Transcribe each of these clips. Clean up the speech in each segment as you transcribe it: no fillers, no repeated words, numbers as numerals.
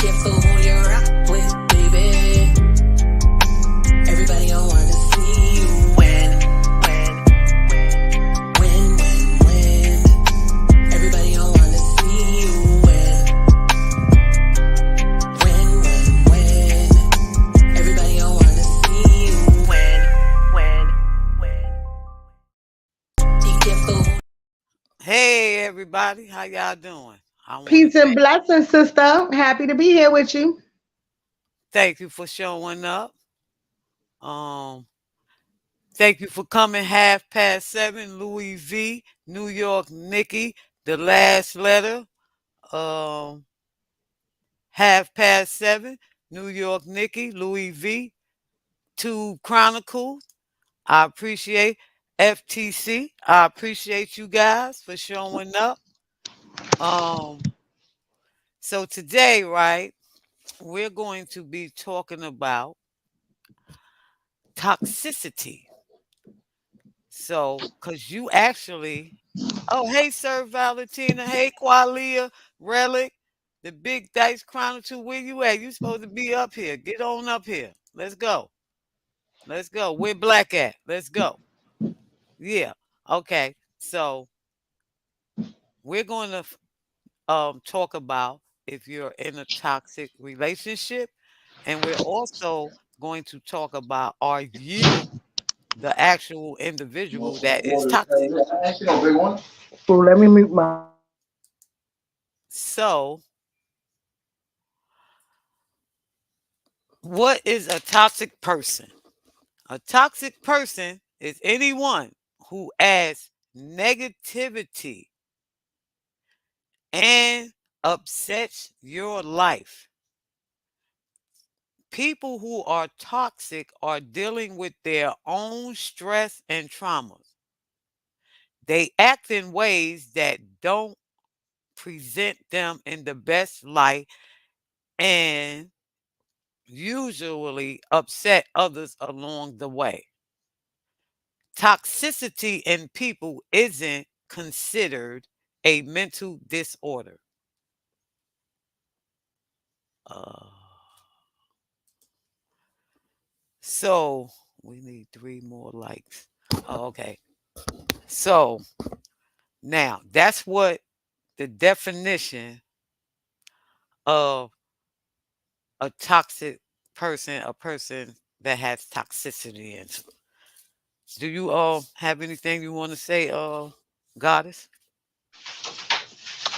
careful who you rock with, baby. Everybody don't wanna see you win. Everybody don't wanna see you win. Everybody don't wanna see you win. Be careful. Hey everybody, how y'all doing? I want to Peace and blessings, sister. Happy to be here with you. thank you for showing up. Um, Thank you for coming 7:30. Louis V, New York Nikki, the last letter. Um, 7:30. New York Nikki, Louis V, Two Chronicles. I appreciate FTC. I appreciate you guys for showing up. Um, so today, right, we're going to be talking about toxicity. So, because you actually, oh, hey, Sir Valentina. Hey, Qualia, Relic, the Big Dice Chronicle. Where you at? You supposed to be up here. Get on up here. Let's go. Let's go. Where Black at? Let's go. Yeah. Okay. So, we're going to talk about if you're in a toxic relationship. And we're also going to talk about are you the actual individual that is toxic? So let me mute my. So, what is a toxic person? A toxic person is anyone who adds negativity and upsets your life. People who are toxic are dealing with their own stress and traumas. They act in ways that don't present them in the best light and usually upset others along the way. Toxicity in people isn't considered a mental disorder. Uh, so we need 3 more likes. Oh, okay. So now that's what the definition of a toxic person, a person that has toxicity in. Do you have anything you want to say, Goddess?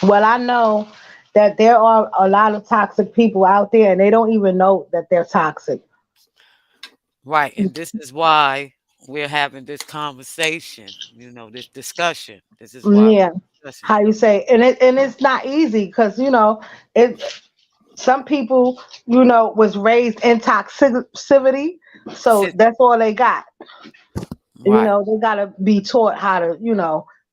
Well, I know that there are a lot of toxic people out there, and they don't even know that they're toxic. Right. And this is why we're having this conversation, this discussion. This is why Yeah, we're discussing how it. you say, and it's not easy because it. Some people was raised in toxicity, so Sit, that's all they got. right. They gotta be taught how to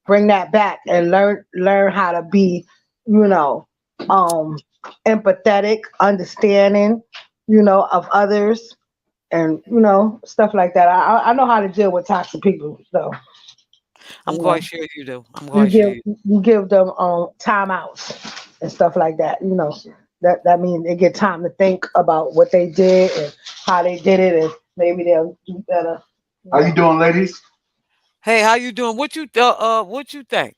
bring that back and learn how to be you know um empathetic, understanding of others, and stuff like that. I know how to deal with toxic people, so I'm you quite know sure you do. I'm you quite sure give you you give them timeouts and stuff like that. That means they get time to think about what they did and how they did it, and maybe they'll do better. How you doing, ladies? Hey, how you doing? What you think?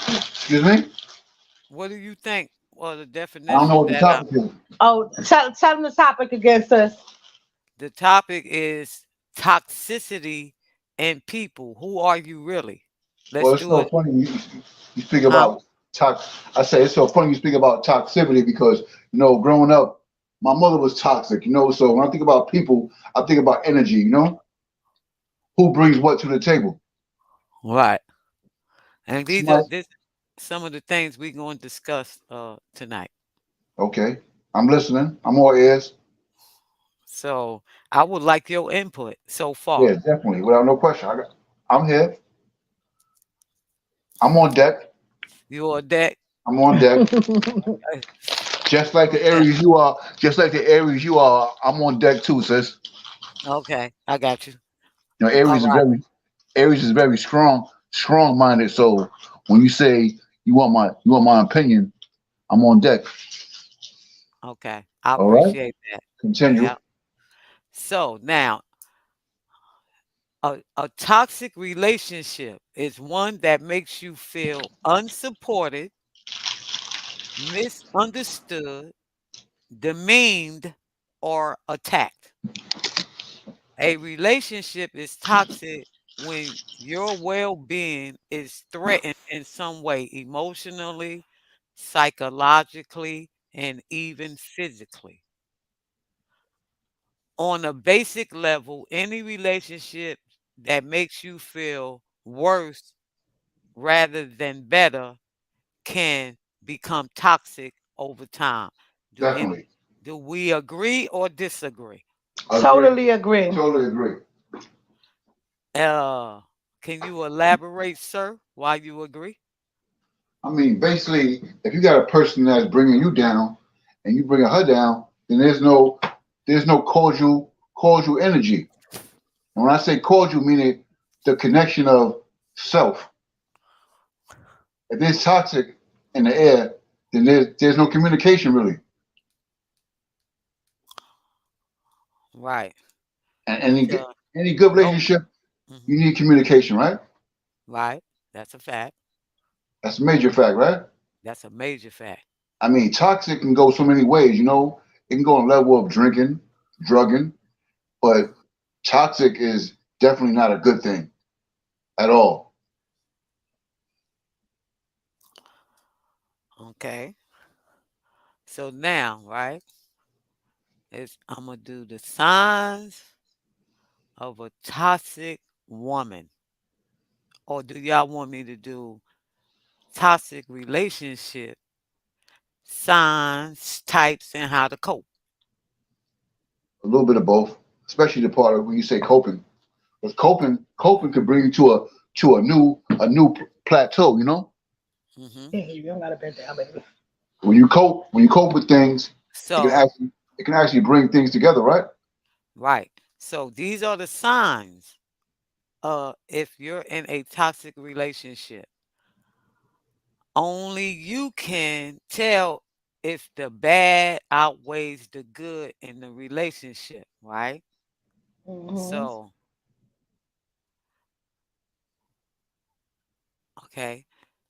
Excuse me? What do you think? Well, the I don't know definition what the that topic is. Oh, tell them the topic against us. the topic is toxicity and people. Who are you really? Well, Let's it's do so it. funny you speak Huh? about I say it's so funny you speak about toxicity because growing up, my mother was toxic. So when I think about people, I think about energy. Who brings what to the table? Right. And these are Somebody. this some of the things we're going to discuss tonight. Okay, I'm listening. I'm all ears. So I would like your input so Yeah, far. definitely, without no question. I'm here. I'm on deck. You are that. I'm on deck. uh, Just like the Okay. Aries you are. Just like the Aries you are. I'm on deck too, sis. Okay. I got you. All Aries is right. very strong minded. So when you say you want my opinion, I'm on deck. Okay. I All right, appreciate that. continue. Yeah. So now, a toxic relationship is one that makes you feel unsupported, misunderstood, demeaned, or attacked. A relationship is toxic when your well being is threatened in some way, emotionally, psychologically, and even physically. On a basic level, any relationship that makes you feel worse rather than better can become toxic over time. Do any Definitely. do we agree or disagree? Agree. Totally agree. Totally agree. Uh, can you elaborate, sir, why you agree? I mean, basically, if you got a person that's bringing you down and you bring her down, then there's no causal energy. And when I say causal, meaning the connection of self. If it's toxic in the air, then there's no communication really. Right. And any good No. relationship, Hmm. you need communication, right? Right. That's a fact. That's a major fact, right? That's a major fact. I mean, toxic can go so many ways. It can go on a level of drinking, drugging, but toxic is definitely not a good thing at all. Okay. So now, right, I'm gonna do the signs of a toxic woman. Or do y'all want me to do toxic relationship signs, types, and how to cope? A little bit of both, especially the part of when you say coping. Because coping could bring you to a new plateau. Hmm. Yeah, you don't gotta bend down, baby. When you cope with things, it can So, actually it can actually bring things together, right? right. So these are the signs if you're in a toxic relationship. Only you can tell if the bad outweighs the good in the relationship, right? Hmm. So, okay.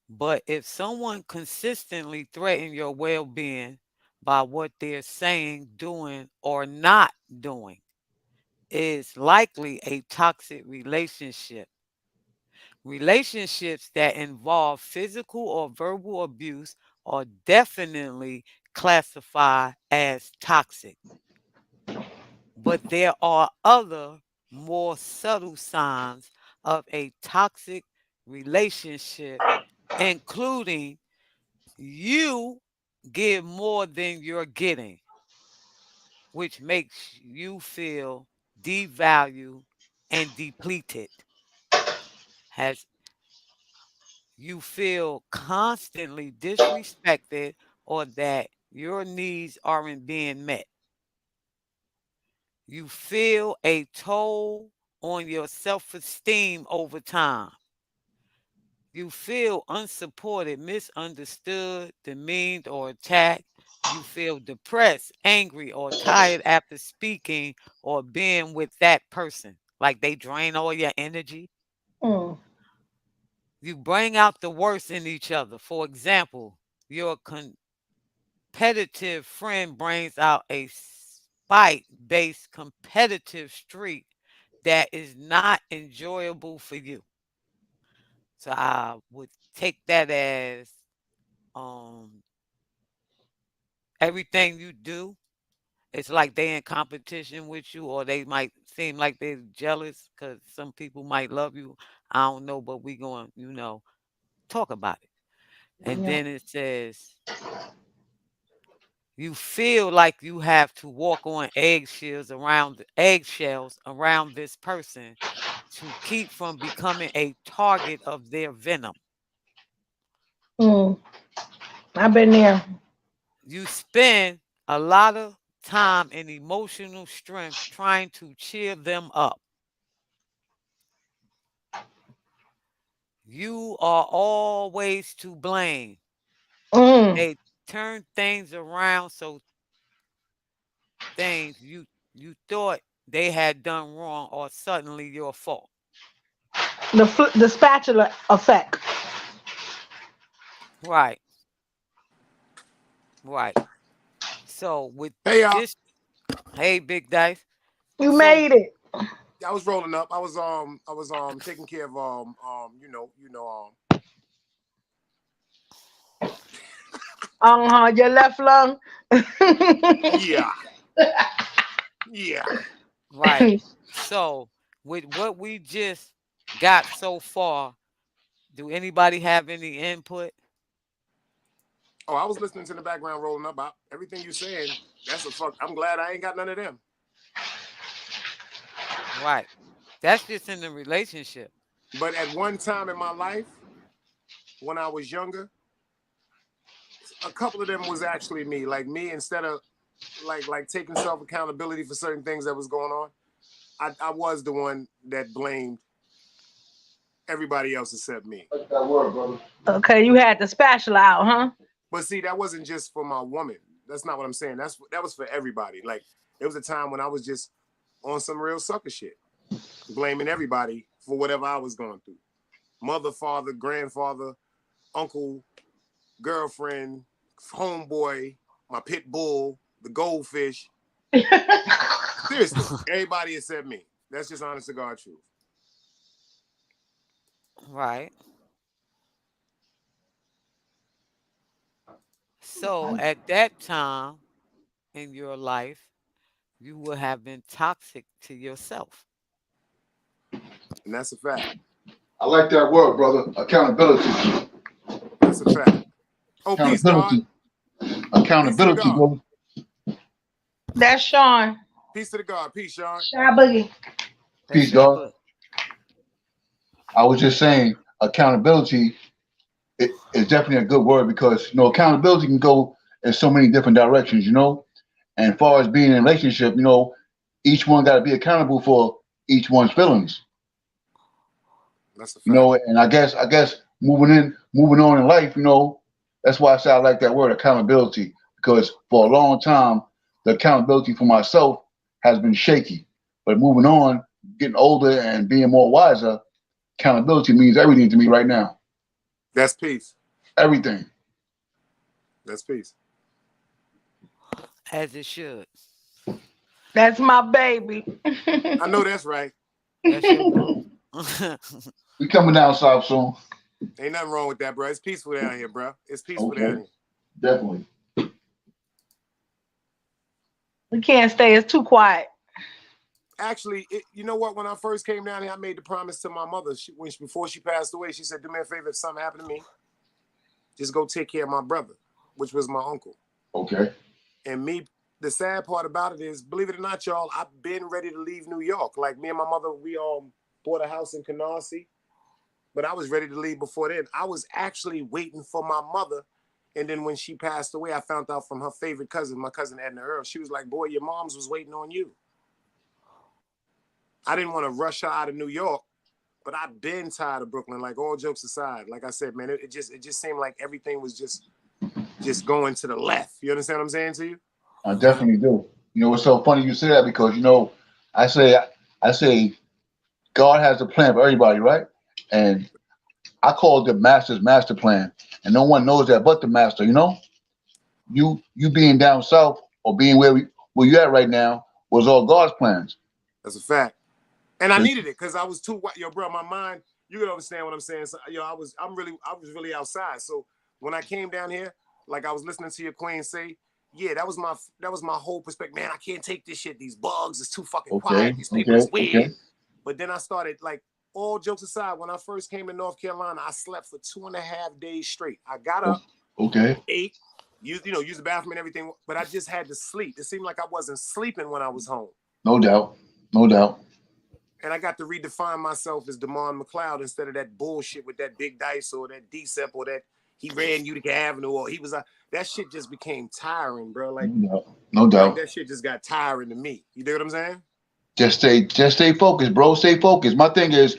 But if someone consistently threatens your well being by what they're saying, doing, or not doing, it's likely a toxic relationship. Relationships that involve physical or verbal abuse are definitely classified as toxic. But there are other more subtle signs of a toxic relationship, including you give more than you're getting, which makes you feel devalued and depleted. Has you feel constantly disrespected or that your needs aren't being met. You feel a toll on your self esteem over time. You feel unsupported, misunderstood, demeaned, or attacked. You feel depressed, angry, or tired after speaking or being with that person. Like they drain all your energy. Mm. You bring out the worst in each other. For example, your competitive friend brings out a spite based competitive streak that is not enjoyable for you. So I would take that as um everything you do, it's like they in competition with you, or they might seem like they're jealous because some people might love you. I don't know, but we going, talk about it. And Yeah. then it says you feel like you have to walk on eggshells around this person to keep from becoming a target of their venom. Mm. I've been there. You spend a lot of time and emotional strength trying to cheer them up. You are always to blame. Mm. They turn things around so things you thought they had done wrong or suddenly your fault. The spatula effect. Right, right. So with Hey y'all. this, hey, Big Dice. You So made it. I was rolling up. I was taking care of Your left lung. yeah. Yeah. right. So with what we just got so far, do anybody have any input? Oh, I was listening to the background rolling up. Everything you saying, that's a fuck. I'm glad I ain't got none of them. Right. That's just in the relationship. But at one time in my life, when I was younger, a couple of them was actually me. Like me, instead of like taking self accountability for certain things that was going on, I was the one that blamed everybody else except me. That's that word, brother. Okay, you had the spatula out, huh? But see, that wasn't just for my woman. That's not what I'm saying. That was for everybody. Like it was a time when I was just on some real sucker shit, blaming everybody for whatever I was going through. Mother, father, grandfather, uncle, girlfriend, homeboy, my pit bull, the goldfish. Seriously, everybody except me. That's just honest to God truth. Right. So at that time in your life, you would have been toxic to yourself. And that's a fact. I like that word, brother. Accountability. That's a fact. Oh, peace, God. Accountability. Accountability, God. brother. That's Sean. Peace to the God. Peace, Sean. Shy Boogie. Peace, That's God. good. I was just saying, accountability is definitely a good word because accountability can go in so many different directions. And as far as being in a relationship, each one got to be accountable for each one's feelings. That's a fact. And I guess moving on in life, that's why I say I like that word accountability because for a long time the accountability for myself has been shaky, but moving on, getting older and being more wiser, accountability means everything to me right now. That's peace. Everything. That's peace. As it should. That's my baby. I know that's right. That's your boo. We coming down south soon. Ain't nothing wrong with that, bro. It's peaceful down here, bro. It's peaceful Okay. down here. Definitely. We can't stay. It's too quiet. Actually, you know what? When I first came down here, I made the promise to my mother before she passed away. She said, "Do me a favor, if something happened to me, just go take care of my brother," which was my uncle. Okay. And me, the sad part about it is, believe it or not, y'all, I've been ready to leave New York. Like me and my mother, we bought a house in Canarsie, but I was ready to leave before then. I was actually waiting for my mother. And then when she passed away, I found out from her favorite cousin, my cousin Edna Earl. She was like, "Boy, your mom's was waiting on you." I didn't want to rush her out of New York, but I've been tired of Brooklyn. Like all jokes aside, like I said, man, it just seemed like everything was just going to the left. You understand what I'm saying to you? I definitely do. It's so funny you say that because I say God has a plan for everybody, right? And I call it the master's master plan, and no one knows that but the master. You being down south or being where you at right now was all God's plans. That's a fact. And I needed it because I was too white. Yo, bro, my mind, you can understand what I'm saying. So, I was really outside. So when I came down here, like I was listening to your queen say, yeah, that was my whole perspective. Man, I can't take this shit. These bugs is too fucking quiet. These people is weird. Okay. But then I started, like, all jokes aside, when I first came to North Carolina, I slept for 2.5 days straight. I got up, ate, used the bathroom and everything, but I just had to sleep. It seemed like I wasn't sleeping when I was home. No doubt. And I got to redefine myself as Damon McLeod instead of that bullshit with that Big Dice or that D-Sep or that he ran Utica Avenue or he was that shit just became tiring, bro. Like no doubt. Like that shit just got tiring to me. You know what I'm saying? Just stay focused, bro. Stay focused. My thing is,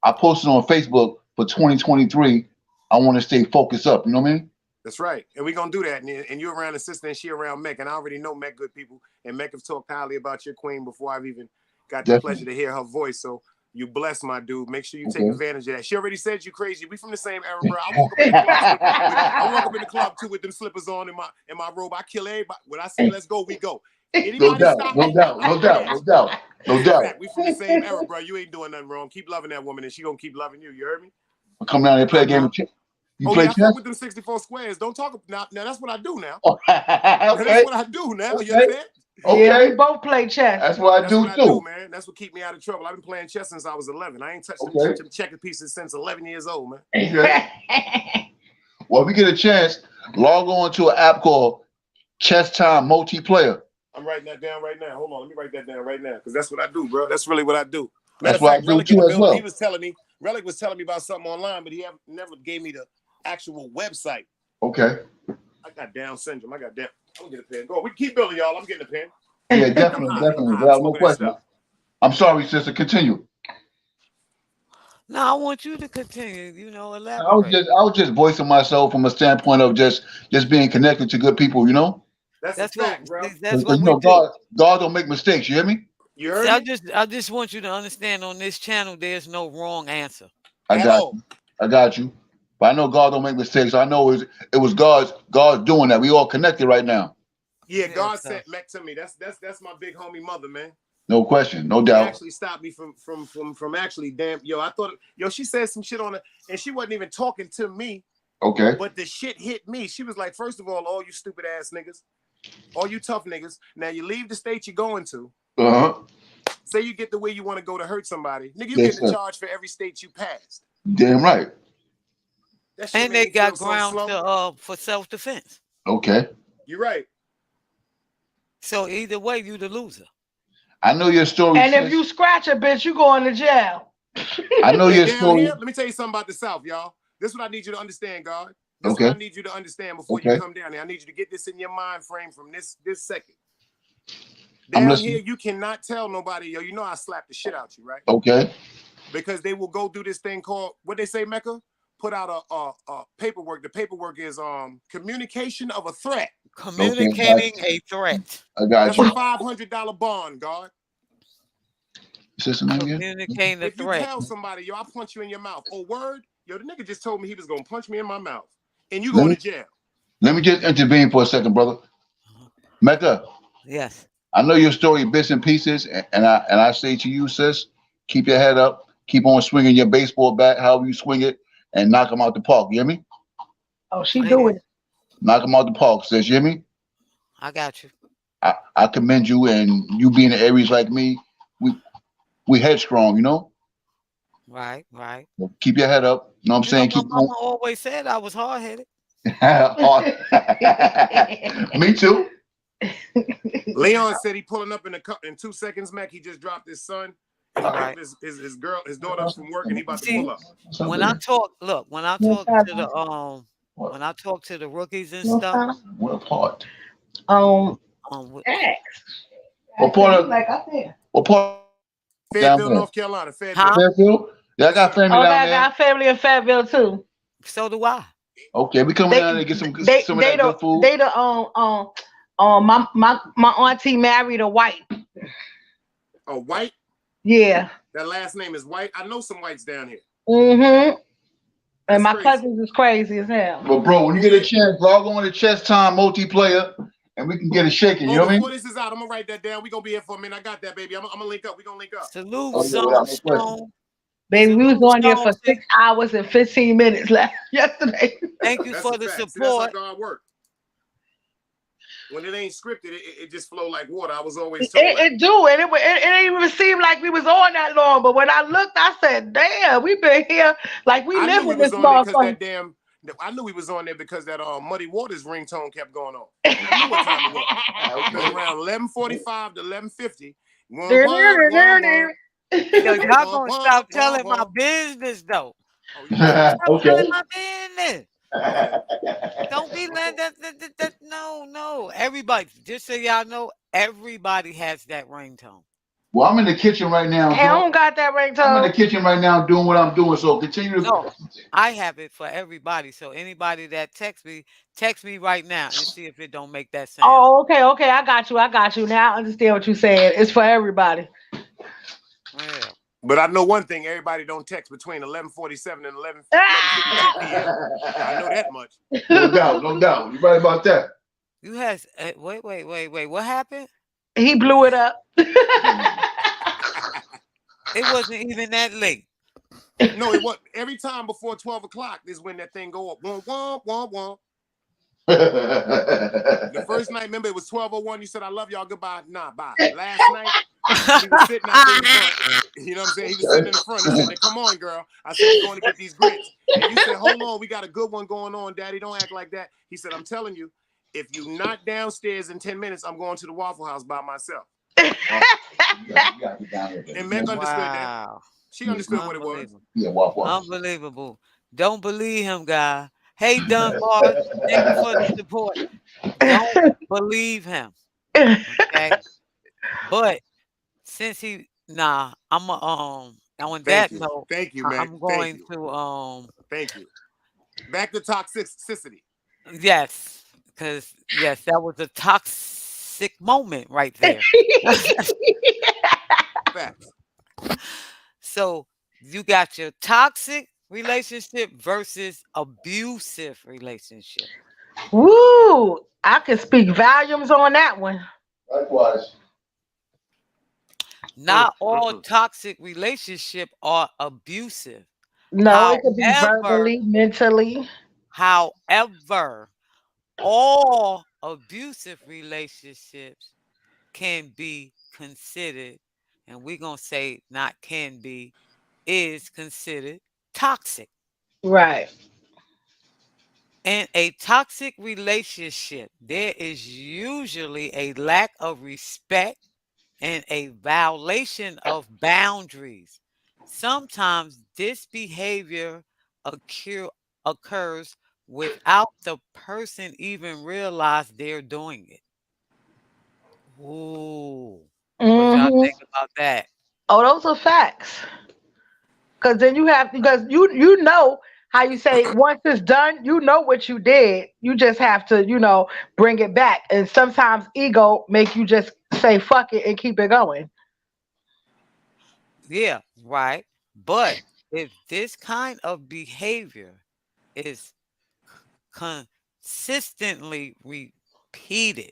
I posted on Facebook for 2023. I want to stay focused up. You know what I mean? That's right. And we're going to do that. And you're around the sister and she around Mech. And I already know Mech good people. And Mech have talked highly about your queen before I've even got the pleasure to hear her voice. So you bless my dude. Make sure you take advantage of that. She already said you crazy. We from the same era, bro. I walk up in the club too, I walk up in the club too with them slippers on in my robe. I kill everybody. When I say let's go, we go. Anybody stop me? No doubt. We from the same era, bro. You ain't doing nothing wrong. Keep loving that woman and she gonna keep loving you. You heard me? Come down here and play a game of chess. You play I chess? fuck with them 64 squares. Don't talk now. That's what I do now. Okay. That's what I do now. Okay. You understand? Okay. Yeah, we both play chess. That's what I do, man. That's what keep me out of trouble. I've been playing chess since I was 11. I ain't touched them checker pieces since 11 years old, man. Okay. Well, if we get a chance, log on to an app called Chess Time Multiplayer. I'm writing that down right now. Hold on, let me write that down right now because that's what I do, bro. That's really what I do. That's what I do too as well. He was telling me, Relic was telling me about something online, but he never gave me the actual website. Okay. I got Down syndrome. I'm gonna get a pen. Go. We keep building, y'all. I'm getting a pen. Yeah, definitely. No question. I'm sorry, sister. Continue. No, I want you to continue. Elaborate. I was just voicing myself from a standpoint of just being connected to good people. That's a fact, bro. That's what we do. God don't make mistakes. You hear me? You heard me? I just want you to understand on this channel, there's no wrong answer. I got you. But I know God don't make mistakes. I know it was God's doing that. We all connected right now. Yeah, God sent Mech to me. That's my big homie mother, man. No question, no doubt. She actually stopped me from actually I thought she said some shit on it and she wasn't even talking to me. Okay. But the shit hit me. She was like, first of all you stupid ass niggas, all you tough niggas. Now you leave the state you're going to. Say you get the way you want to go to hurt somebody. Nigga, you get in charge for every state you passed. Damn right. And they got grounds for self-defense. Okay. You're right. So either way, you the loser. I know your story. And if you scratch a bitch, you going to jail. I know your story. Here, let me tell you something about the South, y'all. This is what I need you to understand, God. This is what I need you to understand before you come down here. I need you to get this in your mind frame from this second. Down here, you cannot tell nobody, yo, I slap the shit out you, right? Okay. Because they will go do this thing called, what they say, Mecca? Put out a paperwork. The paperwork is communication of a threat. Communicating a threat. I got you. That's a $500 bond, God. Communicating a threat. If you tell somebody, yo, I'll punch you in your mouth. Oh, word? Yo, the nigga just told me he was going to punch me in my mouth. And you going to jail. Let me just intervene for a second, brother. Mecca. Yes. I know your story bits and pieces, and I say to you, sis, keep your head up, keep on swinging your baseball bat, however you swing it, and knock them out the park. You hear me? Oh, she do it. Knock them out the park, sis. You hear me? I got you. I commend you, and you being in Aries like me, we headstrong, Right. So keep your head up. You know what I'm saying? My mama always said I was hard-headed. Me too. Leon said he pulling up in 2 seconds, Mac. He just dropped his son. Right. His daughter up from work, and he about to pull up. When I talk to the rookies and stuff. What part? What part? What part? Fayetteville, North Carolina. Fayetteville? Yeah, I got family down there. I got family in Fayetteville too. So do I. Okay, we coming down there to get some of that good food. They my auntie married a white. A white? Yeah. That last name is White. I know some whites down here. Mm-hmm. And my cousins is crazy as hell. But bro, when you get a chance, log on to Chess Time Multiplayer, and we can get it shaking. You know what I mean? Before this is out, I'm gonna write that down. We gonna be here for a minute. I got that, baby. I'm gonna link up. We gonna link up. Salute, Stone. Baby, we was on there for 6 hours and 15 minutes left yesterday. Thank you for the support. That's how God work. When it ain't scripted, it just flow like water. I was always told it do, and it didn't even seem like we was on that long. But when I looked, I said, "Damn, we've been here like we live in this motherfucker." I knew we was on there because that Muddy Waters ringtone kept going on. I knew what time it was. Around 11:45 to 11:50. Y'all gonna stop telling my business though. Okay. Telling my business. Don't be that. No. Everybody, just so y'all know, everybody has that ringtone. Well, I'm in the kitchen right now. Hey, I don't got that I'm in the ringtone. kitchen right now doing what I'm doing. So continue to. No, I have it for everybody. So anybody that text me right now and see if it don't make that sound. Oh, okay, okay. I got you. I got you. Now I understand what you're saying. It's for everybody. Yeah. But I know one thing: everybody don't text between 11:47 and 11:52 p.m. I know that much. No doubt, no doubt. You're right about that. You has wait. What happened? He blew it up. It wasn't even that late. No, it was every time before 12 o'clock is when that thing go up. Womp, womp, womp, womp. The first night, remember, it was 12:01. You said, I love y'all. Goodbye. Nah, bye. Last night, he was sitting out there in front. You know what I'm saying? He was sitting in the front. He said, come on, girl. I said, we're going to get these grits. And you said, hold on. We got a good one going on, Daddy. Don't act like that. He said, I'm telling you, if you not downstairs in 10 minutes, I'm going to the Waffle House by myself. And Meg understood that. She understood what it was. Yeah, Waffle House. Unbelievable. Don't believe him, guy. Hey, Dunbar, thank you for the support. Don't believe him. Okay. But since I'm on that note, Thank you, man. I'm going to Thank you. Back to toxicity. yes, because yes, that was a toxic moment right there. Facts. So you got your toxic relationship versus abusive relationship. Woo! I can speak volumes on that one. Likewise. Not all toxic relationship are abusive. No, it could be However, verbally, mentally. however, all abusive relationships can be considered, and we're gonna say not can be, is considered toxic. Right. In a toxic relationship, there is usually a lack of respect and a violation of boundaries. Sometimes this behavior occurs without the person even realize they're doing it. Ooh, what y'all Hmm. think about that? Oh, those are facts. Because then because you know how you say once it's done, you know what you did. You just have to, bring it back. And sometimes ego make you just say fuck it and keep it going. Yeah, right. But if this kind of behavior is consistently repeated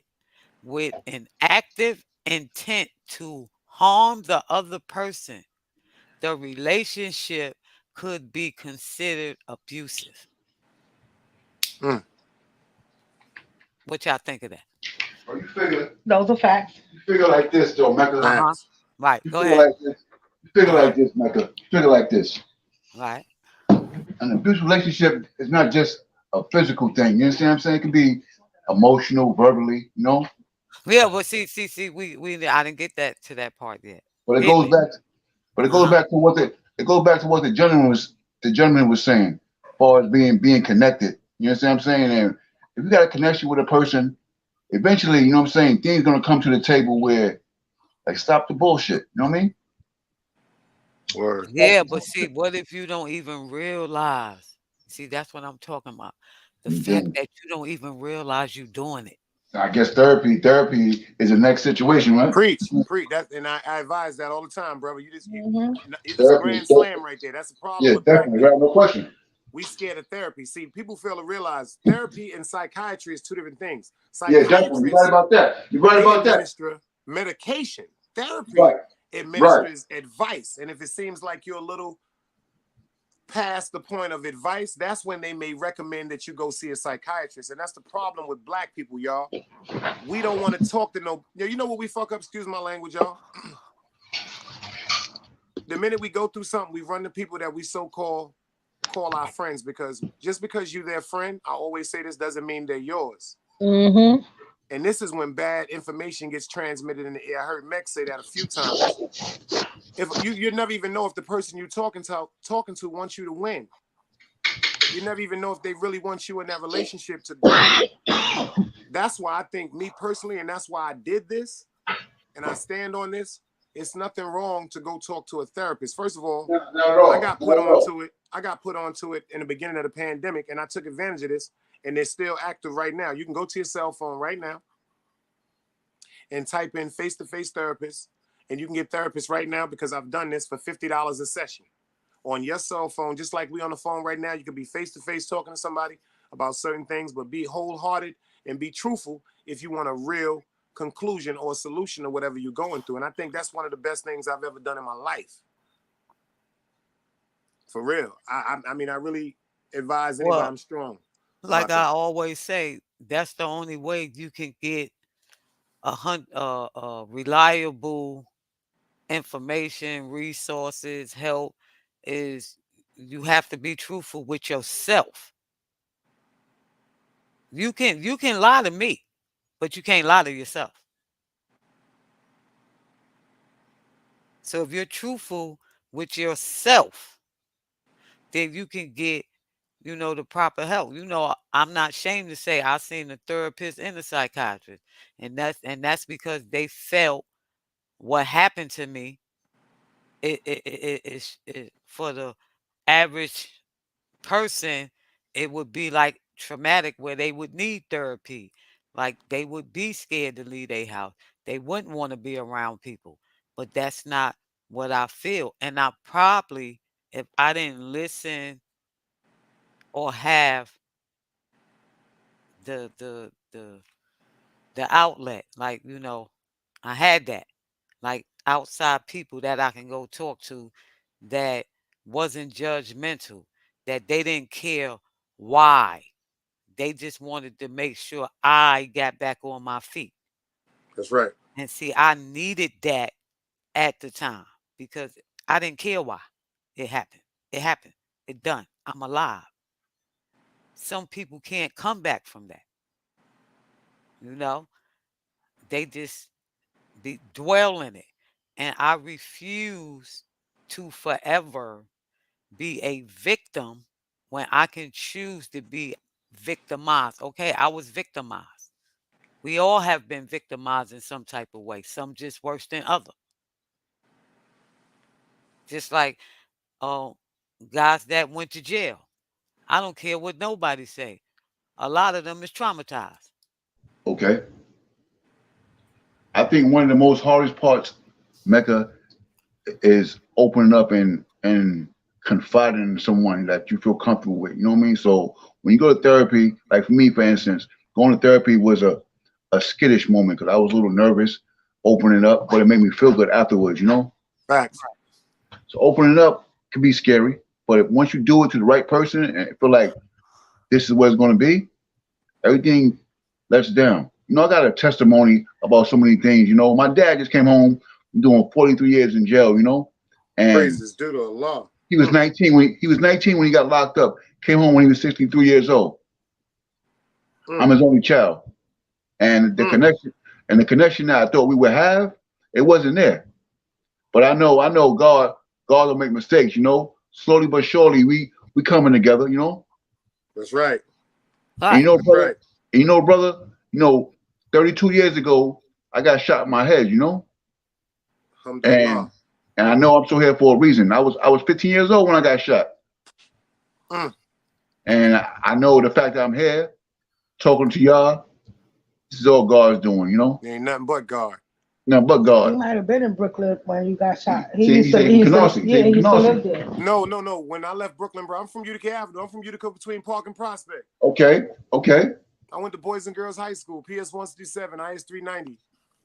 with an active intent to harm the other person, the relationship could be considered abusive. Mm. What y'all think of that? Well, you Those are facts. figure like this, though, Mecca. Uh-huh. Facts. Right. You Go figure ahead. like this. You figure Uh-huh. like this, Mecca. You figure like this. Right. An abusive relationship is not just a physical thing. You understand what I'm saying? It can be emotional, verbally, Yeah, well, see, I didn't get that to that part yet. But it Hit goes me. back. But it goes Uh-huh. back to what the gentleman was saying, as far as being connected. You understand what I'm saying? And if you got a connection with a person, eventually, you know what I'm saying, things gonna come to the table where like stop the bullshit. You know what I mean? Word. Yeah, but see, what if you don't even realize? See, that's what I'm talking about. The fact Then that you don't even realize you're doing it. I guess therapy is the next situation, right? Preach. That, and I advise that all the time, brother. Hmm. It's a Therapy grand is definitely, slam right there. That's the problem yeah, with black definitely, right? people. No question. We scared of therapy. See, people fail to realize therapy and psychiatry is two different things. Yeah, definitely. You're right Psychiatrists, about that. You're right they about that. administer medication. Right, Therapy right. administers advice. And if it seems like you're a little past the point of advice, that's when they may recommend that you go see a psychiatrist. And that's the problem with black people, y'all. We don't want to talk to you know what we fuck up, excuse my language, y'all. The minute we go through something, we run to people that we call our friends, because just because you're their friend, I always say this, doesn't mean they're yours. Hmm. And this is when bad information gets transmitted in the air. I heard Meg say that a few times. If you never even know if the person you're talking to wants you to win. You never even know if they really want you in that relationship to grow. That's why I think, me personally, and that's why I did this, and I stand on this. it's nothing wrong to go talk to a therapist. First of all, Not at all. I got put onto it. I got put onto it in the beginning of the pandemic, and I took advantage of this, and they're still active right now. You can go to your cell phone right now and type in face-to-face therapist, and you can get therapists right now because I've done this for $50 a session on your cell phone, just like we on the phone right now. You can be face-to-face talking to somebody about certain things, but be wholehearted and be truthful if you want a real conclusion or a solution to whatever you're going through. And I think that's one of the best things I've ever done in my life. For real. I mean, I really advise anybody. Well, I'm strong. like about I that. always say, that's the only way you can get reliable information, resources, help, is you have to be truthful with yourself. You can lie to me, but you can't lie to yourself. So if you're truthful with yourself, then you can get, the proper help. I'm not ashamed to say I've seen a therapist and a psychiatrist, and that's because they felt what happened to me. It for the average person, it would be like traumatic, where they would need therapy. Like they would be scared to leave their house. They wouldn't want to be around people. But that's not what I feel. And I probably, if I didn't listen or have the outlet, like, I had that. Like outside people that I can go talk to that wasn't judgmental, that they didn't care why. They just wanted to make sure I got back on my feet. That's right. And see, I needed that at the time because I didn't care why it happened. It happened. It done. I'm alive. Some people can't come back from that. They just dwell in it. And I refuse to forever be a victim when I can choose to be victimized. Okay, I was victimized. We all have been victimized in some type of way, some just worse than other. Just like guys that went to jail. I don't care what nobody say. A lot of them is traumatized. Okay. I think one of the most hardest parts, Mecca, is opening up and confiding in someone that you feel comfortable with. You know what I mean? So when you go to therapy, like for me, for instance, going to therapy was a skittish moment because I was a little nervous opening up, but it made me feel good afterwards, Facts. So opening up can be scary, but once you do it to the right person and feel like this is what it's going to be, everything lets down. I got a testimony about so many things. My dad just came home doing 43 years in jail, and Praises due to Allah. he was 19 when he got locked up. Came home when he was 63 years old. I'm his only child, and the connection that I thought we would have, it wasn't there. But I know God will make mistakes. Slowly but surely we coming together. That's right. And brother, Right. and brother, 32 years ago I got shot in my head. Alhamdulillah. And I know I'm still here for a reason. I was 15 years old when I got shot. And I know the fact that I'm here talking to y'all, this is all God's doing, Ain't nothing but God. Nothing but God. You might have been in Brooklyn when you got shot. He used to live there. No. When I left Brooklyn, bro, I'm from Utica Avenue. I'm from Utica between Park and Prospect. Okay. I went to Boys and Girls High School, PS 167, IS 390.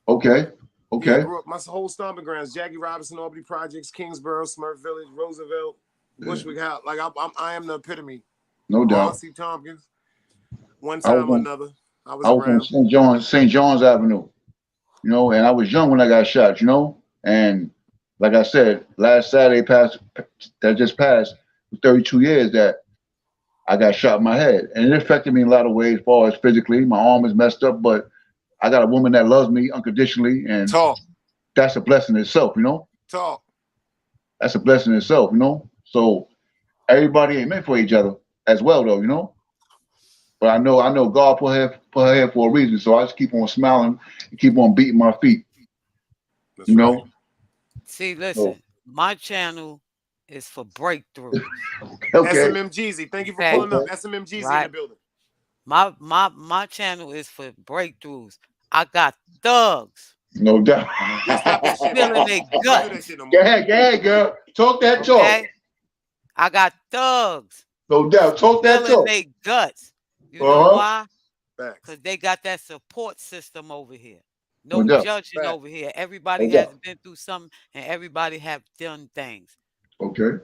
Okay. Yeah, grew up my whole stomping grounds: Jackie Robinson, Albany Projects, Kingsborough, Smurf Village, Roosevelt, Bushwick House. Like I am the epitome. No doubt. R.C. Tompkins. One time or another, I was around. On St. John's Avenue, and I was young when I got shot, and like I said, last Saturday that just passed, 32 years that I got shot in my head, and it affected me in a lot of ways, as far as physically. My arm is messed up, but I got a woman that loves me unconditionally, and that's a blessing in itself, That's a blessing in itself, So everybody ain't meant for each other as well, though, But I know God put her here for a reason, so I just keep on smiling and keep on beating my feet, That's right. See, No. listen, my channel is for breakthroughs. Okay. SMM Jeezy, thank you for Okay, pulling up. Okay. SMM Jeezy in the right? building. My channel is for breakthroughs. I got thugs No doubt. Yo, stop that shit, spilling man. their Don't do that guts. shit no Go more. ahead, go ahead, girl. Talk that talk. Okay, I got thugs No doubt. Talk that spilling talk. their guts. You know Uh-huh. why? Facts. Because they got that support system over here. No No doubt. judging Facts. over here. Everybody No has doubt. been through something and everybody have done things. Okay.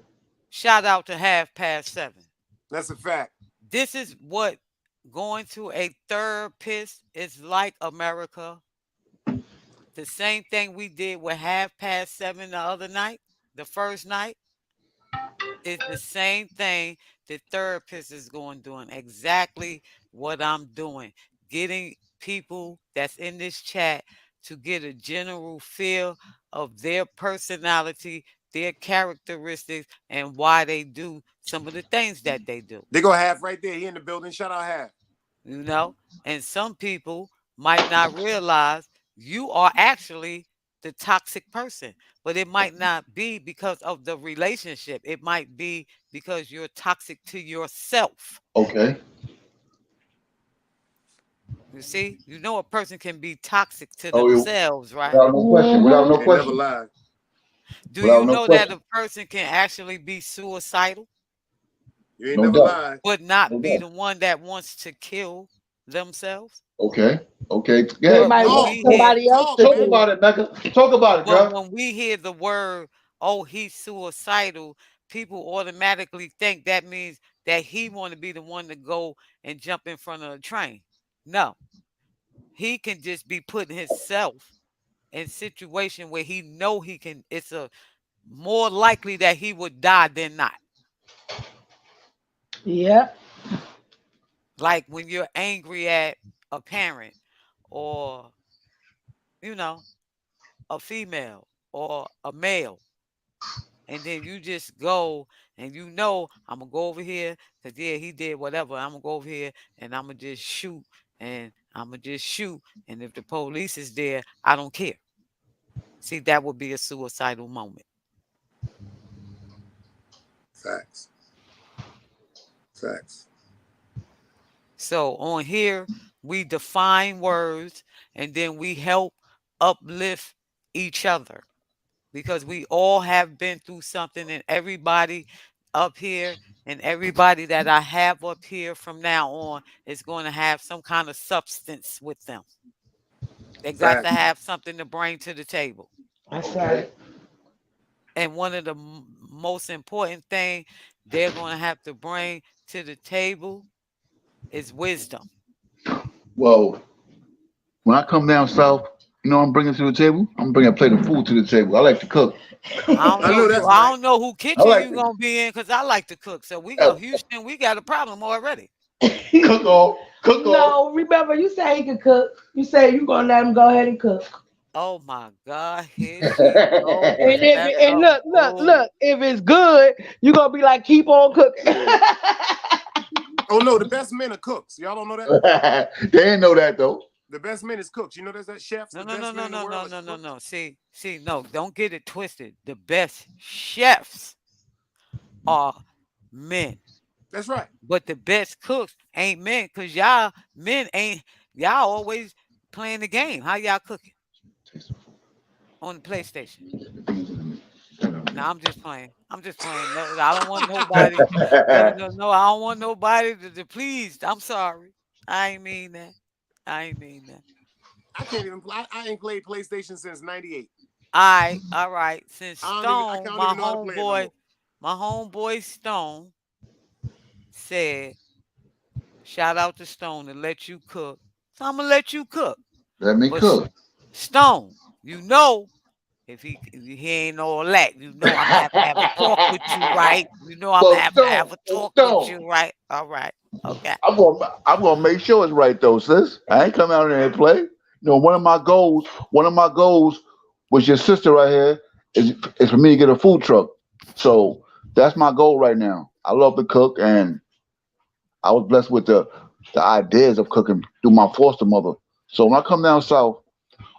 Shout out to 7:30. That's a fact. This is what going to a therapist is like, America. The same thing we did with 7:30 the other night, the first night, is the same thing the therapist is going doing. Exactly what I'm doing. Getting people that's in this chat to get a general feel of their personality, their characteristics, and why they do some of the things that they do. They go Half right there. He in the building. Shout out Half. You know, and some people might not realize you are actually the toxic person, but it might not be because of the relationship. It might be because you're toxic to yourself. Okay. You see, you know, a person can be toxic to Oh, themselves, right? without no question. Without no They never question. lie. Do Without you no know that question. a person can actually be suicidal, You ain't No never doubt. lied. but No not be doubt. the one that wants to kill themselves? Okay. Okay. They Yeah. But might when want we Talk. hear somebody else Talk, to Talk man. do about it, Mecca. Talk about it, But girl. when we hear the word, oh, he's suicidal, people automatically think that means that he want to be the one to go and jump in front of a train. No, he can just be putting himself in situation where he know he can. It's a more likely that he would die than not. it. Yeah. Like when you're angry at a parent or you know a female or a male, and then you just go and you know I'm gonna go over here because yeah he did whatever. I'm gonna go over here and I'm gonna just shoot and I'm gonna just shoot. And if the police is there, I don't care. See, that would be a suicidal moment. Facts. Facts. So on here we define words and then we help uplift each other because we all have been through something and everybody up here and everybody that I have up here from now on is going to have some kind of substance with them. They got to Facts. have something to bring to the table. That's Okay. right. And one of the most important thing they're going to have to bring to the table is wisdom. Well, when I come down south, you know what I'm bringing to the table? I'm bringing a plate of food to the table. I like to cook. I know that's I right. don't know who I kitchen like you to gonna be in because I like to cook. So we go uh, Houston. We got a problem already. cook off. Cook off. No, remember you say he could cook. You say you gonna let him go ahead and cook. Oh my God, here she go And with if that and look, if it's good, you gonna be like, keep on cooking. Oh no, the best men are cooks. Y'all don't know that? They didn't know that though. The best men is cooks. You know there's that chefs, No, the no, no, best men no, in the no, no, world no, are no, cooks. no. See, no, don't get it twisted. The best chefs are men, That's right. but the best cooks ain't men because y'all men ain't y'all always playing the game. How y'all cooking on the PlayStation? No, I'm just playing. I'm just playing. No, I don't want nobody. No, no, no. I don't want nobody to please. I'm sorry. I ain't mean that. I ain't mean that. I can't even I ain't played PlayStation since '98. All right. Since I Stone, can't even know how to play it no more. my homeboy Stone said, shout out to Stone to let you cook. So I'm gonna let you cook. Let me But cook. Stone, you know, if he ain't all that, you know I'm gonna have a talk with you, right? You know I'm gonna Well, have Stone, a well, talk with Stone. you, right? All right. Okay. I'm gonna make sure it's right though, sis. I ain't come out here and play. You know, one of my goals was your sister right here is for me to get a food truck. So that's my goal right now. I love to cook, and I was blessed with the ideas of cooking through my foster mother. So when I come down south,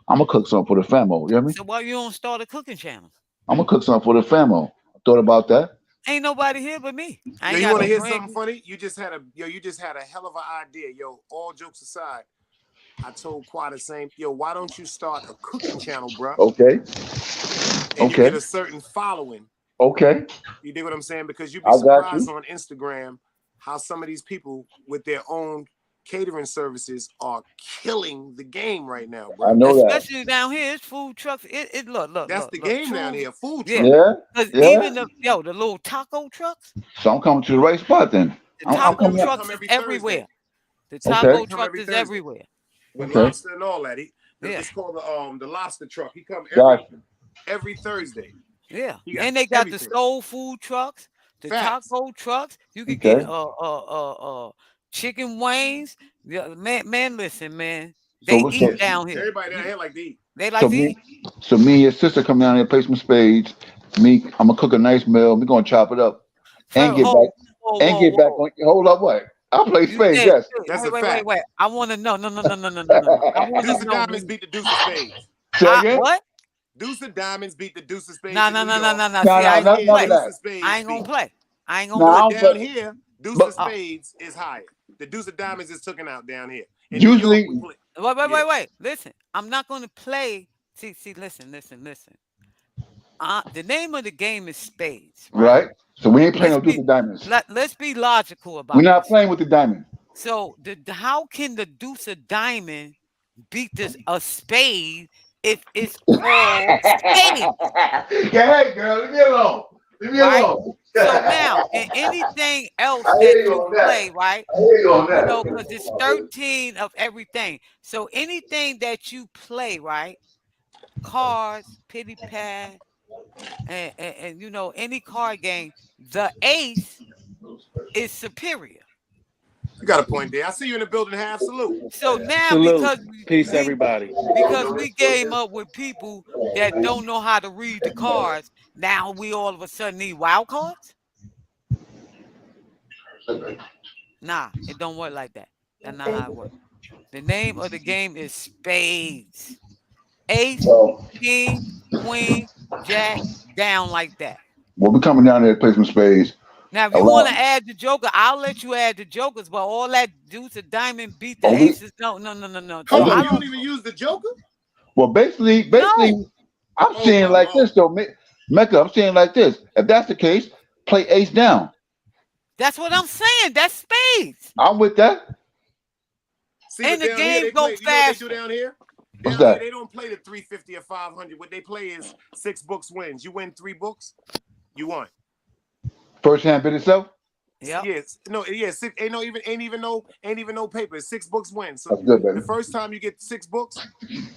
I'm gonna cook something for the family. You hear me? So why you don't start a cooking channel? I'm gonna cook something for the family. I thought about that. Ain't nobody here but me. I Yo, ain't you got want to no hear something grandkids. funny? You just had a hell of an idea, yo. All jokes aside, I told Quad the same. Yo, why don't you start a cooking channel, bro? Okay. And you Okay. get a certain following. Okay. You dig what I'm saying? Because you'd be I got surprised you. on Instagram how some of these people with their own catering services are killing the game right now, I bro. know that. Especially down here, it's food trucks. It look, That's the look. game down Food, here. Food yeah. truck. Yeah. Because Yeah. even the little taco trucks, So I'm coming to the right spot then. the I'm Listen, taco coming they up. trucks come is every everywhere. Thursday. The Okay. taco They come truck every is Thursday everywhere. with Okay. lobster and all that. Yeah, It's called the lobster truck. He come Gotcha. every Thursday. yeah. He got And they got the everything. soul food trucks, the Facts. taco trucks. You could Okay. get chicken wings. Yeah, man, listen, man. So They what's eat so down here. Everybody down here like to eat. They so like to me eat. so me and your sister come down here, play some spades. Me, I'm gonna cook a nice meal. We're gonna chop it up and get back Whoa. on. Hold up, what? I play You spades. said, Yes. That's a wait. fact. I want to know. No. I want to Deuce of know Diamonds when. beat the Deuce of Spades. Say again. What? Deuce of Diamonds beat the Deuce of Spades No. in New York. See, I ain't Down gonna here, None of play. Deuce that. of I Spades ain't gonna beat. play. I ain't gonna No, play. But I'm down but here, Deuce of but Oh, Spades is higher. The Deuce of Diamonds is taken out down here. In New York, we usually play. Yeah. wait. Listen, I'm not gonna play. See, listen. The name of the game is spades, right? right. So we ain't playing Let's no Duke be of Diamonds. let's be logical We're about not this. playing with the diamond. So how can the deuce of diamond beat a spade if it's called spade, Go ahead, girl. Leave me alone. Leave me right? alone. So now, in anything else I that hear you you on that. play, right? I hear you on that. Because it's 13 of everything. So anything that you play, right? Cards, pity pad, and any card game, the ace is superior. You got a point there. I see you in the building. Half salute. So now Salute. Peace, everybody. because we came up with people that don't know how to read the cards, now we all of a sudden need wild cards? Nah, it don't work like that. That's not how it works. The name of the game is spades. Ace, So, king, queen, jack, down like that. we'll be coming down there to play some spades. Now, if you want to Around. add the joker, I'll let you add the jokers, but all that deuce of diamond beat the Are we? aces. No. So Hold Are on. I You we? don't don't even use the Joker? Well, basically, know. I'm Oh saying my like this lord. though, Mecca. I'm saying like this. If that's the case, play ace down. That's what I'm saying. That's spades. I'm with that. See, And but the down here game they go play. You know what they do faster. down here? What's Down here that? they don't play the 350 or 500. What they play is 6 books wins. You win 3 books, you won. First hand bid itself. Yep. Yes, no, yeah, six, ain't even no paper. 6 books wins. So That's good, baby. the first time you get 6 books,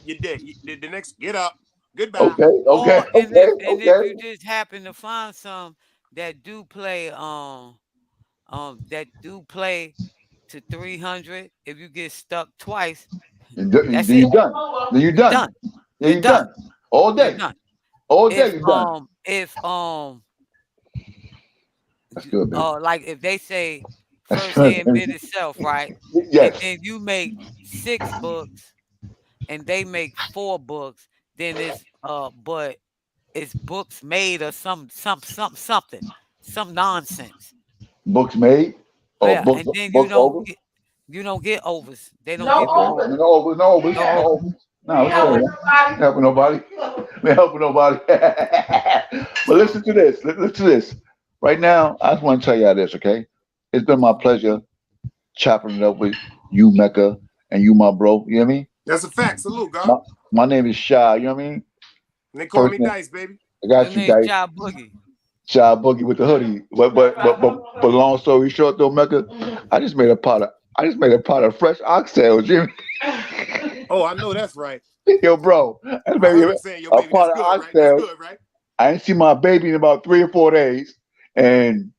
you're dead. The next, get up, goodbye. Or and if Okay. you just happen to find some that do play to 300, if you get stuck twice, that's Then it. you done. Then you You're done. done. Then You're you done. done. All You're day. done. All day you done. If That's good, baby. like if they say That's first good, hand bid baby. itself, right? And Yes. then you make 6 books and they make 4 books, then it's but it's books made or something, some nonsense. Books made. Or Yeah, books and then books over. you don't get overs. They don't No give you over. overs. No overs. No overs. No No overs. overs. No, it's No all overs. right. Ain't helping nobody. Ain't helping nobody. But listen to this. Listen to this. Right now, I just want to tell y'all this, okay? It's been my pleasure chopping it up with you, Mecca, and you, my bro. You know what I mean? That's a fact. Salute, God. My name is Shy. You know what I mean? And they call me First name, Dice, baby. I Your got you, name's Dice. Job Boogie. Shy Boogie with the hoodie. But long story short, though, Mecca, I just made a pot of fresh oxtail, Jimmy. Oh, I know that's right. Yo, bro, that's I maybe heard him saying, yo, a baby, that's pot of good, right? That's oxtail. good, right? I ain't seen my baby in about 3 or 4 days, and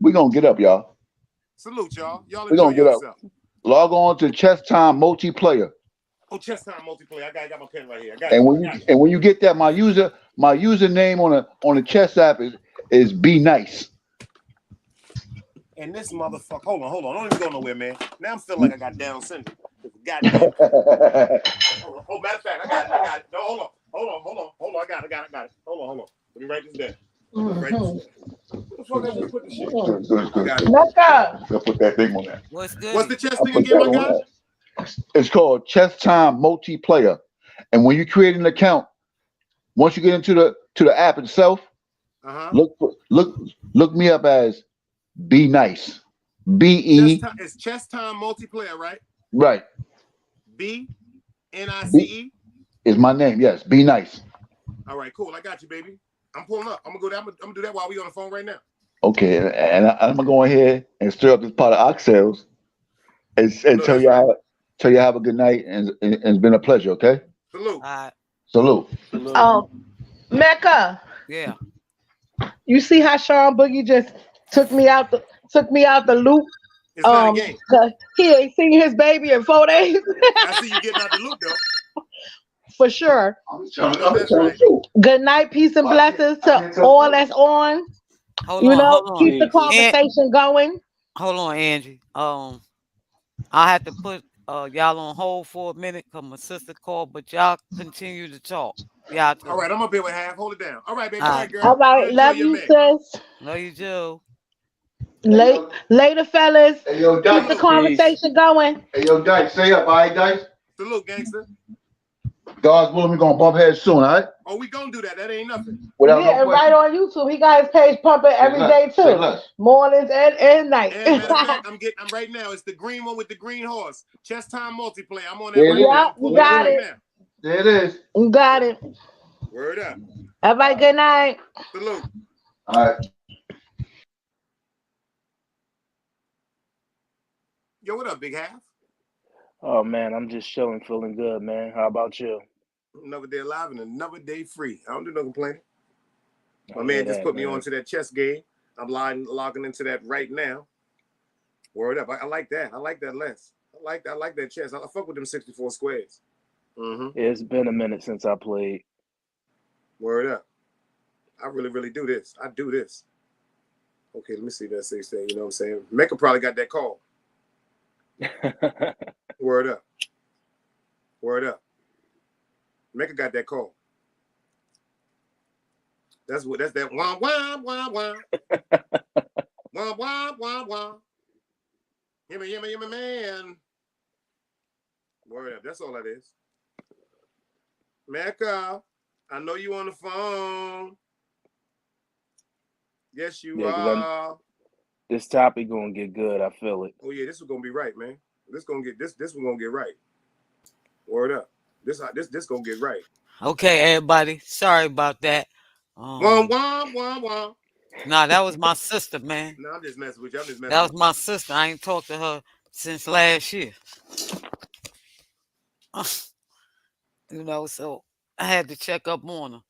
we gonna get up, y'all. Salute, y'all. Y'all We enjoy gonna get up. yourself. Log on to Chess Time Multiplayer, Oh, chess time multiplayer. I got my pen right here. I got and you. when you get that, my username on the chess app is Be Nice. And this motherfucker, hold on. Don't even go nowhere, man. Now I'm feeling like I got Down syndrome. Goddamn. Oh, matter of fact, I got it. No, hold on. I got it. Hold Hold on. Let me write this down. Write this down. Where the fuck I just put the shit? Good. Got it. Let's go. I'll put that thing on there. What's good? What's the chess I'll thing put again, that my on guy? there. It's called Chess Time Multiplayer. And when you create an account, once you get into the app itself, look me up as Be Nice. It's Chess Time Multiplayer, right? Right. BNICE is my name. Yes. Be Nice. All right, cool. I got you, baby. I'm pulling up. I'm gonna go there. I'm gonna do that while we on the phone right now. Okay, and I'm gonna go ahead and stir up this pot of oxtails and tell you have a good night, and it's been a pleasure. Okay. Salute. Salute. Mecca. Yeah. You see how Sean Boogie just took me out the loop? It's not a game. He ain't seen his baby in 4 days. I see you getting out the loop though. For sure. Right. Good night, peace and blessings to all that's on. Hold on. Keep the conversation going. Hold on, Angie. I had to put y'all on hold for a minute because my sister called, but y'all continue to talk. Yeah. All right, I'm up here with half. Hold it down. All right, baby. All All right, right, girl. All right, love you, sis. Love you too. Later, fellas. Hey, yo, keep the conversation going. Hey, yo, Dice, stay up, all right, Dice? Salute, gangster. God's willing, we're gonna bump heads soon, all right? Oh, we gonna do that. That ain't nothing. And right on YouTube. He got his page pumping every day too. Mornings and nights. And matter of fact, I'm right now. It's the green one with the green horse. Chess Time Multiplayer. I'm on that right now. You got it. There it is. You got it. Word up. Everybody, good night. Salute. All right. Yo, what up, Big Half? Oh man, I'm just chilling, feeling good, man. How about you? Another day alive and another day free. I don't do no complaining. My man just put me onto that chess game. I'm logging into that right now. Word up. I like that. I like that less. I like that chess. I fuck with them 64 squares. Mm-hmm. It's been a minute since I played. Word up. I really do this. I do this. Okay, let me see that 16. You know what I'm saying? Mecca probably got that call. Word up. Word up. Mecca got that call. That's that wah wah wah wah. Wah wah wah wah. Yimmy man. Word up. That's all that is. Mecca, I know you on the phone. Yes, you are. This topic gonna get good. I feel it. Oh yeah, this is gonna be right, man. This one gonna get right. Word up. This gonna get right. Okay, everybody. Sorry about that. Wah wah wah wah. Nah, that was my sister, man. No, I'm just messing with you. That was my sister. I ain't talked to her since last year. So I had to check up on her,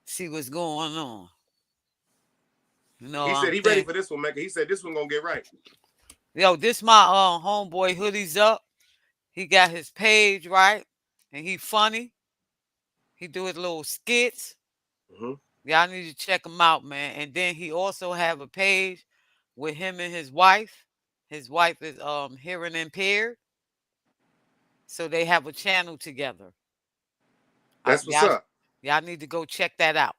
see what's going on. He said he ready for this one, Mecca. He said this one gonna get right. Yo, this my homeboy Hoodies Up. He got his page right, and he funny. He do his little skits. Mm-hmm. Y'all need to check him out, man. And then he also have a page with him and his wife. His wife is hearing impaired, so they have a channel together. That's what's up. Y'all need to go check that out.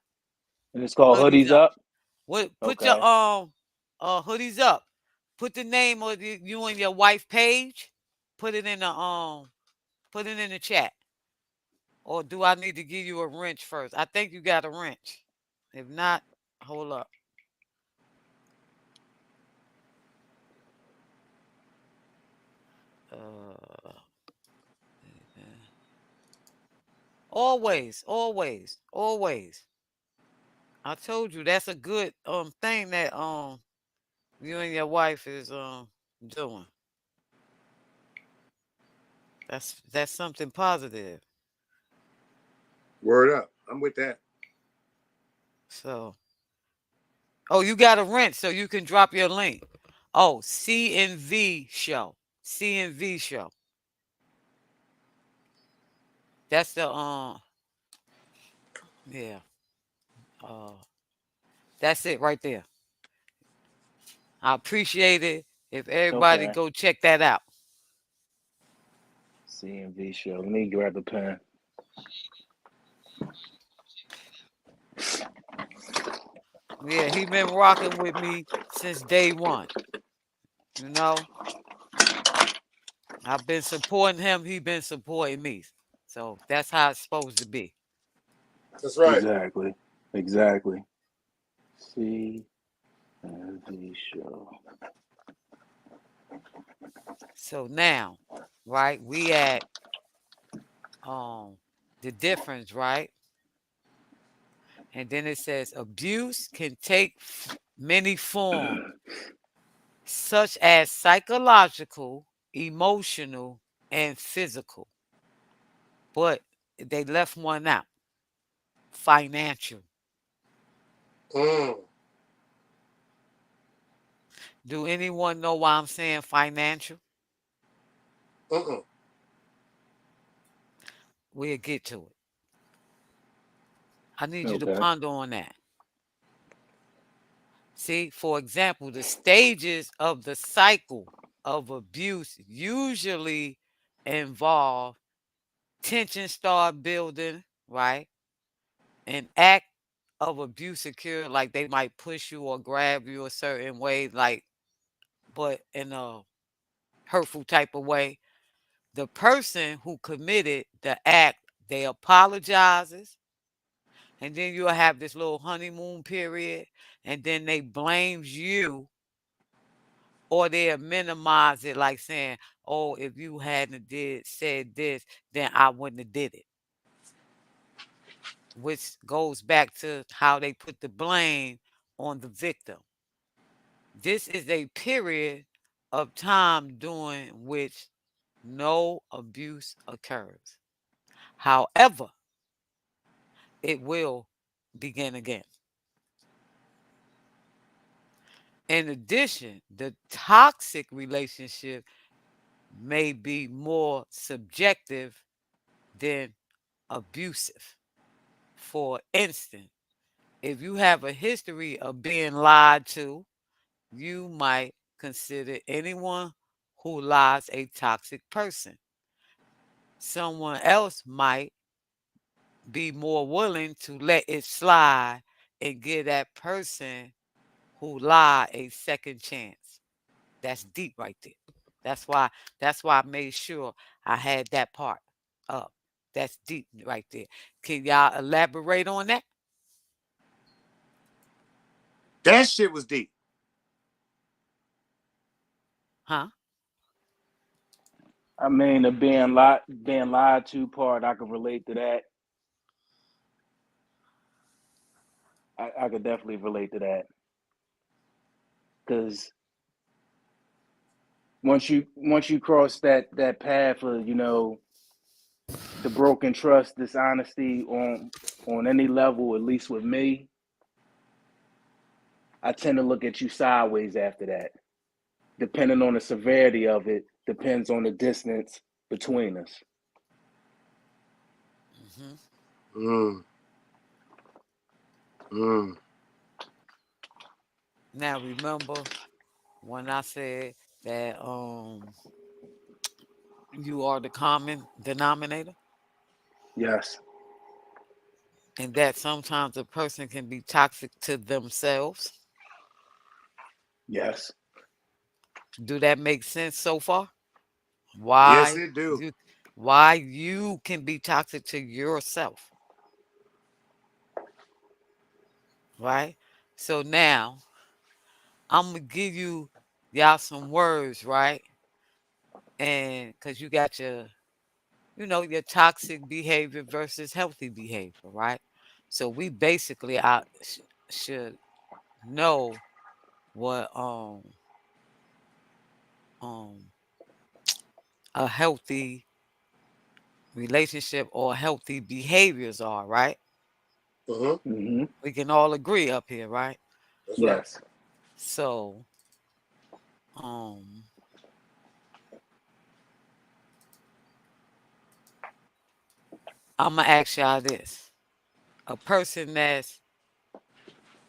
And it's called Hoodies Up. Put your Hoodies Up. Put the name of you and your wife page. Put it in the chat. Or do I need to give you a wrench first? I think you got a wrench. If not, hold up. Always. I told you that's a good thing that you and your wife is doing. That's something positive. Word up. I'm with that. So you got a wrench, so you can drop your link. Oh, CNV show. That's the yeah. That's it right there. I appreciate it if everybody go check that out. CNV show. Let me grab a pen. Yeah, he been rocking with me since day one. You know, I've been supporting him. He been supporting me. So that's how it's supposed to be. That's right. Exactly. Exactly. See the show. So now, right, we at the difference, right? And then it says abuse can take many forms, such as psychological, emotional, and physical. But they left one out, financial. Mm. Do anyone know why I'm saying financial? Mm-mm. We'll get to it. I need you to Okay. ponder on that. See, for example, the stages of the cycle of abuse usually involve tension start building, right? An act of abuse occur, like they might push you or grab you a certain way, like, but in a hurtful type of way. The person who committed the act, they apologizes, and then you'll have this little honeymoon period, and then they blames you, or they'll minimize it, like saying, "Oh, if you hadn't did said this, then I wouldn't have did it," which goes back to how they put the blame on the victim. This is a period of time during which no abuse occurs. However, it will begin again. In addition, the toxic relationship may be more subjective than abusive. For instance, if you have a history of being lied to, you might consider anyone who lies a toxic person. Someone else might be more willing to let it slide and give that person who lied a second chance. That's deep right there. That's why I made sure I had that part up. That's deep right there. Can y'all elaborate on that? That shit was deep. Huh? I mean, the being lied to part, I can relate to that. I could definitely relate to that because once you cross that path of the broken trust, dishonesty on any level, at least with me, I tend to look at you sideways after that. Depending on the severity of it, depends on the distance between us. Hmm. Mm. Mm. Now remember when I said that you are the common denominator, Yes, and that sometimes a person can be toxic to themselves. yes, Do that make sense so far? Yes, Why it do. you why you can be toxic to yourself, right? So now I'm gonna give y'all some words, right? And because you got your toxic behavior versus healthy behavior, right? So we basically should know what um a healthy relationship or healthy behaviors are, right? Mm-hmm. hmm We can all agree up here, right? That's right. yes, So um I'm gonna ask y'all this. A person that's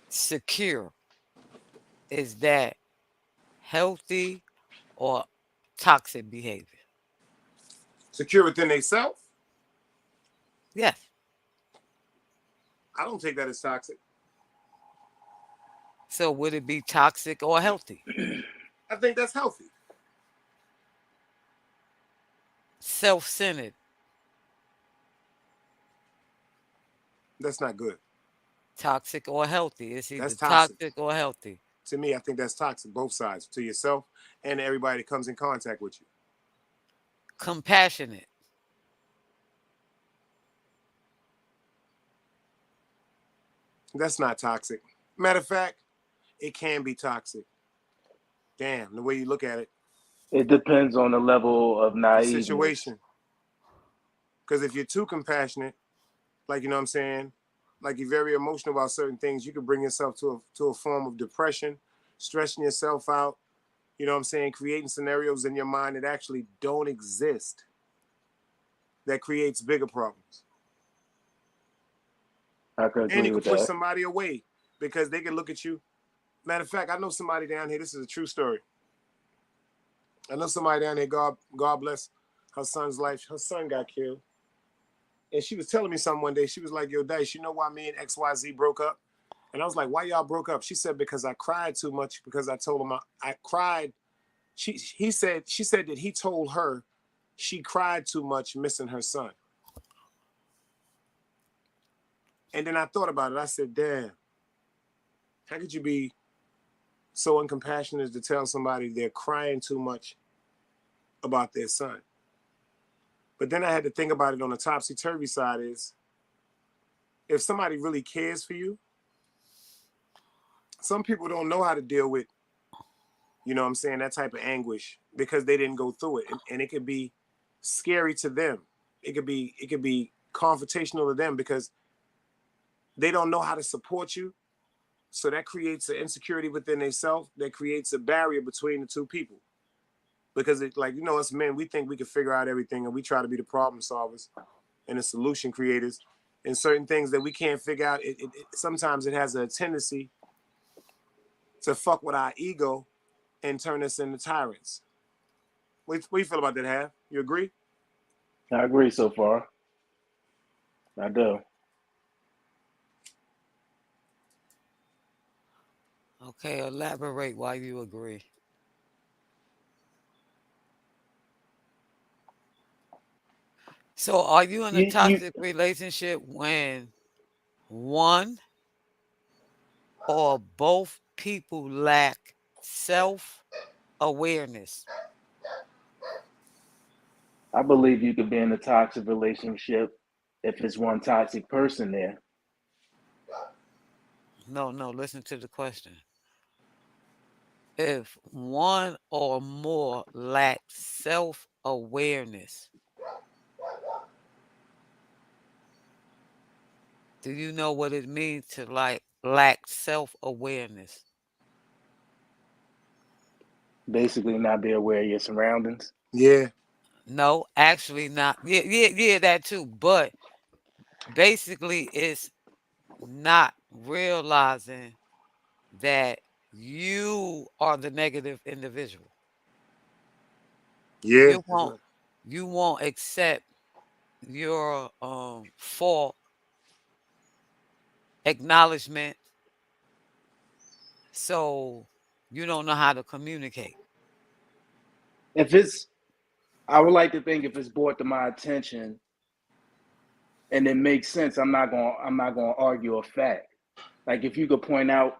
secure, is that healthy or toxic behavior? Secure within themselves. Yes. I don't take that as toxic. So would it be toxic or healthy? I think that's healthy. Self-centered. That's not good. Toxic or healthy? It's either That's toxic. toxic or healthy. To me, I think that's toxic, both sides, to yourself and everybody that comes in contact with you. Compassionate. That's not toxic. Matter of fact, it can be toxic. Damn, the way you look at it, It depends on the level of the naiveness. situation. Because if you're too compassionate, like, you know what I'm saying, like you're very emotional about certain things, you could bring yourself to a form of depression, stressing yourself out, you know what I'm saying, creating scenarios in your mind that actually don't exist, that creates bigger problems. I could And agree you can with push that. somebody away because they can look at you. Matter of fact, I know somebody down here, this is a true story. I know somebody down there, God bless her son's life. Her son got killed. And she was telling me something one day. She was like, yo, Dice, you know why me and XYZ broke up? And I was like, why y'all broke up? She said, because I cried too much, because I told him I cried. She said that he told her she cried too much missing her son. And then I thought about it. I said, damn, how could you be so uncompassionate as to tell somebody they're crying too much about their son? But then I had to think about it on the topsy-turvy side is, if somebody really cares for you, some people don't know how to deal with, you know what I'm saying, that type of anguish because they didn't go through it. And it could be scary to them. It could be confrontational to them because they don't know how to support you. So that creates an insecurity within themselves that creates a barrier between the two people. Because it, like, you know, us men, we think we can figure out everything and we try to be the problem solvers and the solution creators. And certain things that we can't figure out, sometimes it has a tendency to fuck with our ego and turn us into tyrants. What do you feel about that, Hav? You agree? I agree so far. I do. Okay, elaborate why you agree. So are you in a You toxic relationship when one or both people lack self-awareness? I believe you could be in a toxic relationship if it's one toxic person there. No, listen to the question. If one or more lack self-awareness, do you know what it means to lack self-awareness? Basically, not be aware of your surroundings. Yeah. No, actually not. Yeah, that too. But basically, it's not realizing that you are the negative individual. Yeah. You won't accept your fault, acknowledgement, so you don't know how to communicate. If it's, I would like to think if it's brought to my attention and it makes sense, I'm not gonna argue a fact. Like if you could point out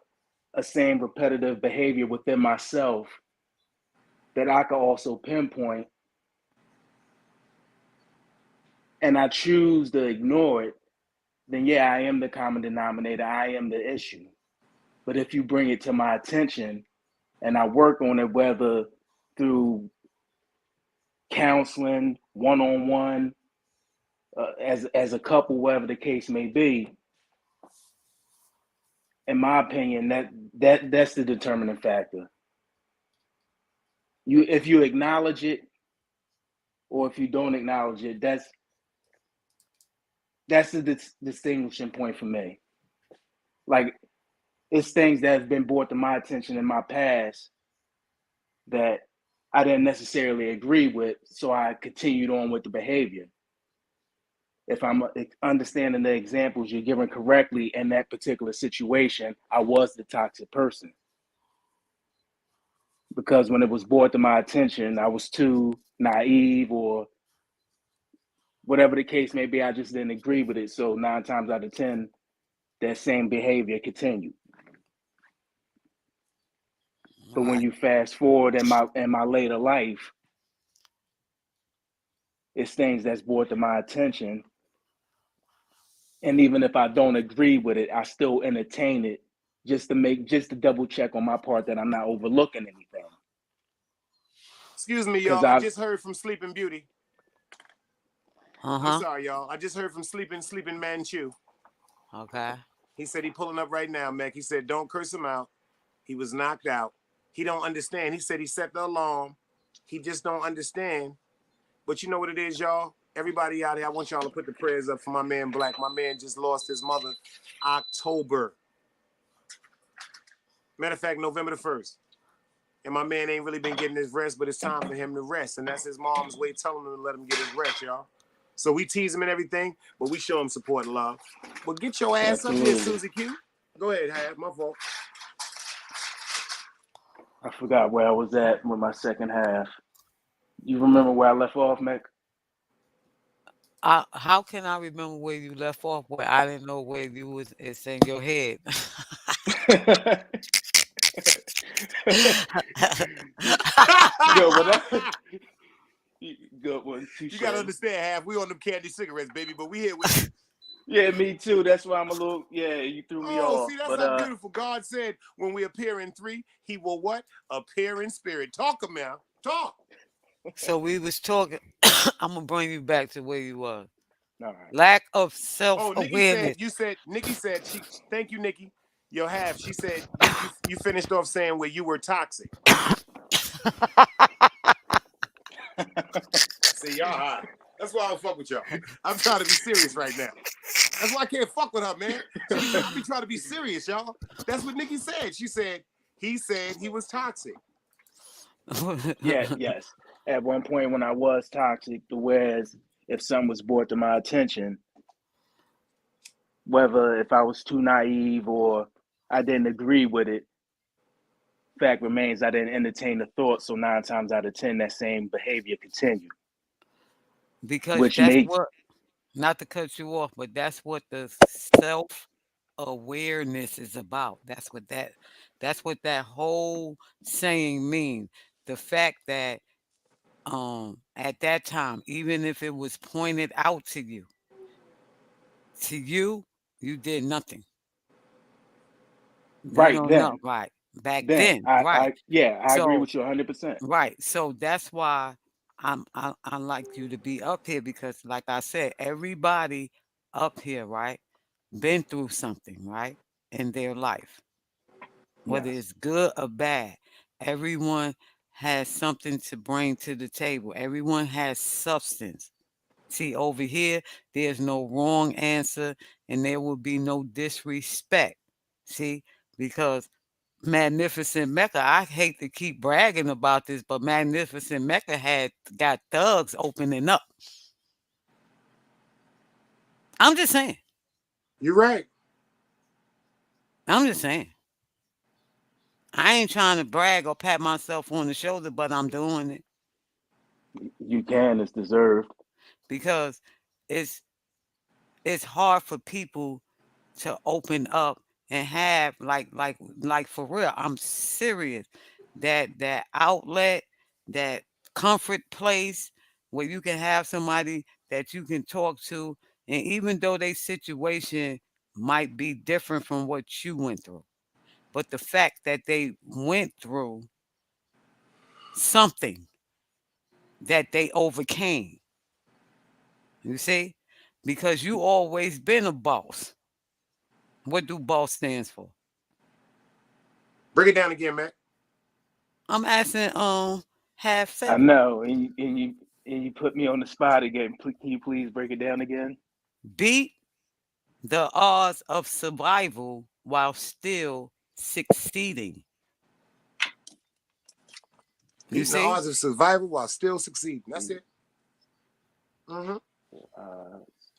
a same repetitive behavior within myself that I could also pinpoint, and I choose to ignore it, then yeah, I am the common denominator. I am the issue. But if you bring it to my attention and I work on it, whether through counseling, one-on-one, as a couple, whatever the case may be, in my opinion, that's the determining factor. If you acknowledge it, or if you don't acknowledge it, that's the distinguishing point for me. Like it's things that have been brought to my attention in my past that I didn't necessarily agree with, so I continued on with the behavior. if I'm understanding the examples you're giving correctly in that particular situation, I was the toxic person. Because when it was brought to my attention, I was too naive or whatever the case may be, I just didn't agree with it. So 9 times out of 10, that same behavior continued. But when you fast forward in my later life, it's things that's brought to my attention. And even if I don't agree with it, I still entertain it just to double check on my part that I'm not overlooking anything. Excuse me, y'all. I just heard from Sleeping Beauty. I'm sorry, y'all. I just heard from Sleeping Manchu. Okay. He said he pulling up right now, Mac. He said, don't curse him out. He was knocked out. He don't understand. He said he set the alarm. He just don't understand. But you know what it is, y'all? Everybody out here, I want y'all to put the prayers up for my man Black. My man just lost his mother October. Matter of fact, November the 1st. And my man ain't really been getting his rest, but it's time for him to rest. And that's his mom's way telling him to let him get his rest, y'all. So we tease him and everything, but we show him support and love. But get your ass up here, Susie Q. Go ahead, Have. My fault. I forgot where I was at with my second half. You remember where I left off, Mac? How can I remember where you left off? Where I didn't know where you was. It's in your head. Good one. You gotta understand, Half. We on them candy cigarettes, baby, but we here with you. Yeah, me too. That's why I'm a little. Yeah, you threw me off. Oh, see, that's how beautiful. God said, when we appear in 3, He will what? Appear in spirit. Talk him now. Talk. So we was talking. I'm gonna bring you back to where you were. All right. Lack of self-awareness. Nikki said, thank you, Nikki. Yo, Half, she said, you finished off saying where you were toxic. See, y'all high. That's why I don't fuck with y'all. I'm trying to be serious right now. That's why I can't fuck with her, man. I be trying to be serious, y'all. That's what Nikki said. She said, he said he was toxic. Yes. At one point when I was toxic, whereas if something was brought to my attention, whether if I was too naive or I didn't agree with it, fact remains I didn't entertain the thought. So 9 times out of 10, that same behavior continued. Because what, not to cut you off, but that's what the self-awareness is about. That's what that whole saying means. The fact that at that time, even if it was pointed out to you, you did nothing. Right then. Right. Back then. Right. I agree with you 100%. Right. So that's why I like you to be up here, because like I said, everybody up here, right, been through something, right, in their life. Whether it's good or bad, everyone has something to bring to the table. Everyone has substance. See, over here, there's no wrong answer and there will be no disrespect. See, because Magnificent Mecca, I hate to keep bragging about this, but Magnificent Mecca got thugs opening up. I'm just saying. You're right. I'm just saying. I ain't trying to brag or pat myself on the shoulder, but I'm doing it. You can. It's deserved. Because it's hard for people to open up and have like for real. I'm serious. That outlet, that comfort place where you can have somebody that you can talk to, and even though their situation might be different from what you went through, but the fact that they went through something that they overcame, you see, because you always been a boss. What do boss stands for? Break it down again, Mac. I'm asking half I seven. know, and you put me on the spot again. Can you please break it down again? Beat the odds of survival while still succeeding. You Beating the see? odds of survival while still succeeding. That's it. Mm-hmm.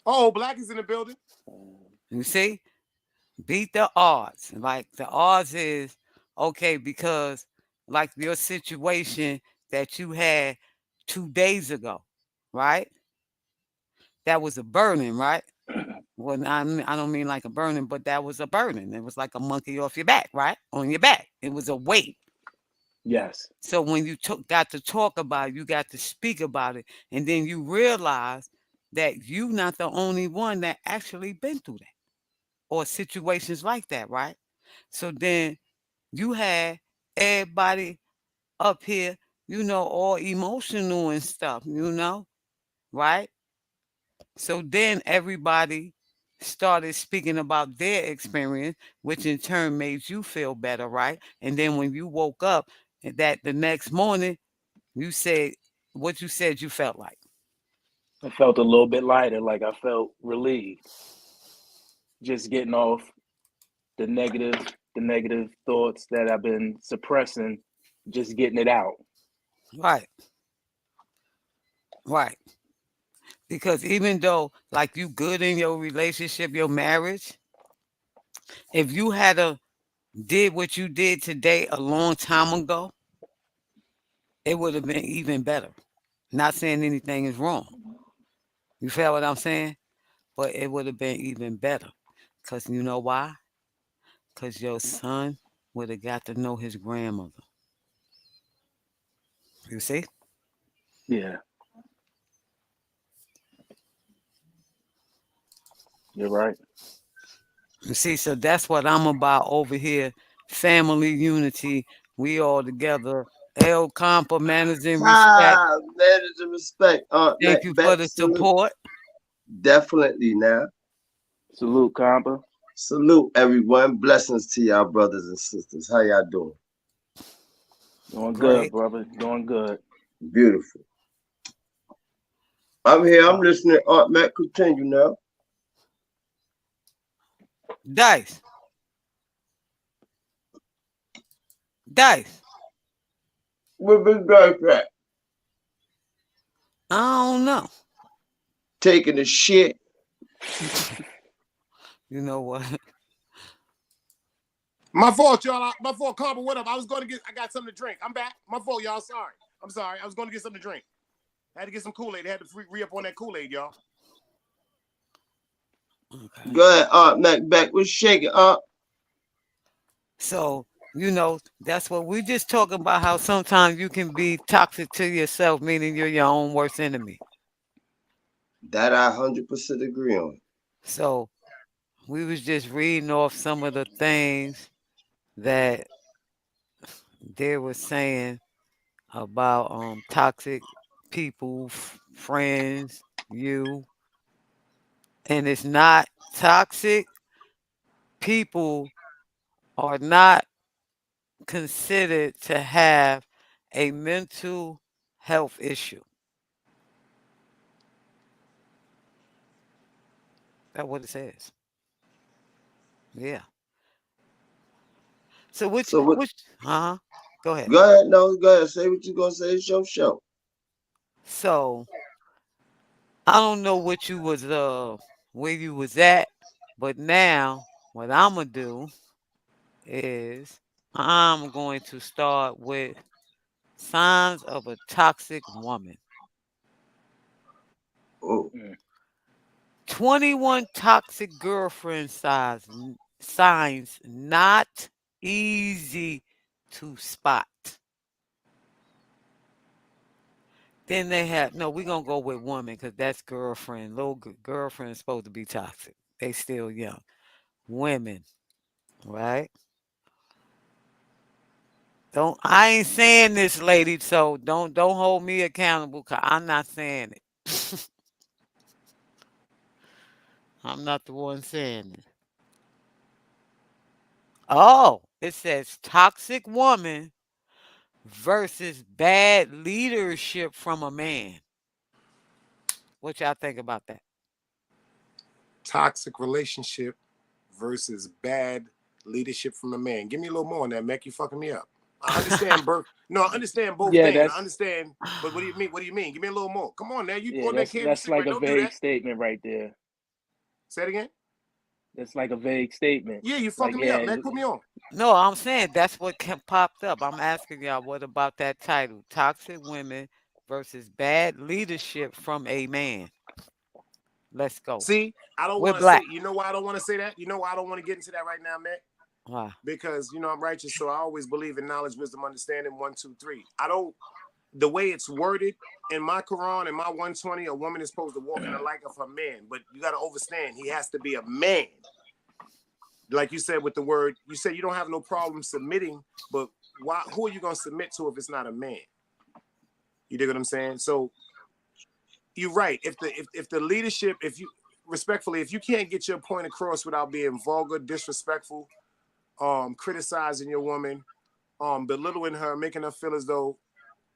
Oh, Black is in the building. You see? Beat the odds. Like the odds is okay because like your situation that you had 2 days ago, right? That was a burden, right? Well, I don't mean like a burden, but that was a burden. It was like a monkey off your back, right? On your back. It was a weight. Yes. So when you got to talk about it, you got to speak about it, and then you realize that you not the only one that actually been through that or situations like that, right? So then you had everybody up here, all emotional and stuff, right? So then everybody started speaking about their experience, which in turn made you feel better, right? And then when you woke up that the next morning, you said what you said you felt like. I felt a little bit lighter, like I felt relieved. Just getting off the negative thoughts that I've been suppressing, just getting it out. Right. Right. Because even though like you good in your relationship, your marriage, if you had a did what you did today a long time ago, it would have been even better. Not saying anything is wrong. You feel what I'm saying? But it would have been even better. Because you know why? Because your son would have got to know his grandmother. You see? Yeah, you're right. You see, so that's what I'm about over here. Family unity. We all together. El Compa, manners and respect. Manners and respect. Thank you for Back the salute. support. Definitely now. Salute, Compa. Salute everyone. Blessings to y'all brothers and sisters. How y'all doing? Doing Great. good, brother. Doing good. Beautiful. I'm here. I'm listening. Aunt Matt, continue now. Dice. Dice. Where Big Dice at? I don't know. Taking a shit. You know what? My fault, y'all. My fault, Carver. What up? I got something to drink. I'm back. My fault, y'all. Sorry. I'm sorry. I was going to get something to drink. I had to get some Kool-Aid. I had to re-up on that Kool-Aid, y'all. Okay. Go ahead, Aunt Mac. Back. What's shaking, Aunt? So, that's what we just talking about, how sometimes you can be toxic to yourself, meaning you're your own worst enemy. That I 100% agree on. So we was just reading off some of the things that they were saying about toxic people, friends, you. And it's not toxic people are not considered to have a mental health issue. That's what it says. Yeah. So which So what? which go ahead. Go ahead. No, go ahead. Say what you gonna say. It's your show. So I don't know what you was where you was at, but now what I'm gonna do is I'm going to start with signs of a toxic woman. Oh. 21 toxic girlfriend signs not easy to spot. Then they have no. We're gonna go with woman because that's girlfriend. Little girlfriend is supposed to be toxic. They still young. Women, right? Don't. I ain't saying this, lady. So don't hold me accountable because I'm not saying it. I'm not the one saying it. Oh, it says toxic woman versus bad leadership from a man. What y'all think about that? Toxic relationship versus bad leadership from a man. Give me a little more on that, Mac. You fucking me up. I understand both. No, I understand both Yeah, things. I understand, but what do you mean? What do you mean? Give me a little more. Come on, now. You on that candy that's shit, like right? a Don't do vague that. statement right there. Say it again. That's like a vague statement. Yeah, you Like, fucking me up, yeah, man. Put me on. No, I'm saying that's what popped up. I'm asking y'all, what about that title? Toxic women versus bad leadership from a man. Let's go. See, I don't We're want to say. black. You know why I don't want to say that? You know why I don't want to get into that right now, Matt? Why? Because I'm righteous, so I always believe in knowledge, wisdom, understanding. 1, 2, 3. I don't. The way it's worded in my Quran, in my 120, a woman is supposed to walk in the light of her man, but you got to understand, he has to be a man. Like you said with the word, you said you don't have no problem submitting, but why? Who are you gonna submit to if it's not a man? You dig what I'm saying? So you're right. If the leadership, if you respectfully, if you can't get your point across without being vulgar, disrespectful, criticizing your woman, belittling her, making her feel as though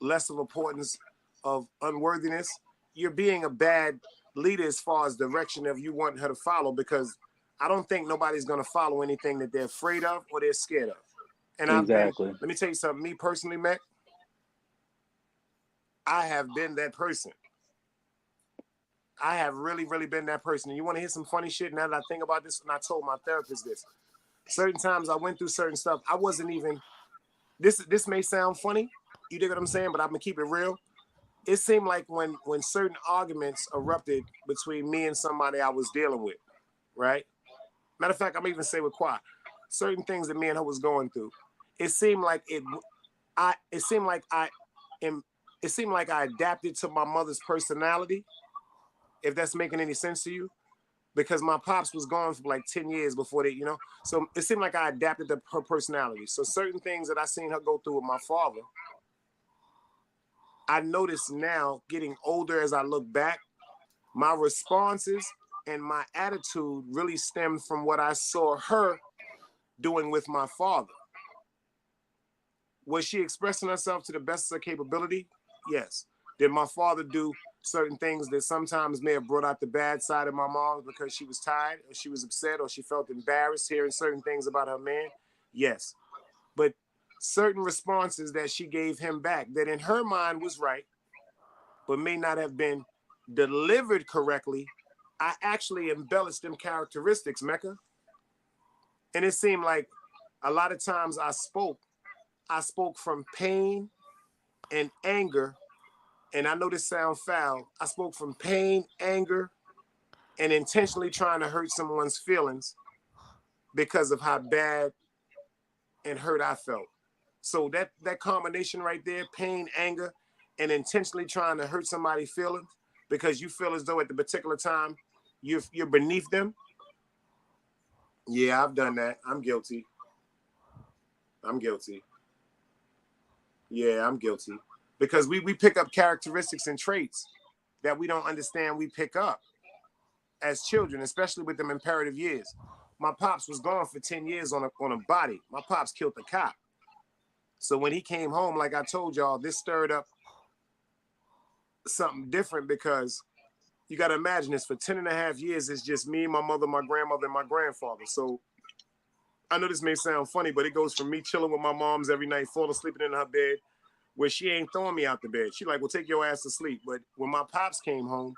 less of importance, of unworthiness, you're being a bad leader as far as direction of you want her to follow, because I don't think nobody's going to follow anything that they're afraid of or they're scared of. And exactly. let me tell you something, me personally, Mac, I have been that person. I have really, really been that person. And you want to hear some funny shit? Now that I think about this, and I told my therapist this, certain times I went through certain stuff, I wasn't even, this may sound funny, you dig what I'm saying, but I'm going to keep it real. It seemed like when certain arguments erupted between me and somebody I was dealing with, right? Matter of fact, I'm even say with Qua, certain things that me and her was going through. It seemed like I adapted to my mother's personality, if that's making any sense to you, because my pops was gone for like 10 years before they, so it seemed like I adapted to her personality. So certain things that I seen her go through with my father, I notice now, getting older, as I look back, my responses and my attitude really stemmed from what I saw her doing with my father. Was she expressing herself to the best of her capability? Yes. Did my father do certain things that sometimes may have brought out the bad side of my mom because she was tired, or she was upset, or she felt embarrassed hearing certain things about her man? Yes. But certain responses that she gave him back that in her mind was right, but may not have been delivered correctly, I actually embellished them characteristics, Mecca. And it seemed like a lot of times I spoke from pain and anger. And I know this sounds foul. I spoke from pain, anger, and intentionally trying to hurt someone's feelings because of how bad and hurt I felt. So that combination right there, pain, anger, and intentionally trying to hurt somebody's feelings because you feel as though at the particular time you're beneath them. Yeah, I've done that. I'm guilty. Yeah, I'm guilty. Because we pick up characteristics and traits that we don't understand we pick up as children, especially with them imperative years. My pops was gone for 10 years on a body. My pops killed the cop. So when he came home, like I told y'all, this stirred up something different, because you got to imagine this, for 10 and a half years, it's just me, my mother, my grandmother, and my grandfather. So I know this may sound funny, but it goes from me chilling with my mom's every night, falling asleep in her bed, where she ain't throwing me out the bed. She like, well, take your ass to sleep. But when my pops came home,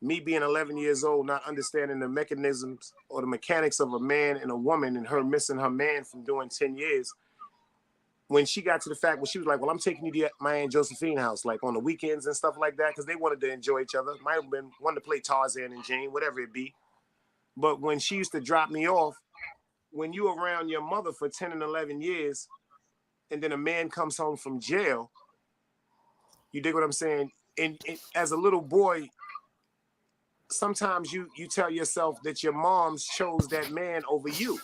me being 11 years old, not understanding the mechanisms or the mechanics of a man and a woman, and her missing her man from doing 10 years, when she got to the fact where she was like, well, I'm taking you to my Aunt Josephine house, like on the weekends and stuff like that, because they wanted to enjoy each other. Might have been wanted to play Tarzan and Jane, whatever it be. But when she used to drop me off, when you around your mother for 10 and 11 years, and then a man comes home from jail, you dig what I'm saying? And as a little boy, sometimes you tell yourself that your moms chose that man over you,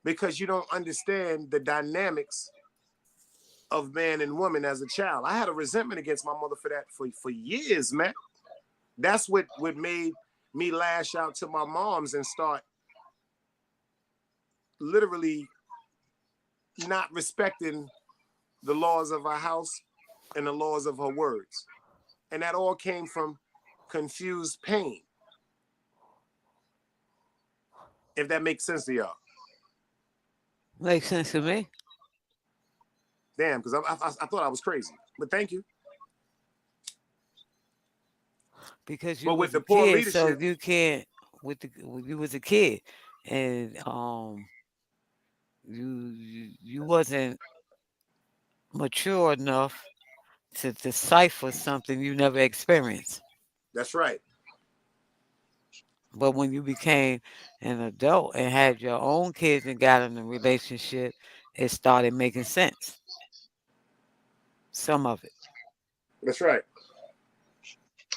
because you don't understand the dynamics of man and woman as a child. I had a resentment against my mother for that for years, man. That's what made me lash out to my moms and start literally not respecting the laws of our house and the laws of her words. And that all came from confused pain. If that makes sense to y'all. Makes sense to me. Damn, because I thought I was crazy. But thank you. Because you But was with a the poor kid, so leadership, you can't. when you was a kid, and you wasn't mature enough to decipher something you never experienced. That's right. But when you became an adult and had your own kids and got in a relationship, it started making sense. Some of it, That's right.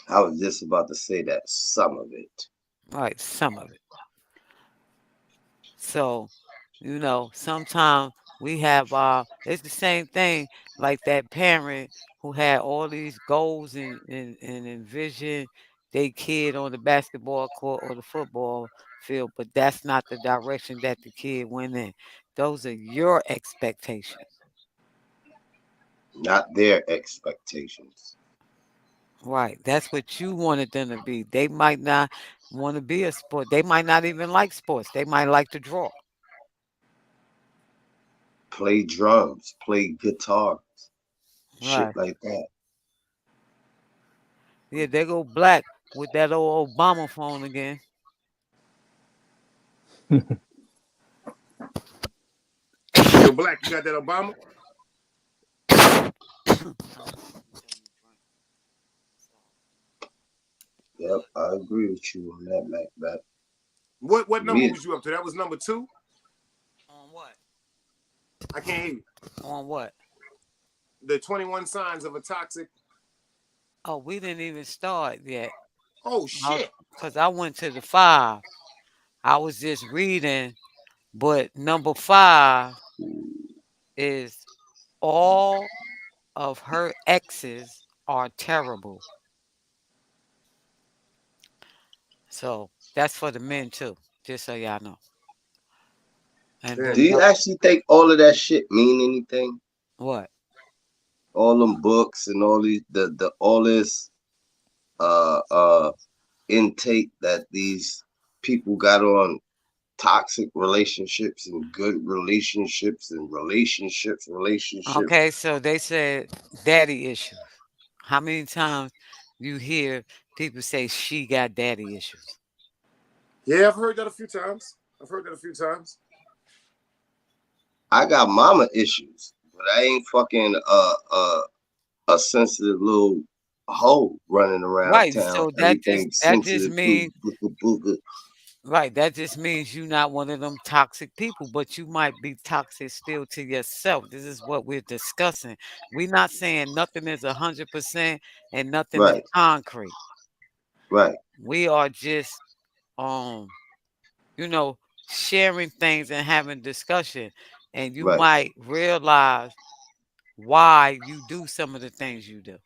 I was just about to say that some of it. right? Some of it. So, sometimes we have it's the same thing like that parent who had all these goals and envision their kid on the basketball court or the football field, but that's not the direction that the kid went in. Those are your expectations. Not their expectations. Right. That's what you wanted them to be. They might not want to be a sport. They might not even like sports. They might like to draw. Play drums, play guitar, shit Right. like that. Yeah, they go black with that old Obama phone again. Yo, Black, you got that Obama? Yep, I agree with you on that, Macbeth. What number Me, was you up to? That was number 2? On what? I can't hear you. On what? The 21 signs of a toxic. Oh, we didn't even start yet. Oh shit. Because I went to the 5. I was just reading, but number 5 is all of her exes are terrible. So that's for the men too, just so y'all know. And Damn. do then you actually think all of that shit mean anything? what? All them books and all these the all this uh uh intake that these people got on toxic relationships and good relationships. Okay, so they said daddy issues. How many times you hear people say she got daddy issues? Yeah, I've heard that a few times. I got mama issues, but I ain't fucking a sensitive little hoe running around Right. town. So Everything that just sensitive to means booga booga. right. That just means you're not one of them toxic people, but you might be toxic still to yourself. This is what we're discussing. We're not saying nothing is 100% and nothing is Right, concrete. right, We are just um, you know, sharing things and having discussion. And you right. might realize why you do some of the things you do.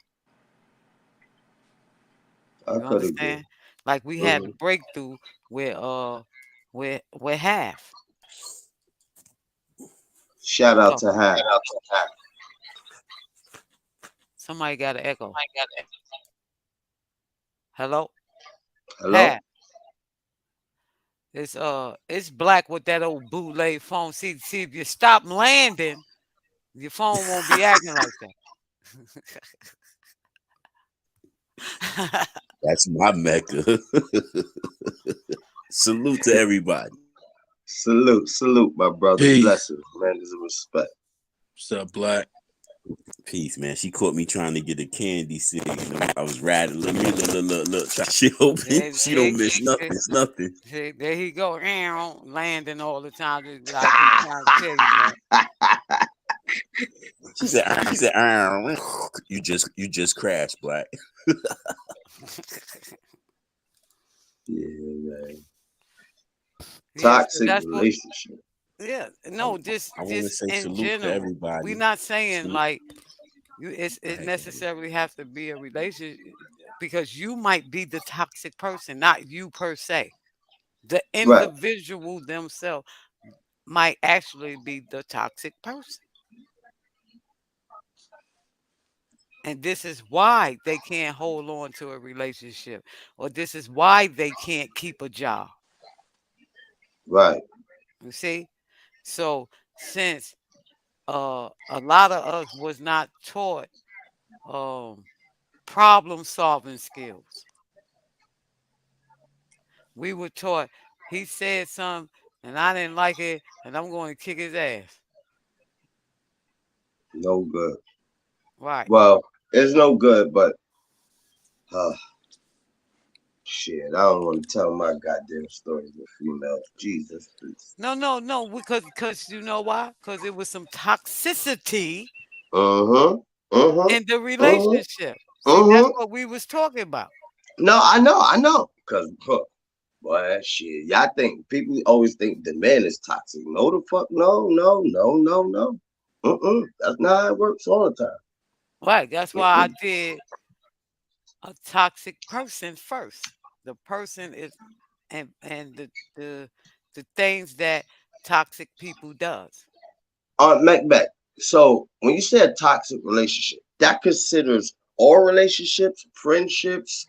I You could agree. understand? Like we had a Hmm. breakthrough with with half. Shout out Oh, to High. somebody got an echo. Hello? Hello? Half. It's black with that old bootleg phone. See if you stop landing, your phone won't be acting like that. That's my mecca. Salute to everybody. Salute, my brother. Peace. Blessings, man. There's a respect. What's up, Black? Peace, man. She caught me trying to get a candy cig. I was riding. Look. She open. Yeah, She don't miss nothing. It's nothing. see, there he go, landing all the time. I be trying to tell you, man. She said, you just crashed, Black. Yeah, man. Yeah, so Toxic that's what. relationship. Yeah, I, no, just I want to just say in salute to general. We're everybody. not saying Salute. like Go it ahead, go ahead. necessarily has to be a relationship because you might be the toxic person, not you per se. The Right, individual themselves might actually be the toxic person. And this is why they can't hold on to a relationship, or this is why they can't keep a job. right, You see? So since a lot of us was not taught problem solving skills, we were taught he said something and I didn't like it and I'm going to kick his ass. No good. Right. Well, it's no good, but uh, shit, I don't want to tell my goddamn stories with females. Jesus, please. No, because you know why? Because it was some toxicity Uh-huh. Uh-huh. in the Uh-huh. relationship. See, that's Uh-huh. what we was talking about. No, I know. Cause boy, shit. Y'all think people always think the man is toxic. No the fuck, no. That's not how it works all the time. Right. That's why I Mm-mm. did a toxic person first. The person is and the things that toxic people does. Macbeth. So when you say a toxic relationship, that considers all relationships, friendships,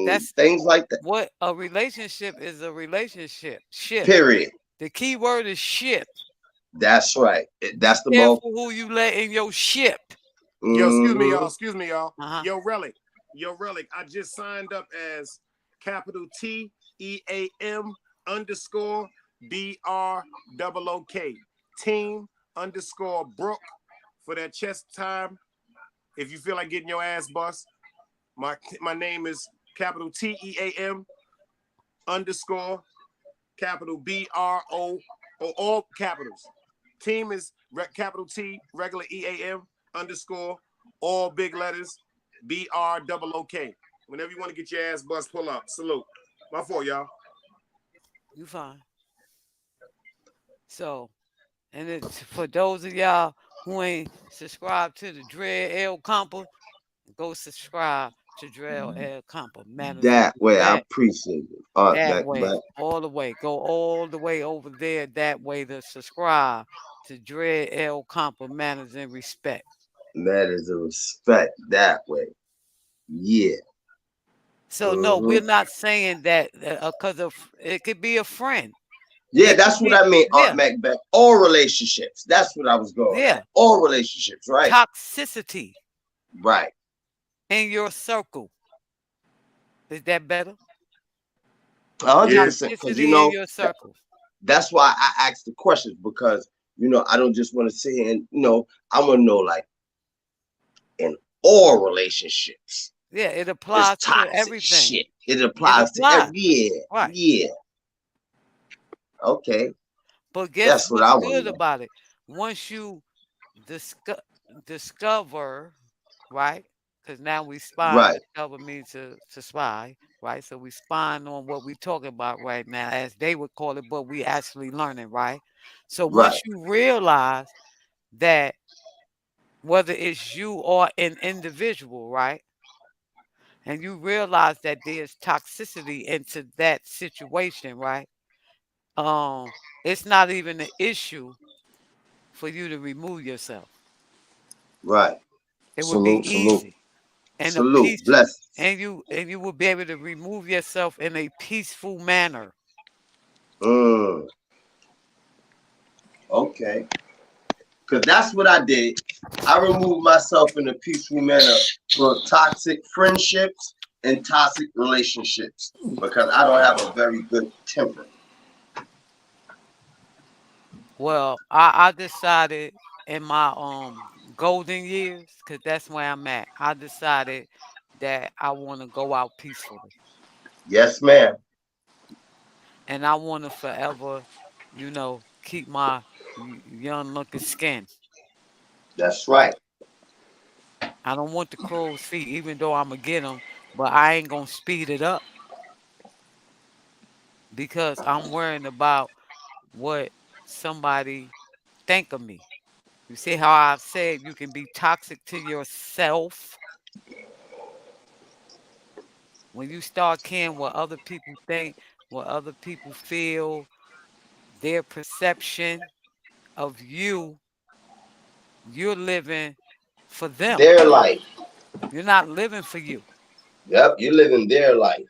That's things like that. what a relationship is. A relationship ship. Period. The key word is ship. That's right. Be That's the most. careful who you let in your ship. Yo, excuse me, y'all. Mm-hmm. Excuse me, y'all. Uh-huh. Yo, Relic. I just signed up as capital TEAM underscore BROOK. Team underscore Brook for that chest time. If you feel like getting your ass bust, my name is capital TEAM underscore capital BRO, or all capitals. Team is capital T regular EAM underscore all big letters BROOK. Whenever you want to get your ass bust, pull up. Salute. My fault, y'all. You fine. So, and it's for those of y'all who ain't subscribed to the Dread L Compa, go subscribe to Dread L Compa. Manners and That way, I respect. appreciate it. That way, Macbeth. all the way. Go all the way over there that way to subscribe to Dread L Compa. Manners and respect. That is a respect that way. Yeah. So no, we're Mm-hmm. not saying that because it could be a friend. Yeah, It could that's what be I mean, Aunt yeah, Macbeth. All relationships. That's what I was going yeah. at. All relationships, right? Toxicity Right. in your circle. Is that better? 100%. Because, Toxicity in your circle. that's why I asked the questions because, I don't just want to sit here and, I want to know, like, in all relationships, Yeah, it it's applies to toxic everything. shit. It It applies to applies. every, yeah, Right. yeah. Okay. But guess That's what what's I want good to know. about it? Once you discover, right? Because now we spy. Right, Discover means to spy, right? So we spying on what we talking about right now, as they would call it, but we actually learning, right? So right, once you realize that whether it's you or an individual, right? And you realize that there's toxicity into that situation, right? It's not even an issue for you to remove yourself. right. It would be Salute. easy and a Salute. peace Bless. and you will be able to remove yourself in a peaceful manner. Mm, okay. Because that's what I did. I removed myself in a peaceful manner from toxic friendships and toxic relationships because I don't have a very good temper. Well, I decided in my golden years, because that's where I'm at, I decided that I want to go out peacefully. Yes, ma'am. And I want to forever, keep my young looking skin. That's right. I don't want the crow's feet, even though I'm going to get them, but I ain't going to speed it up because I'm worrying about what somebody think of me. You see how I've said you can be toxic to yourself when you start caring what other people think, what other people feel, their perception of you, you're living for them. Their life. You're not living for you. Yep, you're living their life.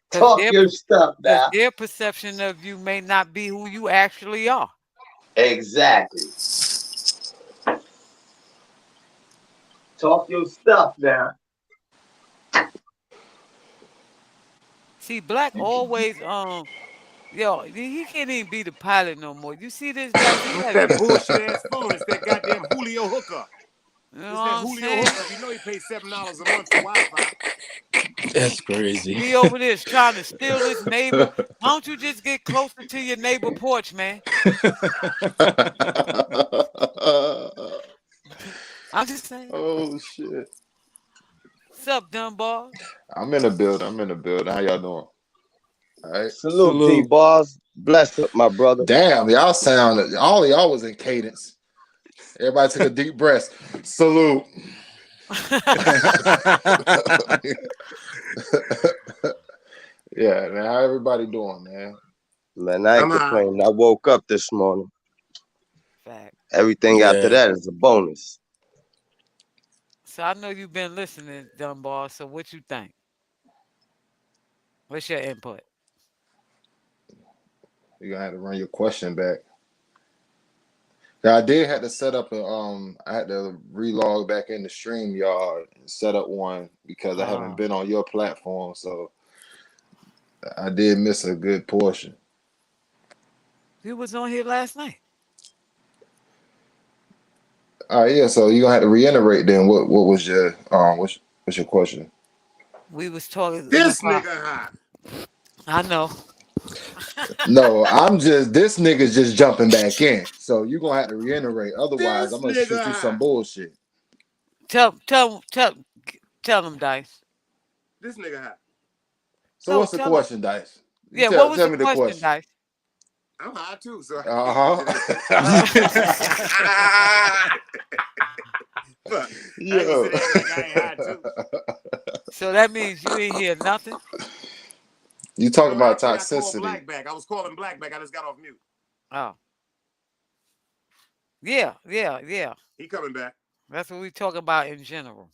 Because Talk your stuff now. their perception of you may not be who you actually are. Exactly. Talk your stuff now. See, Black always yo, he can't even be the pilot no more. You see this Dice? He That's got that bullshit ass phone. It's that goddamn Julio hookup. you know It's what that I'm Julio saying? hookup. You know he pays $7 a month for Wi-Fi. That's crazy. He over there is trying to steal his neighbor. Why don't you just get closer to your neighbor porch, man? I'm just saying. Oh shit. What's up, Dunbar? I'm in the building. How y'all doing? All right. Salute, D Bars. Bless up, my brother. Damn, y'all sound all of y'all was in cadence. Everybody took a deep breath. Salute. Yeah, man. How everybody doing, man? Man, I ain't I'm high. complaining. I woke up this morning. Fact. Everything after that is a bonus. So I know you've been listening, Dunbar. So what you think? What's your input? You're gonna have to run your question back. Yeah, I did have to set up a I had to relog back in the StreamYard and set up one because I haven't been on your platform, so I did miss a good portion. You was on here last night. All right, yeah. So you're gonna have to reiterate then. What was your what's your question? We was talking. This nigga high. I know. No, this nigga's just jumping back in. So you're gonna have to reiterate. Otherwise, I'm gonna shoot you some bullshit. Tell them, Dice. This nigga high. So what's the question, Dice? Yeah, tell what was me the question, Dice? I'm high too, so Fuck. Yo. I ain't high too. So that means you ain't hear nothing. You talking about I called toxicity? Black back. I was calling Black back. I just got off mute. Oh. Yeah. He coming back. That's what we talk about in general.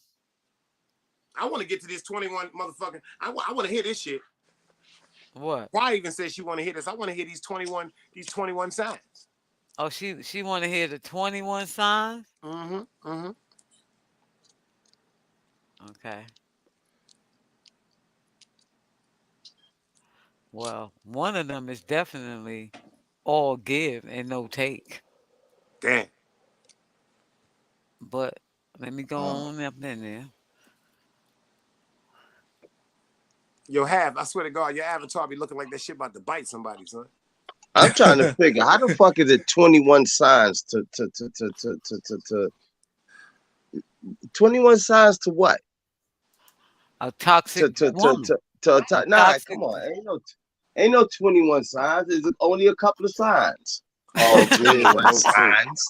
I want to get to this 21 motherfucking. I want to hear this shit. What? Why even says she want to hear this? I want to hear these 21 signs. Oh, she want to hear the 21 signs? Mm-hmm. Okay. Well, one of them is definitely all give and no take. Damn. But let me go on up in there. Yo, I swear to God, your avatar be looking like that shit about to bite somebody, son. I'm trying to figure how the fuck is it 21 signs to 21 signs to what? A toxic woman. Nah, come on. Ain't no 21 signs. There's only a couple of signs. Oh, 21 signs.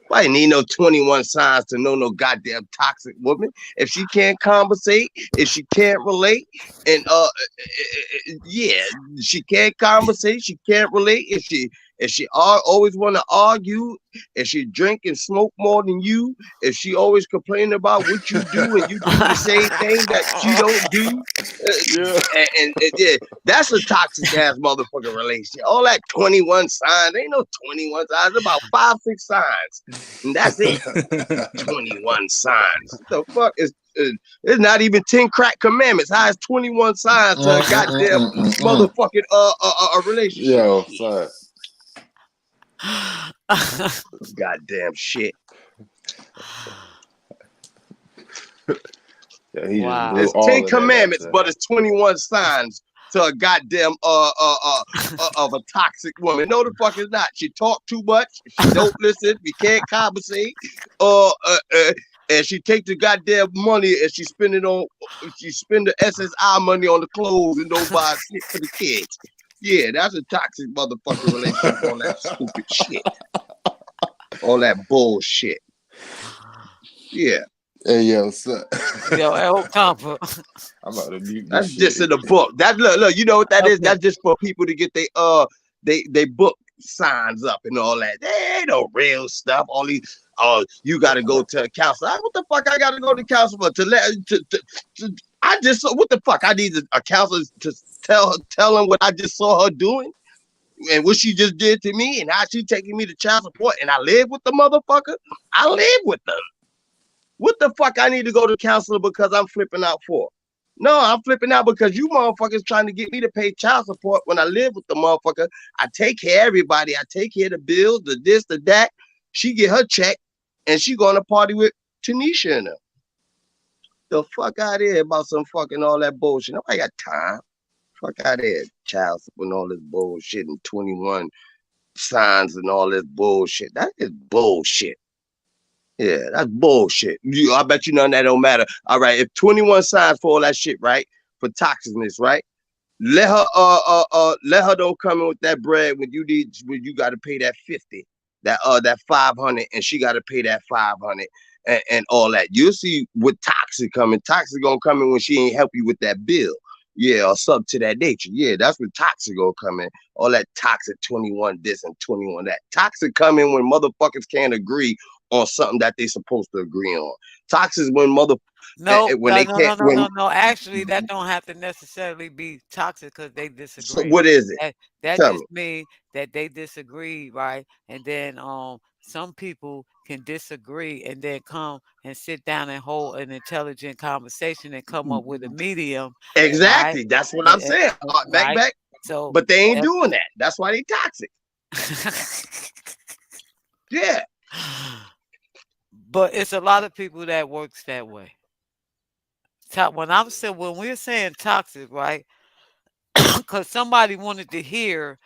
Why need no 21 signs to know no goddamn toxic woman? If she can't conversate, if she can't relate, and yeah, she can't conversate, she can't relate. If she always want to argue, if she drink and smoke more than you, if she always complain about what you do and you do the same thing that you don't do, and yeah, that's a toxic ass motherfucking relationship. All that 21 signs, ain't no 21 signs, about 5-6 signs, and that's it. 21 signs. What the fuck is? It's not even 10 crack commandments. How is 21 signs to a goddamn motherfucking a relationship? Yo, sorry. Goddamn shit. Yeah, he wow. just It's 10 commandments, but it's 21 signs to a goddamn of a toxic woman. No, the fuck is not. She talk too much. She don't listen. We can't conversate. And she take the goddamn money and she spend the SSI money on the clothes and don't buy shit for the kids. Yeah, that's a toxic motherfucking relationship. All that stupid shit. All that bullshit. Yeah. Hey, yo, son. Yo, El Compa. I'm about to mute this That's shit. just in the book. That look, you know what that is? That's just for people to get they book signs up and all that. They ain't no real stuff. All these you gotta go to a counselor. What the fuck I gotta go to counselor for? What the fuck? I need a counselor to tell him what I just saw her doing and what she just did to me and how she taking me to child support and I live with the motherfucker. I live with them. What the fuck I need to go to counselor because I'm flipping out for? No, I'm flipping out because you motherfuckers trying to get me to pay child support when I live with the motherfucker. I take care of everybody. I take care of the bills, the this, the that. She get her check and she going to party with Tanisha and her. The fuck out of here about some fucking all that bullshit. Nobody got time. Fuck out of here. Child support and all this bullshit and 21 signs and all this bullshit. That is bullshit. Yeah, that's bullshit. I bet you none of that don't matter. All right, if 21 signs for all that shit, right? For toxicness, right? Let her don't come in with that bread when you gotta pay that 50, that 500, and she gotta pay that 500 and all that. You'll see with toxic coming. Toxic gonna come in when she ain't help you with that bill. Yeah, or something to that nature. Yeah, that's when toxic gonna come in. All that toxic 21 this and 21 that. Toxic come in when motherfuckers can't agree on something that they supposed to agree on. Toxic is when No, when no, they no, no, can't no, when no, no. Actually, that don't have to necessarily be toxic because they so disagree. what is it? That Tell me. just means that they disagree, right? And then some people can disagree and then come and sit down and hold an intelligent conversation and come up with a medium, right? Exactly. That's what I'm saying. Back, Right. back. So But they ain't doing that. That's why they toxic. Yeah. but it's a lot of people that works that way. When we're saying toxic, right? Because somebody wanted to hear,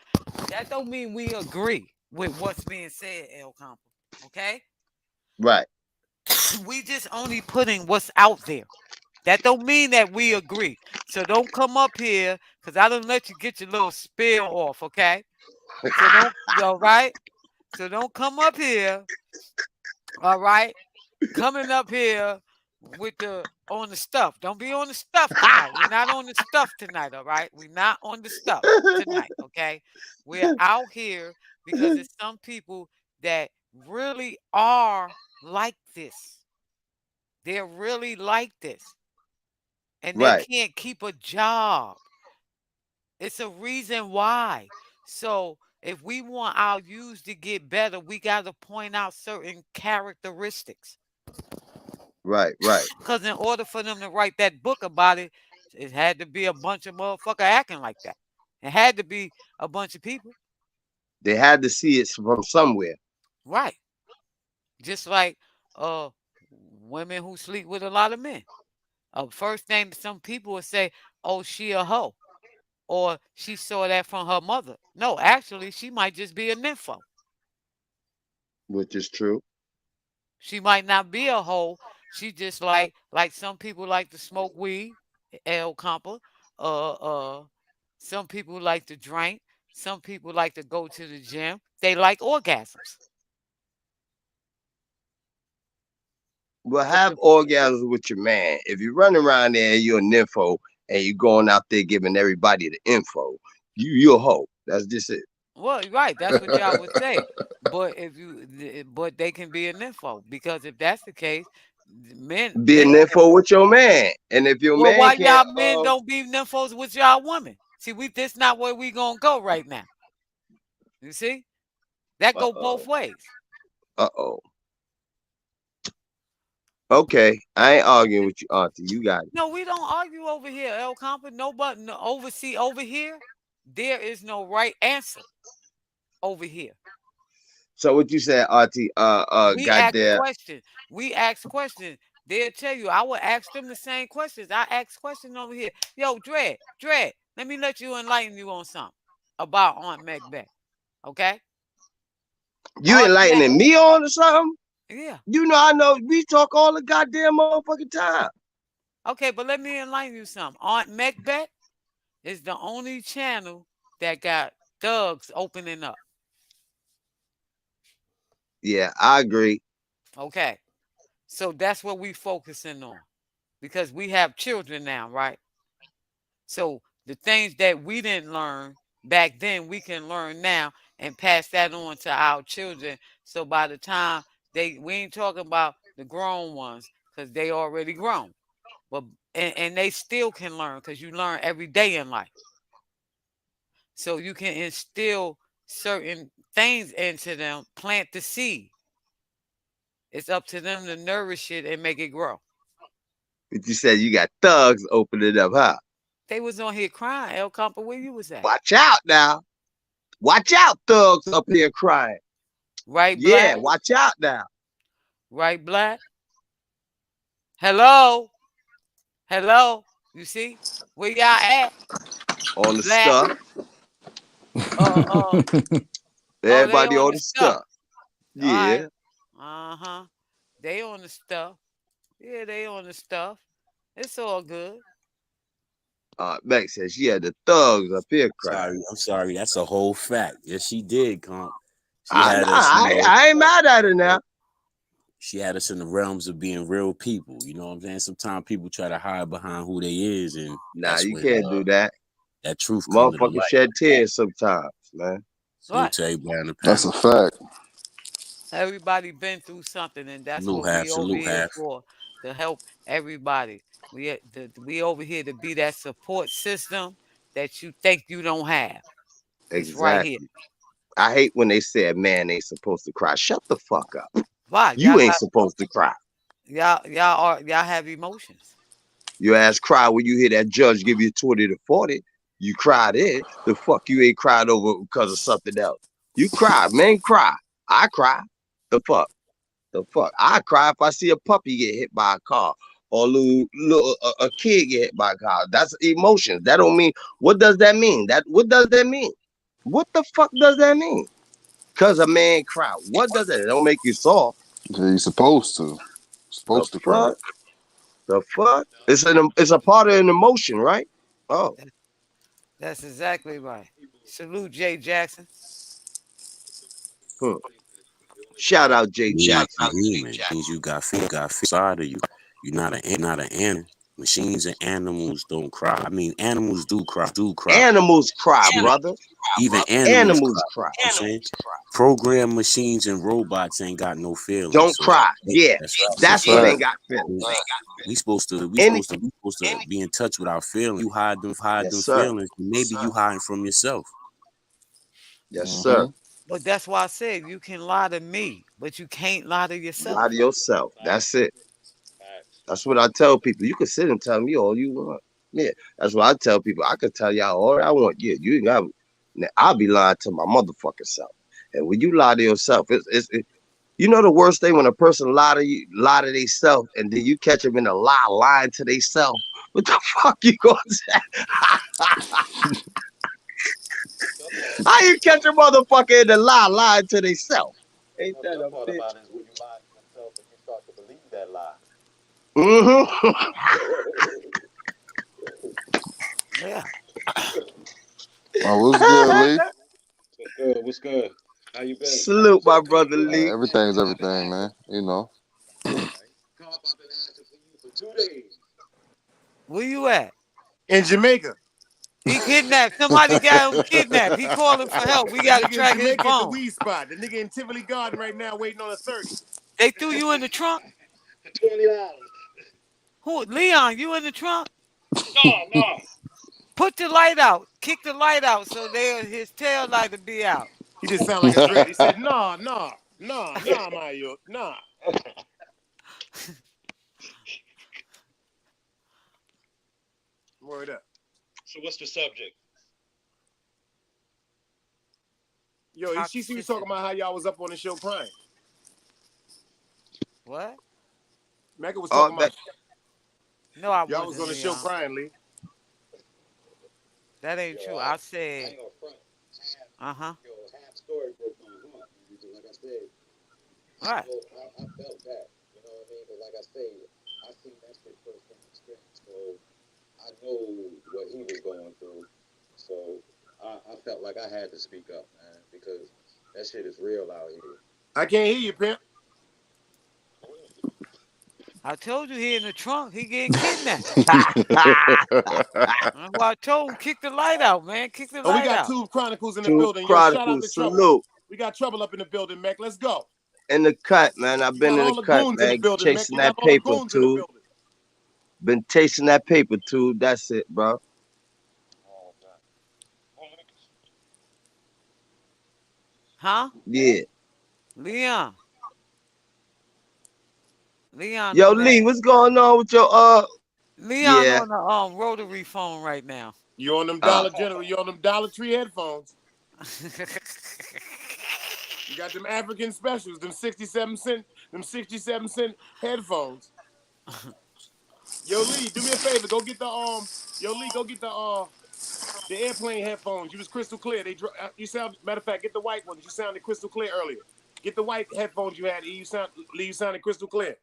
that don't mean we agree with what's being said, El Campo. Okay? Right. We just only putting what's out there. That don't mean that we agree. So don't come up here because I don't let you get your little spill off, okay? So don't, all right? So don't come up here, all right? Coming up here with the on the stuff. Don't be on the stuff tonight. We're not on the stuff tonight, all right? We're not on the stuff tonight, okay? We're out here because it's some people that really are like this. They're really like this. And they Right. can't keep a job. It's a reason why. So if we want our youth to get better, we got to point out certain characteristics. Right. Right. Because in order for them to write that book about it, it had to be a bunch of motherfucker acting like that. It had to be a bunch of people. They had to see it from somewhere. Right. Just like uh women who sleep with a lot of men. First thing some people would say, oh, she a hoe. Or she saw that from her mother. No, actually, she might just be a nympho. Which is true. She might not be a hoe. She just like some people like to smoke weed, El Compa. Uh, uh, some people like to drink. Some people like to go to the gym. They like orgasms. Well, But have orgasms with your man. If you're running around there and you're an info and you're going out there giving everybody the info, you're a hoe. That's just it. well, right, that's what y'all would say. But they can be a nympho because if that's the case, Be an men can. info with your man. And if your Well, man why can't y'all men don't be nymphos with y'all women? See, this not where we gonna go right now. You see, that go both uh-oh. ways. Uh-oh. Okay. I ain't arguing with you, Auntie. You got it. No, we don't argue over here, El Compa. Nobody no, oversee over here. There is no right answer over here. So what you said, Auntie, We got ask there. questions. We ask questions. They'll tell you. I will ask them the same questions. I ask questions over here. Yo, Dread, let me let you enlighten you on something about Aunt Macbeth. Okay? You Aunt Mac, enlightening me on or something? yeah. You know, I know we talk all the goddamn motherfucking time. Okay, but let me enlighten you something. Aunt Macbeth is the only channel that got thugs opening up. Yeah, I agree. Okay. So that's what we focusing on. Because we have children now, right? So the things that we didn't learn back then, we can learn now and pass that on to our children. So by the time we ain't talking about the grown ones, because they already grown. But and they still can learn because you learn every day in life. So you can instill certain things into them, plant the seed. It's up to them to nourish it and make it grow. But you said you got thugs opening up, huh? They was on here crying. El Compa, where you was at? Watch out now. Watch out, thugs up here crying. Right, Yeah, Black? watch out now. Right, Black? Hello? Hello? You see? Where y'all at? On the Black? stuff. Oh, they Everybody on on the the stuff. stuff. All right. Yeah. They on the stuff. Yeah, they on the stuff. It's all good. Max said she had the thugs up here crying. I'm sorry. That's a whole fact. Yes, she did, Comp. She I, had nah, us, I ain't mad at her now. She had us in the realms of being real people. You know what I'm saying? Sometimes people try to hide behind who they is, and Nah, that's you when can't do that. that truth come to the Motherfuckers light. shed tears sometimes, man. Salute What? to everybody on the That's panel. a fact. Everybody been through something, and that's Salute what half, we over salute here half. for, to help everybody. We over here to be that support system that you think you don't have. It's right here. Exactly. I hate when they say a man ain't supposed to cry. Shut the fuck up. Why? You ain't supposed to cry. Y'all have emotions. Your ass cry when you hear that judge give you 20 to 40. You cried in. The fuck you ain't cried over because of something else. You cry, men cry. I cry. The fuck. The fuck. I cry if I see a puppy get hit by a car or a kid get hit by a car. That's emotions. That don't mean. What does that mean? What does that mean? What the fuck does that mean? Cause a man cry. What does that? It don't make you soft. You're supposed to. Supposed to cry. Fuck. The fuck? It's a part of an emotion, right? Oh. That's exactly right. Salute Jay Jackson. Shout out Jay Jackson. Human means you got side of you. You're not an animal. Machines and animals don't cry. I mean, animals do cry. Animals cry, brother. Even Animals cry. You know what I'm saying? Programmed machines and robots ain't got no feelings. Don't So cry. Yeah, that's what fact. ain't got feelings. we supposed to be in touch with our feelings. You hide them Yes, sir. feelings. Maybe you hiding from yourself. Yes, sir. But that's why I said you can lie to me, but you can't lie to yourself. Lie to yourself. That's it. That's what I tell people. You can sit and tell me all you want. Yeah, that's what I tell people. I can tell y'all all I want. Yeah, you ain't got. I'll be lying to my motherfucking self. And when you lie to yourself, you know the worst thing when a person lie to themselves, and then you catch them in a lie, lying to themselves. What the fuck you gonna say? How you catch a motherfucker in the lie, lying to themselves? Ain't that a bitch? About is when you lie to yourself and you start to believe that lie. Yeah. Oh, what's good, Lee? What's good? What's good? How you been? Salute, my brother Lee. Everything's everything, man. You know. Carp, I've been asking for you for 2 days. Where you at? In Jamaica. He kidnapped. Somebody got him kidnapped. He calling for help. We got to track his Jamaica at the phone. weed spot. The nigga in Tivoli Garden right now waiting on a 30. They threw you in the trunk? For $20. Who? Leon, you in the trunk? No. Put the light out. Kick the light out so his tail light will be out. He just sound like a dread. He said, nah, my youth, nah. Word up. So what's the subject? Yo, she was talking about how y'all was up on the show crying. What? Mecca was talking about. No, I y'all wasn't. Was on the show crying, Lee. That ain't true. I said. Half story broke my heart. Like I said. Right. So I felt that. You know what I mean? But like I said, I seen that shit firsthand experience. So I know what he was going through. So I felt like I had to speak up, man, because that shit is real out here. I can't hear you, pimp. I told you he in the trunk. He getting kidnapped. That's why I told him, kick the light out, man. Kick the light out. We got Tube Chronicles in the building. Yo, shout out to Trouble. We got Trouble up in the building, Mac. Let's go. In the cut, man. I've been in the cut, man. Chasing that paper, Tube. Been chasing that paper, Tube. That's it, bro. Huh? Yeah. Leon. Yo, Lee, what's going on with your Leon Yeah. on the rotary phone right now. You on them Uh, Dollar General? You on them Dollar Tree headphones? You got them African specials, them 67 cent, them 67 cent headphones. Yo, Lee, do me a favor. Go get Yo, Lee, go get the airplane headphones. You was crystal clear. You sound. Matter of fact, get the white ones. You sounded crystal clear earlier. Get the white headphones you had. Lee, you sounded crystal clear.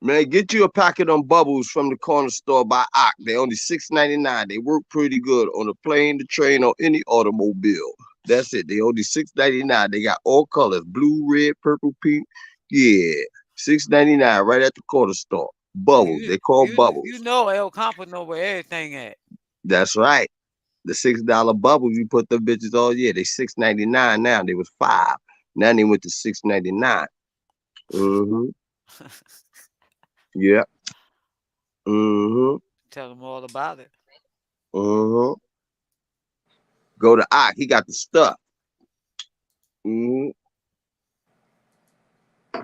Man, get you a packet of bubbles from the corner store by Ock. They only $6.99. They work pretty good on the plane, the train, or any automobile. That's it. They only $6.99. They got all colors: blue, red, purple, pink. Yeah, $6.99 right at the corner store. Bubbles. you They call you bubbles. know El Compa know where everything at. That's right. The $6 bubbles you put the bitches on. Yeah, they $6.99 now. They was $5. Now they went to $6.99. Mm-hmm. Yeah. Mm-hmm. Tell them all about it. Mm-hmm. Go to Ock. He got the stuff. Mm-hmm.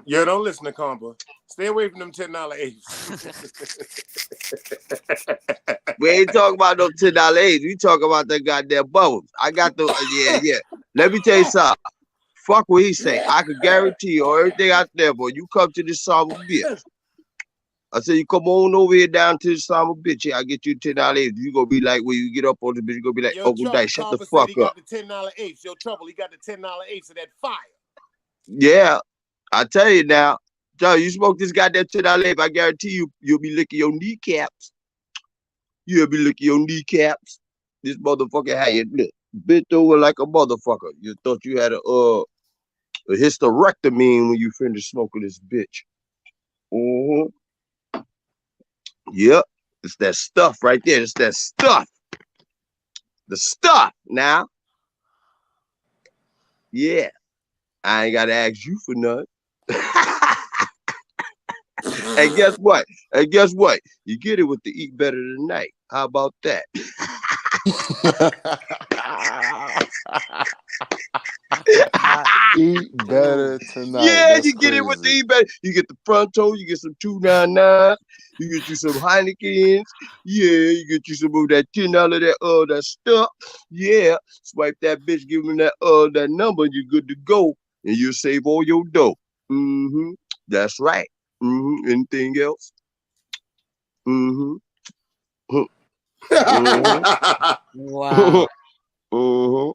Yo, don't listen to Compa. Stay away from them $10 apes. We ain't talking about no $10 aids. We talking about that goddamn bubbles. I got the yeah. Let me tell you something. Fuck what he say. I can guarantee you everything out there, boy. You come to this summer bitch. I say you come on over here down to the summer bitch. Here, I get you $10 aids. You gonna be like when you get up on the bitch, you gonna be like, Yo, Uncle Trouble, Dice, shut the Compa said fuck he up. got the $10 apes. Yo, Trouble, he got the $10 apes of that fire. Yeah. I tell you now. Joe, you smoke this goddamn $10 ape, I guarantee you'll be licking your kneecaps. You'll be licking your kneecaps. This motherfucker had you bent over like a motherfucker. You thought you had a hysterectomy when you finished smoking this bitch. Mm-hmm. Yep. It's that stuff right there. It's that stuff. The stuff now. Yeah. I ain't gotta ask you for nothing. And guess what? You get it with the eat better tonight. How about that? Eat better tonight. Yeah, That's you get it with the crazy. eat better. You get the pronto, you get some 299, you get you some Heinekens. Yeah, you get you some of that $10 that stuff. Yeah, swipe that bitch, give them that number, and you're good to go, and you'll save all your dough. Mm-hmm. That's right. Mm-hmm. Anything else? Mm-hmm. Mm-hmm. Wow. Mm-hmm.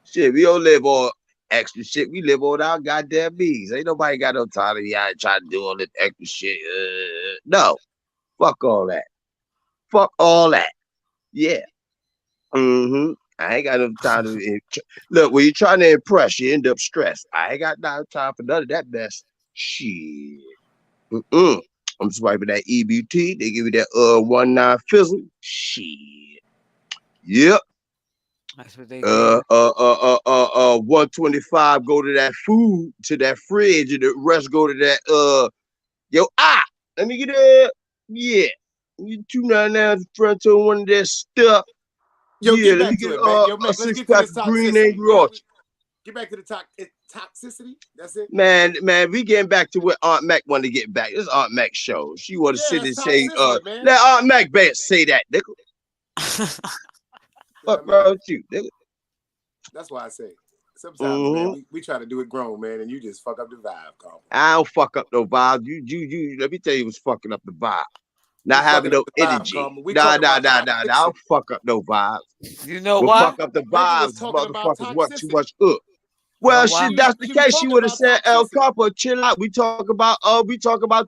Shit, we don't live on extra shit. We live on our goddamn means. Ain't nobody got no time to y'all trying to do all this extra shit. No. Fuck all that. Fuck all that. Yeah. Mm-hmm. I ain't got no time to look. When you're trying to impress, you end up stressed. I ain't got no time for none of that mess. Shit. Mm-mm. I'm swiping that EBT. They give me that 19 fizzle. Shit. Yep. That's what they gave. 125 go to that food, to that fridge, and the rest go to that let me get that. Yeah. You 299 front on one of that stuff. Yo, Yeah, get let me back get to it, Mac. Yo, a Mac, let's six get to pack this of green toxicity. Angry Orchard. Get back to the toxicity. That's it. Man, we getting back to what Aunt Mac wanted to get back. This is Aunt Mac's show. She want to Yeah, sit that's and say, toxicity, man. let Aunt Mac say that, nigga. Fuck wrong with you, nigga? That's why I say sometimes, man, we try to do it grown, man, and you just fuck up the vibe, Carl. I don't fuck up no vibe. You. Let me tell you what's fucking up the vibe. Not having no energy. Nah. I don't fuck up no vibes. You know What why? fuck up the Nigga was vibes, talking about motherfuckers want too toxicity. much Know Well, why? shit, that's the She was case. She talking would have about said, El toxicity. Capo, chill out. We talk about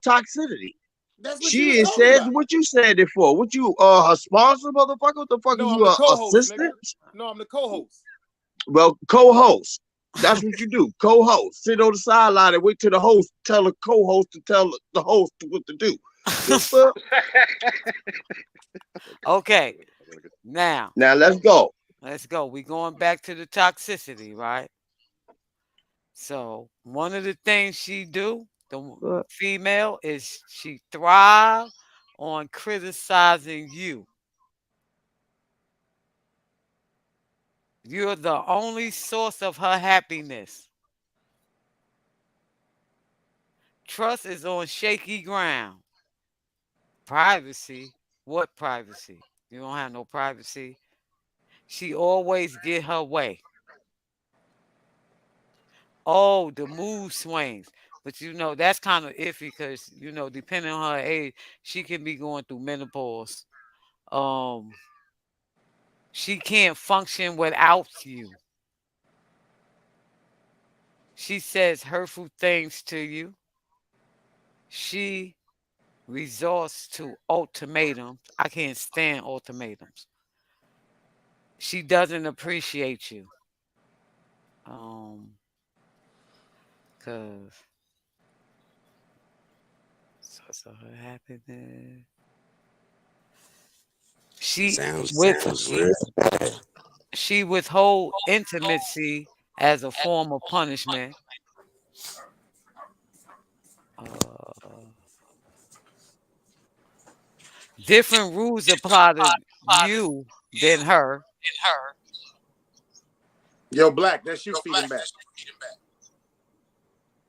toxicity. That's what she She was ain't talking said about. what you said it for. What you her sponsor, motherfucker? What the fuck No, is I'm you the a co-host, assistant? nigga. No, I'm the co-host. Well, co-host. That's what you do. Co-host. Sit on the sideline and wait till the host tell the co-host to tell the host what to do. The fuck? Okay. Now, Now let's go. We going back to the toxicity, right? So one of the things she do, the female, is she thrive on criticizing you. You're the only source of her happiness. Trust is on shaky ground. Privacy? What privacy? You don't have no privacy. She always get her way. Oh, the mood swings. But that's kind of iffy because, depending on her age, she can be going through menopause. Um, she can't function without you. She says hurtful things to you. She resorts to ultimatums. I can't stand ultimatums. She doesn't appreciate you. Cause so her happiness. She with Sounds real bad. she withhold intimacy as a form of punishment. Uh, different rules apply to you than her. Yo, Black, that's you speaking back.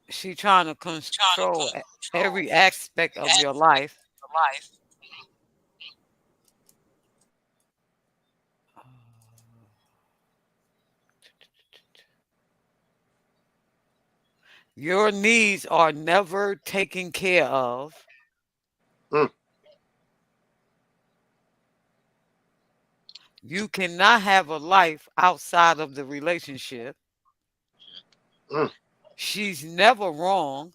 She trying to control every aspect of your life. Uh, Your needs are never taken care of. Mm, You cannot have a life outside of the relationship. mm. She's never wrong.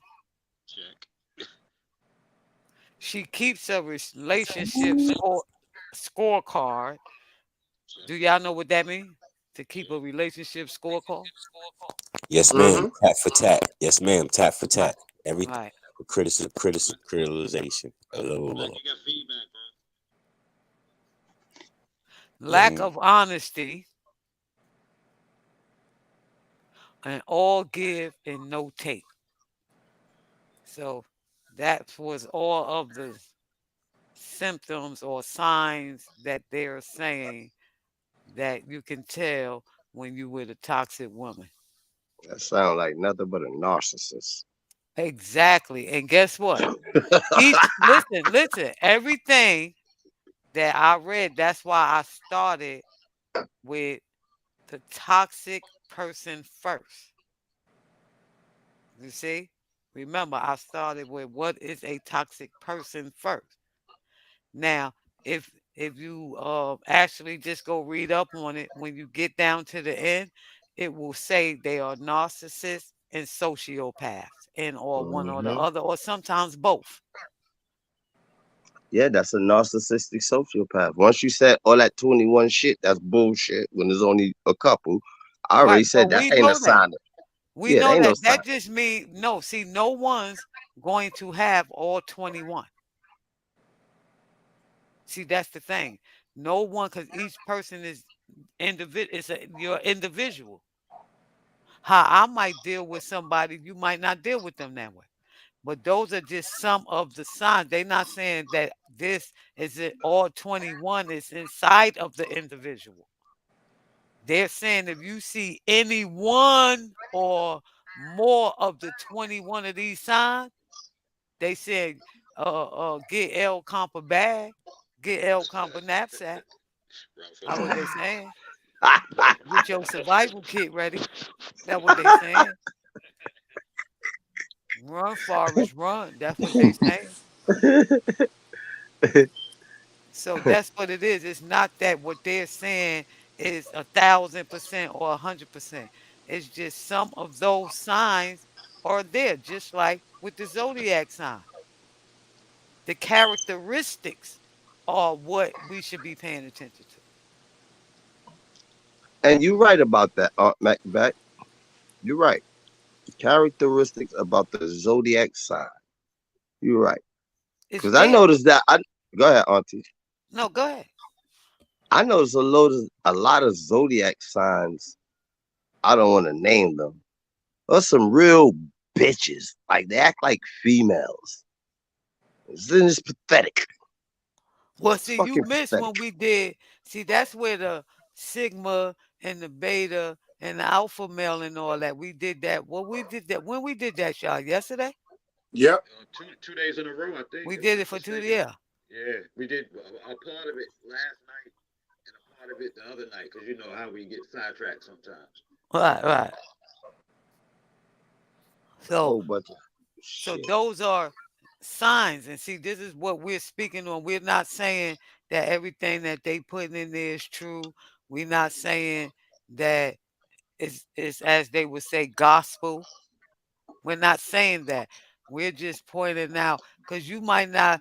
She keeps a relationship scorecard. Do y'all know what that means? To keep a relationship scorecard? Yes, ma'am. Mm-hmm. Tat for tat. Yes, ma'am. Tat for Right. tat. Everything Right. for criticalization. Lack Mhm. of honesty and all give and no take. So that was all of the symptoms or signs that they're saying that you can tell when you with a toxic woman. That sounds like nothing but a narcissist. Exactly. And guess what? Listen, everything that I read, that's why I started with the toxic person first. You see? Remember, I started with what is a toxic person first. Now, if you actually just go read up on it, when you get down to the end, it will say they are narcissists and sociopaths, and or one or the Hmm. other, or sometimes both. Yeah, that's a narcissistic sociopath. Once you said all that 21 shit, that's bullshit when there's only a couple. I already Right. So said that we ain't a know that. sign. We Yeah, that know ain't no that. sign. That just means no. See, no one's going to have all 21. See, that's the thing. No one, because each person is individual. You're individual. How I might deal with somebody, you might not deal with them that way. But those are just some of the signs. They're not saying that this is it all 21 is inside of the individual. They're saying if you see any one or more of the 21 of these signs, they said get El Compa bag, get El Compa knapsack. That's what they saying. Get your survival kit ready. That's what they saying. Run, Forrest, run. That's what they saying. So that's what it is. It's not that what they're saying is 1,000% or 100%. It's just some of those signs are there, just like with the zodiac sign. The characteristics are what we should be paying attention to. And you're right about that, Aunt Macbeth. You're right. Characteristics about the zodiac sign. You're right. It's Because I there. noticed that. Go ahead, Auntie. No, go ahead. I noticed a lot of zodiac signs. I don't want to name them. Are some real bitches. Like they act like females. It's pathetic. Well, It's see, you fucking missed when pathetic. we did. See, that's where the sigma and the beta and the alpha male and all that. We did that. Well, we did that when we did that, y'all. Yesterday, Yep. Two days in a row, I think. we If I'm did it not for 2 mistaken. yeah. Yeah, we did a part of it last night and a part of it the other night because you know how we get sidetracked sometimes. Right, right. So Whole bunch of so shit. those are signs. And see, this is what we're speaking on. We're not saying that everything that they putting in there is true. We're not saying that it's as they would say gospel. We're not saying that. We're just pointing out because you might not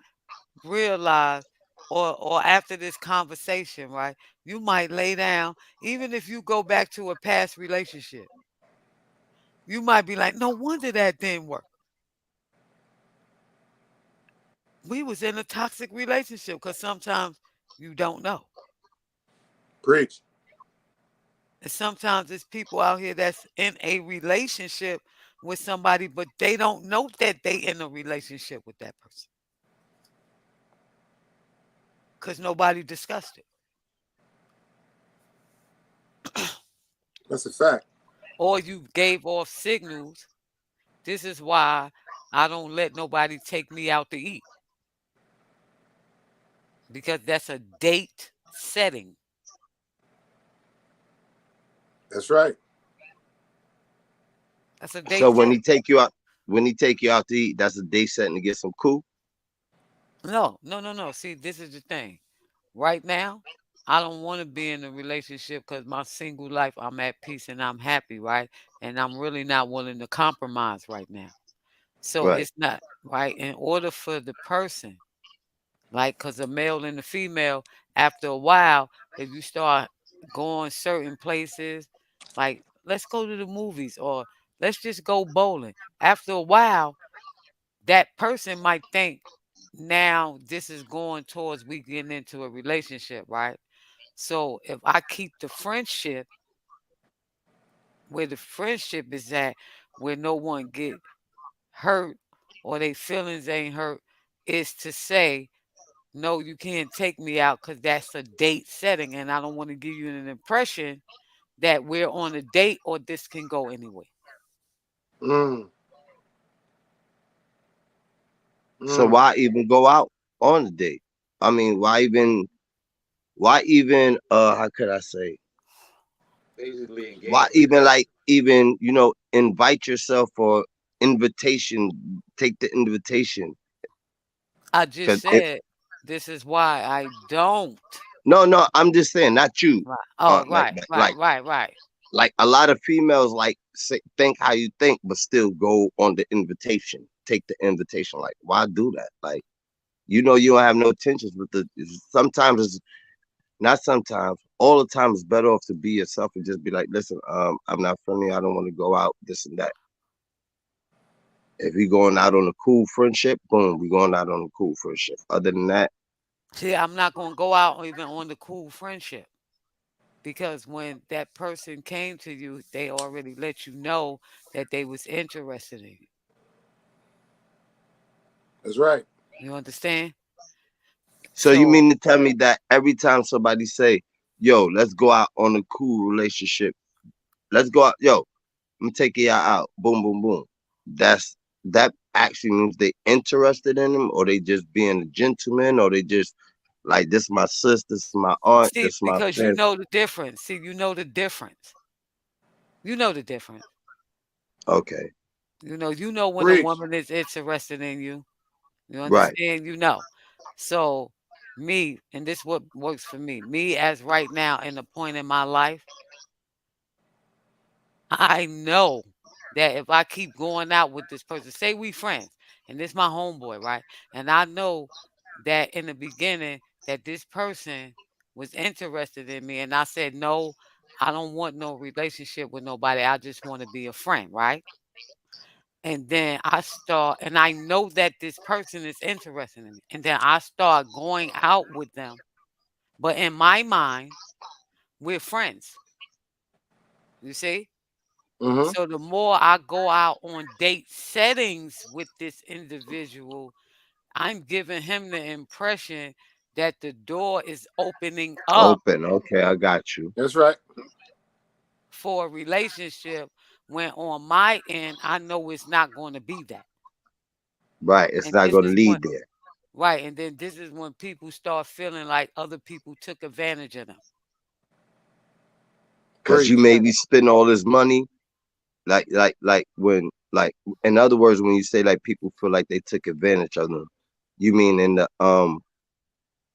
realize or after this conversation, right? You might lay down, even if you go back to a past relationship, you might be like, no wonder that didn't work. We was in a toxic relationship because sometimes you don't know. Preach. And sometimes it's people out here that's in a relationship with somebody, but they don't know that they in a relationship with that person. Because nobody discussed it. That's a fact. Or you gave off signals. This is why I don't let nobody take me out to eat. Because that's a date setting. That's right. That's a So date setting. when he take you out to eat, that's a day setting to get some cool. No. See, this is the thing. Right now, I don't want to be in a relationship because my single life, I'm at peace and I'm happy, right? And I'm really not willing to compromise right now. So Right. it's not, right? In order for the person, like, because a male and a female, after a while, if you start going certain places, like, let's go to the movies or let's just go bowling. After a while, that person might think, now this is going towards we getting into a relationship, right? So if I keep the friendship where the friendship is at, where no one get hurt or their feelings ain't hurt, is to say, no, you can't take me out because that's a date setting, and I don't want to give you an impression that we're on a date or this can go anywhere. Mm, So mm. why even go out on the date? I mean, why even how could I say? Basically Why engaged. even like even, invite yourself or invitation, take the invitation. I just Cause said this is why I don't. no, I'm just saying, not you. Right. Oh, Like right, like right, like right, right. like a lot of females like think how you think, but still go on the invitation. Take the invitation. Like, why do that? Like, you don't have no intentions with the. Sometimes it's not sometimes. All the time, it's better off to be yourself and just be like, listen, I'm not friendly. I don't want to go out. This and that. If we going out on a cool friendship, boom, we going out on a cool friendship. Other than that, See, I'm not gonna go out even on the cool friendship because when that person came to you, they already let you know that they was interested in you. That's right. You understand? so you So mean to tell me that every time somebody say, "Yo, let's go out on a cool relationship. Let's go out, yo, I'm taking y'all out." Boom, boom, boom. That actually means they interested in them, or they just being a gentleman, or they just like, this my sis, this my aunt, see, this my because you friend. know the difference. See, you know the difference. You know the difference. Okay, You know when a Preach. woman is interested in you. You right. understand? You know. So me, and this what works for me. Me as right now in the point in my life, I know that if I keep going out with this person, say we friends, and this my homeboy, right? And I know that in the beginning that this person was interested in me, and I said no, I don't want no relationship with nobody. I just want to be a friend, right? And then I start, and I know that this person is interested in me, and then I start going out with them. But in my mind, we're friends. You see? Mm-hmm. So the more I go out on date settings with this individual, I'm giving him the impression that the door is opening up Open. Okay, I got you. That's right. for a relationship when on my end, I know it's not going to be that. Right. It's And not this going to is when lead there. Right. And then this is when people start feeling like other people took advantage of them. Cause you Preach. maybe spend all this money, like when like in other words, when you say like people feel like they took advantage of them, you mean in the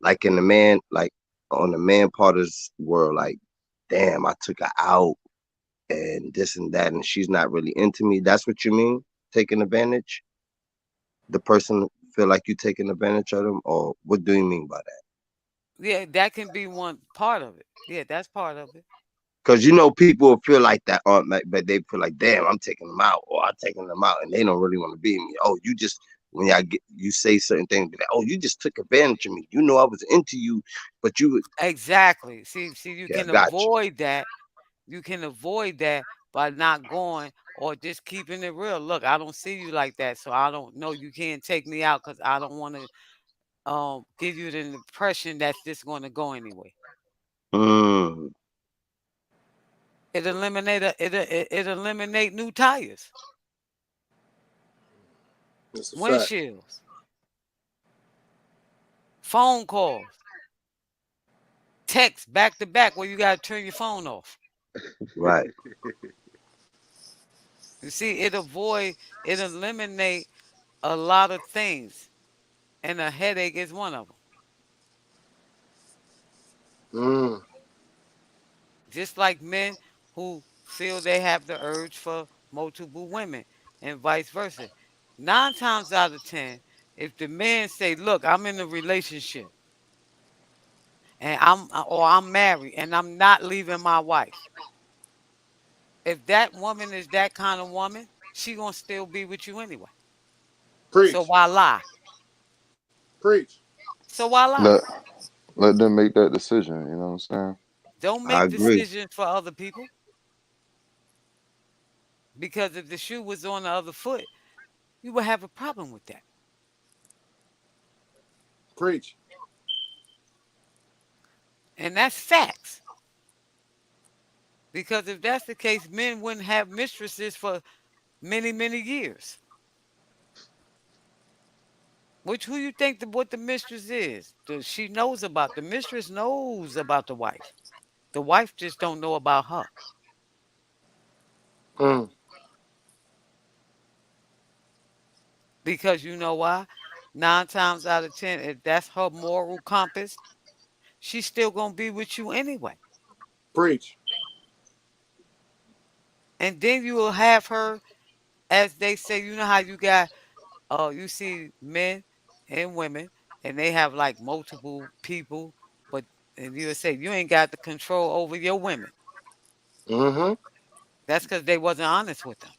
like in the man like on the man part of this world, like damn, I took her out and this and that, and she's not really into me. That's what you mean, taking advantage? The person feel like you taking advantage of them, or what do you mean by that? Yeah, that can be one part of it. Yeah, that's part of it. Because you know people will feel like that, but they feel like, damn, I'm taking them out, or I'm taking them out, and they don't really want to be me. Oh, you just when y'all get you say certain things, be like, oh, you just took advantage of me. You know I was into you, but you would. Exactly. See, you Yeah, can got you. avoid that. You can avoid that by not going or just keeping it real. Look, I don't see you like that, so I don't know. You can't take me out because I don't want to give you the impression that this going to go anyway. Mm, It eliminate new tires, That's a fact. windshields, phone calls, text back to back where you got to turn your phone off. right. You see, it eliminate a lot of things, and a headache is one of them. Mm. Just like men who feel they have the urge for multiple women and vice versa. 9 times out of 10, if the man say, "Look, I'm in a relationship and I'm married and I'm not leaving my wife," if that woman is that kind of woman, she gonna still be with you anyway. So Preach. why lie? Preach. So why lie? Let let them make that decision. You know what I'm saying? Don't I make agree. decisions for other people, because if the shoe was on the other foot, you would have a problem with that. Preach. And that's facts. Because if that's the case, men wouldn't have mistresses for many, many years. Which who you think what the mistress is? She knows about the mistress knows about the wife. The wife just don't know about her. Mm. Because you know why? 9 times out of 10, if that's her moral compass, she's still gonna be with you anyway. Preach. And then you will have her, as they say, you know how you got you see men and women and they have like multiple people, but and you'll say you ain't got the control over your women. Mm-hmm. That's because they wasn't honest with them.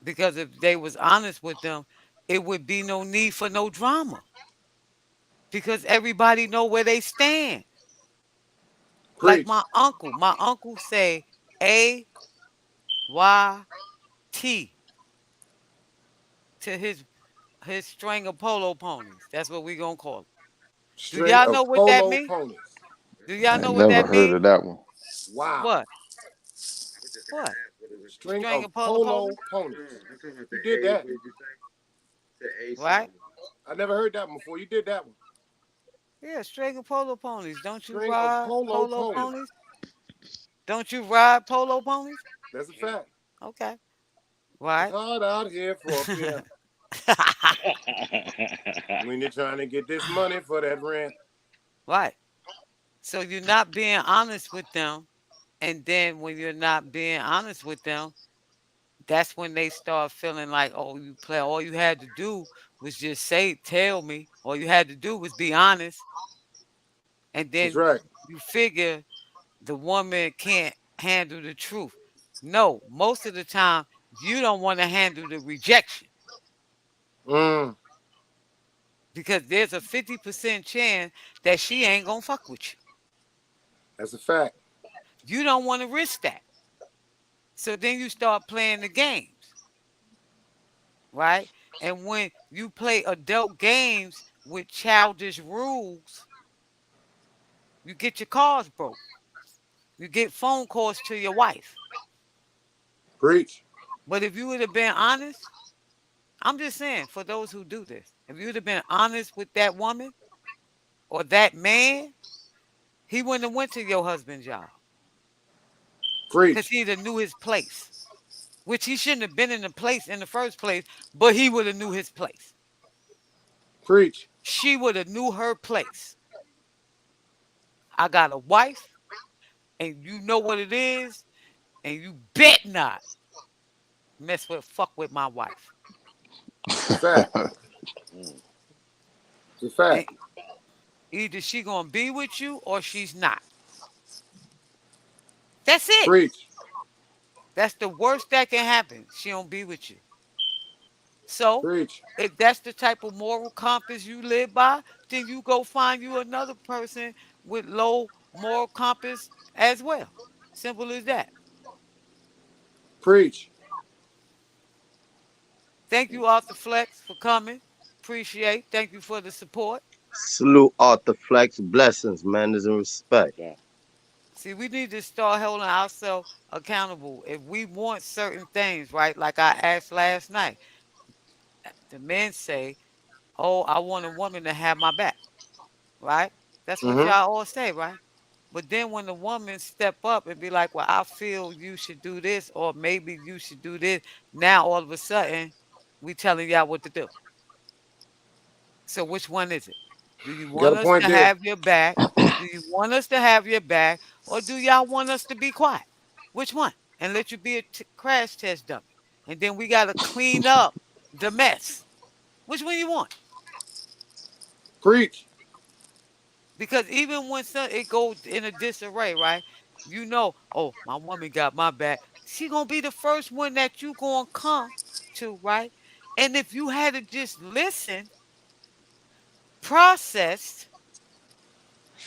Because if they was honest with them, it would be no need for no drama. Because everybody know where they stand. Like Preach. my uncle say AYT to his string of polo ponies. That's what we gonna call it. Do String y'all of know what that polo mean? ponies. Do y'all I know ain't what never that heard mean? of that one. Wow. What? String String of of polo polo ponies? ponies. You did that. Right? I never heard that one before. You did that one. Yeah, string of polo ponies. Don't you String of ride polo polo ponies. ponies? Don't you ride polo ponies? That's a fact. Okay. It's Right? hard out here for a pimp when you're trying to get this money for that rent. Right. So you're not being honest with them. And then when you're not being honest with them, that's when they start feeling like, oh, you play. All you had to do was just tell me. All you had to do was be honest. And That's then right. you figure the woman can't handle the truth. No, most of the time, you don't want to handle the rejection Mm. because there's a 50% chance that she ain't going to fuck with you. That's a fact. You don't want to risk that. So then you start playing the games, right? And when you play adult games with childish rules, you get your cars broke. You get phone calls to your wife. Preach. But if you would have been honest, I'm just saying, for those who do this, if you'd have been honest with that woman or that man, he wouldn't have went to your husband's job because Preach. he'd have knew his place, which he shouldn't have been in the place in the first place, but he would have knew his place. Preach. She would have knew her place. I got a wife, and you know what it is, and you bet not fuck with my wife. It's a fact. It's a fact. And either she gonna be with you or she's not. That's it. Preach. That's the worst that can happen. She don't be with you. So Preach. if that's the type of moral compass you live by, then you go find you another person with low moral compass as well. Simple as that. Preach. Thank you, Arthur Flex, for coming. Appreciate. Thank you for the support. Salute Arthur Flex. Blessings, manners, and respect. Yeah. See, we need to start holding ourselves accountable. If we want certain things, right? Like I asked last night, the men say, "Oh, I want a woman to have my back," right? That's what Mm-hmm. y'all all say, right? But then when the woman step up and be like, "Well, I feel you should do this, or maybe you should do this," now all of a sudden, we telling y'all what to do. So which one is it? Do you Got want a us point to there. have your back? Do you want us to have your back? Or do y'all want us to be quiet? Which one? And let you be a crash test dummy. And then we got to clean up the mess. Which one you want? Preach. Because even when it goes in a disarray, right? You know, oh, my woman got my back. She going to be the first one that you going to come to, right? And if you had to just listen, process,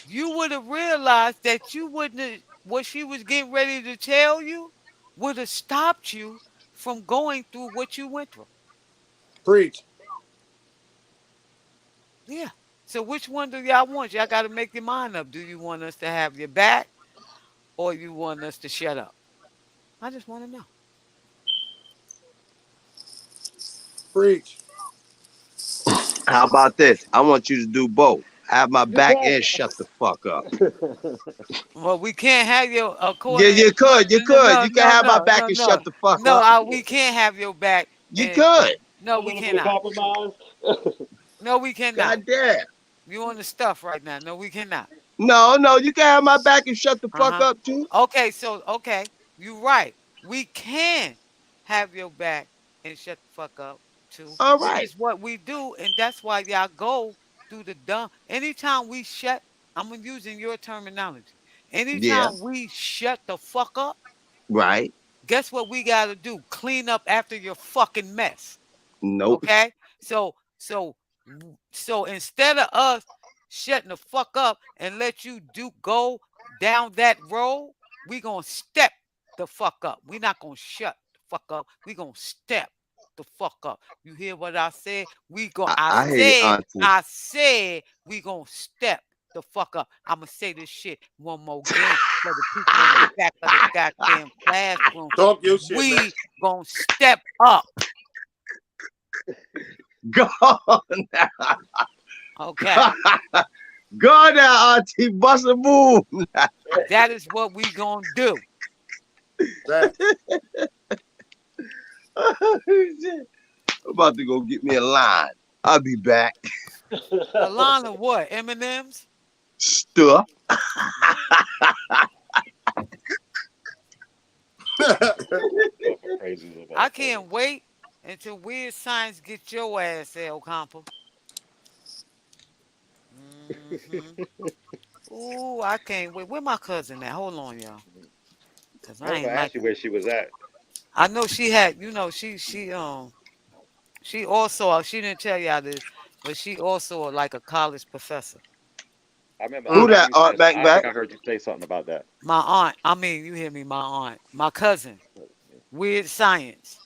you would have realized that you wouldn't have, what she was getting ready to tell you would have stopped you from going through what you went through. Preach. Yeah. So which one do y'all want? Y'all got to make your mind up. Do you want us to have your back or you want us to shut up? I just want to know. Preach. How about this? I want you to do both. Have my back and shut the fuck up. Well, we can't have your Yeah, according. you could. You could. No, You can no, have my no, back no, and no, shut the fuck no. up. We can't have your back. You could. No, You we want to be a cannot. compromise? No, we cannot. God damn. You on the stuff right now? No, we cannot. No, no, you can have my back and shut the fuck Uh-huh. up too. Okay, so you're right. We can have your back and shut the fuck up too, All which right. is what we do, and that's why y'all go through the dumb. Anytime we shut, I'm using your terminology. Yeah. Anytime we shut the fuck up, Right. guess what we gotta do? Clean up after your fucking mess. Nope. Okay? So instead of us shutting the fuck up and let you go down that road, we gonna step the fuck up. We not gonna shut the fuck up. We gonna step the fuck up. You hear what I said? I hear you, Auntie. I said we gonna step the fuck up. I'ma say this shit one more again for the people in the back of the goddamn classroom. Talk your shit, man. We gonna step up. Go now. Okay. Go now, Auntie. Bust a move. That is what we gonna do. Fact. Shit. I'm about to go get me a line. I'll be back. A line of what? M&M's? Stuff. Crazy I can't wait until Weird Science get your ass, El Campo. Ooh, I can't wait. Where my cousin at? Hold on, y'all. Cause I I was ain't gonna like ask you it. where she was at. I know she had, she also, she didn't tell y'all this, but she also like a college professor. I remember. Who I that? think you Art said. I back? think I heard you say something about that. My aunt. I mean, you hear me, my aunt. My cousin. Weird Science.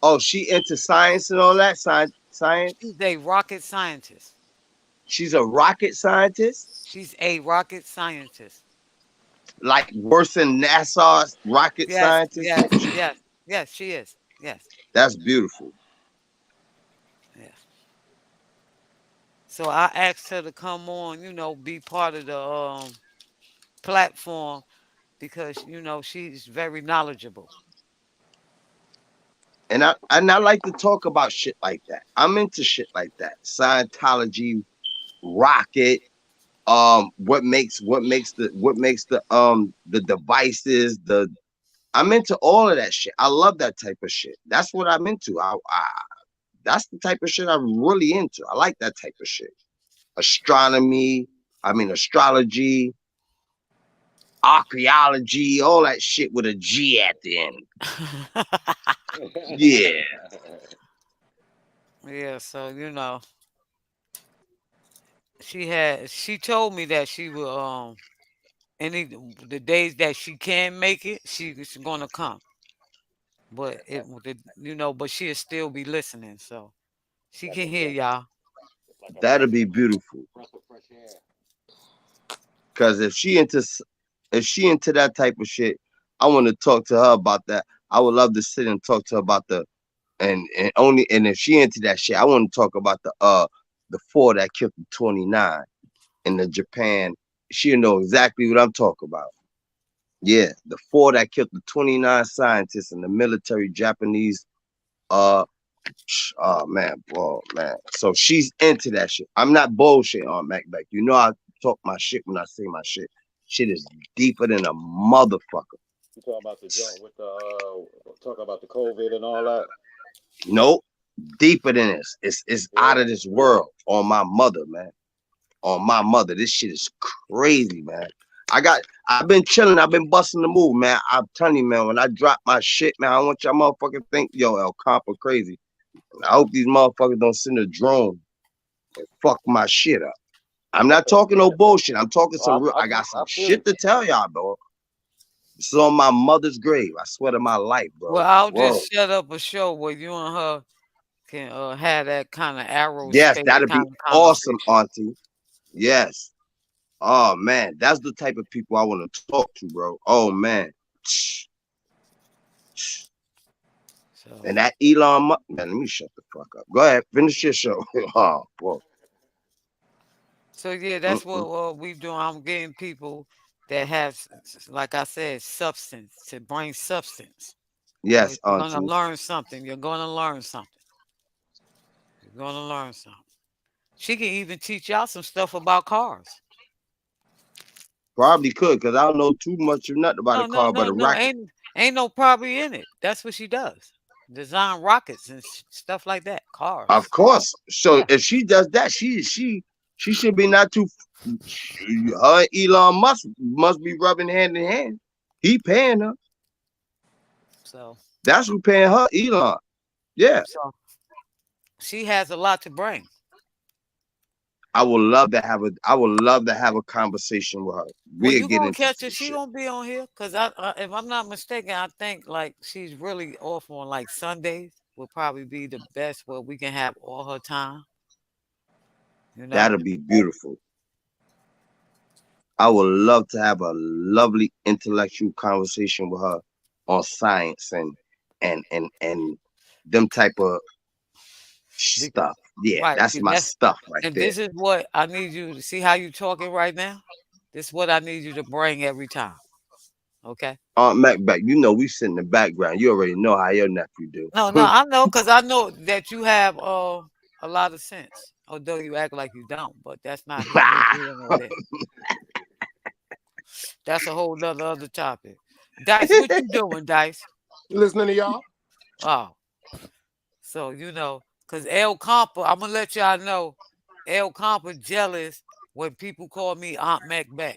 Oh, she into science and all that? Science? She's a rocket scientist. She's a rocket scientist? She's a rocket scientist. Like worse than NASA's rocket Yes, scientist? yes, yes, yes, she is. Yes. That's beautiful. Yes. So I asked her to come on, be part of the platform because she's very knowledgeable. And I like to talk about shit like that. I'm into shit like that. Scientology, rocket, what makes the devices, I'm into all of that shit. I love that type of shit. That's what I'm into. That's the type of shit I'm really into. I like that type of shit. Astrology, archaeology, all that shit with a G at the end. Yeah. Yeah, so she told me that she will any the days that she can make it, she's gonna come. But but she'll still be listening, so she can hear y'all. That'll be beautiful. Cause if she into that type of shit, I want to talk to her about that. I would love to sit and talk to her about and if she into that shit, I want to talk about the 4 that killed the 29 in the Japan. She'll know exactly what I'm talking about. Yeah, the 4 that killed the 29 scientists in the military Japanese. Uh, oh man, bro, man. So she's into that shit. I'm not bullshit on Macbeth. I talk my shit when I say my shit. Shit is deeper than a motherfucker. You talking about the joint with talking about the COVID and all that? Nope, deeper than this. It's out of this world. On my mother, man. On my mother. This shit is crazy, man. I've been chilling. I've been busting the move, man. I'm telling you, man. When I drop my shit, man, I want y'all motherfuckers think, yo, El Compa crazy. I hope these motherfuckers don't send a drone and fuck my shit up. I'm not talking no bullshit. I'm talking some real. I got some shit to tell y'all, bro. This is on my mother's grave. I swear to my life, bro. Well, I'll Whoa. just set up a show where you and her can have that kind of Yes, aerospace that'd be kind of awesome, conversation. Auntie. Yes. Oh man, that's the type of people I want to talk to, bro. Oh man. So, And that Elon Musk, man, let me shut the fuck up. Go ahead, finish your show. Oh, boy. so yeah, that's what we doing. I'm getting people that have, like I said, substance to bring substance. Yes, You're gonna Auntie. learn something. You're gonna learn something. You're gonna learn something. She can even teach y'all some stuff about cars. Probably could, because I don't know too much of nothing about No, a no, car but no, a no. rocket. Ain't no probably in it. That's what she does. Design rockets and stuff like that. Cars. Of course. So Yeah. if she does that, she should be not too. Her and Elon Musk must be rubbing hand in hand. He paying her. So That's who paying her, Elon. Yeah. So she has a lot to bring. I would love to have a conversation with her. Well, We'll you get gonna into catch some her. She shit. gonna be on here because if I'm not mistaken, I think like she's really off on like Sundays. Will probably be the best where we can have all her time. That'll be beautiful. I would love to have a lovely intellectual conversation with her on science and them type of stuff. Yeah, Right. that's my stuff right And there. this is what I need you to see how you talking right now. This is what I need you to bring every time. Okay. Aunt Macbeth, we sit in the background. You already know how your nephew do. No, I know because I know that you have a lot of sense. Although you act like you don't, but that's not here. That's a whole other topic. Dice, what you doing, Dice? Listening to y'all. Oh. So because El Compa, I'm gonna let y'all know, El Compa jealous when people call me Aunt Macbeth.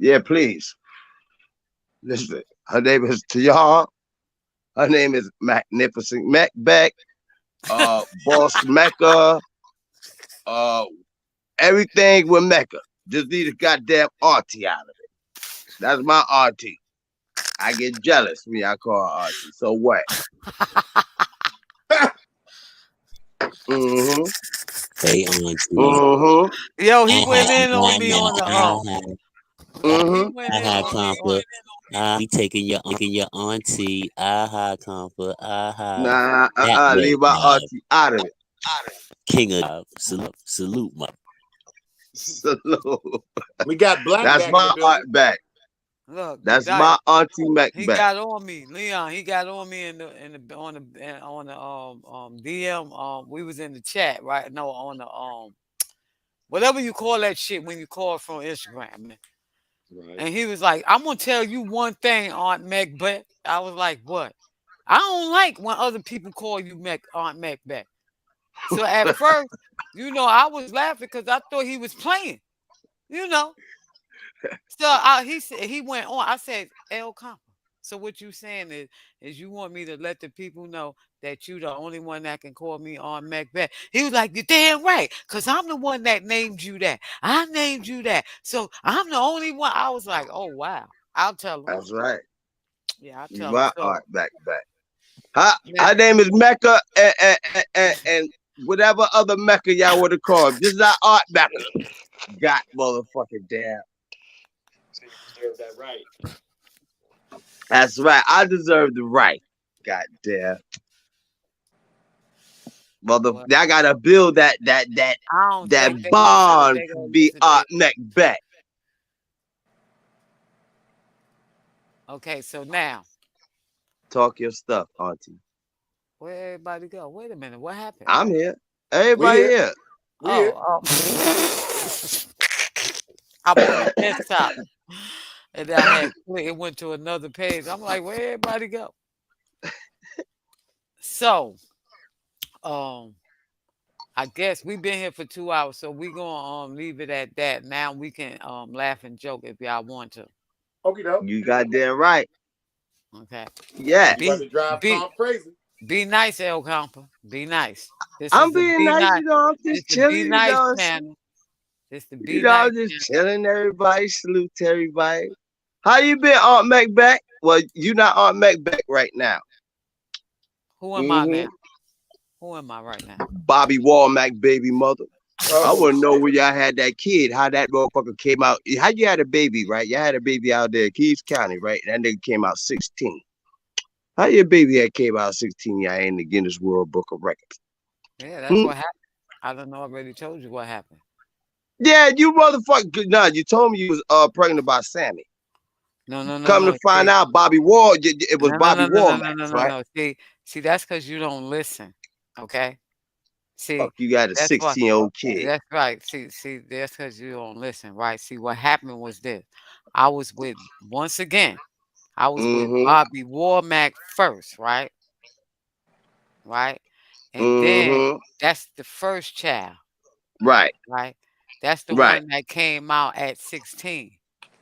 Yeah, please. Listen, her name is to y'all. Her name is Magnificent Macbeth. Boss Mecca. Everything with Mecca. Just need a goddamn auntie out of it. That's my auntie. I get jealous when I call her auntie. So what? Mm-hmm. Hey, auntie. Mm-hmm. Yo, he went in on me on the Mm-hmm. He went in on me on We taking your auntie. Aha, comfort. Aha. Nah, That way, leave my auntie out of it. king of salute, my. Salute. We got Black That's back in the my building. aunt back. Look, the That's dice. my auntie Mac He back. got on me, Leon. He got on me on the DM. We was in the chat, right? No, on the whatever you call that shit when you call from Instagram, man. Right. And he was like, "I'm gonna tell you one thing, Aunt Macbeth." I was like, "What?" I don't like when other people call you Aunt Macbeth. So at first, I was laughing because I thought he was playing, you know. So he said he went on. I said, "El Compa." So what you saying is you want me to let the people know that you the only one that can call me on Macbeth. He was like, "You're damn right, because I'm the one that named you that. I named you that. So I'm the only one." I was like, "Oh wow." I'll tell him. That's right. Yeah, I'll You tell him. my So aunt back. Her now, name is Mecca and whatever other Mecca y'all would have called. This is our aunt Mecca. God motherfucking damn. So you deserve that right. That's right. I deserve the right. God damn. well, I gotta build that I don't think they bond gonna be listen to Aunt Macbeth. Okay, so now Talk your stuff, Auntie. where everybody go? Wait a minute, what happened? I'm here. We Everybody here. here. We here. I'm on the desktop. And then it went to another page. I'm like, where everybody go? So, I guess we've been here for 2 hours, so we're gonna leave it at that. Now we can laugh and joke if y'all want to. Okay, though. You goddamn right. Okay. Yeah. You about to drive Be Tom crazy. be nice, El Compa. Be nice. This I'm is the being Be nice, Nice. I'm This just the Be chilling, Nice channel. This the Be I'm Nice just channel. chilling, everybody. Salute to everybody. How you been, Aunt Macbeth? Well, you not Aunt Macbeth right now. Who am I now? Who am I right now? Bobby Womack, baby mother. I want to know where y'all had that kid, how that motherfucker came out. How you had a baby, right? You had a baby out there, Keys County, right? And that nigga came out 16. How your baby that came out 16, y'all in the Guinness World Book of Records? Yeah, that's what happened. I don't know. I already told you what happened. Yeah, you motherfucker. Nah, you told me you was pregnant by Sammy. No. Come to find out, Bobby Ward, it was Bobby Womack, right? No. See, that's because you don't listen. Okay. See, Fuck, you got a that's why. 16-year-old kid. That's right. See, that's because you don't listen, right? See, what happened was this. I was with once again. I was with Bobby Womack first, right? Right, and then that's the first child. Right. Right. That's the one that came out at 16.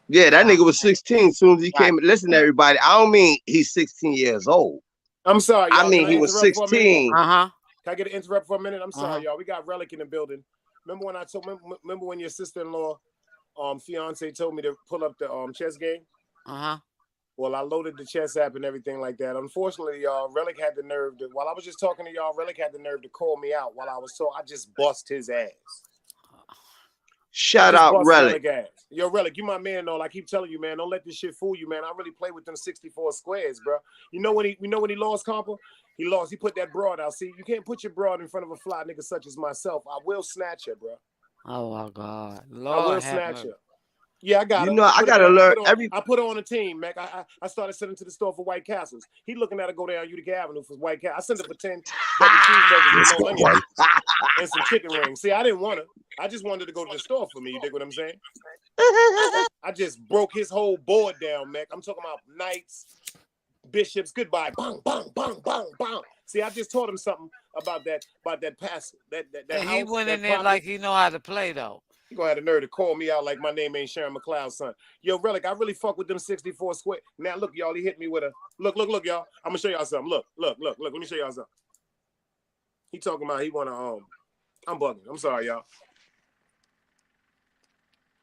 Yeah, that nigga was 16 as soon as he came. Listen, everybody, I don't mean he's 16 years old. I'm sorry, y'all. I mean, he was 16. Uh-huh. Can I get an interrupt for a minute? I'm sorry, y'all. We got Relic in the building. Remember when your sister-in-law, fiance told me to pull up the chess game? Uh-huh. Well, I loaded the chess app and everything like that. Unfortunately, y'all, Relic had the nerve while I was just talking to y'all, Relic had the nerve to call me out while I was talking. I just bust his ass. Shout out Relic. Yo, Relic, you my man, though. I keep telling you, man, don't let this shit fool you, man. I really play with them 64 squares, bro. You know when he lost, Compa? He lost. He put that broad out. See, you can't put your broad in front of a fly nigga such as myself. I will snatch her, bro. Oh my God, Lord, I will snatch her. Yeah, I got her. You know, I gotta learn I put her on a team, Mac. I started sending to the store for White Castles. He looking at her go down Utica Avenue for White Castle. I sent her for 10 double cheeseburgers with no onions and some chicken rings. See, I didn't want her. I just wanted to go to the store for me. You dig what I'm saying? I just broke his whole board down, Mac. I'm talking about knights, bishops. Goodbye. Bang, bang, bang, bang, bang. See, I just taught him something about that pass. That and house, he went in there property. like he know how to play though. You gonna have the nerve to call me out like my name ain't Sharon McLeod's son. Yo, Relic, I really fuck with them 64 square. Now look, y'all, he hit me with a look, y'all. I'm gonna show y'all something. Look. Let me show y'all something. He talking about he wanna I'm bugging. I'm sorry, y'all.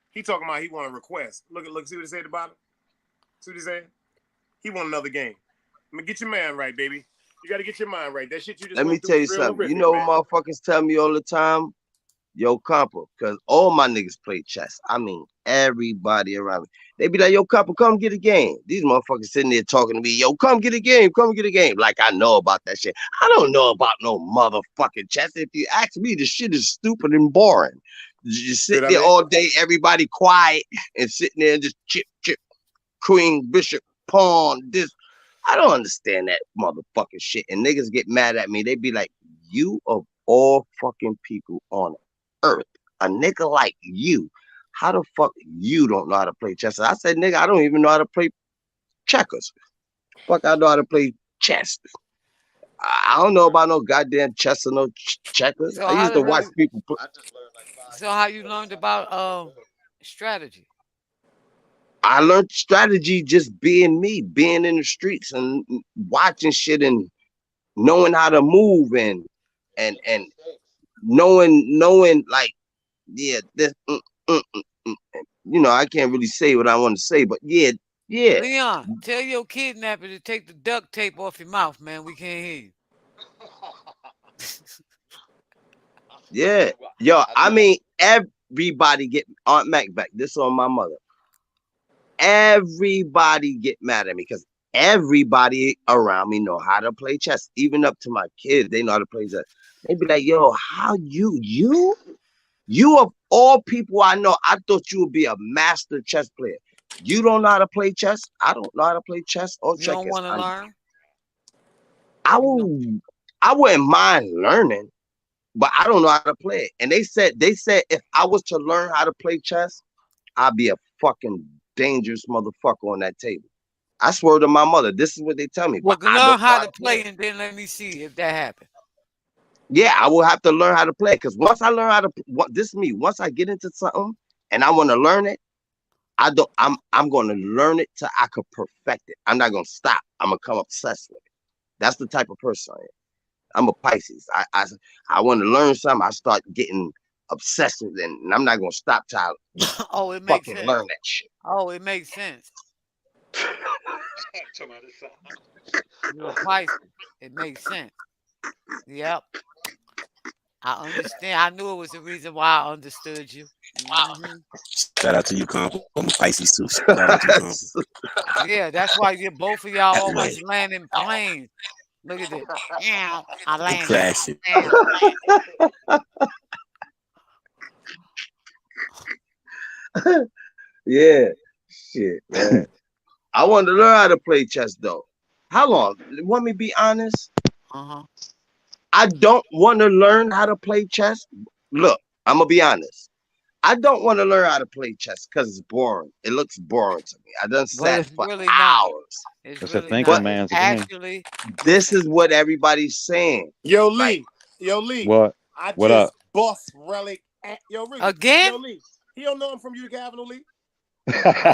He talking about he want a request. Look, see what he said at the bottom? See what he saying? He want another game. I mean, get your mind right, baby. You gotta get your mind right. That shit you just Let me tell you something. You know what motherfuckers tell me all the time? yo, compa, because all my niggas play chess. I mean, everybody around me. They be like, yo, compa, come get a game. These motherfuckers sitting there talking to me, yo, come get a game, come get a game. Like I know about that shit. I don't know about no motherfucking chess. If you ask me, the shit is stupid and boring. You just sit there all day, everybody quiet, and sitting there and just chip, queen, bishop, pawn, this. I don't understand that motherfucking shit. And niggas get mad at me. They be like, you of all fucking people on earth, a nigga like you, how the fuck you don't know how to play chess? I said, nigga, I don't even know how to play checkers. Fuck, I know how to play chess. I don't know about no goddamn chess or no checkers. So I used to watch people play. So how you learned about strategy? I learned strategy just being me, being in the streets and watching shit and knowing how to move and knowing like, yeah, this, you know, I can't really say what I want to say, but yeah. Leon, tell your kidnapper to take the duct tape off your mouth, man. We can't hear you. Yeah, yo, I mean, everybody get Aunt Mac back. This on my mother. Everybody get mad at me because everybody around me know how to play chess. Even up to my kids, they know how to play chess. They be like, yo, how you of all people I know, I thought you would be a master chess player. You don't know how to play chess? I don't know how to play chess or checkers. You don't want to learn? I wouldn't mind learning, but I don't know how to play it. And they said if I was to learn how to play chess, I'd be a fucking dangerous motherfucker on that table. I swear to my mother, this is what they tell me. Well, learn how to play and then let me see if that happens. Yeah, I will have to learn how to play because once I learn how to, this is me. Once I get into something and I want to learn it, I'm going to learn it till I could perfect it. I'm not going to stop. I'm going to come obsessed with it. That's the type of person I am. I'm a Pisces. I want to learn something. I start getting obsessed with it, and I'm not going to stop till I it makes fucking sense. learn that shit. Oh, it makes sense. You're a Pisces. It makes sense. Yep. I understand. I knew it was the reason why I understood you. Shout out to you, comp. I'm Pisces too. Shout out to you, comp. Yeah, that's why you both of y'all always landing planes. Look at this. Yeah, I landed. Crashing. Yeah, shit, man. I wanted to learn how to play chess though. How long? Want me to be honest? I don't want to learn how to play chess. Look, I'm gonna be honest. I don't want to learn how to play chess because it's boring. It looks boring to me. I done sat for really hours. It's a thinking man's game. Actually, this is what everybody's saying. Yo, Lee. Yo, Lee. What? I What just up? bust Relic. Yo, Rick. Again? Yo, Lee. He don't know I'm from Utica Avenue, Lee.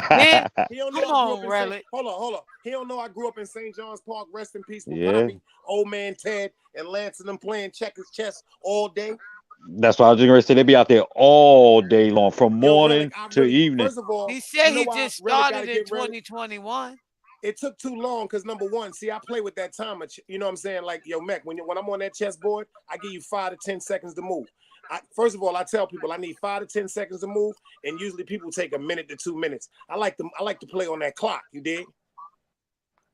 Man, He don't know come I grew up on, in Relic. Hold on. He don't know I grew up in St. John's Park. Rest in peace with Yeah. Poppy, Old Man Ted, and Lance and them playing checkers chess all day. That's why I was just gonna say they be out there all day long, from Yo, morning Relic, to evening. First of all, He said you know he why just Relic started gotta in get Relic? 2021. It took too long because number one, see, I play with that timer. You know what I'm saying? Like, yo, Mac, when I'm on that chessboard, I give you 5 to 10 seconds to move. First of all, I tell people I need 5 to 10 seconds to move, and usually people take a minute to 2 minutes. I like to play on that clock. You dig?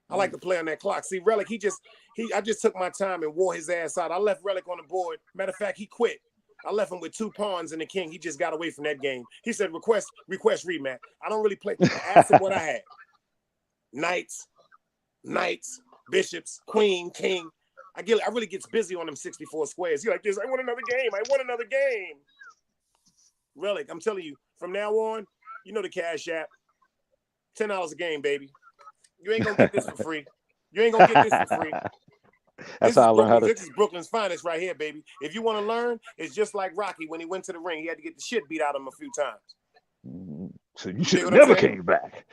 I like to play on that clock. See, Relic, I just took my time and wore his ass out. I left Relic on the board. Matter of fact, he quit. I left him with 2 pawns and the king. He just got away from that game. He said, request rematch. I don't really play. I asked him what I had. Knights, bishops, queen, king. I really gets busy on them 64 squares. He like this. I want another game. Relic, I'm telling you, from now on, you know the Cash App. $10 a game, baby. You ain't gonna get this for free. That's how I learned how to. This is Brooklyn's finest right here, baby. If you want to learn, it's just like Rocky when he went to the ring. He had to get the shit beat out of him a few times. So you should have never came back.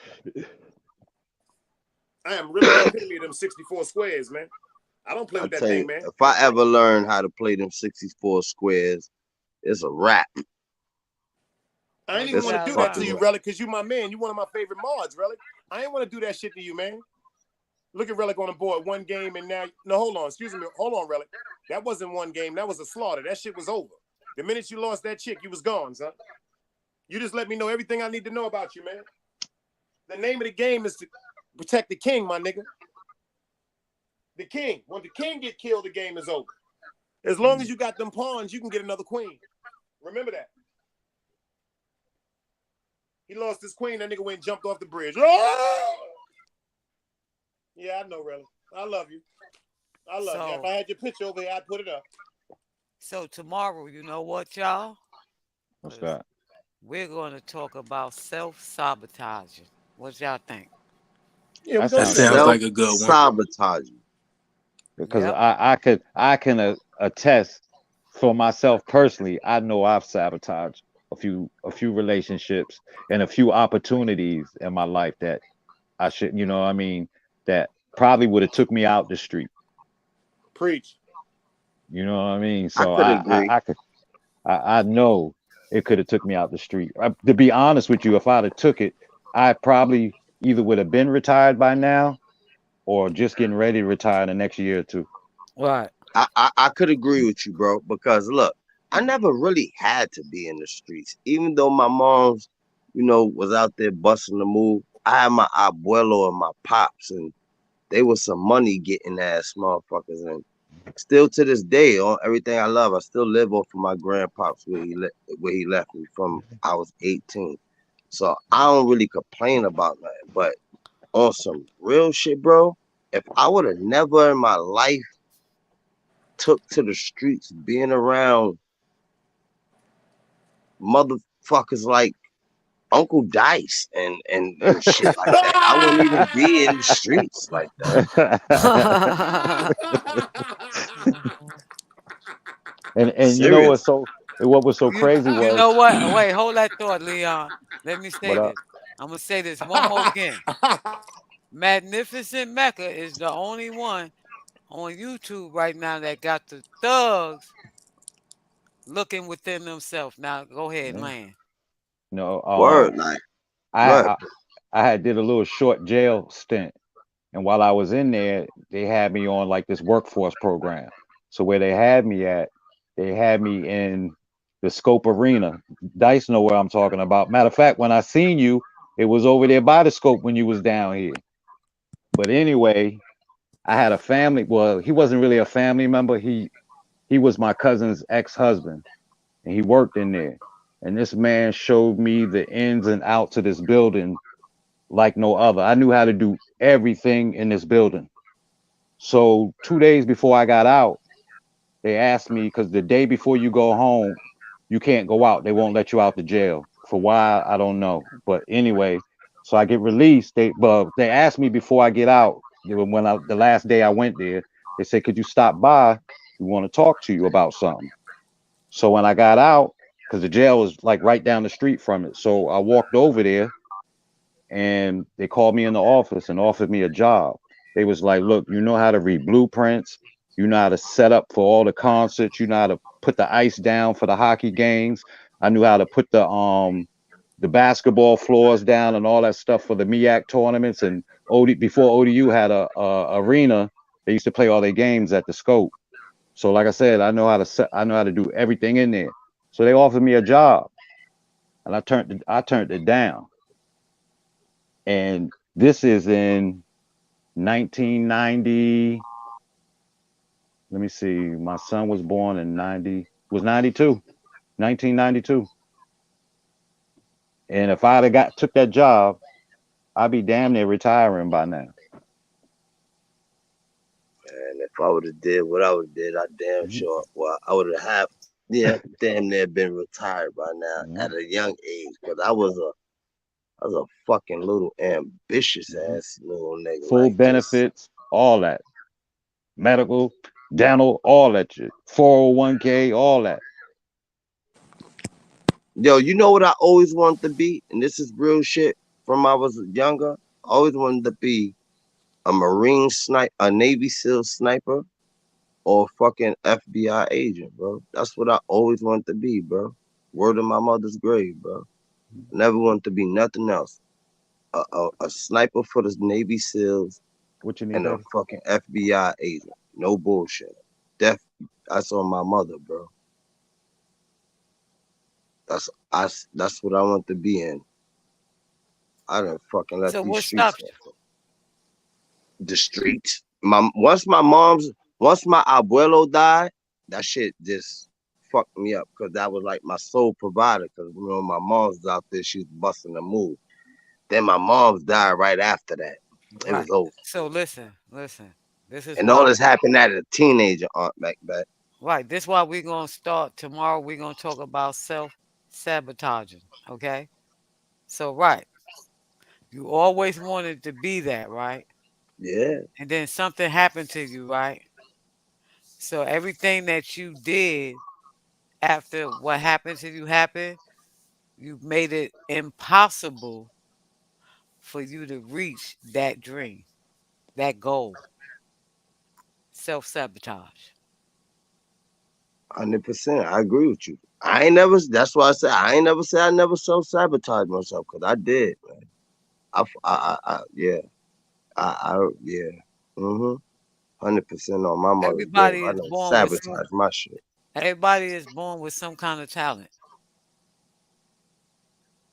I am really the epitome of them 64 squares, man. I don't play with that thing, man. If I ever learn how to play them 64 squares, it's a wrap. I ain't even want to do that to you, Relic, because you my man. You one of my favorite mods, Relic. I ain't want to do that shit to you, man. Look at Relic on the board. 1 game and now. No, hold on. Excuse me. Hold on, Relic. That wasn't 1 game. That was a slaughter. That shit was over. The minute you lost that chick, you was gone, son. You just let me know everything I need to know about you, man. The name of the game is to protect the king, my nigga. The king. When the king get killed, the game is over. As long as you got them pawns, you can get another queen. Remember that. He lost his queen, that nigga went and jumped off the bridge. Oh! Yeah, I know, really. I love you. I love you. If I had your picture over here, I'd put it up. So tomorrow, you know what, y'all? What's that? We're going to talk about self-sabotaging. What y'all think? Yeah, That That sounds sounds good like a good one. Sabotaging. because Yep. I can attest for myself personally. I know I've sabotaged a few relationships and a few opportunities in my life that I should, you know what I mean, that probably would have took me out the street. Preach. You know what I mean? I So could agree. I know it could have took me out the street. To be honest with you, if I'd have took it, I probably either would have been retired by now or just getting ready to retire the next year or two. Right. I could agree with you, bro, because look, I never really had to be in the streets. Even though my mom's, was out there busting the move, I had my abuelo and my pops, and they were some money getting ass motherfuckers. And still to this day, on everything I love, I still live off of my grandpops where he left me from I was 18. So I don't really complain about nothing. But on some real shit, bro, if I would have never in my life took to the streets being around motherfuckers like Uncle Dice and shit like that, I wouldn't even be in the streets like that. And you know Serious. what was so You crazy you was know what? Wait, hold that thought, Leon. Let me say what up? this. I'm gonna say this one more again. Magnificent Mecca is the only one on YouTube right now that got the thugs looking within themselves. Now go ahead, Yeah. land. No, Word, like, I, good. I I had did a little short jail stint, and while I was in there, they had me on like this workforce program. So where they had me in the Scope Arena. Dice know where I'm talking about. Matter of fact, when I seen you, it was over there by the Scope when you was down here. But anyway, I had a family. Well, he wasn't really a family member. He was my cousin's ex-husband, and he worked in there. And this man showed me the ins and outs of this building like no other. I knew how to do everything in this building. So 2 days before I got out, they asked me because the day before you go home, you can't go out. They won't let you out the jail. For why, I don't know. But anyway, so I get released. They asked me before I get out. The last day I went there, they said, "Could you stop by? We want to talk to you about something." So when I got out, because the jail was like right down the street from it, so I walked over there and they called me in the office and offered me a job. They was like, "Look, you know how to read blueprints, you know how to set up for all the concerts, you know how to put the ice down for the hockey games. I knew how to put the basketball floors down and all that stuff for the MEAC tournaments. And before ODU had a arena, they used to play all their games at the Scope. So like I said, I know how to do everything in there. So they offered me a job, and I turned it down. And this is in 1990. Let me see. My son was born in 92, 1992. And if I'd have took that job, I'd be damn near retiring by now. And if I would have did what I would have did, I damn sure, well, I would have damn near been retired by now Mhm. at a young age. But I was a fucking little ambitious Mhm. ass little nigga. Full Like, just, benefits, all that. Medical, dental, all that shit. 401k, all that. yo, you know what I always wanted to be? And this is real shit from I was younger. I always wanted to be a Marine sniper, a Navy SEAL sniper, or a fucking FBI agent, bro. That's what I always wanted to be, bro. Word of my mother's grave, bro. Never wanted to be nothing else. A sniper for the Navy SEALs What you need, and a baby? fucking FBI agent. No bullshit. Def, that's on my mother, bro. That's what I want to be in. I done fucking left So these what streets. stops you? The streets. Once my abuelo died, that shit just fucked me up because that was like my sole provider. Because my mom's was out there, she was busting a move. Then my mom's died right after that. It Right. was over. So listen. This is And all why. this happened at a teenager, Aunt Macbeth. Right. This is why we're gonna start tomorrow. We're gonna talk about self sabotaging. Okay. So right, you always wanted to be that, right? Yeah. And then something happened to you, right? So everything that you did after what happened to you happened, you made it impossible for you to reach that dream, that goal. Self sabotage. 100%. I agree with you. I ain't never. That's why I said I ain't never said I never self sabotage myself because I did, man. Yeah. Yeah. 100% on my mother's grave. Everybody I is done born with some. sabotage my shit. Everybody is born with some kind of talent.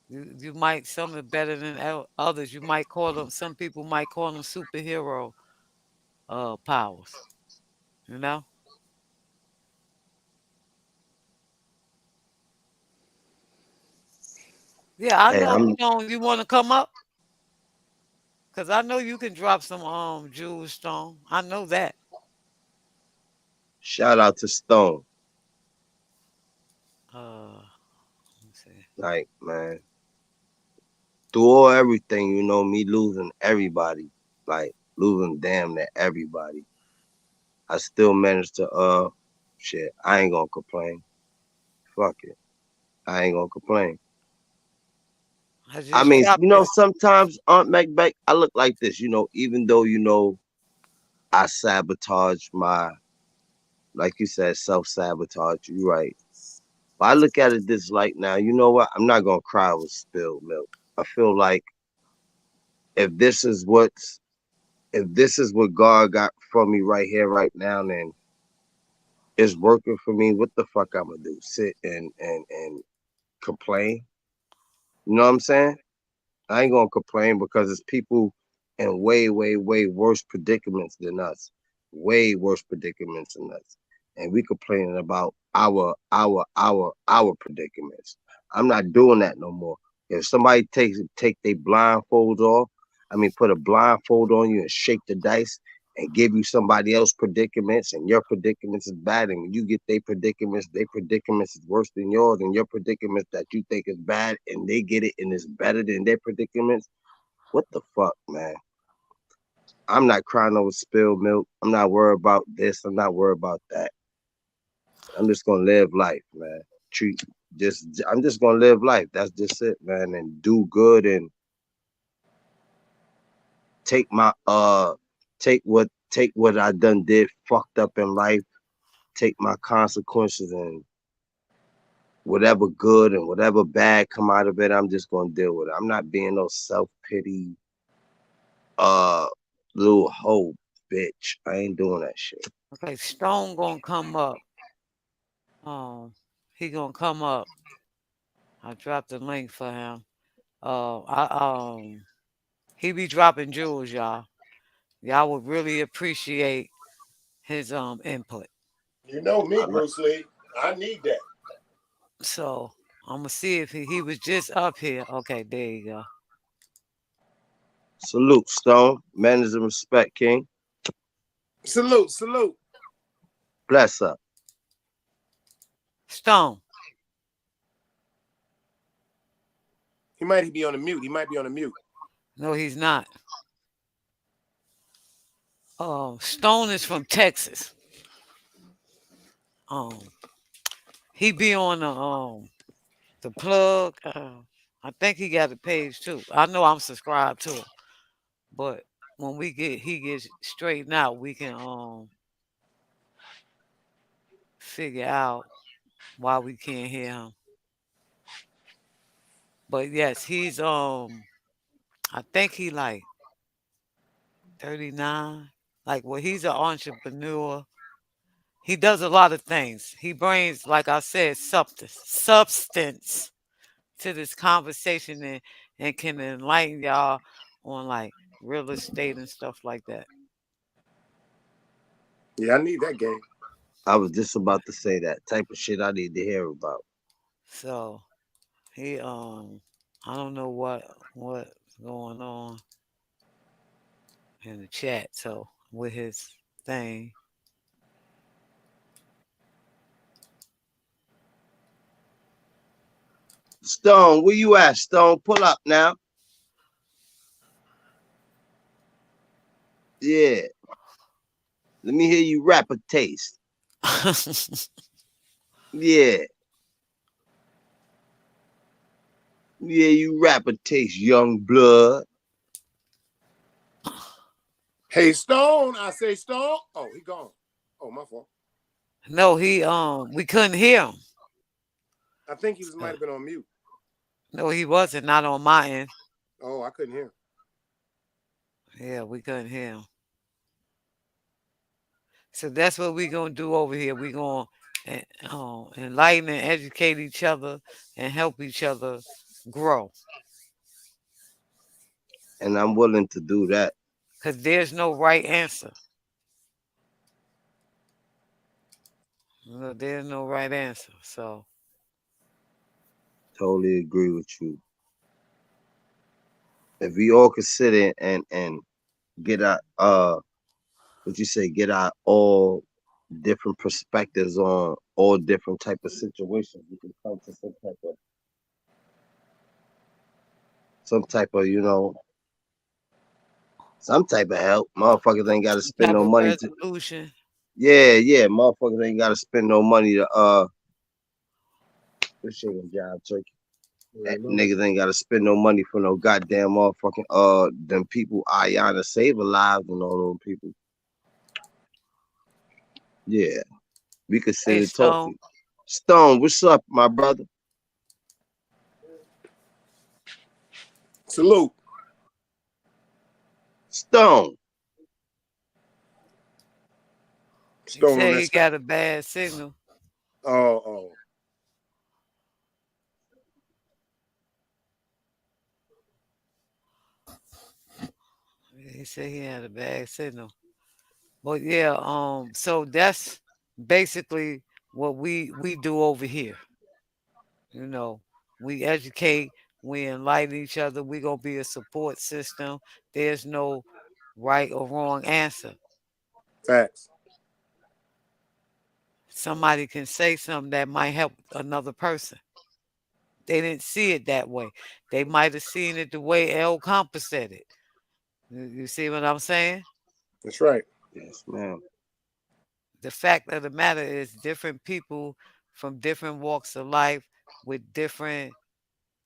You might some are better than others. You might call them. Some people might call them superhero powers. You know. Yeah, I Hey, know. I'm Stone, you want to come up? Cause I know you can drop some jewels, Stone. I know that. shout out to Stone. Let me see. Like, man, through all everything, me losing everybody, like losing damn near everybody. I still managed to shit. I ain't gonna complain. Fuck it. I ain't gonna complain. I I just mean, dropped this. sometimes Aunt Macbeth, I look like this, even though, I sabotage like you said, self-sabotage, you right. But I look at it this like now, you know what? I'm not gonna cry with spilled milk. I feel like if this is what's if this is what God got for me right here, right now, then it's working for me. What the fuck I'm gonna do? Sit and complain? You know what I'm saying? I ain't gonna complain because it's people in way, way, way worse predicaments than us. Way worse predicaments than us. And we complaining about our predicaments. I'm not doing that no more. If somebody take their blindfolds off, put a blindfold on you and shake the dice and give you somebody else predicaments and your predicaments is bad, and when you get their predicaments is worse than yours, and your predicaments that you think is bad and they get it and it's better than their predicaments. What the fuck, man? I'm not crying over spilled milk. I'm not worried about this. I'm not worried about that. I'm just gonna live life, man. Treat I'm just gonna live life. That's just it, man. And do good and take my take what I done did fucked up in life, take my consequences and whatever good and whatever bad come out of it, I'm just gonna deal with it. I'm not being no self-pity uh little hoe bitch. I ain't doing that shit. Okay, Stone gonna come up. He gonna come up. I dropped the link for him. He be dropping jewels, y'all. Y'all would really appreciate his input. You know me, I'm Bruce Lee. I need that. So I'm gonna see if he was just up here. Okay, there you go. salute, Stone. Manners and respect, King. Salute, salute. Bless up. Stone. He might be on the mute. He might be on the mute. No, he's not. Stone is from Texas. Um, he be on the plug. I think he got a page too. I know I'm subscribed to it, but when he gets straightened out, we can figure out why we can't hear him. But yes, he's I think he like 39. Like, well, he's an entrepreneur. He does a lot of things. He brings, like I said, substance to this conversation and can enlighten y'all on like real estate and stuff like that. Yeah, I need that game. I was just about to say that type of shit I need to hear about. So he I don't know what's going on in the chat. So with his thing. Stone, where you at, Stone? Pull up now. Yeah. Let me hear you rap a taste. Yeah. Yeah, you rap a taste, young blood. Hey, Stone. I say Stone. Oh, he gone. Oh, my fault. No, we couldn't hear him. I think he might have been on mute. No, he wasn't. Not on my end. Oh, I couldn't hear him. Yeah, we couldn't hear him. So that's what we're going to do over here. We're going to enlighten and educate each other and help each other grow. And I'm willing to do that. Because there's no right answer. No, there's no right answer. So totally agree with you. If we all could sit in and get our what you say, get our all different perspectives on all different type of situations, we can come to some type of, you know, some type of help. Motherfuckers ain't gotta spend no money resolution. Yeah, motherfuckers ain't gotta spend no money to this shit a job, turkey. Niggas ain't gotta spend no money for no goddamn motherfucking them people Ayana Saver lives and all those people. Yeah. We could sit and talk. Stone, what's up, my brother? Salute. Stone. He said he got a bad signal. Oh. He said he had a bad signal. But yeah, so that's basically what we do over here. You know, we educate, we enlighten each other. We're going to be a support system. There's no right or wrong answer. Facts. Somebody can say something that might help another person. They didn't see it that way. They might have seen it the way El Compa said it. You see what I'm saying? That's right. Yes, ma'am. The fact of the matter is different people from different walks of life with different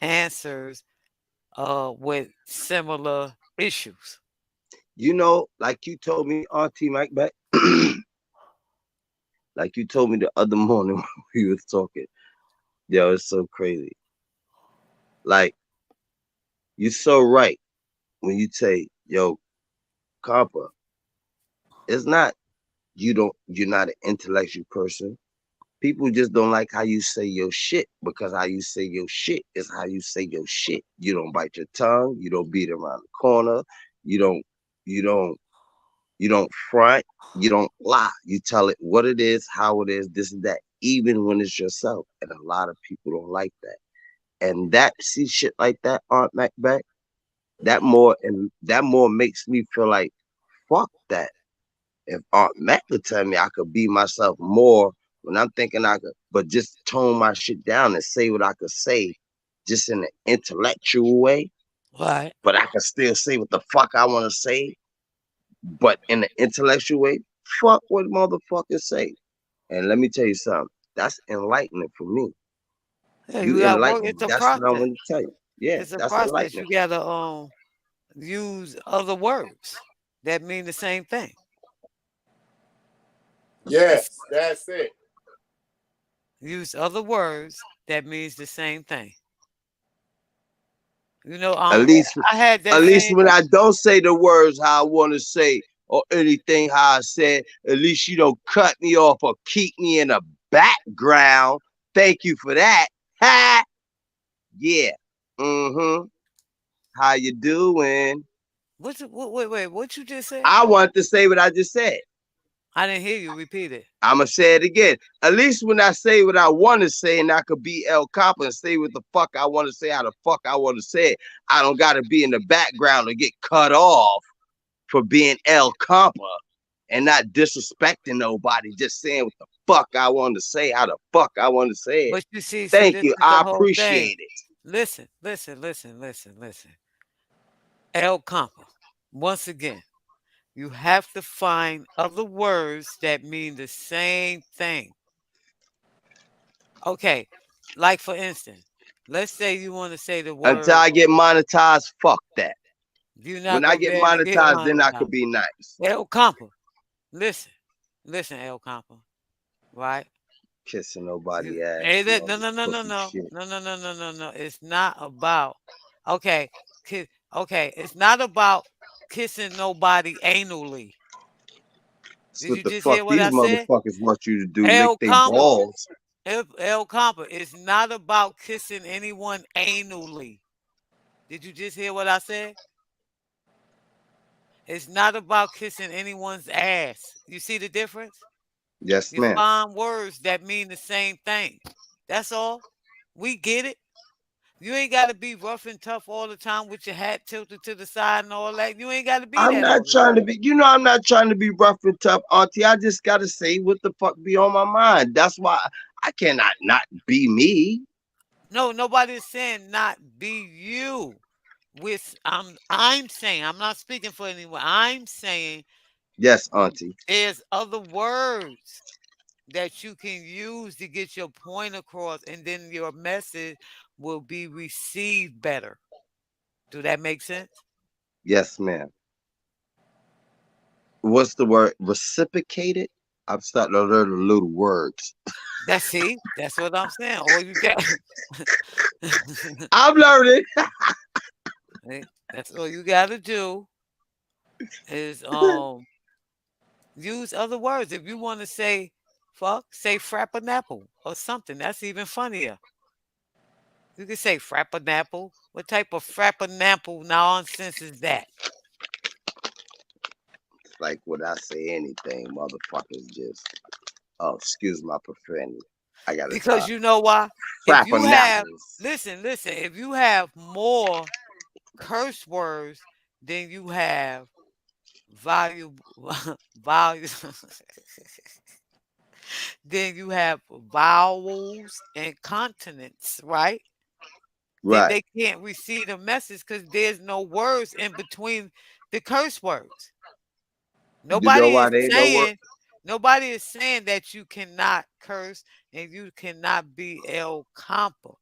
answers with similar issues. You know, like you told me, Auntie Mike back, like you told me the other morning when we was talking. Yo, it's so crazy. Like, you're so right when you say, yo, Compa, it's not you're not an intellectual person. People just don't like how you say your shit, because how you say your shit is how you say your shit. You don't bite your tongue, you don't beat around the corner, you don't front, you don't lie. You tell it what it is, how it is, this and that, even when it's yourself. And a lot of people don't like that. And that, see shit like that, Aunt Macbeth, that more makes me feel like, fuck that. If Aunt Mac could tell me I could be myself more when I'm thinking I could, but just tone my shit down and say what I could say just in an intellectual way. Right. But I can still say what the fuck I want to say, but in an intellectual way. Fuck what motherfuckers say. And let me tell you something. That's enlightening for me. Yeah, You gotta work. enlighten me. It's a That's what I process. want to tell you. Yeah, It's a that's process. enlightening. You gotta use other words that mean the same thing. Yes, that's it. Use other words that means the same thing. You know, At least I had that when same. I don't say the words how I want to say, or anything how I said. At least you don't cut me off or keep me in the background. Thank you for that. Ha! Yeah. Mm-hmm. How you doing? Wait, what you just said? I want to say what I just said. I didn't hear you. Repeat it. I'ma say it again. At least when I say what I want to say, and I could be El Copper and say what the fuck I want to say, how the fuck I want to say it. I don't got to be in the background and get cut off for being El Copper and not disrespecting nobody. Just saying what the fuck I want to say, how the fuck I want to say it. But you see, Thank this you. is the I whole thing. appreciate it. Listen. El Compa. Once again, you have to find other words that mean the same thing. Okay, like for instance, let's say you want to say the Until word. I get monetized, fuck that. You're not When I gonna be get able to get monetized, then I could monetized. be nice. El Compa, listen, El Compa, right? Kissing nobody You, ass hey, and all no, this no, no, no, pussy no, shit. no, no, no, no, no, no. It's not about. Okay, okay. It's not about kissing nobody anally. That's Did what you the just fuck hear what these I said? motherfuckers want you to do. Lick El they Compa, balls. El Compa. It's not about kissing anyone anally. Did you just hear what I said? It's not about kissing anyone's ass. You see the difference? Yes, You ma'am. find words that mean the same thing. That's all. We get it. You ain't got to be rough and tough all the time with your hat tilted to the side and all that. You ain't got to be I'm that not all the trying time. to be, I'm not trying to be rough and tough, Auntie. I just gotta say what the fuck be on my mind. That's why I cannot not be me. No, nobody is saying not be you. I'm saying, I'm not speaking for anyone. I'm saying Yes, Auntie. there's other words that you can use to get your point across, and then your message will be received better. Do that make sense? Yes, ma'am. What's the word? Reciprocated? I'm starting to learn the little words. That's what I'm saying. All you got I'm learning. that's all you gotta do is use other words. If you want to say fuck, say frappanapple or something. That's even funnier. You can say frappanapple. What type of frappanapple nonsense is that? Like when I say anything, motherfuckers just excuse my profanity. I gotta Because stop. you know why? If you Frapping have apples. listen, if you have more curse words than you have valuable values then you have vowels and consonants, right? Then Right. they can't receive the message because there's no words in between the curse words. You know Nobody why is they ain't no word? saying nobody is saying that you cannot curse and you cannot be El Compa.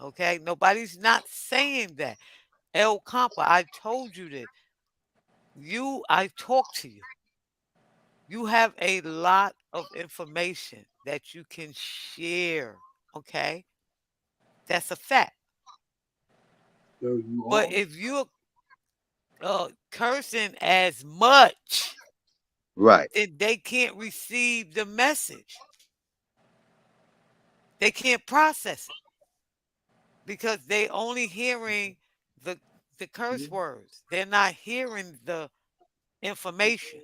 Okay? Nobody's not saying that. El Compa, I told you that. I talked to you. You have a lot of information that you can share. Okay? That's a fact. No, you But are. if you're cursing as much, Right. then they can't receive the message. They can't process it because they only hearing the the curse words. They're not hearing the information.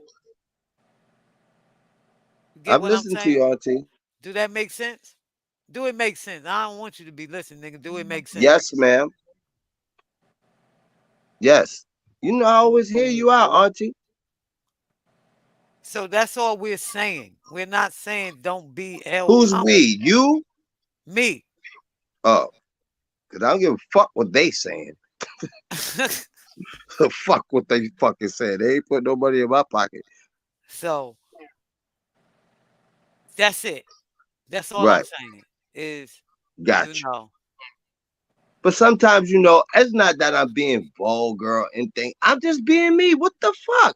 You get I've what I'm listened to you, saying? Auntie. Do that make sense? Do it make sense? I don't want you to be listening, nigga. Do it make sense? Yes, ma'am. Yes. I always hear you out, Auntie. So that's all we're saying. We're not saying don't be El Who's Compa. we? You? Me. Oh, because I don't give a fuck what they saying. Fuck what they fucking said. They ain't put no money in my pocket. So that's it. That's all I'm Right. saying is, you Gotcha. know, But sometimes, it's not that I'm being vulgar or anything. I'm just being me. What the fuck?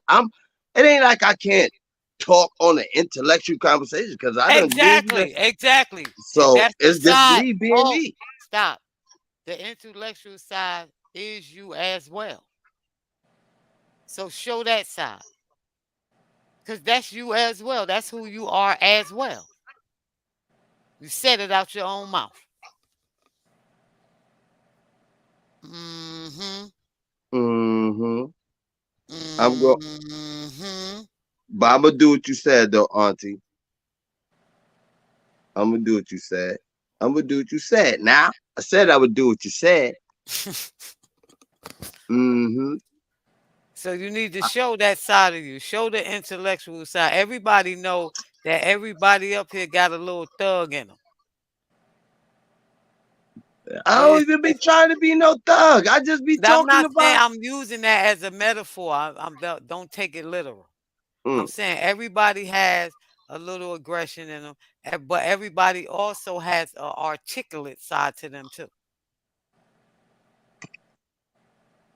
It ain't like I can't talk on an intellectual conversation because I done gave you that. exactly. And So that's the it's just side. me being Oh, me. stop. The intellectual side is you as well. So show that side. Because that's you as well. That's who you are as well. You said it out your own mouth. Mm-hmm. Mm-hmm. I'm go, Mm-hmm. but I'm gonna do what you said though, Auntie. I'm gonna do what you said. I'm gonna do what you said. Now I said I would do what you said. Mm-hmm. So you need to show that side of you. Show the intellectual side. Everybody know that everybody up here got a little thug in them. I don't It's, even be trying to be no thug. I just be I'm talking not saying about. I'm using that as a metaphor. Don't take it literal. I'm Mm. saying everybody has a little aggression in them, but everybody also has an articulate side to them too.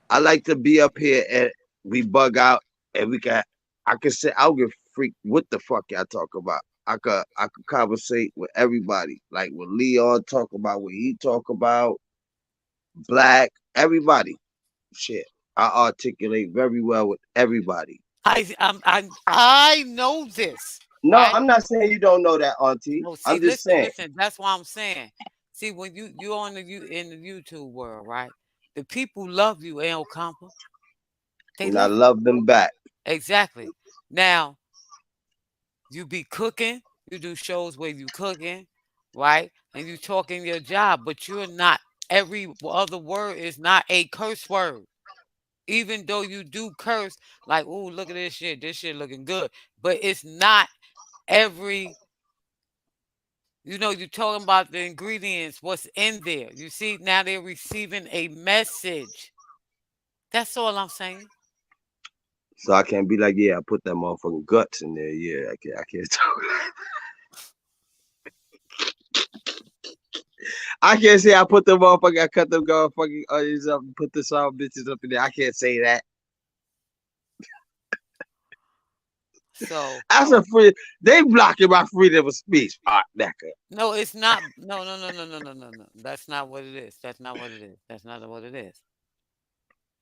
I like to be up here and we bug out and we can. I can say I'll get freaked. What the fuck y'all talk about? I could conversate with everybody. Like what Leon talk about, what he talk about, Black, everybody. Shit, I articulate very well with everybody. I know this, No, right? I'm not saying you don't know that, Auntie. No, see, I'm just listen, saying. listen. That's why I'm saying. See, when you on in the YouTube world, right? The people love you, El Compa. They And I love you. love them back. Exactly. Now, you be cooking, you do shows where you cooking, right? And you talking your job, but you're not every other word is not a curse word. Even though you do curse, like, oh, look at this shit looking good. But it's not every, you're talking about the ingredients, what's in there. You see, now they're receiving a message. That's all I'm saying. So I can't be like, yeah, I put that motherfucking guts in there. Yeah, I can't talk. I can't say I put the motherfucker, I cut them motherfucking onions up and put the sound bitches up in there. I can't say that. So That's a free. They blocking my freedom of speech. Art Decker. no, it's not. No, no, no, no, no, no, no, no. That's not what it is. That's not what it is. That's not what it is.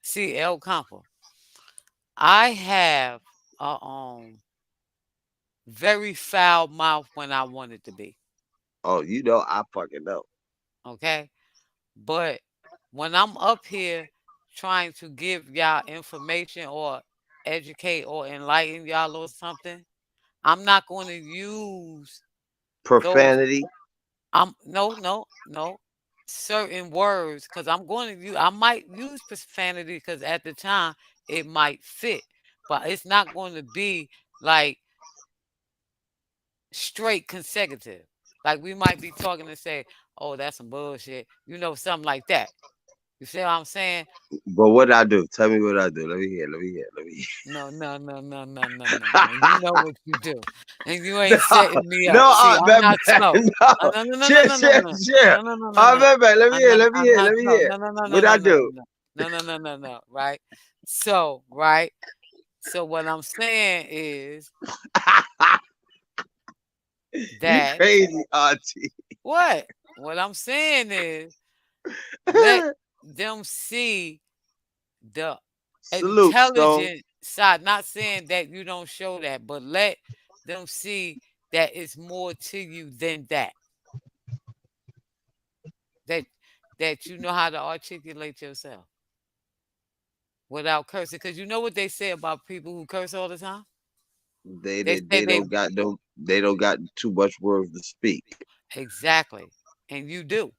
See, El Campo, I have a very foul mouth when I want it to be. Oh, you know, I fucking know. Okay, but when I'm up here trying to give y'all information or educate or enlighten y'all or something, I'm not going to use those. Profanity. No, no, no. Certain words, because I'm going to use. I might use profanity because at the time it might fit, but it's not going to be like straight consecutive. Like we might be talking and say, "Oh, that's some bullshit," something like that. You see what I'm saying? But what I do? Tell me what I do. Let me hear. Let me hear. Let me No, no, no, no, no, no, no, no. You know what you do, and you hear. ain't setting me No, up. See, I'm man, not slow. no. No, no, no, no, Chill, no, no, chill, no, chill. no, no, no, no, no. Man, let me hear. Let me I'm hear. not Let me slow. hear. No, no, no, no, What no, I no, do? no, no, no, no, no, no. Right. So, right. So what I'm saying is You that crazy, Auntie. what? What I'm saying is let them see the Salute, Stone. intelligent side. Not saying that you don't show that, but let them see that it's more to you than that. That that you know how to articulate yourself without cursing. Because you know what they say about people who curse all the time? They, They they say they don't got no. They don't got too much words to speak. exactly. And you do.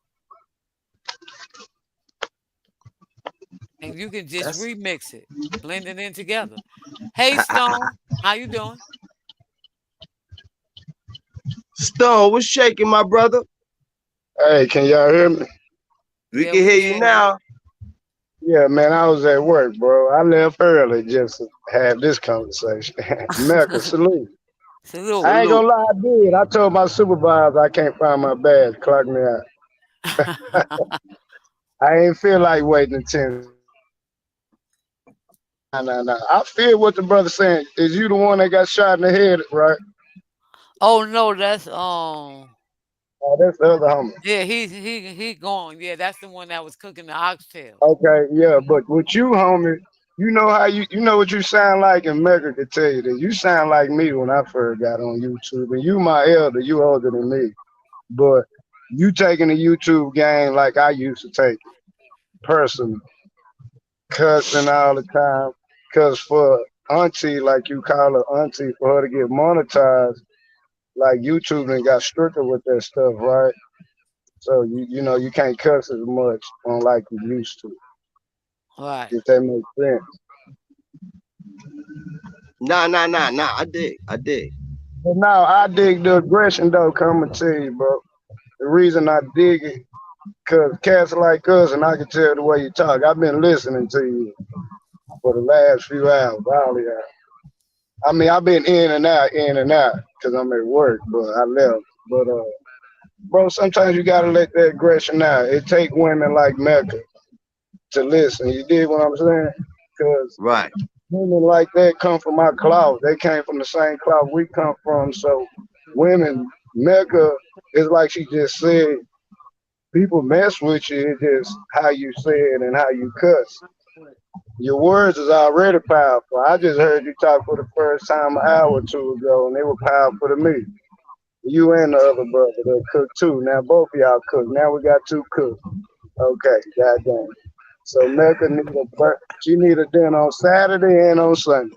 And you can just That's remix it, blend it in together. Hey Stone, how you doing? Stone. What's shaking, my brother? Hey, can y'all hear me? We Yeah, can we hear can you hear you. now. Yeah, man, I was at work, bro. I left early just to have this conversation. America, salute. Salute. I ain't Salute. gonna lie, I did. I told my supervisor I can't find my badge. Clock me out. I ain't feel like waiting until. Nah. I feel what the brother saying. Is you the one that got shot in the head, right? Oh no, that's Oh, that's the other homie. yeah, he gone. Yeah, that's the one that was cooking the oxtails. Okay, yeah, but with you, homie. You know how you know what you sound like, and Mecca could tell you that you sound like me when I first got on YouTube. And you my elder, you older than me, but you taking the YouTube game like I used to take it, personally, cussing all the time. Cause for auntie, like you call her auntie, for her to get monetized, like YouTube and got stricter with that stuff, right? So you know you can't cuss as much on like you used to, Right. if that makes sense. Nah. I dig. But now I dig the aggression though. Come and tell you, bro. The reason I dig it, cause cats like us, and I can tell the way you talk. I've been listening to you for the last few hours, all the hours. I mean, I've been in and out, cause I'm at work, but I left. But bro, sometimes you gotta let that aggression out. It take women like Mecca to listen. You dig what I'm saying? Cause Right. women like that come from our cloth. They came from the same cloth we come from. So women, Mecca is like she just said, people mess with you. It's just how you say it and how you cuss. Your words is already powerful. I just heard you talk for the first time an hour or two ago, and they were powerful to me. You and the other brother that cook too. Now both of y'all cook. Now we got two cooks. Okay, goddamn. So Mecca need she need a dinner on Saturday and on Sunday.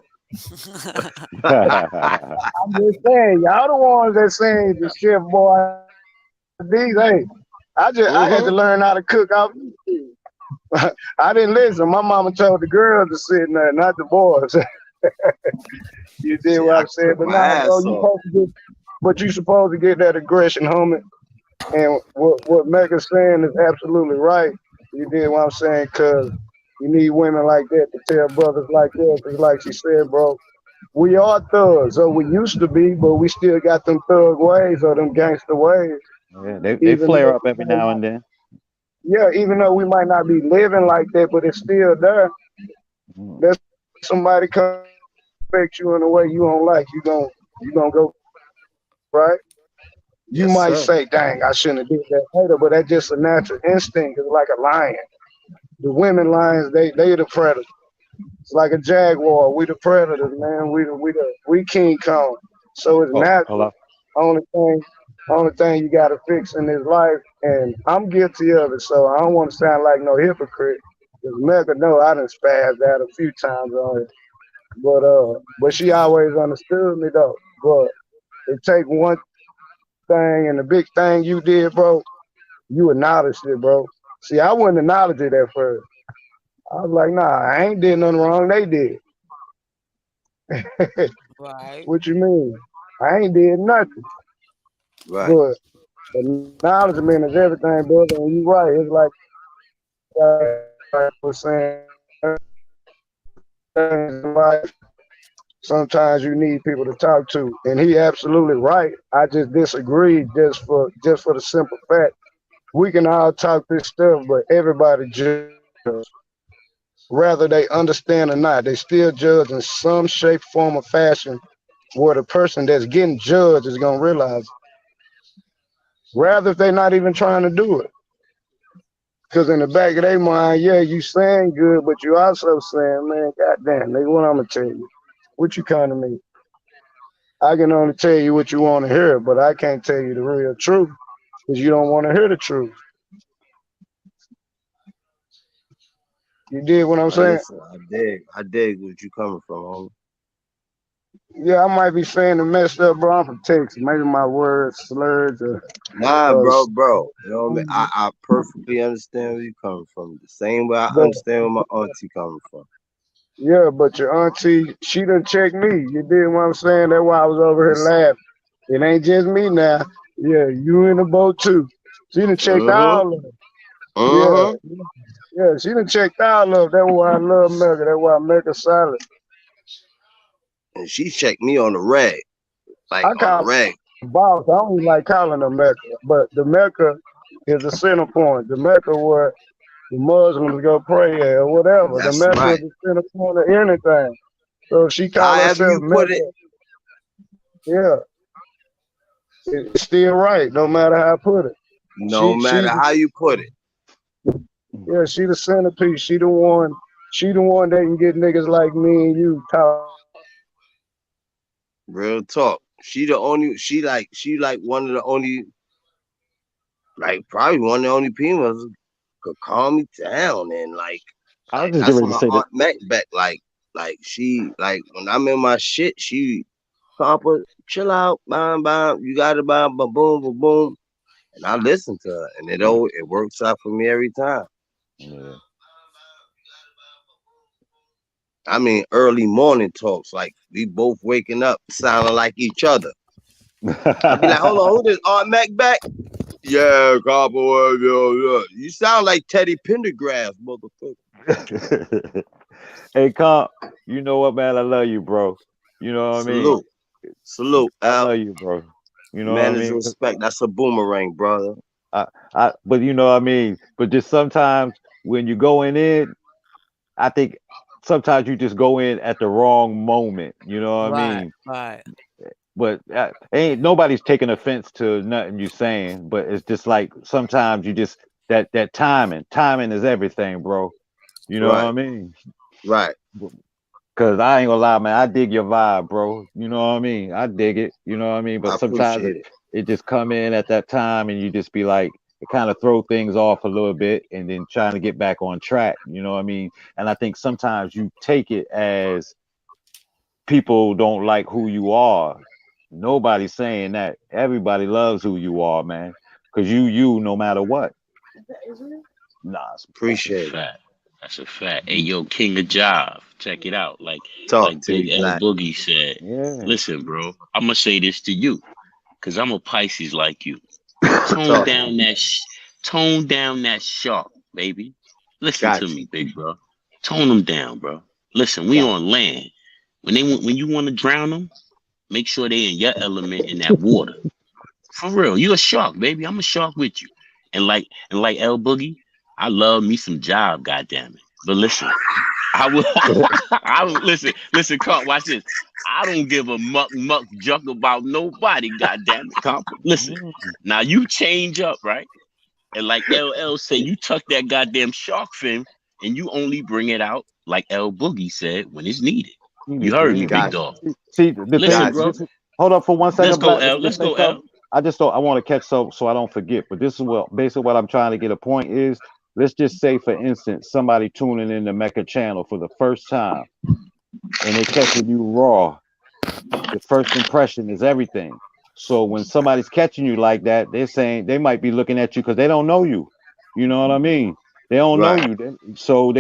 I'm just saying, y'all the ones that saying the chef boy these. Hey, I had to Mm-hmm. learn how to cook off YouTube. I didn't listen. My mama told the girls to sit in there, not the boys. You did Shit, what I I said, cook but my nah, bro, ass you off. supposed to get, but you supposed to get that aggression, homie. And what Mega's saying is absolutely right. You did what I'm saying, cause you need women like that to tell brothers like us. It's like she said, bro. We are thugs, or we used to be, but we still got them thug ways or them gangster ways. Yeah, they Even flare though up we every might now not, and then. yeah, even though we might not be living like that, but it's still there. Mm. There's somebody come affect you in a way you don't like. You gonna go right. You Yes, might sir. say, "Dang, I shouldn't have did that later," but that's just a natural instinct. It's like a lion. The women lions, they the predators. It's like a jaguar. We the predators, man. We King Kong. So it's Oh, natural. hello. Only thing, only thing you gotta fix in this life, and I'm guilty of it. So I don't want to sound like no hypocrite. Cause Mecca know I done spazzed out a few times on it. But she always understood me though. But it take one thing, and the big thing you did, bro. You acknowledged it, bro. See, I wouldn't acknowledge it at first. I was like, nah, I ain't did nothing wrong. They did. Right. What you mean? I ain't did nothing. Right. But acknowledgement is everything, brother. And you right. It's like I was saying, things in life, sometimes you need people to talk to. And he absolutely right. I just disagree just for the simple fact. We can all talk this stuff, but everybody judges. Whether they understand or not, they still judge in some shape, form, or fashion where the person that's getting judged is gonna realize it. Rather if they're not even trying to do it. Because in the back of their mind, yeah, you saying good, but you also saying, man, goddamn, nigga, what I'm gonna tell you? What you kind of mean? I can only tell you what you want to hear, but I can't tell you the real truth because you don't want to hear the truth. You did what I'm I saying? listen. I dig what you coming from, homie. Yeah, I might be saying the messed up, bro. I'm from Texas. Maybe my words slurred Nah, or bro. You know what I mean? I perfectly understand where you coming from. The same way I but understand where my auntie coming from. yeah, but your auntie, she done checked me. You did what I'm saying? That's why I was over here laughing. It ain't just me now. Yeah, you in the boat too. She done checked Mm-hmm. all of them. Mm-hmm. Yeah, yeah, she done checked all of them. That's why I love Mecca. That's why I make her solid. And she checked me on the reg, like I on the call reg. her boss. I don't even like calling her Mecca, but the Mecca is the center point. The Mecca where the Muslims go pray at or whatever. The That's Mecca is right. the center point of anything. So if she call However herself you put it, Mecca, yeah, it's still right, no matter how I put it. no She matter how you put it. yeah, she the centerpiece. She the one. She the one that can get niggas like me and you talking Real talk. She like one of the only, like probably one of the only females could calm me down and I was just getting that's ready to my say that. Aunt Mac back. She when I'm in my shit, she Papa, chill out, bam bam, you got it, bam, ba boom, ba boom. And I listen to her and it works out for me every time. Yeah. I mean early morning talks, like we both waking up sounding like each other. I'd be like, hold on, who this Aunt Mac back? Yeah, Copper, yeah. You sound like Teddy Pendergrass, motherfucker. Hey, Comp, you know what, man? I love you, bro. You know what I mean? Salute, I Al. love you, bro. You know what I Manners mean? and respect. That's a boomerang, brother. But you know what I mean? But just sometimes when you're going in, I think sometimes you just go in at the wrong moment. You know what I Right, mean? right. But ain't nobody's taking offense to nothing you saying. But it's just like sometimes you just that timing is everything, bro. You know what I Right, mean? right. Cause I ain't gonna lie, man. I dig your vibe, bro. You know what I mean? I dig it. You know what I mean? I But sometimes appreciate it, it. it just come in at that time, and you just be like, it kind of throw things off a little bit, and then trying to get back on track. You know what I mean? And I think sometimes you take it as people don't like who you are. Nobody's saying that. Everybody loves who you are, man. Cause you no matter what. Nah, That's a Appreciate it. fact. That's a fact. Hey, yo, King of Jive, check it out. Talk Like to me, Big L Black. Boogie said. yeah. Listen, bro, I'm gonna say this to you, cause I'm a Pisces like you. Tone Talk. down that, tone down that shark, baby. Listen to Got you. me, big bro. Tone them down, bro. Listen, we Got on land. When you want to drown them, make sure they in your element in that water. For real, you a shark, baby. I'm a shark with you. And like L Boogie, I love me some job, goddamn it. But listen, I will. I will listen, Comp. Watch this. I don't give a muck junk about nobody. Goddamn it, Comp. Listen. Mm. Now you change up, right? And like LL said, you tuck that goddamn shark fin, and you only bring it out like L Boogie said when it's needed. You heard me, Yeah. big got dog. See, the thing Listen, is, got bro. this is, hold up for one Let's second, go, Black. Let L. me Let's just say go, something. L. I just don't. I want to catch so I don't forget. But this is what basically what I'm trying to get a point is. Let's just say, for instance, somebody tuning in the Mecca channel for the first time, and they catching you raw. The first impression is everything. So when somebody's catching you like that, they're saying they might be looking at you because they don't know you. You know what I mean? They don't know right. you, so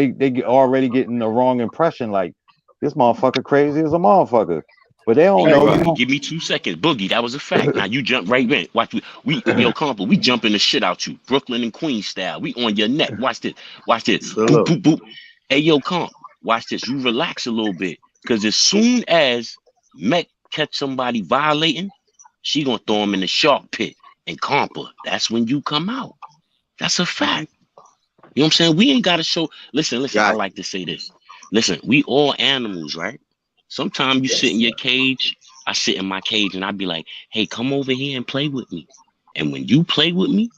already getting the wrong impression. Like this motherfucker crazy as a motherfucker, but they Hey, don't yo, know Right. Boogie, you. give me 2 seconds. Boogie, that was a fact. Now you jump right in. Watch, yo, Compa, we jumping the shit out you, Brooklyn and Queens style. We on your neck. Watch this. Watch this. Boop, Salute. boop, boop. Hey, yo, Comp, watch this. You relax a little bit, cause as soon as Mech catch somebody violating, she gonna throw him in the shark pit. And Compa, that's when you come out. That's a fact. You know what I'm saying? We ain't got to show. Listen, I Got like to say this. Listen, we all animals, right? Sometimes you you. sit Yes, in your sir. cage. I sit in my cage and I be like, hey, come over here and play with me. And when you play with me,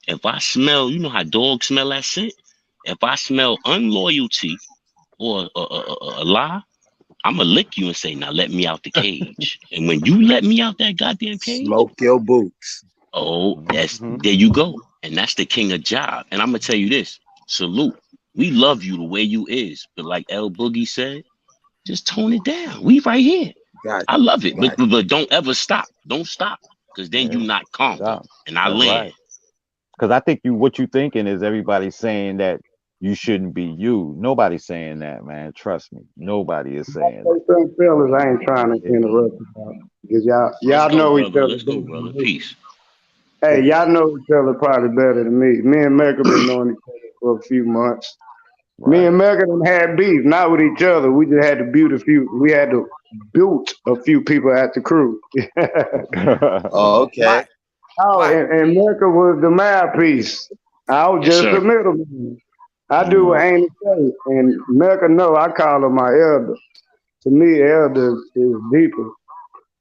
if I smell, you know how dogs smell that scent? If I smell unloyalty or a lie, I'm going to lick you and say, now let me out the cage. And when you let me out that goddamn cage, Smoke your boots. oh, that's Mhm. there you go. And that's the king of job. And I'm gonna tell you this. Salute. We love you the way you is. But like L Boogie said, just tone it down. We right here. Got I love it. you. But Got but, but don't ever stop. Don't stop. Because then you Yeah, not conquer. yeah, And I that's land. right. Because I think what you thinking is everybody saying that you shouldn't be you. Nobody's saying that, man. Trust me, nobody is saying Say something, fellas. I ain't trying to that. interrupt you, because Let's y'all go, know each brother. other Let's go, better brother. than me. Peace. Hey, y'all know each other probably better than me. Me and Mecca been knowing each other for a few months. Me Right. and Mecca done had beef, not with each other. We just had to build a few. We had to build a few people at the crew. Oh, okay. Right, Oh, right. and Mecca was the mouthpiece. I was Yes, just the sir. middleman. I do Mhm. what Amy say, and Mecca know I call her my elder. To me, elder is deeper.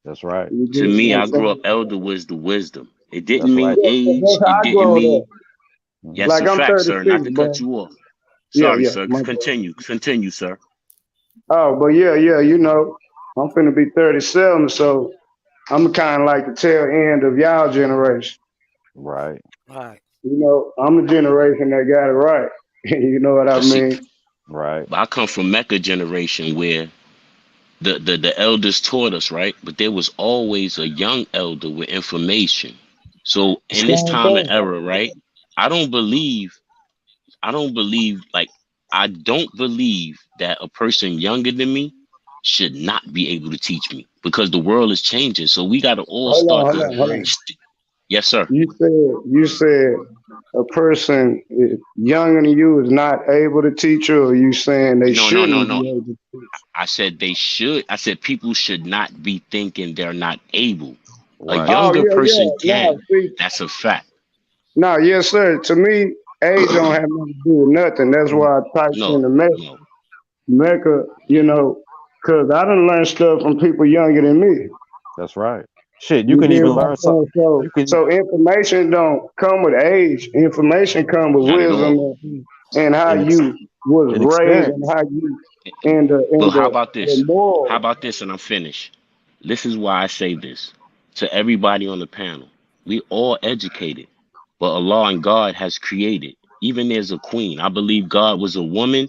That's right. You To get me, what I I'm grew up saying? elder was the wisdom. It That's didn't mean right. Yeah, 'cause age. that's It how I didn't grow mean up. yes, Mhm. a Like I'm fact, sir. Not 36, to cut bro. you off. Yeah, Sorry, yeah. sir. My bad. Continue, sir. Oh, but yeah, yeah. I'm finna be 37, so I'm kind of like the tail end of y'all generation. Right. Right. I'm the generation that got it right. You know what I But see, mean? Right. I come from Mecca generation where the elders taught us, right? But there was always a young elder with information. So in this Same time and thing. era, right? I don't believe, I don't believe, like, I don't believe that a person younger than me should not be able to teach me because the world is changing. So we got to all Hold on, start hold to, on, hold on. yes, sir. You said a person younger than you is not able to teach you, or you saying they No, no, no, shouldn't no. be able to teach? I said they should. I said people should not be thinking they're not able. A Right. Oh younger yeah, person yeah. can. No, see, That's a fact. no, yes, sir. To me, age don't have nothing to do with nothing. That's why I typed in No, the no. Mecca, because I done learned stuff from people younger than me. That's right. Shit, you You can get even what I'm learn something. saying? So, You can. so information don't come with age. Information come with Not at all. wisdom and how And ex- you was and raised and experience. how you and the Well, and how the, about the this? How moral. about this? And I'm finished. This is why I say this to everybody on the panel. We all educated, but Allah and God has created. Even there's a queen. I believe God was a woman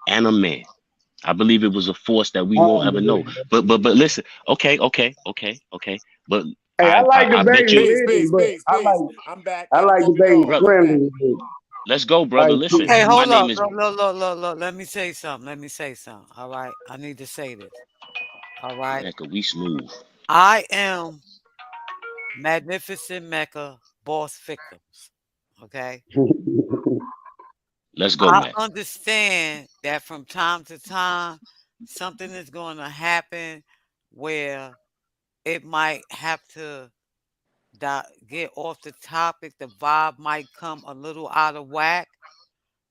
and a man. I believe it was a force that we I won't don't ever believe know. that. But listen, okay. But Hey, I like I bet debating you, Peace, religion, peace, but peace, peace. I'm back. I like Before we debating go, brother. I'm back. friendly. Let's go, brother. Like, Listen, Okay, my hold name up. is. Look. Let me say something. All right. I need to say this. All right. Mecca, we smooth. I am Magnificent Mecca boss victims. Okay. Let's go, I Mac. understand that from time to time, something is going to happen where it might have to get off the topic. The vibe might come a little out of whack,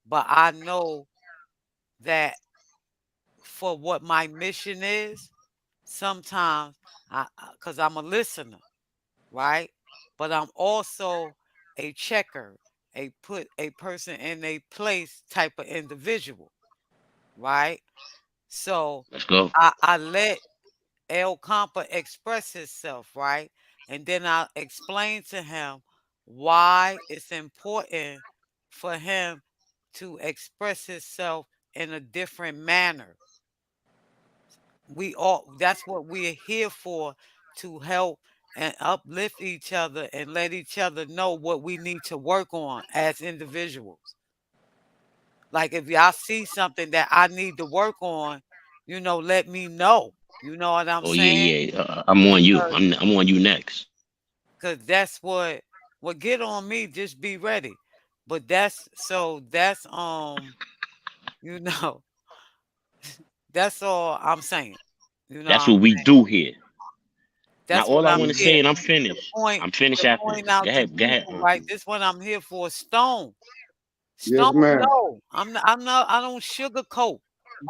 but I know that for what my mission is, sometimes because I'm a listener, right? But I'm also a checker, a put a person in a place type of individual, right? So Let's go. I let El Compa express himself, right? And then I explain to him why it's important for him to express himself in a different manner. That's what we're here for, to help and uplift each other and let each other know what we need to work on as individuals. Like if y'all see something that I need to work on, let me know. You know what I'm Oh yeah, saying? yeah. I'm on you. Because I'm on you next. that's what get on me, just be ready. But you know, that's all I'm saying. You know what That's I'm what we saying? do here. Now, That's what all I I'm want to here. say, and I'm To finished. point I'm finished to after point this. Go out to ahead. Go ahead. people, right? This what I'm here for. Stone. yes, Stone, ma'am. no. I'm not, I don't sugarcoat.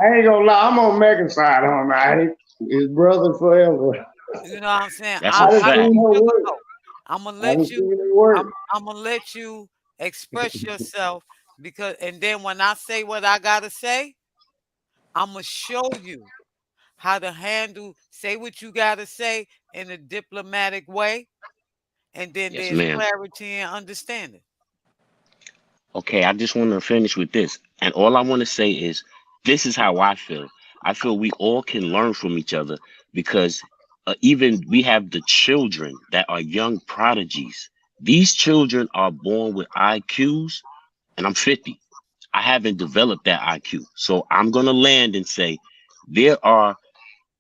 I ain't gonna lie, I'm on Megan's side on that. His brother forever. You know what I'm saying? That's I, a I done I fact. don't seen her work. sugarcoat. I'm gonna I done let you, seen her work. I'm gonna let you express yourself, because and then when I say what I gotta say, I'm gonna show you how to say what you gotta say in a diplomatic way, and then Yes, there's ma'am. clarity and understanding. Okay, I just want to finish with this. And all I want to say is this is how I feel. I feel we all can learn from each other because even we have the children that are young prodigies. These children are born with IQs, and I'm 50. I haven't developed that IQ. So I'm going to land and say there are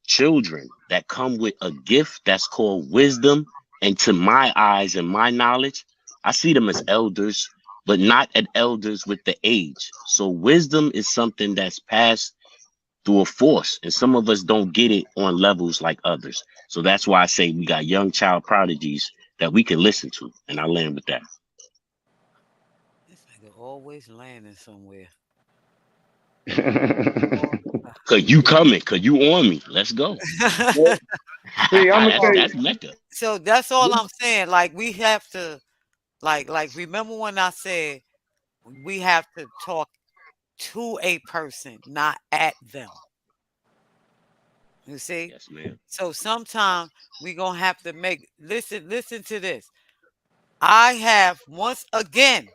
children that come with a gift that's called wisdom. And to my eyes and my knowledge, I see them as elders, but not at elders with the age. So wisdom is something that's passed through a force, and some of us don't get it on levels like others. So that's why I say we got young child prodigies that we can listen to. And I land with that. This nigga always landing somewhere. Cause you coming, cause you on me. Let's go. See, I'm gonna So, tell That's Mecca. so that's all you. I'm saying. Like we have to, like remember when I said we have to talk to a person, not at them. You see? Yes, ma'am. So sometimes we gonna have to listen to this. I have once again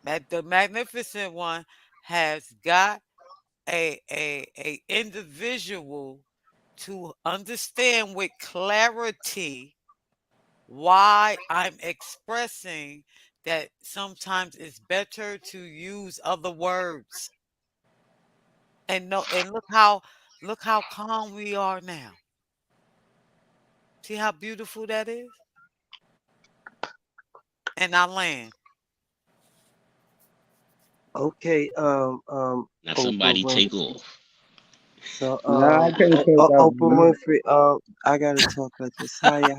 that the magnificent one has got a individual to understand with clarity why I'm expressing that sometimes it's better to use other words. And no, and look how calm we are now. See how beautiful that is? And I land. Okay, Now Oprah somebody take Winfrey. off. So, Nah, I can't take off Oprah the mic. Winfrey. I gotta talk like this. How you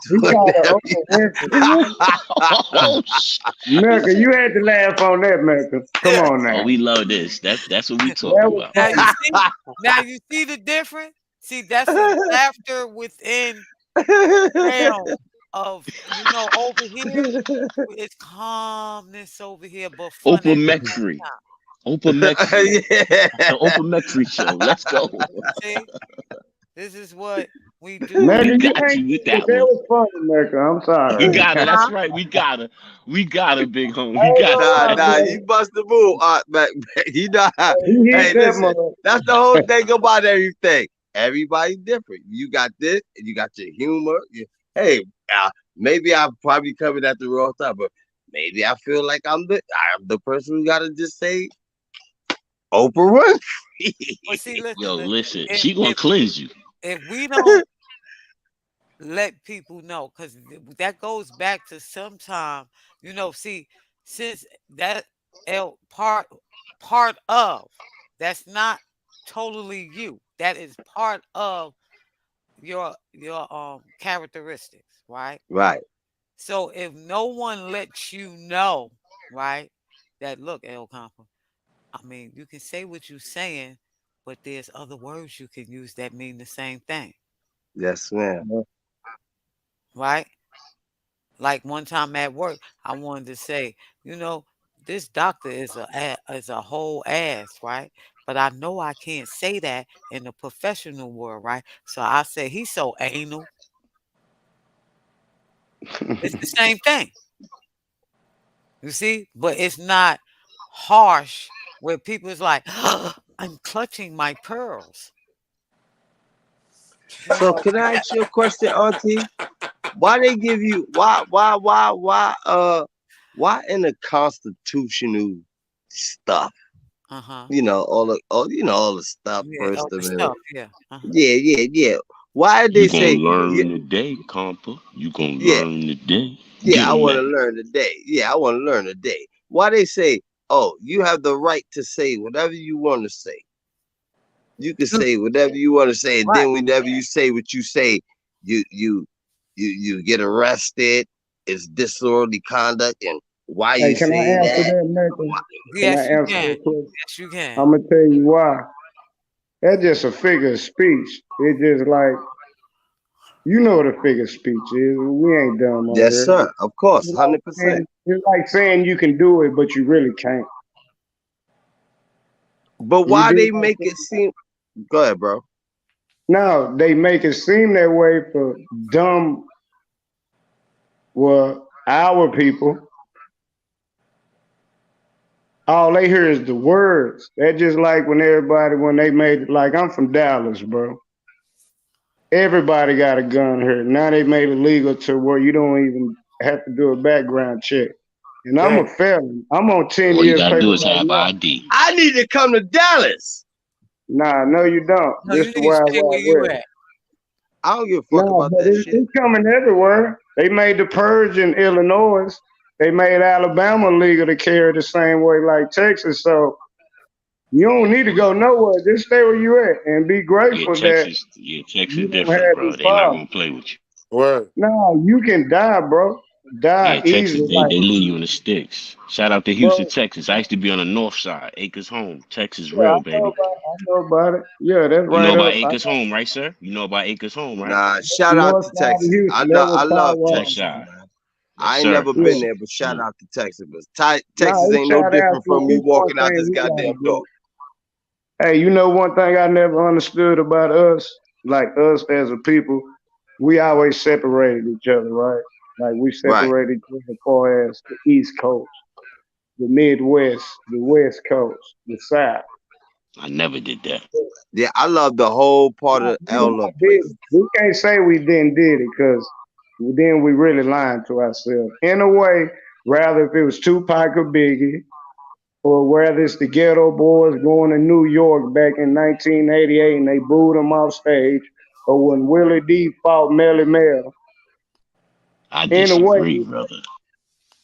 He doing? called her Oprah Winfrey. Oh, sh- America, you had to laugh on that, America. Come on oh, now. we love this. That's what we That talking was about. Now you funny. see, now you see the difference? See, that's a laughter within realm of, over here, it's calmness over here, but fun Oprah at the same McFree. time. Oprah McFree. The Yeah. Oprah McFree show. Let's go. See, this is what we do. We America, you got ain't you with but that that one. was funny, America. I'm We sorry. got her. Huh? That's right. We got her, big home. I We ain't got gonna you. Nah, lie, nah, America. you bust the move, Art back. You know how, He hit hey, that listen, mother. that's the whole thing about everything. Everybody different. You got this, and you got your humor. Hey, maybe I'm probably coming at the wrong time, but maybe I feel like I'm the person who gotta just say Oprah But see, Winfrey. Yo, listen. listen. If She gonna if cleanse you. if we don't let people know, because that goes back to sometime, see, since that L part of, that's not totally you. That is part of your characteristics, right? Right. So if no one lets you know, right, that look, El Compa, I mean, you can say what you're saying, but there's other words you can use that mean the same thing, Yes, ma'am. right? Like one time at work, I wanted to say, this doctor is a whole ass, right? But I know I can't say that in the professional world, right? So I say he's so anal. It's the same thing, you see, but it's not harsh where people is like, I'm clutching my pearls. So can I ask you a question, Auntie? Why they give you why in the constitutional stuff? Uh-huh. All the stuff, Yeah, First oh, the Amendment. stuff, yeah. Uh-huh. Yeah. Why did You they gonna say yeah, learn today, compa. You gonna yeah, learn today. yeah, Get I 'em, want to man. learn today. Yeah, I want to learn today. Why they say, oh, you have the right to say whatever you want to say. You can Mm, say whatever you want to say, and right. then whenever you say what you say, you you you get arrested. It's disorderly conduct, and why Hey, you can I say answer that? that, America? Can I Yes, you answer can. that question? Yes, you can. I'm gonna tell you why. That's just a figure of speech. It's just like you know what a figure of speech is. We ain't dumb on Yes, here. sir. Of course, 100%. It's like saying you can do it, but you really can't. But You why did they that. make it seem? Go ahead, bro. No, they make it seem that way for dumb, well, our people. All they hear is the words. That's just like when they made it, like I'm from Dallas, bro. Everybody got a gun here. Now they made it legal to where you don't even have to do a background check. And I'm a Damn. felon. I'm on 10 All you year gotta paper do is right have now. ID. I need to come to Dallas. Nah, no, you don't. No, This you the need to Wild stay where Wild you West. at. I don't give a fuck No, about but that shit. it's coming everywhere. They made the purge in Illinois. They made Alabama legal to carry the same way like Texas. So you don't need to go nowhere. Just stay where you at and be grateful that Texas you don't different, have bro. these They not problems. gonna play with you. Word. No, you can die, bro. Die Yeah, Texas, easily. they, Like, they leave you in the sticks. Shout out to Houston, bro, Texas. I used to be on the north side, Acres Home, Texas yeah, real, baby. I know about it. Yeah, that's You know right about up. I Acres got Home, right, sir? You know about Acres Home, right? Nah, the shout out north to side of Texas. Houston. That was I car love wash. North Texas, side. man. Yes, I ain't sir. never been there, but shout out to Texas. But Nah, Texas we ain't no shout out different to from me this one walking out thing this we gotta goddamn do. door. Hey, you know one thing I never understood about us, like us as a people, we always separated each other, right? Like we Right. separated each other as far as the East Coast, the Midwest, the West Coast, the South. I never did that. Yeah, I love the whole part No, of we Elder not did place. it. We can't say we didn't did it because then we really lying to ourselves. In a way, rather if it was Tupac or Biggie, or whether it's the Ghetto Boys going to New York back in 1988 and they booed them off stage, or when Willie D fought Melly Mel. I In a way, disagree, brother.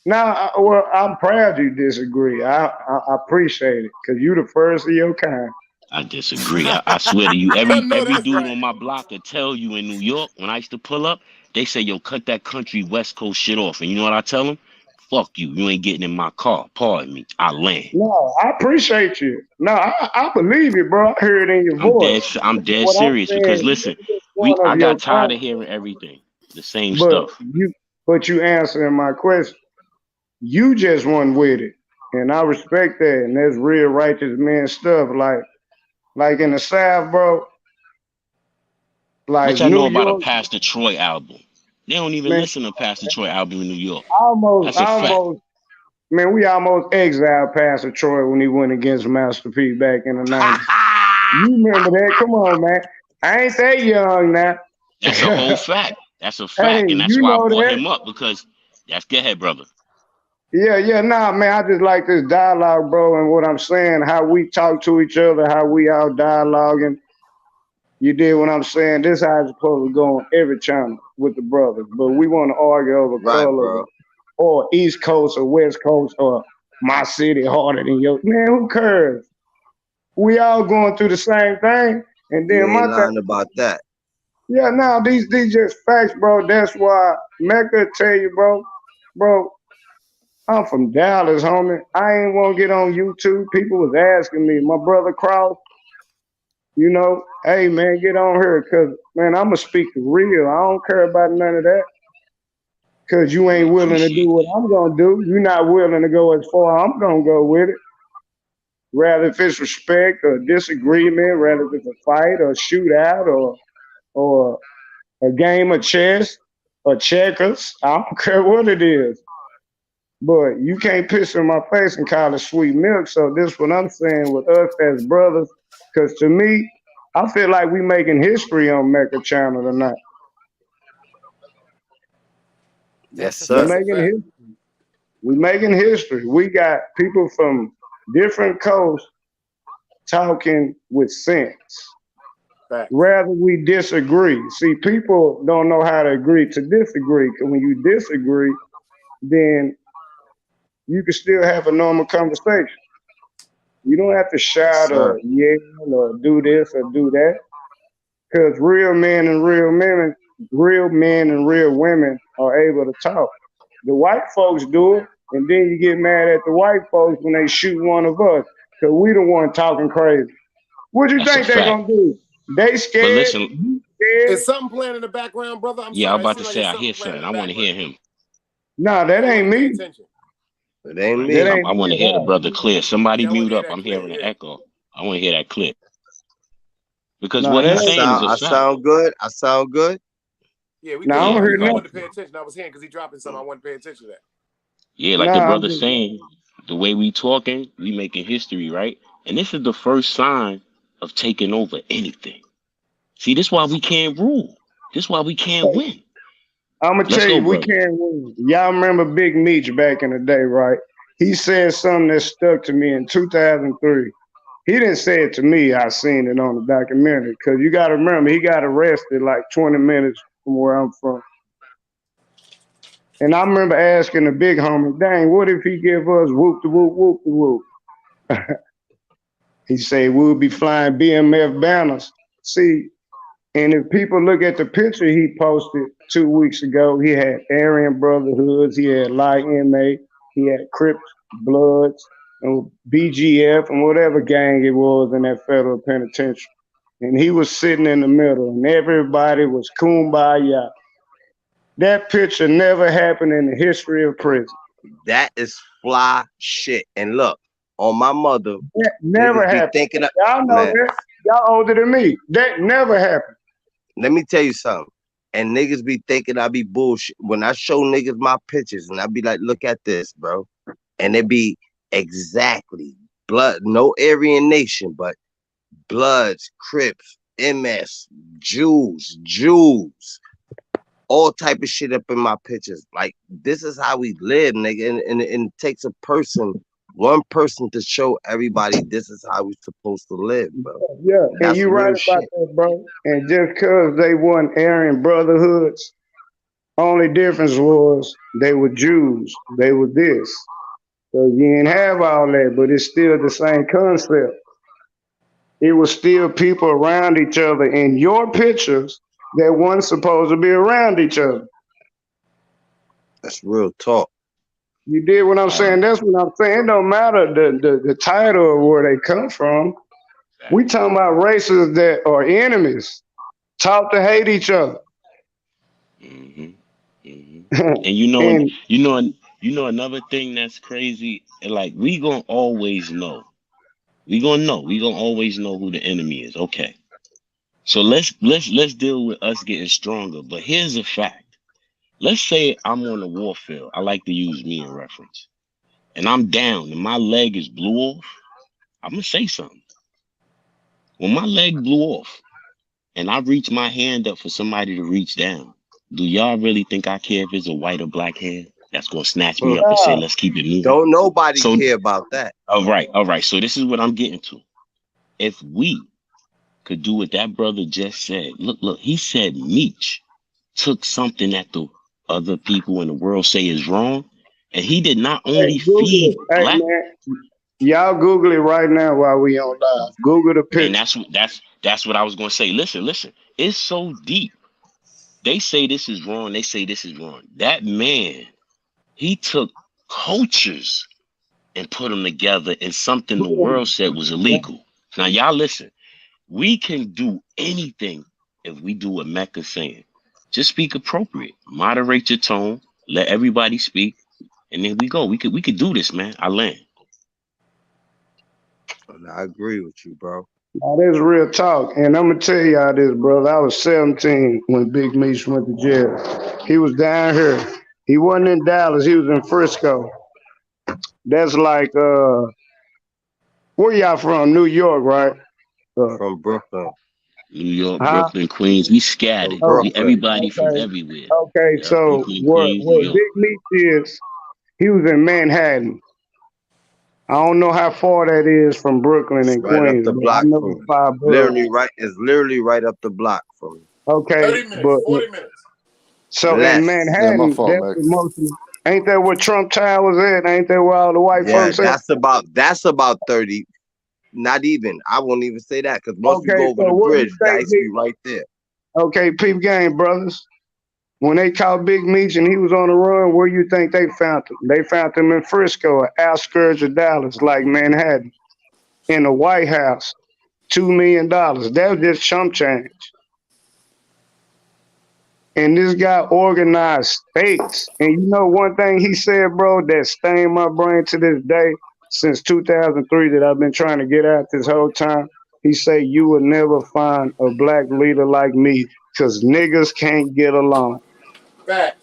now, well, I'm proud you disagree. I appreciate it because you the first of your kind. I disagree. I swear to you, every No, every that's dude right. on my block could tell you in New York when I used to pull up, they say, "Yo, cut that country West Coast shit off." And you know what I tell them? Fuck you. You ain't getting in my car. Pardon me. I land. No, I appreciate you. No, I believe you, bro. I hear it in your voice. I'm dead What I'm serious because saying, listen, you just one I of your got tired kind, of hearing everything, the same but stuff. you answering my question. You just went with it, and I respect that. And that's real righteous man stuff. Like in the South, bro. Like What y'all know New about a York, Pastor Troy album? They don't even man. listen to Pastor Troy album in New York. Almost, That's a fact. almost. Man, we almost exiled Pastor Troy when he went against Master P back in the '90s. You remember that? Come on, man. I ain't that young now. That's a whole fact. That's a Hey, fact. And that's you why I know brought that? him up because that's go ahead, brother. Yeah, nah, man. I just like this dialogue, bro, and what I'm saying, how we talk to each other, how we out dialoguing. You did what I'm saying. This how it's supposed to go on every channel with the brothers, but we want to argue over Right, colors bro. or East Coast or West Coast or my city harder than yours. Man, who cares? We all going through the same thing. And You then ain't my thing, lying about that. yeah, now these just facts, bro. That's why Mecca tell you, bro, I'm from Dallas, homie. I ain't want to get on YouTube. People was asking me, my brother Cross, hey man, get on here, cause man, I'ma speak the real. I don't care about none of that. Cause you I ain't willing to do appreciate what that. I'm gonna do. You're not willing to go as far I'm gonna go with it. Rather if it's respect or disagreement, rather if it's a fight or shootout or a game of chess or checkers. I don't care what it is. But you can't piss in my face and call it sweet milk. So this what I'm saying with us as brothers. Cause to me, I feel like we making history on Mecca Channel tonight. Yes, That's a We sir. fact. That's a making fact. history. We making history. We got people from different coasts talking with sense. Fact. Rather we disagree. See, people don't know how to agree to disagree. Because when you disagree, then you can still have a normal conversation. You don't have to Yes, shout sir. or yell or do this or do that. Because real men and real women are able to talk. The white folks do it, and then you get mad at the white folks when they shoot one of us. Because we the one talking crazy. What you That's a think they fact. gonna do? They But scared? listen, You scared? Is something playing in the background, brother? I'm yeah, I was sorry. It about to seems like say it's I something hear playing in something. the I want to hear background. him. Nah, that You want ain't to pay me. attention. It ain't That me. ain't I me want to at hear the all. brother clear. Somebody Yeah, I want mute to hear up. that I'm clear. hearing an Yeah. echo. I want to hear that clear because Nah, what that I he's ain't. saying is sound a I fact. sound good. I sound good. Yeah, we Nah, I good. Yeah, don't I we hear just I got wanted nothing. to pay attention. I was here because he dropping something. I wanted to pay attention to that. yeah, like the Nah, brother saying, the way we talking, we making history, right? And this is the first sign of taking over anything. See, this why we can't rule. This why we can't win. I'm gonna Let's tell go, you, we brother. can't win. Y'all remember Big Meech back in the day, right? He said something that stuck to me in 2003. He didn't say it to me. I seen it on the documentary. Cause you got to remember, he got arrested like 20 minutes from where I'm from. And I remember asking the big homie, "Dang, what if he give us whoop the whoop whoop the whoop?" He said we'll be flying BMF banners. See, and if people look at the picture he posted 2 weeks ago, he had Aryan Brotherhoods, he had Light MA, he had Crips, Bloods, and BGF, and whatever gang it was in that federal penitentiary. And he was sitting in the middle, and everybody was kumbaya. That picture never happened in the history of prison. That is fly shit. And look, on my mother, That never niggas be happened. thinking of, Y'all know man, that. Y'all older than me. That never happened. let me tell you something. And niggas be thinking I be bullshit. When I show niggas my pictures and I be like, look at this, bro. And it be exactly blood, no Aryan nation, but Bloods, Crips, MS, Jews, all type of shit up in my pictures. Like, this is how we live, nigga. And it takes a person, one person to show everybody this is how we supposed to live, bro. Yeah, and That's you right real about shit. that, bro. And just cause they weren't Aryan brotherhoods, only difference was they were Jews. They were this. So you didn't have all that, but it's still the same concept. It was still people around each other in your pictures that weren't supposed to be around each other. That's real talk. You did what I'm saying? That's what I'm saying. It don't matter the title or where they come from. We talking about races that are enemies, taught to hate each other. Hmm. Hmm. And And you know another thing that's crazy. Like we gonna always know. We gonna always know who the enemy is. Okay. So let's deal with us getting stronger. But here's a fact. Let's say I'm on the warfield. I like to use me in reference. And I'm down and my leg is blew off. I'm gonna say something. When my leg blew off and I reach my hand up for somebody to reach down, do y'all really think I care if it's a white or black hand that's gonna snatch me But up and say, nah, let's keep it moving? don't nobody So care about that. all right. So this is what I'm getting to. If we could do what that brother just said, look, he said Meech took something that the other people in the world say is wrong, and he did not hey, only Google feed it. Hey black, man, y'all Google it right now while we on live. Google the and picture. that's what I was gonna say. Listen, it's so deep. They say this is wrong. They say this is wrong. That man, he took cultures and put them together in something the world said was illegal. Now, y'all listen. We can do anything if we do what Mecca's saying. Just speak appropriate. Moderate your tone. Let everybody speak. And then we go. We could do this, man. I land. And I agree with you, bro. Now, that's real talk. And I'm going to tell y'all this, brother. I was 17 when Big Meech went to jail. He was down here. He wasn't in Dallas. He was in Frisco. That's like, where y'all from? New York, right? From Brooklyn. New York, Huh? Brooklyn, Queens. We scattered. From Okay. We Brooklyn. everybody from Okay. everywhere. Okay. Yeah, So Brooklyn, Queens, New what York. Big Meech is, he was in Manhattan. I don't know how far that is from Brooklyn It's and right up Queens, the but I block know from it's 5 boroughs. literally right. It's literally right up the block from me. Okay, 30 minutes, but 40 minutes. so in Less. Yeah, my Manhattan, fault, that's Mac. the most. Ain't that where Trump Tower was at? Ain't that where all the white Yeah, folks at? that's about 30. Not even. I won't even say that because once you Okay, go over so the where you bridge, think Dice be right there. okay, peep game, brothers. When they caught Big Meech and he was on the run, where you think they found him? They found him in Frisco, outskirts of Dallas, like Manhattan, in a White House, $2 million. That was just chump change. And this guy organized states. And you know one thing he said, bro, that stained my brain to this day since 2003 that I've been trying to get out this whole time. He said, you will never find a black leader like me because niggas can't get along. Facts.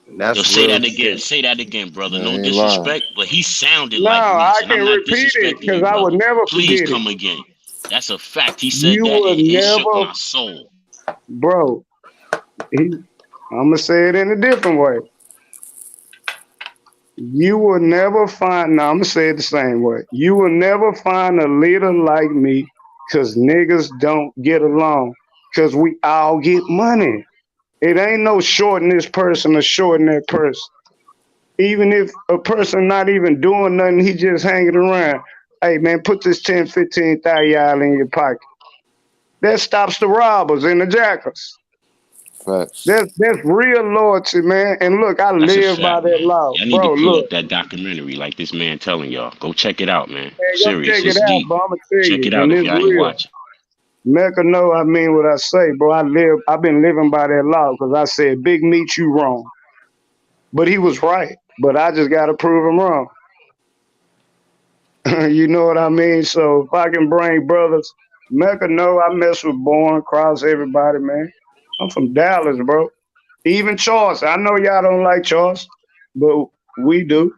And Yo, that's say real that again. shit. Say that again, brother. Man, No he ain't lying. disrespect, but he sounded No, like I Meech, and can I'm not repeat it disrespecting because you, I would brother. never Please forget it. come again. That's a fact. He said You that, would and it shook never, my soul. bro, I'm going to say it in a different way. You will never find, no, I'm going to say it the same way. You will never find a leader like me because niggas don't get along because we all get money. It ain't no shorting this person or shorting that person. Even if a person not even doing nothing, he just hanging around. Hey, man, put this 10, 15,000 y'all in your pocket. That stops the robbers and the jackers. Facts. That's real loyalty, man. And look, I That's a live by fact, that man. law. Y'all need to Bro, pull look, up that documentary, like this man telling y'all. Go check it out, man. man, go Serious. check it It's out, deep. bro. I'm going to tell Check you. it out And if it's y'all ain't real. watching. Mecca know I mean what I say, bro. I've been living by that law because I said, Big Meat, you wrong. But he was right. But I just got to prove him wrong. You know what I mean? So if I can bring brothers, Mecca know I mess with Born, Cross, everybody, man. I'm from Dallas, bro. Even Charles. I know y'all don't like Charles, but we do.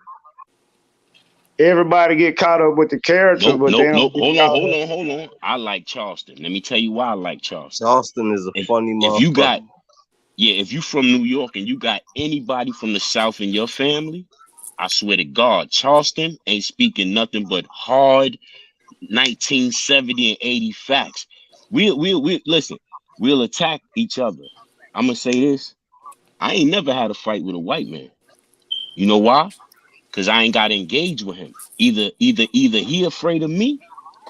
Everybody get caught up with the character, Nope, but they nope, don't nope. get Hold on, caught hold up. on, hold on. I like Charleston. Let me tell you why I like Charleston. Charleston is a funny If you got, motherfucker. yeah, if you from New York and you got anybody from the South in your family, I swear to God, Charleston ain't speaking nothing but hard 1970 and 80 facts. We listen, we'll attack each other. I'm gonna say this. I ain't never had a fight with a white man. You know why? Because I ain't got to engage with him. Either he afraid of me,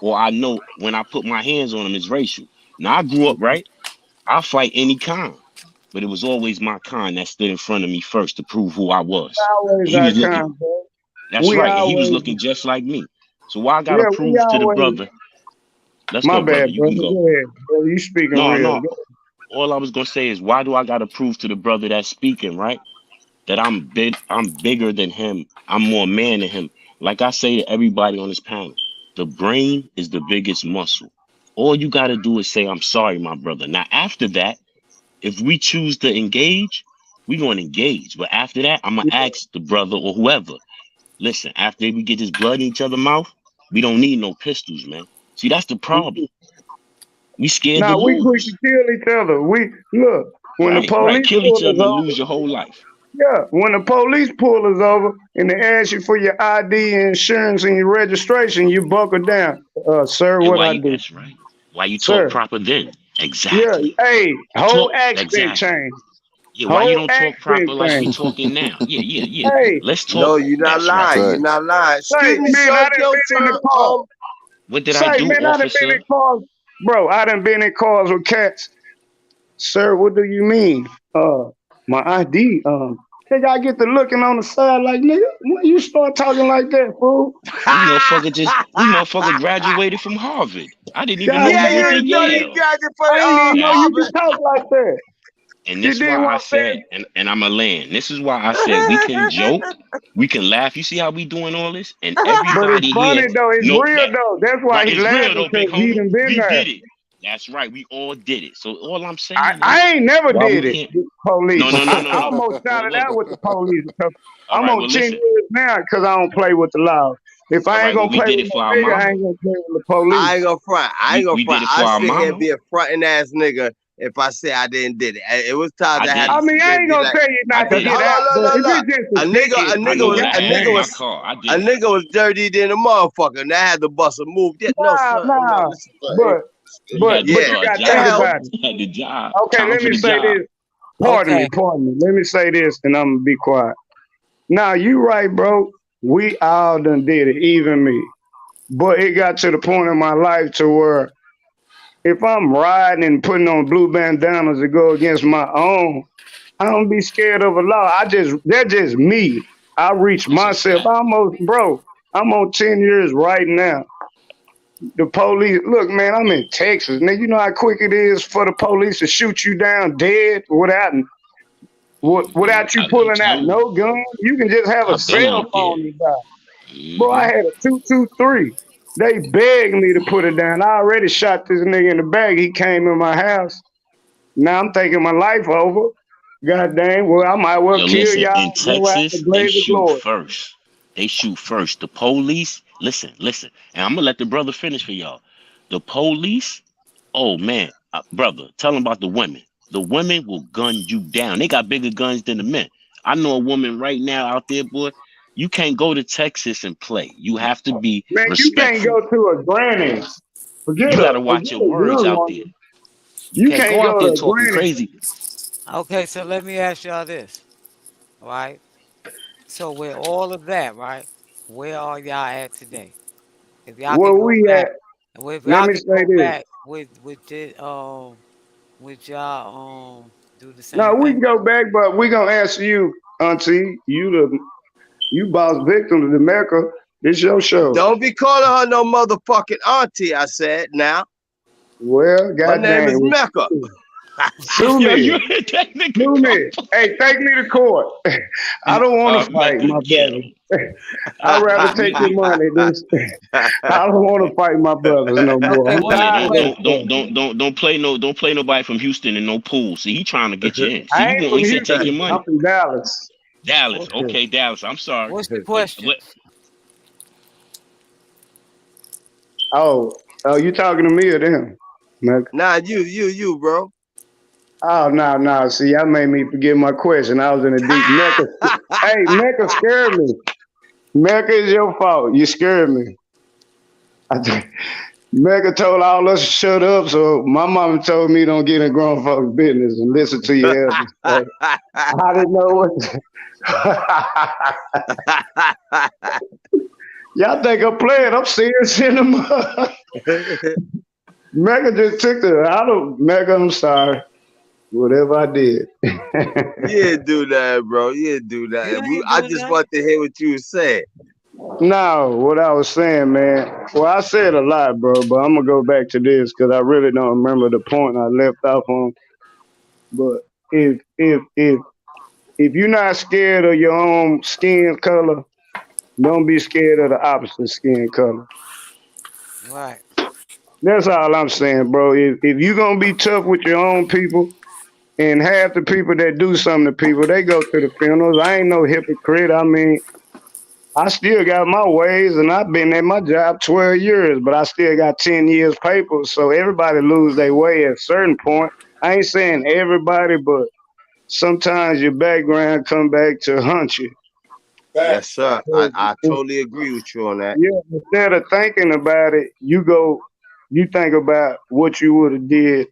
or I know when I put my hands on him, it's racial. Now I grew up right. I fight any kind, but it was always my kind that stood in front of me first to prove who I was. Always And he was our looking. kind, bro. That's We right, and he was always, looking just like me. So why I gotta yeah, we prove to the always. brother? Let's My go, brother. bad, You can brother. go. Go ahead, bro. You speaking No, real. no. Go. All I was gonna say is, why do I gotta prove to the brother that's speaking, right? That I'm bigger than him. I'm more man than him. Like I say to everybody on this panel, the brain is the biggest muscle. All you got to do is say, I'm sorry, my brother. Now, after that, if we choose to engage, we're going to engage. But after that, I'm going to ask the brother or whoever, listen, after we get this blood in each other's mouth, we don't need no pistols, man. See, that's the problem. We scared to Now we quick to lose. kill each other. We look when the Right, right. police Kill pull each other us and over. lose your whole life. Yeah, when the police pull us over and they ask you for your ID, insurance, and your registration, you buckle down. Sir, And what why I you, do, that's right. Why you talk sir? proper then? Yeah, Exactly. hey, You talk whole accent exactly. change, Yeah, why you whole don't talk proper accent like we change. talking now? Yeah, yeah, yeah. Hey, Let's talk. No, you're not That's right. lying. You're Facts. not lying. say Excuse me, man, I sir. done Yo, been in sir. the car. What did I Say do, man, I done been in officer? cars, bro. I done been in cars with cats. Sir, what do you mean? My ID. Can y'all get the looking on the side like nigga? When you start talking like that, fool? We motherfucker graduated from Harvard. I didn't even know God Yeah, you you went to damn, didn't know bro. you Yale. graduated from I ain't even know you That's could talk like that. And You this did why what I I'm said, saying? and I'm a land. This is why I said we can joke, we can laugh. You see how we doing all this, and But it's everybody funny here though. It's know real that. though. That's why Right, he it's real laughing though, big because he homie. done been We there. did it. That's right. We all did it. So all I'm I, saying I is, ain't never why we did it can't? with the No, police. no, no, I no, no. almost Well, started look. out with the police. All I'm right. on Well, 10 listen. years now because I don't play with the law. If All I ain't right. Well, gonna we play did with it no for our nigga, I mama. ain't gonna play with the I police. ain't gonna front. I ain't gonna We did front. it I for our sit here and mama. be a fronting ass nigga if I say I didn't did it. It was times I I had did to I it. mean, sit I there and ain't be gonna like, tell you I not to did get it. hold out, on, look, but look, if look. it's just A a nigga, ticket, a I nigga know you was, what got I a to had nigga in pay. my was, car. I a did it. nigga was dirty than a motherfucker. And I had to bust a move. Yeah, no, Nah, sir. No, nah. listen, sir. But You had to but Yeah, you start a got to think job. hell, about it. Had the job. Okay, Time let for me the say job. this. Okay. Pardon me. Let me say this, and I'm gonna be quiet. Now you right, bro. We all done did it, even me. But it got to the point in my life to where if I'm riding and putting on blue bandanas to go against my own, I don't be scared of a law. That's just me. I reach That's a myself. fact. I'm on 10 years right now. The police, look, man, I'm in Texas. Now, you know how quick it is for the police to shoot you down dead without you I'm pulling out telling you. no gun. You can just have a I've been cell out there. phone and die. Bro, I Hmm. had a 223. They begged me to put it down. I already shot this nigga in the back. He came in my house. Now I'm taking my life over. God dang, well, I might well Yo, kill listen, y'all in and go out the Texas, they blaze of shoot glory. first. They shoot first. The police, listen. And I'm gonna let the brother finish for y'all. The police, oh man, brother, tell them about the women. The women will gun you down. They got bigger guns than the men. I know a woman right now out there, boy. You can't go to Texas and play. You have to be Man, you can't respectful. go to a granny. You gotta Forget watch your a words young out there. woman. You You can't can't go out go to there a talking granny. crazy. Okay, so let me ask y'all this, right? So with all of that, right? Where are y'all at today? If y'all Where can go we at? back, and if Let y'all me can say go this. back with y'all do the Now same we thing? can go back, but we gonna answer you, Auntie. You boss victim to the America. It's your show. don't be calling her no motherfucking auntie. I said now. Well, My name is goddamn. Mecca. Sue Yo, me. you hit that nigga Sue me. combo. Hey, take me to court. I don't want to fight, Mecca, my get brother. him. I'd rather take your money than I don't want to fight my brothers no more. Okay, I'm what's Man, the tired of that question? stuff. don't play nobody from Houston in no pool. See, he trying to get you in. See, I you ain't want from he said take your Houston. I'm money. from Dallas. Dallas, What's, okay, Dallas. I'm sorry, what's the but question? what? Oh, you talking to me or them? Mac? Nah, you, bro. Oh, no, no. See, I made me forget my question. I was in a deep Mecca. Hey, Mecca scared me. Mecca is your fault. You scared me. Mecca told all us to shut up, so my mama told me don't get in grown folks' business and listen to your elders. So I didn't know what. Y'all think I'm playing? I'm serious in the mud. Mecca just took the. I don't. Mecca, I'm sorry. Whatever I did. You didn't do that, bro. You didn't do You that. ain't I do just nothing. want to hear what you were saying. No, what I was saying, man. Well, I said a lot, bro, but I'm gonna go back to this because I really don't remember the point I left off on. But if you're not scared of your own skin color, don't be scared of the opposite skin color. Right. That's all I'm saying, bro. If you're gonna be tough with your own people, and half the people that do something to people, they go to the funerals. I ain't no hypocrite. I mean, I still got my ways, and I've been at my job 12 years, but I still got 10 years papers. So everybody lose their way at a certain point. I ain't saying everybody, but sometimes your background come back to hunt you. Yes, Facts. sir. So, I totally agree with you on that. yeah, instead of thinking about it, you think about what you would have did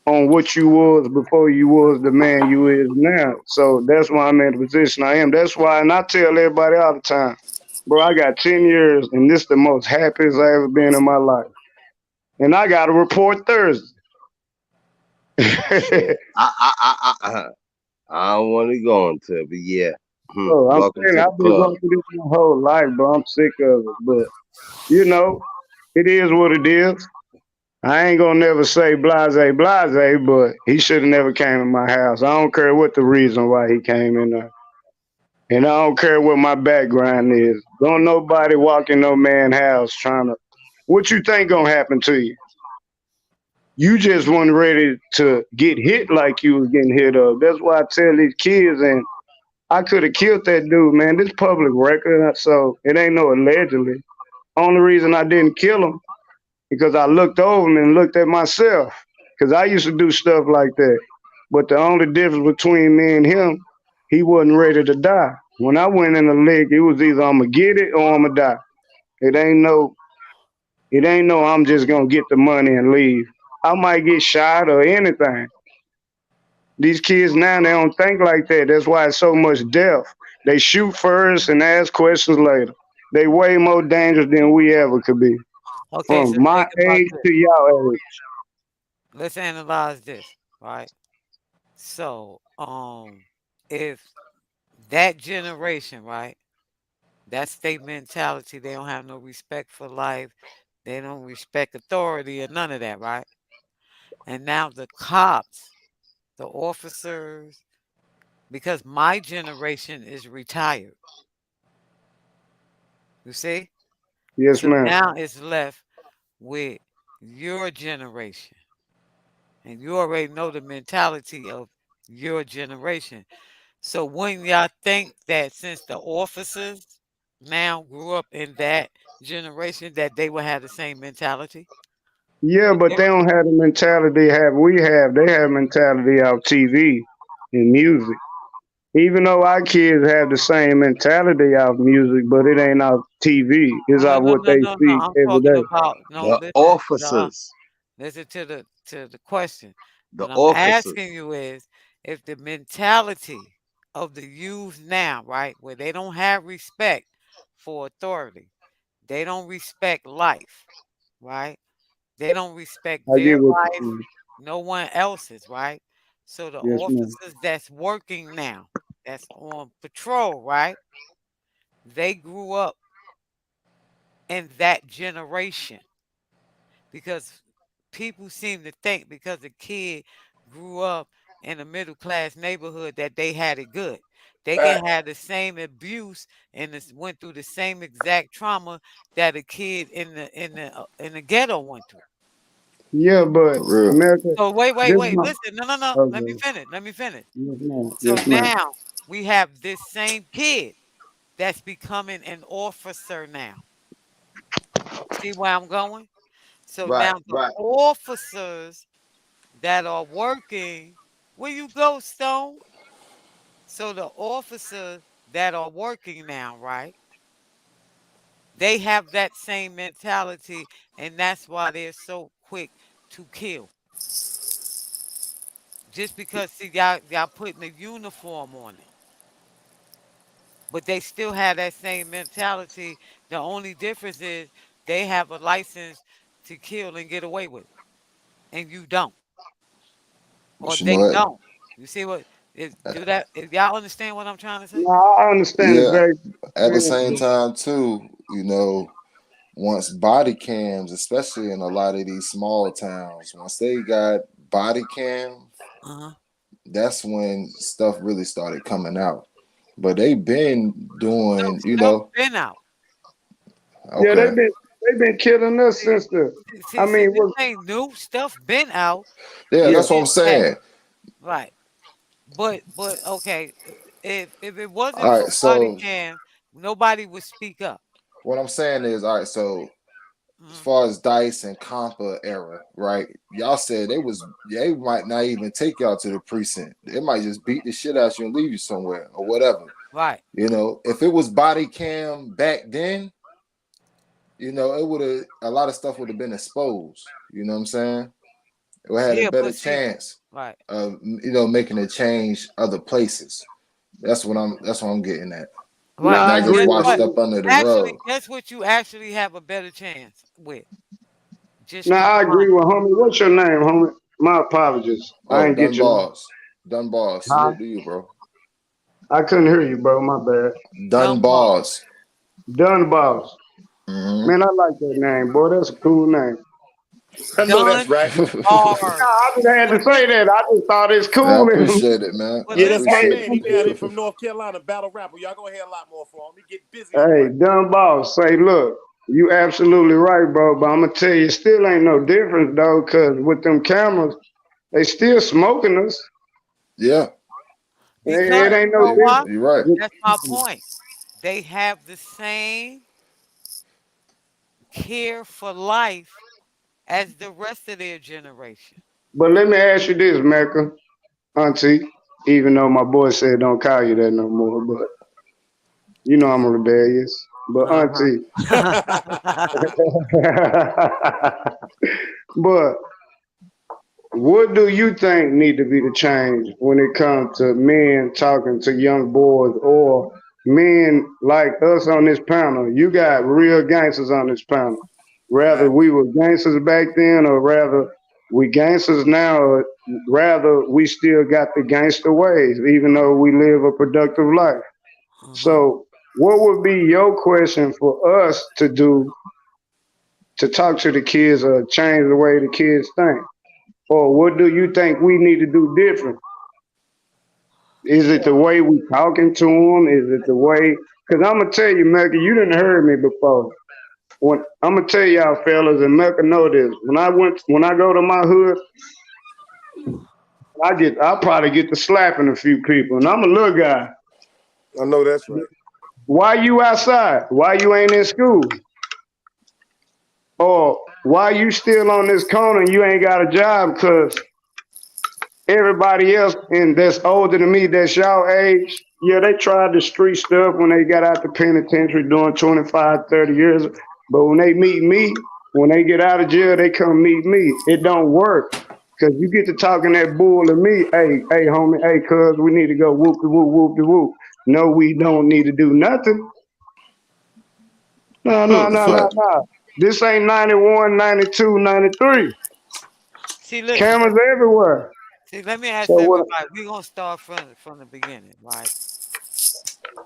on what you was before you was the man you is now. So that's why I'm in the position I am. That's why, and I tell everybody all the time, bro, I got 10 years, and this the most happiest I ever been in my life. And I got to report Thursday. Shit. I don't want to go into it, but yeah. So I'm Welcome saying to the I've been club. going through this my whole life, bro. I'm sick of it. But, it is what it is. I ain't gonna never say blase, blase, but he should have never came in my house. I don't care what the reason why he came in there. And I don't care what my background is. Don't nobody walk in no man house trying to. What you think gonna happen to you? You just wasn't ready to get hit like you was getting hit up. That's why I tell these kids, and I could have killed that dude, man. This public record, so it ain't no allegedly. Only reason I didn't kill him because I looked over him and looked at myself. Because I used to do stuff like that. But the only difference between me and him, he wasn't ready to die. When I went in the league, it was either I'm gonna get it or I'm gonna die. It ain't no, it ain't no. I'm just gonna get the money and leave. I might get shot or anything. These kids now they don't think like that. That's why it's so much death. They shoot first and ask questions later. They way more dangerous than we ever could be. Okay, From so my think about age this. to y'all age. Let's analyze this, right? So, if that generation, right, that's their mentality, they don't have no respect for life, they don't respect authority or none of that, right? And now the cops, the officers, because my generation is retired, you see? Yes, So ma'am. now it's left with your generation. And you already know the mentality of your generation. So when y'all think that since the officers now grew up in that generation, that they will have the same mentality? Yeah, but they don't have the mentality have we have. They have mentality of TV and music. Even though our kids have the same mentality of music, but it ain't off TV. It's No, off no, what no, they no, no. see I'm every talking day. about no. The Listen, officers. listen to the question. The What I'm officers. asking you is if the mentality of the youth now, right, where they don't have respect for authority, they don't respect life, right? They don't respect I their get what life, you're saying. no one else's, right? So the Yes, ma'am. officers that's working now, that's on patrol, right? They grew up in that generation. because people seem to think because a kid grew up in a middle class neighborhood that they had it good. They can have the same abuse and went through the same exact trauma that a kid in the ghetto went through. Yeah, but For real. America, So wait, this listen, no. Let me okay. finish. Let me finish. Yes, ma'am. So Yes, ma'am. now we have this same kid that's becoming an officer now. See where I'm going? So Right, now the right. officers that are working, where you go, Stone? So the officers that are working now, right? They have that same mentality, and that's why they're so quick to kill. Just because see y'all putting a uniform on it. But they still have that same mentality. The only difference is they have a license to kill and get away with it. And you don't. Or But you know they what? don't. You see what do that? If y'all understand what I'm trying to say? No, I understand Yeah. exactly At what the you're same saying, time, too, once body cams, especially in a lot of these small towns, once they got body cam, Uh-huh. that's when stuff really started coming out. But they been No, doing, stuff been out. but yeah, okay. they've been killing us See, since the. I see, mean, this what? ain't new. Stuff been out. Yeah, Yeah, It's that's what I'm just that saying. right. But okay, if it wasn't All for right, body so cam, nobody would speak up. what I'm saying is, all right, so as Mhm. far as Dice and Compa era, right? Y'all said they might not even take y'all to the precinct. They might just beat the shit out you and leave you somewhere or whatever. Right. If it was body cam back then, it would have a lot of stuff would have been exposed. You know what I'm saying? It would have had a Yeah, better but see, chance right. of making a change other places. That's what I'm getting at. no, Right. I Not And just agree guess with washed what? up you. under the Actually, rug. guess what you actually have a better chance with. Just No, keep I agree running. with homie. What's your name, homie? My apologies. I Oh, ain't get your name. Dunbar. Huh? Salute to you, bro. I couldn't hear you, bro. My bad. Dumb ball. Dunbars. Dun Boss. Hmm. Man, I like that name, boy. That's a cool name. I know that's Done right. No, bars. I just had But to say that. I just thought it's I cool. appreciate it, man. but I Yeah, that's my listen, appreciate man. it. He down there from North Carolina, battle rapper. Y'all gonna hear a lot more from him. He get busy on the Hey, mic. Dun Boss, say, look, you absolutely right, bro. But I'm gonna tell you, still ain't no difference though, cause with them cameras, they still smoking us. Yeah, It because ain't you no know why? you're right. That's my difference. point. They have the same care for life as the rest of their generation. But let me ask you this, Mecca, Auntie. Even though my boy said don't call you that no more, but you know I'm rebellious. But Auntie, but what do you think need to be the change when it comes to men talking to young boys or men like us on this panel? You got real gangsters on this panel. Rather Facts. we were gangsters back then or rather we gangsters now or rather we still got the gangster ways even though we live a productive life. Mhm. So what would be your question for us to do to talk to the kids or change the way the kids think? Or what do you think we need to do different? Is it the way we talking to them? Is it the way? Because I'm gonna tell you, Mecca, you didn't heard me before. When I'm gonna tell y'all fellas, and Mecca know this. When I go to my hood, I probably get to slapping a few people, and I'm a little guy. I know that's right. Why you outside? Why you ain't in school? Or why you still on this corner and you ain't got a job? Cause everybody else and that's older than me, that's y'all age, yeah, they tried the street stuff when they got out the penitentiary doing 25, 30 years. But when they meet me, when they get out of jail, they come meet me. It don't work. Cause you get to talking that bull to me, hey, homie, hey, cuz, we need to go whoop de whoop, whoop de whoop. No, we don't need to do nothing. No, no, no, no, But no. This ain't 91, 92, 93. See, listen. Cameras everywhere. See, let me So ask what? everybody. We're gonna start from the beginning, right?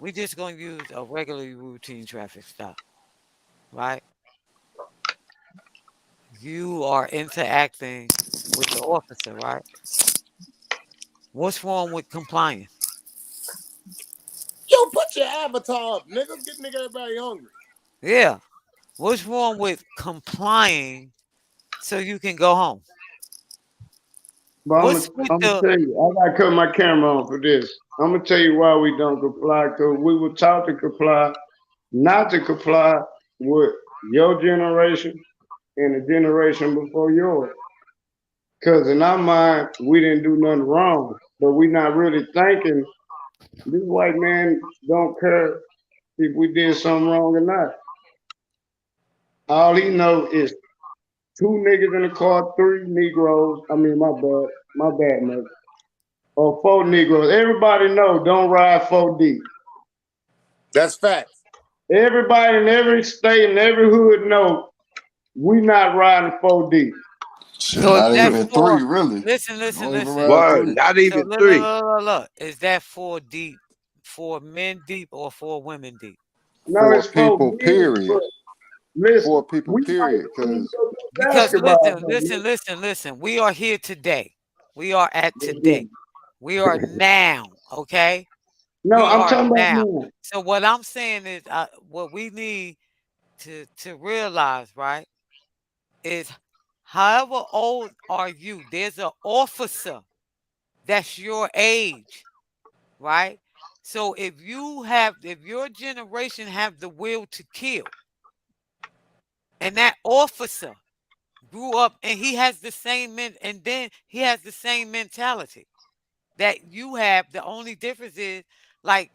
We're just gonna use a regular routine traffic stop, right? you are interacting with the officer, right? What's wrong with complying? Yo, put your avatar up, nigga. Make everybody hungry. Yeah. What's wrong with complying so you can go home? But What's with I'm gonna the tell you, I gotta cut my camera on for this. I'm gonna tell you why we don't comply. Cause we were taught to comply, not to comply with your generation and the generation before yours. Cause in our mind, we didn't do nothing wrong, but we not really thinking this white man don't care if we did something wrong or not. All he know is two niggas in the car, three Negroes. I mean, my bad, man. Or four Negroes. Everybody know don't ride 4D. That's facts. Everybody in every state and every hood know we not riding 4D. Shit, so is not that even for three, really. listen, listen, Don't even listen. ride Word, three. not So even three. look. Is that for deep, for men deep or for women deep? No, Four it's people, 4D, but period. listen, Four people, we might period. even Because go to Because basketball. listen. We are here today. We are at today. Man. We are now, okay? No, We I'm are talking about now. now. So what I'm saying is what we need to realize, right, is however old are you, there's an officer that's your age, right? So if your generation have the will to kill, and that officer grew up and he has the same and then he has the same mentality that you have. The only difference is like,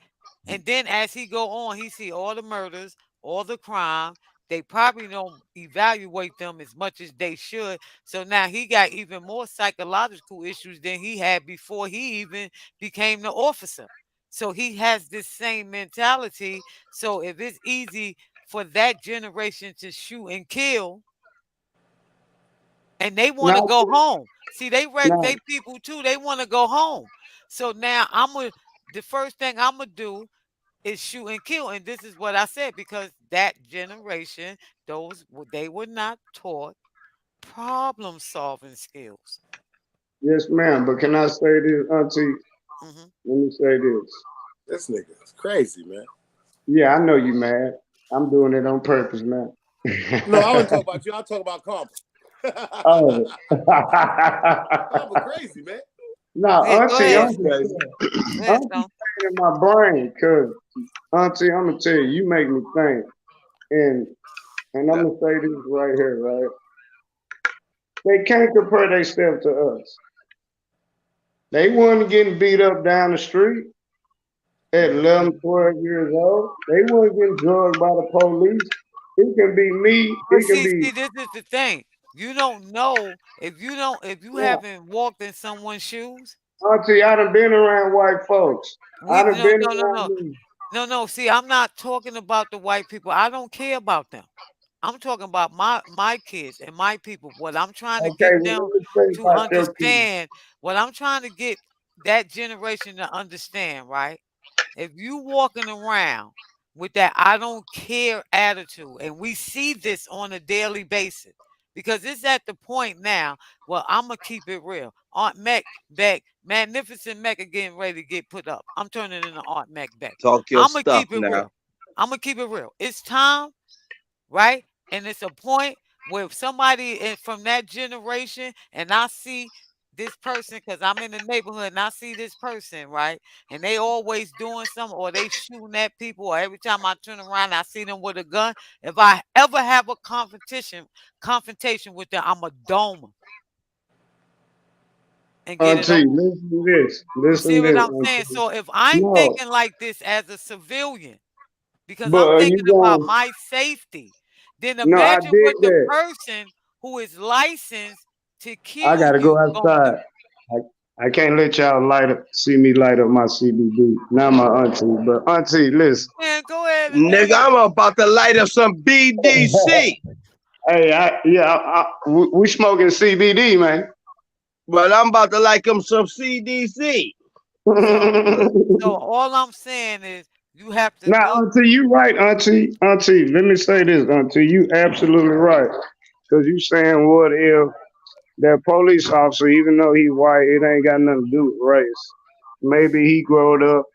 and then as he go on, he see all the murders, all the crime. They probably don't evaluate them as much as they should. So now he got even more psychological issues than he had before he even became the officer. So he has this same mentality. So if it's easy for that generation to shoot and kill, and they want to Now, go home. See, now, they people too. They want to go home. So now the first thing I'm gonna do is shoot and kill, and this is what I said because that generation, they were not taught problem solving skills. yes, ma'am. But can I say this, Auntie? Hmm. Let me say this. This nigga is crazy, man. Yeah, I know you mad. I'm doing it on purpose, man. No, I wouldn't talk about you. I'll talk about Karma. Oh. Karma crazy, man. No, Yeah, go Auntie, ahead. That's Auntie, crazy. Go ahead, Auntie Stone. staying in my brain, cause Auntie, I'm gonna tell you, you make me think, and I'm gonna say this right here, right? They can't compare themselves to us. They wasn't getting beat up down the street at 11, 12 years old. They wasn't getting drugged by the police. It can be me. But It can be, see, this is the thing. You don't know if you yeah. haven't walked in someone's shoes. Auntie, I done been around white folks. I We done no been no no around no them. no. See, I'm not talking about the white people. I don't care about them. I'm talking about my kids and my people. What I'm trying to Okay, get well, them let me say to about your kids. understand, what I'm trying to get that generation to understand, right? If you walking around with that I don't care attitude, and we see this on a daily basis, because it's at the point now, well, I'm gonna keep it real. Aunt Mac Beck, Magnificent Mecca getting ready to get put up. I'm turning into Aunt Mac Beck. Talk your I'm gonna stuff keep it now. real. I'm gonna keep it real. It's time, right? And it's a point where somebody from that generation, and I see this person because I'm in the neighborhood and I see this person, right? And they always doing something, or they shooting at people, or every time I turn around, I see them with a gun. If I ever have a confrontation with them, I'm a dome 'em and get it Auntie, over with. listen to this. You Listen see to what this, I'm saying? Auntie. So if I'm No, thinking like this as a civilian, because but I'm are you thinking about going? my safety. Then No, I imagine did what the that. person who is licensed to I kill gotta go you gonna outside. do. I can't let y'all see me light up my CBD. Not my auntie, but auntie, listen. Man, go ahead and do Nigga, you. I'm about to light up some BDC, Hey, we smoking CBD, man. but I'm about to light him some CDC. So all I'm saying is you have to Now, look. auntie, you right, auntie. Auntie, let me say this, auntie. You absolutely right. Because you saying what if that police officer, even though he white, it ain't got nothing to do with race. Maybe he growed up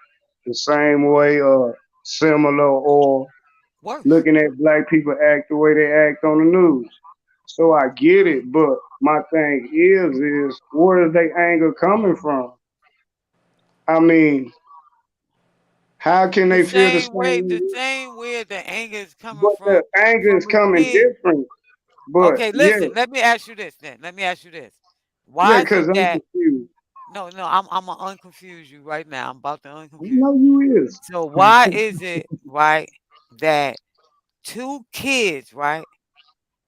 the same way or similar or Worse. looking at black people act the way they act on the news. So I get it, but my thing is where is their anger coming from? I mean, how can The they feel the same same way, the way? same way the anger is coming But the anger is from a coming kid. different. But Okay, yeah, listen. Let me ask you this. Then let me ask you this. yeah, Why is because it I'm that confused. no? I'm gonna unconfuse you right now. I'm about to I unconfuse know you. you is. So why is it right that two kids, right,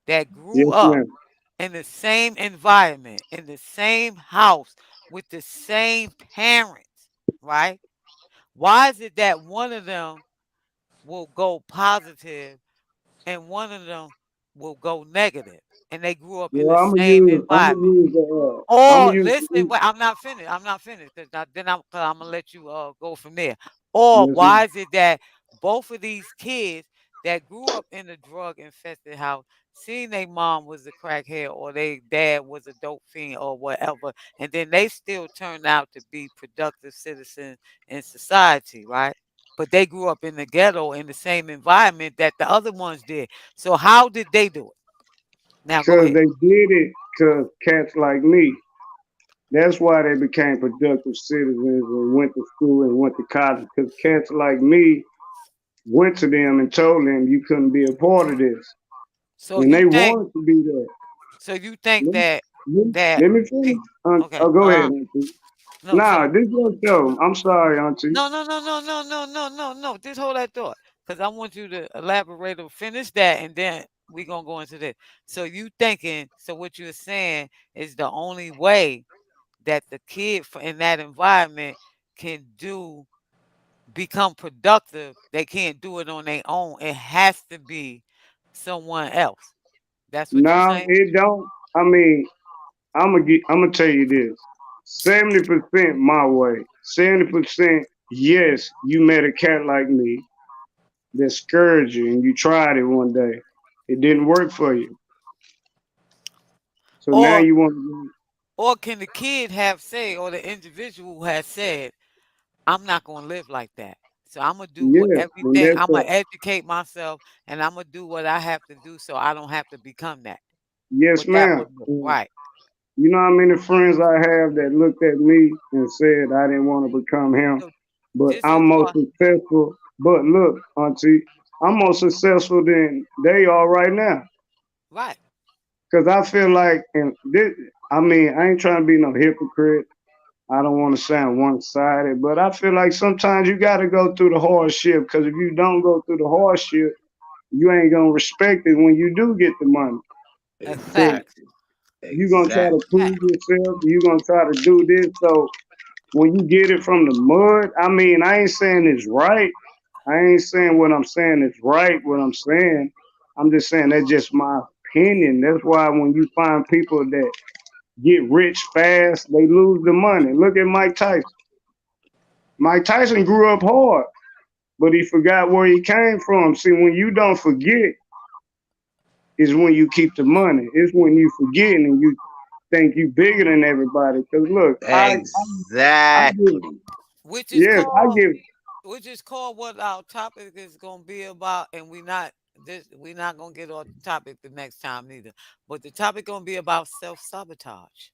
that grew Yes, up ma'am. in the same environment, in the same house, with the same parents, right? Why is it that one of them will go positive and one of them will go negative, and they grew up in Well, the same I'm gonna environment? use I'm gonna Or use listen, wait, I'm not finished. I'm not finished because then I'm gonna let you go from there. Or yes, why ma'am. is it that both of these kids that grew up in a drug infested house, seen their mom was a crackhead or their dad was a dope fiend or whatever, and then they still turned out to be productive citizens in society, right? But they grew up in the ghetto in the same environment that the other ones did. So how did they do it? Now go Because ahead. they did it to cats like me. That's why they became productive citizens and went to school and went to college. Because cats like me went to them and told them you couldn't be a part of this, So and you they think wanted to be there. So you think Let, that that let me pe- finish. okay, Go ahead, Auntie. no, Nah, so this is your show. I'm sorry, Auntie. no. Just hold that thought, because I want you to elaborate or finish that, and then we gonna go into this. So you thinking? So what you're saying is the only way that the kid in that environment can become productive. They can't do it on their own. It has to be someone else. That's what you're No, saying. it don't. I mean, I'm gonna tell you this. 70% my way. 70% yes, you met a cat like me that scared you and you tried it one day. It didn't work for you. So now Or you want to or can the kid have said, or the individual has said, I'm not gonna live like that. So I'm gonna do yeah, and everything. that's I'm gonna educate myself, and I'm gonna do what I have to do so I don't have to become that. yes, But that ma'am. would And right. you know how many friends I have that looked at me and said I didn't want to become him, So but this I'm is more why successful. But look, Auntie, I'm more successful than they are right now. right. Cause I feel like, and this, I mean, I ain't trying to be no hypocrite. I don't want to sound one-sided, but I feel like sometimes you got to go through the hardship. Because if you don't go through the hardship, you ain't gonna respect it when you do get the money. A Cause fact. Exactly. you gonna try to Exactly. prove Fact. yourself. You gonna try to do this. So when you get it from the mud, I mean, I ain't saying it's right. I ain't saying what I'm saying is right. What I'm saying, I'm just saying that's just my opinion. That's why when you find people that get rich fast, they lose the money. Look at Mike Tyson. Mike Tyson grew up hard, but he forgot where he came from. See, when you don't forget, is when you keep the money. It's when you forget and you think you bigger than everybody. Cause look, I give, Exactly. Which is yes, I called give. which is called what our topic is gonna be about, and we're not gonna get off the topic the next time neither. But the topic gonna be about self-sabotage.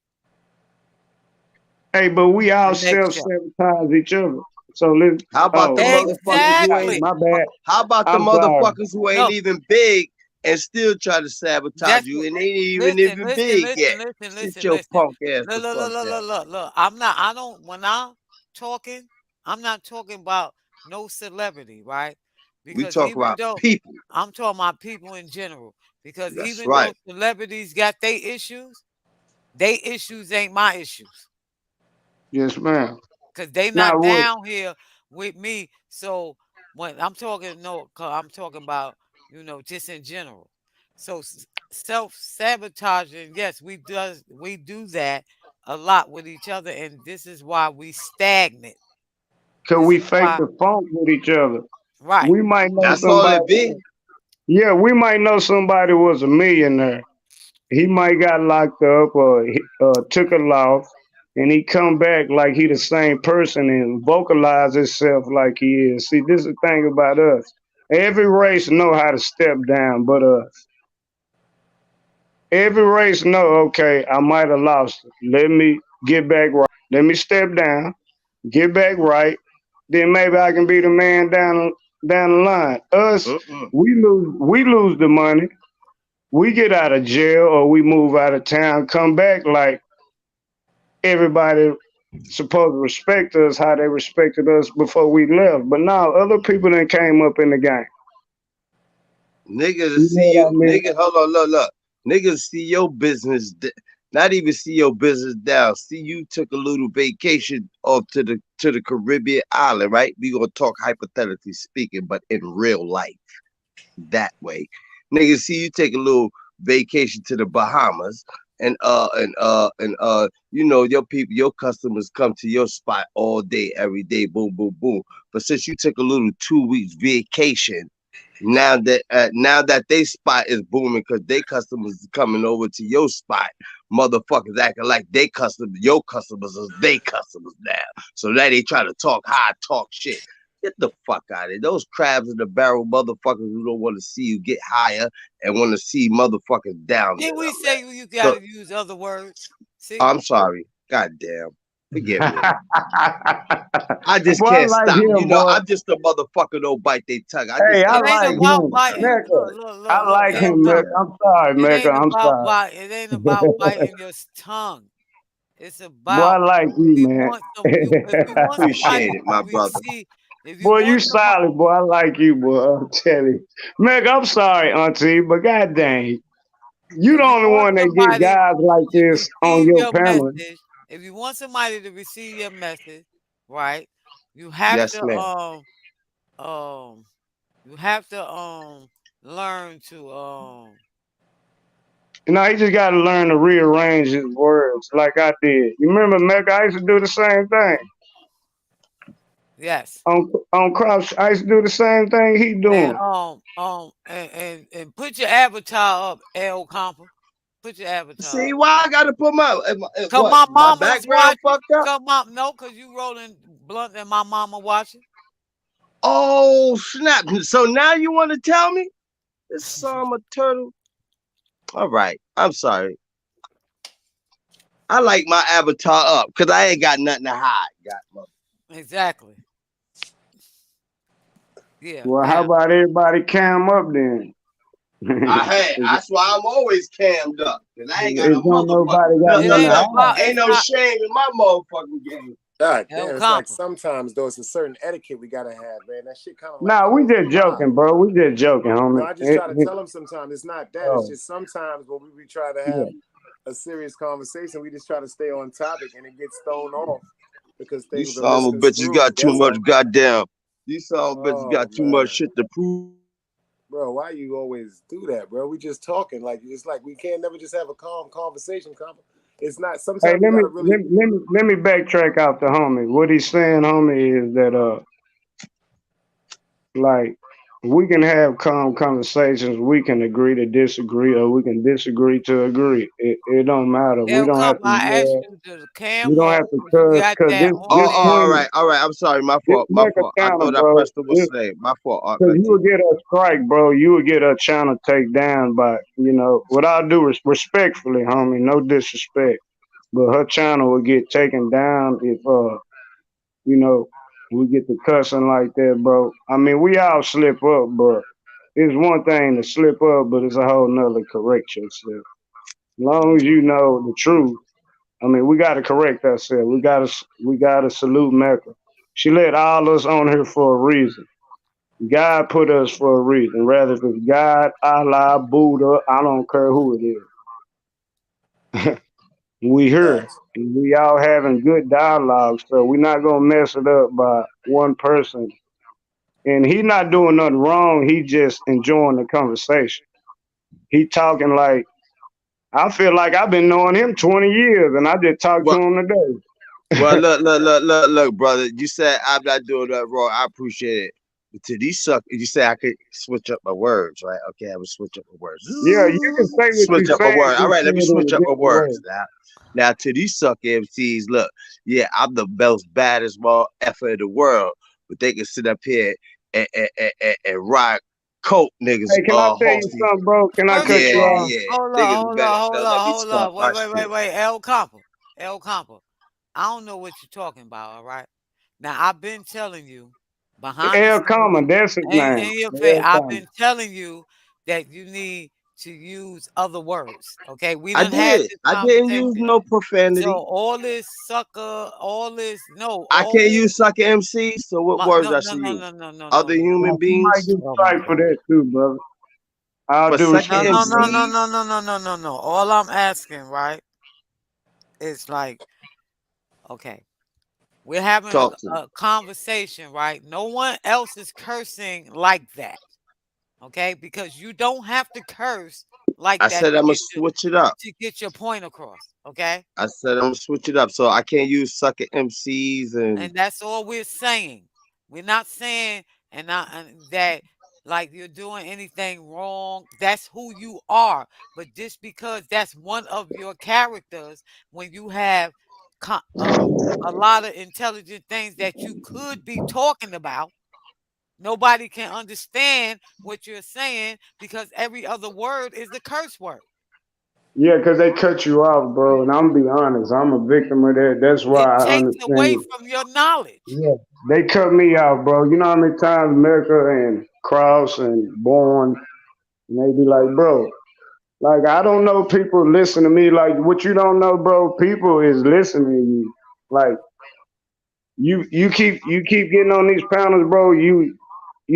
Hey, but we all The next self show. sabotage each other. So let's. How about Oh, the motherfuckers who ain't? Exactly. my bad. How about the I'm sorry. motherfuckers who ain't No, even big and still try to sabotage that's you what. and ain't even big yet? Sit your Listen. punk ass the fuck down. Look. I'm not. I don't. When I'm talking, I'm not talking about no celebrity, right? We Because talk even about though people. I'm talking about people in general, because That's even though right. celebrities got they issues ain't my issues, Yes, ma'am. because they Now not what? down here with me. So when I'm talking, no, 'cause I'm talking about, just in general. So self-sabotaging, yes, we do that a lot with each other, and this is why we stagnant. Cause This we is fake why, the funk with each other. right. We might know That's all somebody. it be. Yeah, we might know somebody was a millionaire, He might got locked up or took a loss, and he come back like he the same person and vocalize himself like he is. See, this is the thing about us. Every race know how to step down, but us. Every race know, okay, I might have lost it. Let me get back right. Let me step down, get back right. Then maybe I can be the man down the line. Us, Mm-mm. we lose the money. We get out of jail or we move out of town, come back like everybody supposed to respect us how they respected us before we left. But now other people that came up in the game. Niggas You see know you, what I mean? nigga. Hold on, look. Niggas see your business, not even see your business down. See you took a little vacation off to the Caribbean island, right? We gonna talk hypothetically speaking, but in real life, that way. Niggas see you take a little vacation to the Bahamas, and you know your people, your customers come to your spot all day, every day, boom, boom, boom. But since you took a little 2 weeks vacation, now that they spot is booming because they customers is coming over to your spot, motherfuckers acting like your customers is they customers now. So now they try to talk high, talk shit. Get the fuck out of here. Those crabs in the barrel motherfuckers who don't want to see you get higher and want to see motherfuckers down Did there. we say you So gotta use other words? See? I'm sorry. God damn. Forgive me. I just Boy, I can't like stop. You him, know, boy. I'm just a motherfucker don't bite their tongue. I just Hey, I It gotta ain't like say about him. something. biting. Mecca. Look, I look. like God L him, Mecca. Company. damn. I'm sorry, It Mecca. ain't I'm about sorry. bite. It ain't about biting your tongue. It's Boy, I about like if you, you man. want some. If you want somebody Appreciate it, to my brother. receive, if you Boy, you want somebody, solid, boy. I like you, boy. I'm telling you. Mecca, I'm sorry, Auntie, but god dang. You the if you only want one that get somebody guys like to this on receive your your panel. message, if you want somebody to receive your message, right? You have Yes, to ma'am. um you have to learn to You know, he just got to learn to rearrange his words like I did. You remember, Mecca? I used to do the same thing. yes. On Cross, I used to do the same thing he And doing. and put your avatar up, L Compa. Put your avatar See up. why I gotta put Cause what? my My mama is background watching. fucked up? No, cause you rolling blunt and my mama watching. Oh snap. So now you wanna tell me? This son of a turtle. All right. I'm sorry. I like my avatar up because I ain't got nothing to hide. God, Exactly. Yeah. Well, how Now about everybody cam up then? That's why I'm always cammed up. Cause I ain't got a Don't motherfucker. nobody got Look, it look, nothing ain't to look. about. hide. Ain't It's no not shame in my motherfucking game. God L damn, it's like Compa. sometimes though it's a certain etiquette we gotta have, man. That shit kind of like Nah, we kills the just vibe. joking, bro. We just joking, No, homie. I just try to tell them sometimes it's not that. It's Oh, just sometimes when we try to yeah. have a serious conversation, we just try to stay on topic and it gets thrown off because You things are son of a bitches got misconstrued. too That's much all. goddamn. You son of a bitches Oh got too much man, shit to prove. bro, why you always do that, bro? We just talking like it's like we can't never just have a calm conversation. It's not. Hey, Sometimes we gotta really. let me backtrack out to homie. What he's saying, homie, is that like we can have calm conversations. We can agree to disagree, or we can disagree to agree. It don't matter. We L don't have Compa. to I asked yell. you to We cam don't up have to because you cuss, got cause that Oh, on this oh, there. all queen, right, all right. I'm sorry, my this fault, my make a fault. I channel, thought I bro. pressed the what's name. My fault, Cause you would Auntie. get a strike, bro. You would get a channel take down by, without due respectfully, homie, no disrespect. But her channel would get taken down if, you know, we get to cussing like that, bro. I mean, we all slip up, but it's one thing to slip up, but it's a whole nother correct yourself. As long as you know the truth, I mean, we gotta correct ourselves. We gotta salute Mecca. She let all us on here for a reason. God put us for a reason. Rather if it's God, Allah, Buddha, I don't care who it is. We here. Facts. And we all having good dialogue, so we're not gonna mess it up by one person. And he not doing nothing wrong. He just enjoying the conversation. He talking like I feel like I've been knowing him 20 years, and I just talked to Well, him well, today. look, brother. You said I'm not doing that wrong. I appreciate it. But to these suckers, you say I could switch up my words, right? Okay, I would switch up my words. Yeah, you can say what Switch you up my saying, word. All just right, say let me it in switch a up my different way. words now to these sucker MCs, look, yeah, I'm the most baddest mother effer in the world, but they can sit up here and ride coke niggas Hey, can I tell you horsey. something, bro? Can I First cut of you Yeah, off? all, yeah. hold Niggas up, hold better up, hold now up, let me hold start up. my Wait. shit. El Compa. El Compa. I don't know what you're talking about, all right? Now, I've been telling you behind the L, scenes, that's his name. in your face, L. I've been telling you that you need to use other words, okay? We I done had did. this I didn't use conversation. no So profanity. all this sucker, I all can't this, use sucker MC, so what words no, I no, should no, use? no, no, no, no, Other no, human Now, you might beings? get oh my strike for God. that too, brother. All For due sucker No, respect, no, no, brother. no, MCs? no, no, no, no, no, no. All I'm asking, right, is like, okay, we're having Talk to me. a conversation, right? No one else is cursing like that, okay? Because you don't have to curse like I that said I'm gonna switch it up. to get your point across, okay? I said I'm gonna switch it up, so I can't use sucker MCs and And that's all we're saying. We're not saying and that like you're doing anything wrong. That's who you are. But just because that's one of your characters, when you have a lot of intelligent things that you could be talking about, nobody can understand what you're saying because every other word is the curse word. Yeah, 'cause they cut you off, bro. And I'm be honest, I'm a victim of that. That's why It I takes away understand. from your knowledge. Yeah, they cut me out, bro. You know how many times America and Cross and Born, and they be like, bro, like I don't know people listen to me. Like what you don't know, bro. People is listening to you. Like you keep getting on these panels, bro. You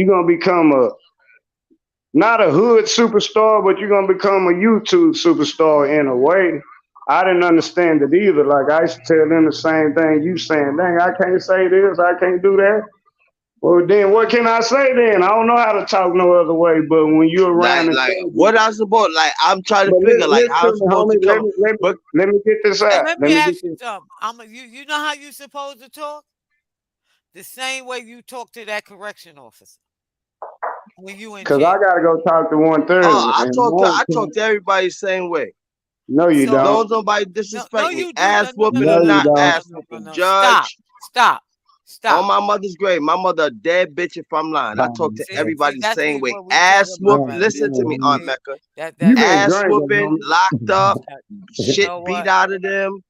gonna become a not a hood superstar, but you're gonna become a YouTube superstar in a way. I didn't understand it either. Like I used to tell them the same thing you saying. Dang, I can't say this, I can't do that. Well, then what can I say then? I don't know how to talk no other way. But when you're around like intelligent, what I supposed like I'm trying to but figure like listen how to I'm me, supposed to homie. come. But Let me get this And out. let Let me me get ask you this. something. You know how you supposed to talk? The same way you talk to that correction officer when you in Cause I jail. gotta go talk to one oh, Thursday, and I I won't talk talk. to everybody the same way. No, you As So don't. long as nobody no, disrespect me, you do. ass No, no, no, whooping no, or No, no, you not no, no, don't. no, ass no, no, whooping, no. Stop. judge. Stop. On Stop. my mother's grave, my mother a dead bitch if I'm lying. I talk to See, everybody the that's same way. what we talking Ass about whoop. right Listen to there. me, Aunt See, Mecca. You that's been Ass drinking, whooping, homie. locked up, you shit know beat what? out of them.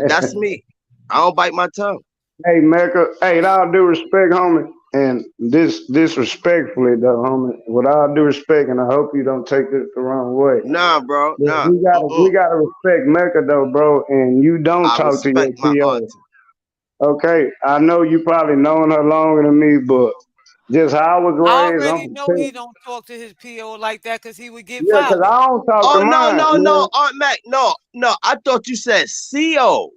That's me. I don't bite my tongue. Hey, Mecca. Hey, with all due respect, homie, and this disrespectfully though, homie. With all due respect, and I hope you don't take this the wrong way. Nah, bro. But Nah. we gotta respect Mecca though, bro. And you don't I talk to your respect my PO. auntie. Okay, I know you probably known her longer than me, but just how I was I raised, I'm already gonna know tell he you. don't talk to his PO like that because he would get Yeah, cause violated. I don't talk to Oh no, mine, no, man. no, Aunt Mac. No, no. I thought you said CO.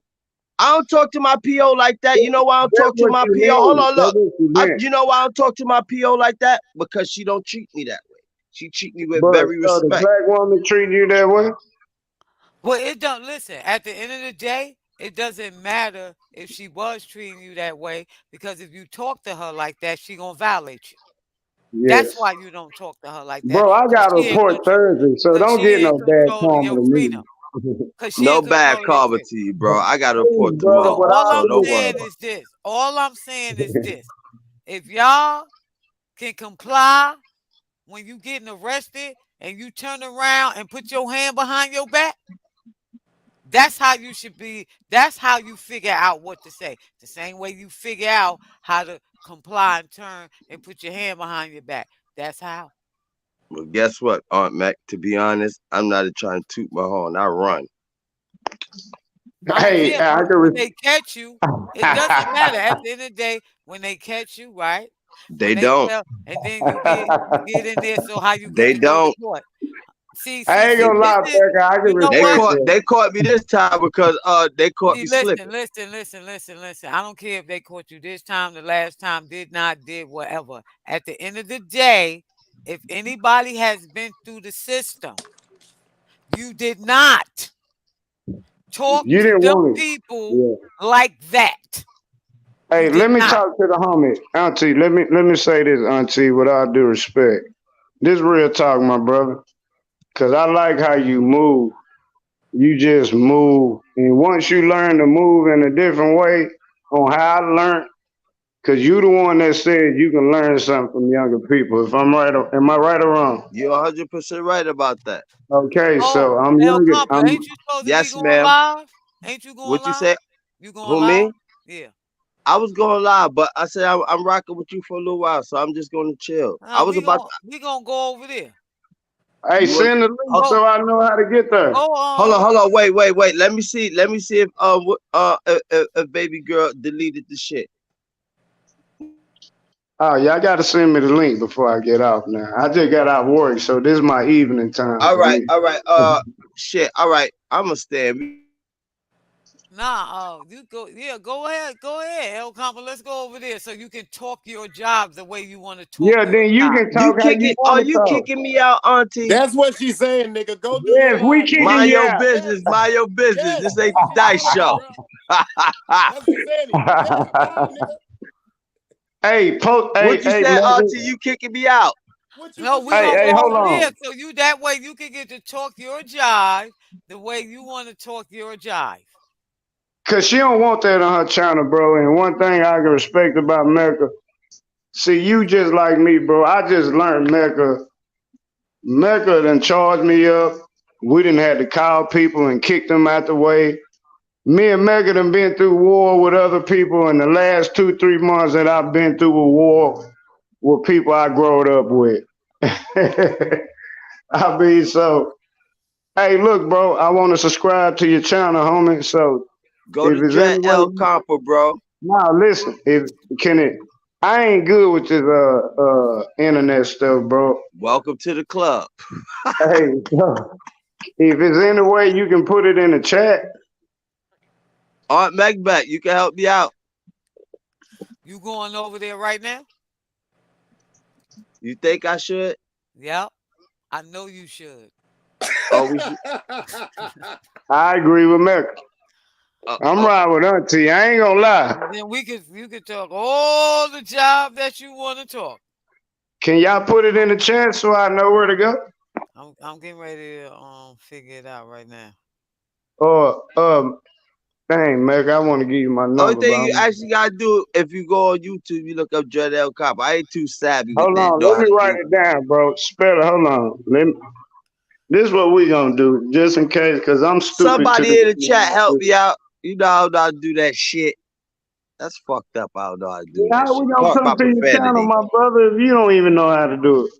I don't talk to my PO like that. You know why I don't That's talk to what my you PO? Hold mean. on, That's look. what you meant. You know why I don't talk to my PO like that? Because she don't treat me that way. She treat me with But very so the respect. black woman treat you that way? Well, it don't listen. At the end of the day, it doesn't matter if she was treating you that way because if you talk to her like that, she gonna violate you. That's Yes. why you don't talk to her like that Bro, I because got a report Thursday, so don't get she in no bad control of karma your to me. freedom. Because she in No bad control of your karma freedom. to you, bro. I got to report Please, bro, So tomorrow, with all all so I'm don't due worry saying about is this. All I'm saying is this. If y'all can comply when you getting arrested and you turn around and put your hand behind your back, that's how you should be. That's how you figure out what to say. The same way you figure out how to comply and turn and put your hand behind your back. That's how. Well, guess what, Aunt Mac? To be honest, I'm not trying to toot my horn. I run. I don't Hey, care. I But can when they catch you, it doesn't matter. At respect. the end of the day, when they catch you, right? When They they don't. tell, and then you get in there. So how you get They to go to don't. court? See, I see, ain't They see. gonna This lie, is, Becca, I can you know they what? respect caught that. they caught me this time because they caught See, me slipping. listen. I don't care if they caught you this time, the last time, did whatever. At the end of the day, if anybody has been through the system, you did not talk You to didn't them want it. people Yeah. like that. Hey, You did let me not. talk to the homie, Auntie. Let me say this, Auntie, with all due respect. This real talk, my brother. Cause I like how you move. You just move, and once you learn to move in a different way on how I learned, cause you the one that said you can learn something from younger people. If I'm right, am I right or wrong? You're 100% right about that. Okay, Oh, so I'm El younger. Compa, ain't you supposed to be Yes, going ma'am. live? Ain't you going What you live? say? You going Who, live? me? Yeah. I was going live, but I said I'm rocking with you for a little while, so I'm just going to chill. I Nah, was about to, we gonna go over there. Hey, you want. send the link Oh, Go, so I know how to get there. go. hold on, wait. Let me see if baby girl deleted the shit. Oh, y'all got to send me the link before I get off now. I just got out of work, so this is my evening time All for right, me. all right. Shit. All right, I'm gonna stand. Nah, you go. Yeah, go ahead, El Compa. Let's go over there so you can talk your job the way you want to talk Yeah, your then you job. can talk how you Are want to you talk. kicking me out, Auntie? That's what she's saying, nigga. Go do your Yes, we job, kicking nigga. Mind you your out. Yes, business. Mind your business. yes. This ain't That's the what she's dice saying, show. bro. That's what she's saying. Yes, bye, nigga. Hey, What you hey, said, Megan. Auntie? You kicking me out? No, What we you Hey, gonna saying, hey, go hold over nigga? there on. so you that way you can get to talk your jive the way you want to talk your jive. Cause she don't want that on her channel, bro. And one thing I can respect about Mecca, see, you just like me, bro. I just learned Mecca. Mecca done charged me up. We didn't have to call people and kick them out the way. Me and Mecca done been through war with other people, and the last 2, 3 months that I've been through a war with people I growed up with. I mean, so hey, look, bro, I want to subscribe to your channel, homie. So Go if to it's any Dread way, L Compa, bro. now listen, if can it, I ain't good with this internet stuff, bro. Welcome to the club. Hey, if it's any way you can put it in the chat, Aunt Macbeth, you can help me out. You going over there right now? You think I should? Yep. I know you should. Oh, we should. I agree with Mecca. I'm Oh, right with Auntie. I ain't gonna lie. And then you could talk all the job that you want to talk. Can y'all put it in the chat so I know where to go? I'm getting ready to figure it out right now. Or dang, Mecca, I want to give you my only number, thing bro. you actually gotta do if you go on YouTube, you look up Dread L Compa. I ain't too savvy with Hold that. on, Know let how me to write do. it down, bro. Spell it. Hold on. This is what we gonna do, just in case, cause I'm stupid to Somebody in the chat help the. me out. You know how to do that shit. That's fucked up. I don't know how to do Yeah, that how we shit. gonna Park come my to your channel, profanity. my brother, if you don't even know how to do it?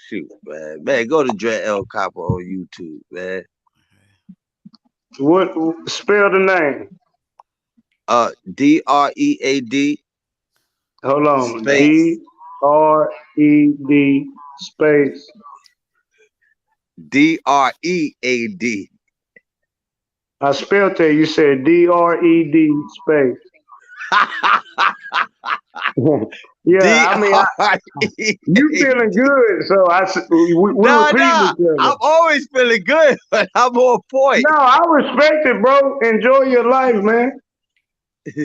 Shoot, man. Man, go to Dread L Compa on YouTube, man. What? Spell the name. DREAD Hold on. space DRED space. DREAD. I spelled that. You said DRED space. Yeah, I mean, you DREAD. feeling good, so we Nah, repeating nah. each other. I'm always feeling good, but I'm on point. No, I respect it, bro. Enjoy your life, man. We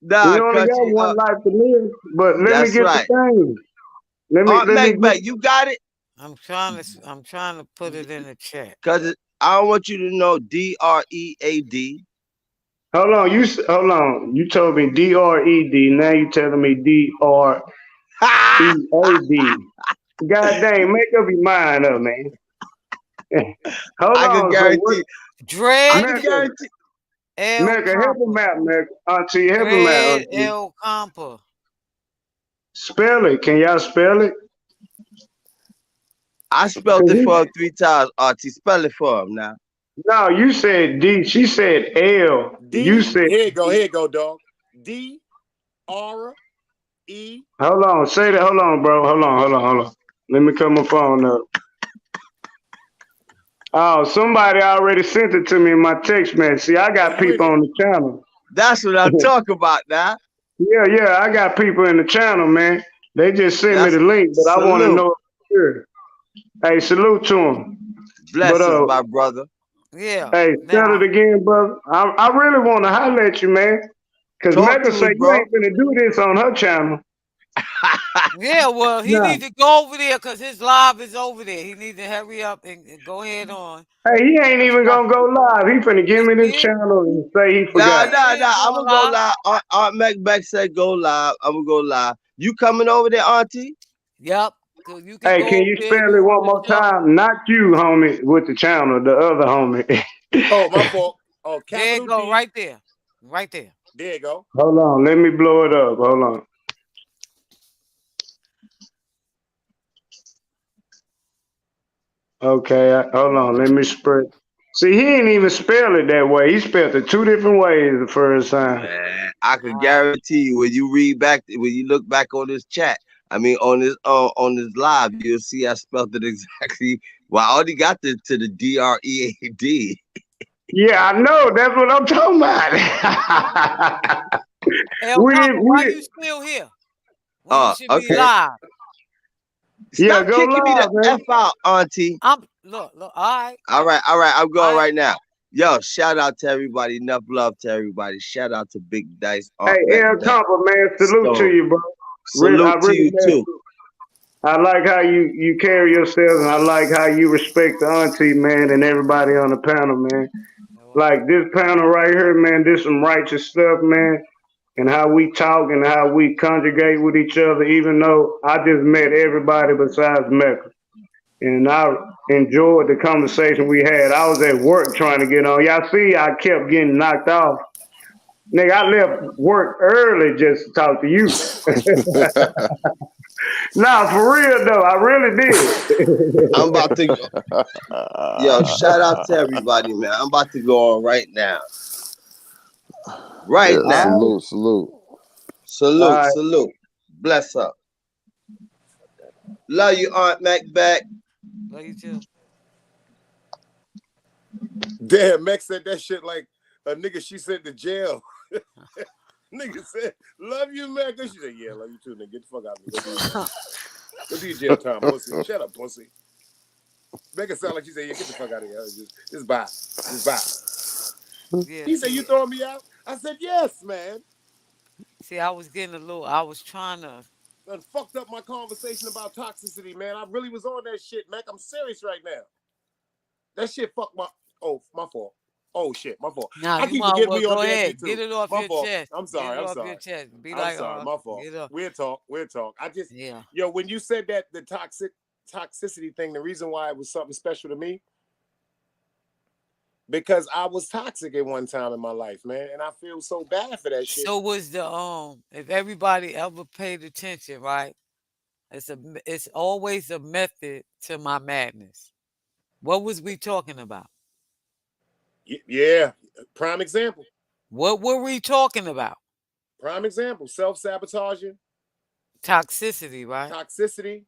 Nah, only got country. one life to live. But let me That's get the right. thing. Aunt Let me get. Macbeth, you got it? I'm trying to put it in the chat. Cause I don't want you to know DREAD. Hold on, hold on. You told me DRED. Now you telling me DREAD. God dang, make up your mind up, man. Hold I can on. So what? guarantee. I can Dread Mecca, guarantee. El Mecca, help him Compa. out, Mecca. Auntie, help him out, Dread Auntie. El Compa. Spell it. Can y'all spell it? I spelled 'Cause it for him 3 times, Archie. Spell it for him now. no, you said D. She said L. You said. Here you go, dog. DRE. Hold on. Say that. Hold on, bro. Hold on. Let me cut my phone up. Oh, somebody already sent it to me in my text message. See, I Oh, got you in people it? on the channel. That's what I'm talking about now. Yeah, I got people in the channel, man. They just sent me That's the link, but I want to salute. know. Sure. Hey, salute to them. But Blessings, my brother. Yeah. hey, spell it Now again, brother. I really want to holler at you, man. Cause Talk Mecca to say me, you bro. ain't gonna do this on her channel. Yeah, well, he Nah. needs to go over there because his live is over there. He needs to hurry up and go ahead on. Hey, he ain't even gonna go live. He finna give me this He is. channel and say he Nah, forgot. He ain't I'm going gonna go live. live. Aunt Macbeth said go live. I'm gonna go live. You coming over there, Auntie? Yep. Cause you can Hey, go can over you there, spell it do one the more show. time? Not you, homie, with the channel, the other homie. Oh, my fault. Oh, There you capital go, D. right there. Right there. There you go. Hold on, let me blow it up. Hold on. Okay, hold on. Let me spread. See, he ain't even spell it that way. He spelled it 2 different ways the first time. Man, I can guarantee you when you when you look back on this chat, I mean on this live, you'll see I spelled it exactly. Well, I already got to the DREAD. Yeah, I know. That's what I'm talking about. El we Compa, why we you still here when you should be Okay. live? yeah, Stop go kicking me the live, man. F out, Auntie. Look, all right. All right, I'm going All right. right now. Yo, shout out to everybody. Enough love to everybody. Shout out to Big Dice, Aunt Hey, El Macbeth, Compa, man, salute to Stone. you, bro. I Salute to really you do. too. I like how you carry yourself, and I like how you respect the auntie, man, and everybody on the panel, man. Like this panel right here, man, this some righteous stuff, man, and how we talk and how we conjugate with each other, even though I just met everybody besides Mecca. And I enjoyed the conversation we had. I was at work trying to get on. Y'all see, I kept getting knocked off. Nigga, I left work early just to talk to you. Nah, for real though, I really did. I'm about to go. Yo, shout out to everybody, man. I'm about to go on right now. Right Yeah, now. salute. Salute. Bless up. Love you, Aunt Macbeth. Love you too. Damn, Mac said that shit like a nigga she sent to jail. Nigga said, love you, Mac. She said, yeah, love you too, nigga. Get the fuck out of me. Go do your jail time, pussy. Shut up, pussy. Make it sound like she said, yeah, get the fuck out of here. Just bye. Yeah, He said, you throwing me out? I said, yes, man. See, I was trying to. Done fucked up my conversation about toxicity, man. I really was on that shit, Mac. I'm serious right now. That shit fucked my... Oh, my fault. Oh, shit, my fault. Nah, I you keep might forgetting well we on go damn ahead. YouTube. Get it off My your fault. chest. I'm sorry. Get it off your chest. Be like, My fault. get up. We'll talk. I just... Yeah. Yo, when you said that, the toxicity thing, the reason why it was something special to me, because I was toxic at one time in my life, man, and I feel so bad for that shit. So was if everybody ever paid attention, right? It's always a method to my madness. What was we talking about? Yeah, prime example. What were we talking about? Prime example, self-sabotaging. Toxicity, right? Toxicity.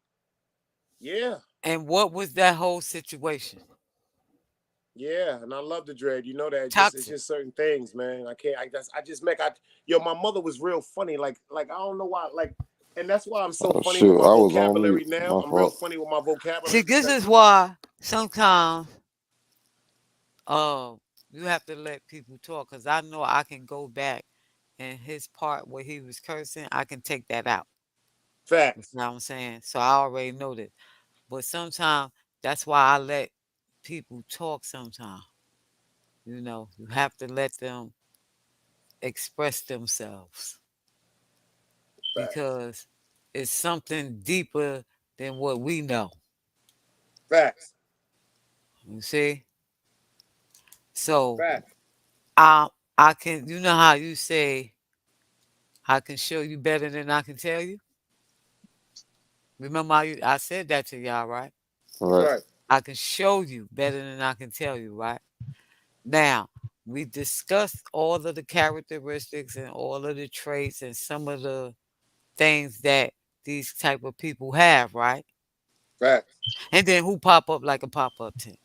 Yeah. And what was that whole situation? Yeah, and I love the dread. You know that. Toxic. It's just certain things, man. Yo, my mother was real funny. Like I don't know why. Like, and that's why I'm so funny with my vocabulary now. I'm real funny with my vocabulary. See, this is why sometimes you have to let people talk, because I know I can go back and his part where he was cursing, I can take that out. Facts. You know what I'm saying? So I already know that. But sometimes that's why I let people talk sometimes. You know, you have to let them express themselves. Facts. Because it's something deeper than what we know. Facts. You see? So Facts. I can, you know how you say, I can show you better than I can tell you? Remember I said that to y'all, right? Right. I can show you better than I can tell you, right? Now, we discussed all of the characteristics and all of the traits and some of the things that these type of people have, right? Facts. And then who pop up like a pop-up tent?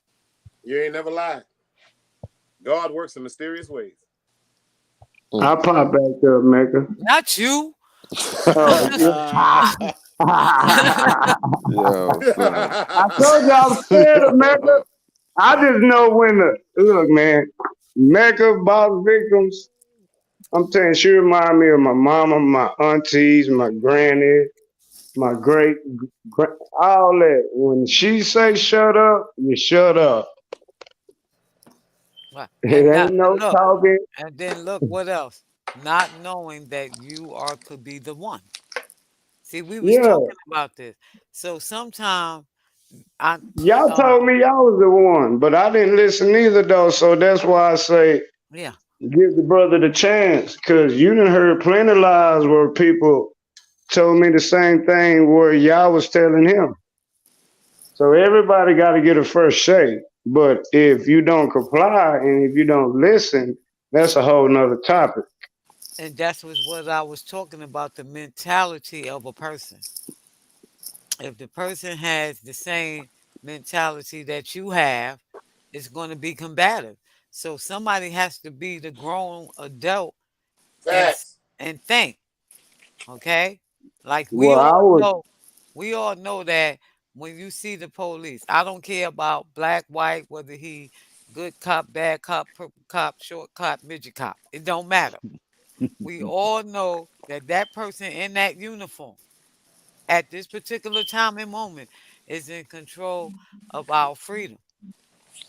You ain't never lied. God works in mysterious ways. I'll pop back up, Mecca. Not you. Yo, I told you I was scared of Mecca. I just know when look, man, Mecca boss victims, I'm telling you, she remind me of my mama, my aunties, my granny, my all that. When she say shut up, you shut up. Right. It And ain't not no look, talking. and then look what else. Not knowing that you are could be the one. See, we was Yeah, talking about this. So sometimes I y'all uh told me y'all was the one, but I didn't listen either though. So that's why I say yeah. give the brother the chance, cause you done heard plenty of lies where people told me the same thing where y'all was telling him. So everybody got to get a first say. But if you don't comply and if you don't listen, that's a whole nother topic. And that's was what I was talking about, the mentality of a person. If the person has the same mentality that you have, it's going to be combative. So somebody has to be the grown adult and Facts. and think, okay? Like we Well, I all was, know, we all know that when you see the police, I don't care about black, white, whether he good cop, bad cop, purple cop, short cop, midget cop. It don't matter. We all know that that person in that uniform at this particular time and moment is in control of our freedom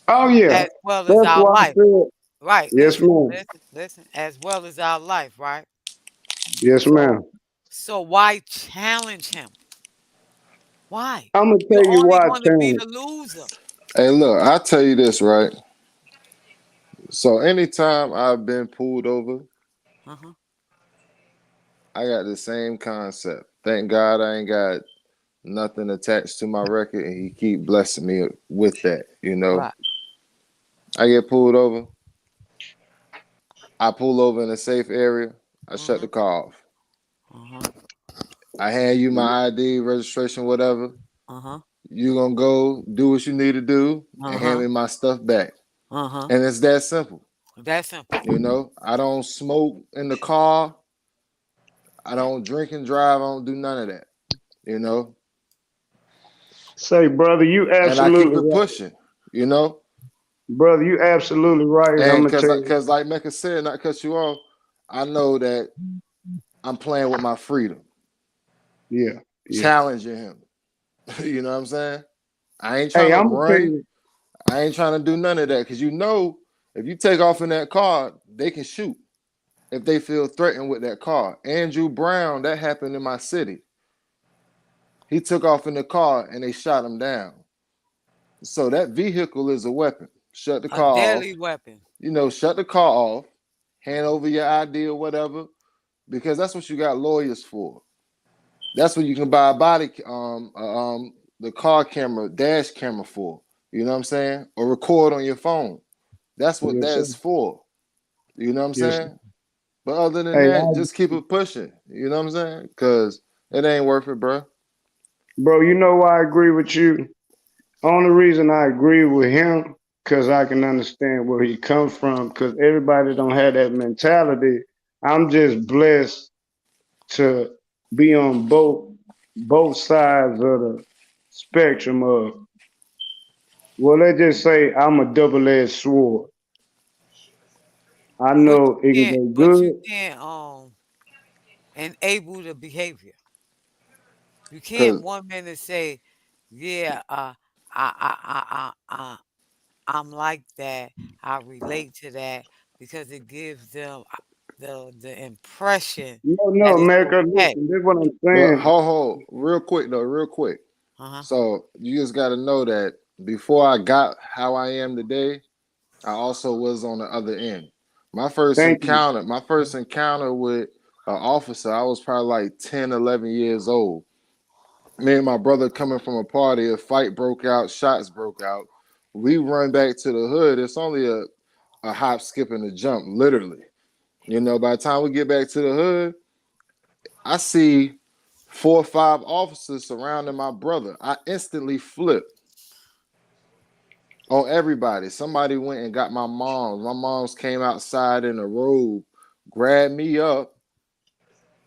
oh yeah, as well as that's our why I life. said, Right. yes, Listen, ma'am. listen, listen. As well as our life, right? Yes, So ma'am. why challenge him? Why? I'm gonna tell You're you only why, going to be Terrence. the loser. Hey, look, I'll tell you this, right? So anytime I've been pulled over, Uh-huh. I got the same concept. Thank God I ain't got nothing attached to my record, and he keep blessing me with that. You know, Right. I get pulled over. I pull over in a safe area. I shut Uh-huh. the car off. Uh-huh. I hand you my ID, registration, whatever. Uh-huh. You gonna go do what you need to do and hand Uh-huh. me my stuff back. Uh-huh. And it's that simple. That simple. You know, I don't smoke in the car. I don't drink and drive. I don't do none of that. You know, Say, brother, you and I keep absolutely it right. pushing. You know, Brother, you absolutely right. And I'm and gonna tell you, cause like Mecca said, not cut you off. I know that I'm playing with my freedom, yeah, yeah. challenging him. You know what I'm saying? I ain't trying Hey, to I'm gonna tell run. you, I ain't trying to do none of that because you know if you take off in that car, they can shoot if they feel threatened with that car. Andrew Brown, that happened in my city. He took off in the car and they shot him down. So that vehicle is a weapon. Shut the A car deadly off. weapon. You know, shut the car off, hand over your ID or whatever, because that's what you got lawyers for. That's what you can buy a the car camera, dash camera for. You know what I'm saying? Or record on your phone. That's what yes, sir. that's for. You know what I'm Yes, sir. saying? But other than Hey, that, just keep it pushing. You know what I'm saying? Because it ain't worth it, bro. bro, you know why I agree with you? Only reason I agree with him, because I can understand where he comes from, because everybody don't have that mentality. I'm just blessed to be on both sides of the spectrum of, well, let's just say I'm a double-edged sword. I But know it can go you good. can't enable the behavior. You can't Because one minute say, yeah, I'm like that. I relate to that because it gives them the impression No, that no, it's America, okay. listen, this is what I'm but saying. real quick though, real quick. Uh-huh. So you just got to know that before I got how I am today, I also was on the other end. Thank you. My first encounter with an officer, I was probably like 10, 11 years old. Me and my brother coming from a party, a fight broke out, shots broke out. We run back to the hood. It's only a hop, skip, and a jump, literally. You know, by the time we get back to the hood, I see 4 or 5 officers surrounding my brother. I instantly flip on everybody. Somebody went and got my mom's. My mom's came outside in a robe, grabbed me up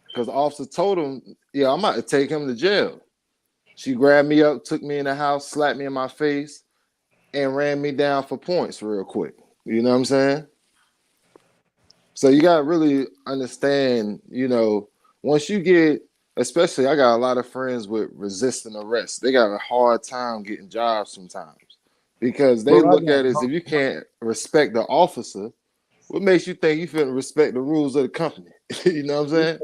because the officer told him, yeah, I'm about to take him to jail. She grabbed me up, took me in the house, slapped me in my face, and ran me down for points real quick. You know what I'm saying? So you gotta really understand, once you get, especially I got a lot of friends with resisting arrest. They got a hard time getting jobs sometimes because they Bro, I look got at it as if you can't respect the officer, what makes you think you finna respect the rules of the company? You know what I'm saying?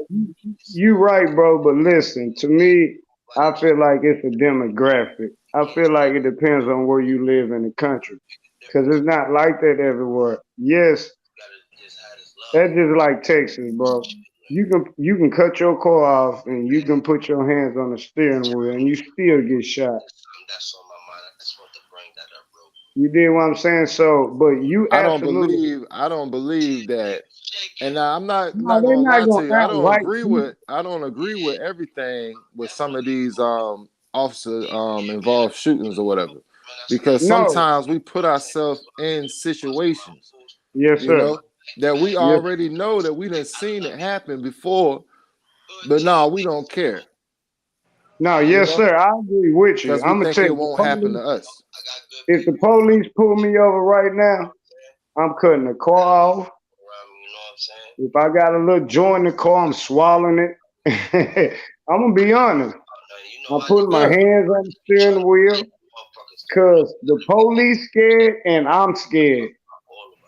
you right, bro. But listen, to me, I feel like it's a demographic. I feel like it depends on where you live in the country, because it's not like that everywhere. Yes, that's just like Texas, bro. You can cut your car off and you can put your hands on the steering wheel and you still get shot. You did what I'm saying? So, but you absolutely I don't believe that. And now I'm not no, they're gonna not lie to gonna you. outright. I don't agree with everything with some of these officer involved shootings or whatever. Because No, sometimes we put ourselves in situations, yes, you sir. know, that we Yes, already know that we done seen it happen before, but no, we don't care, no, you yes, know, sir. I agree with you. because we I'm gonna think tell it you, won't happen to us. if the police pull me over right now, I'm cutting the car off. If I got a little joint in the car, I'm swallowing it. I'm gonna be honest. I'm putting my Yeah. hands on the steering wheel because the police scared and I'm scared.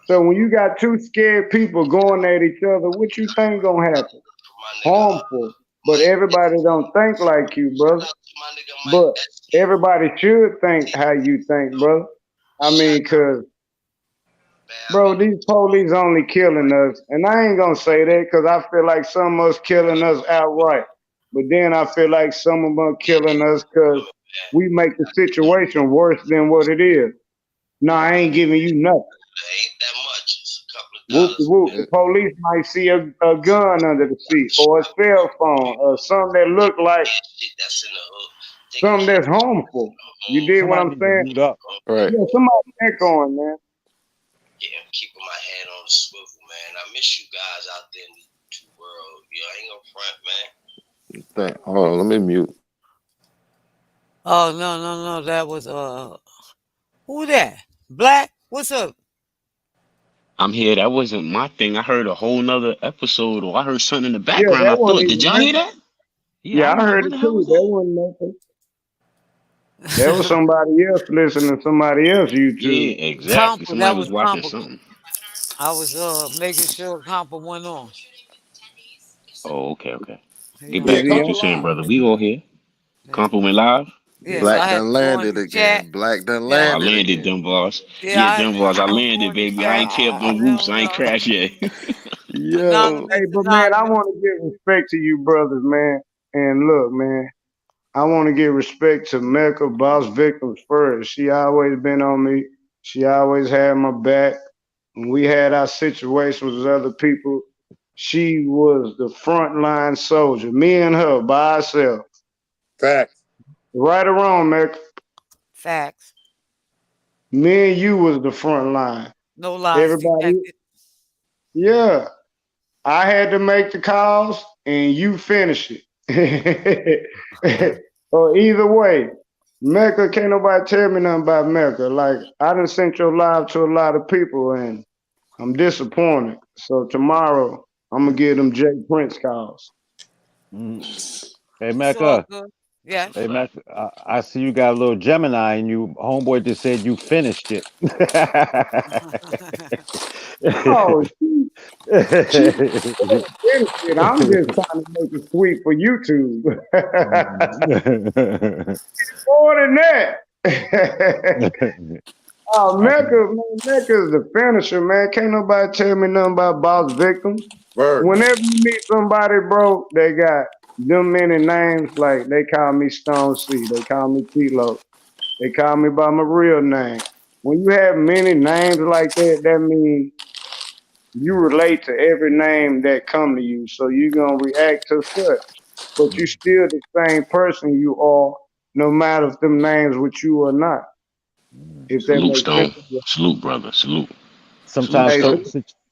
So when you got two scared people going at each other, what you think gonna happen? Harmful. But everybody don't think like you, brother. But everybody should think how you think, brother. I mean, cause bro, these police only killing us, and I ain't gonna say that because I feel like some of us killing us outright. But then I feel like some of them killing us because we make the situation worse than what it is. No, I ain't giving you nothing. Whoop de whoop. The Yeah. police might see a gun under the seat or a cell phone or something that look like something that's harmful. You did what Somebody I'm need to saying? mute up. Right. Yeah, somebody echoing, man. Hold on, let me mute. Oh no, that was who that? Black? What's up? I'm here. That wasn't my thing. I heard a whole nother episode, or I heard something in the Yeah, background. that I thought, wasn't did even y'all hear nothing. that? Yeah, I Yeah, I was like, heard what it the hell too. was That that? wasn't nothing. That was somebody else listening to somebody else YouTube. Yeah, exactly. Compa, Somebody that was was watching Compa. something. I was making sure Compa went on. Oh, okay. He Get on. Yeah, back to what Compa you saying, live. brother. We all here. Yeah. Compliment live. Yes, I Black had done to go in landed the chat. again. Black done Yeah, I landed landed again. them bars. yeah, Yeah, I had them to bars. I go landed, in the baby. I chat. ain't kept them Let roots. them I ain't know. crashed yet. Yo. Hey, Anonymous, but man, I anonymous. want to give respect to you brothers, man. And look, man, I want to give respect to Mecca, boss victims first. She always been on me. She always had my back. When we had our situations with other people, she was the frontline soldier. Me and her by ourselves. Fact. Right or wrong, Mecca. Facts. Me and you was the front line. No lies Everybody, detected. yeah. I had to make the calls and you finish it. Or either way, Mecca, can't nobody tell me nothing about Mecca. Like, I done sent your live to a lot of people and I'm disappointed. So tomorrow, I'm going to give them Jay Prince calls. Mm. Hey It's all Mecca. good. That's Yes. Hey a fact. Mecca. I see you got a little Gemini and you homeboy just said you finished it. Oh, she finished it. I'm just trying to make it sweet for YouTube. More than that. Oh, I Mecca, can man, Mecca is the finisher, man. Can't nobody tell me nothing about boss victims. Word. Whenever you meet somebody, bro, they got them many names. Like they call me Stone C, they call me Tilo, they call me by my real name. When you have many names like that, that means you relate to every name that come to you. So you're gonna react to such, but you still the same person you are, no matter if them names with you or not. If that Salute, makes sense. Stone. Salute, brother. Salute. Salute, sometimes Hey, so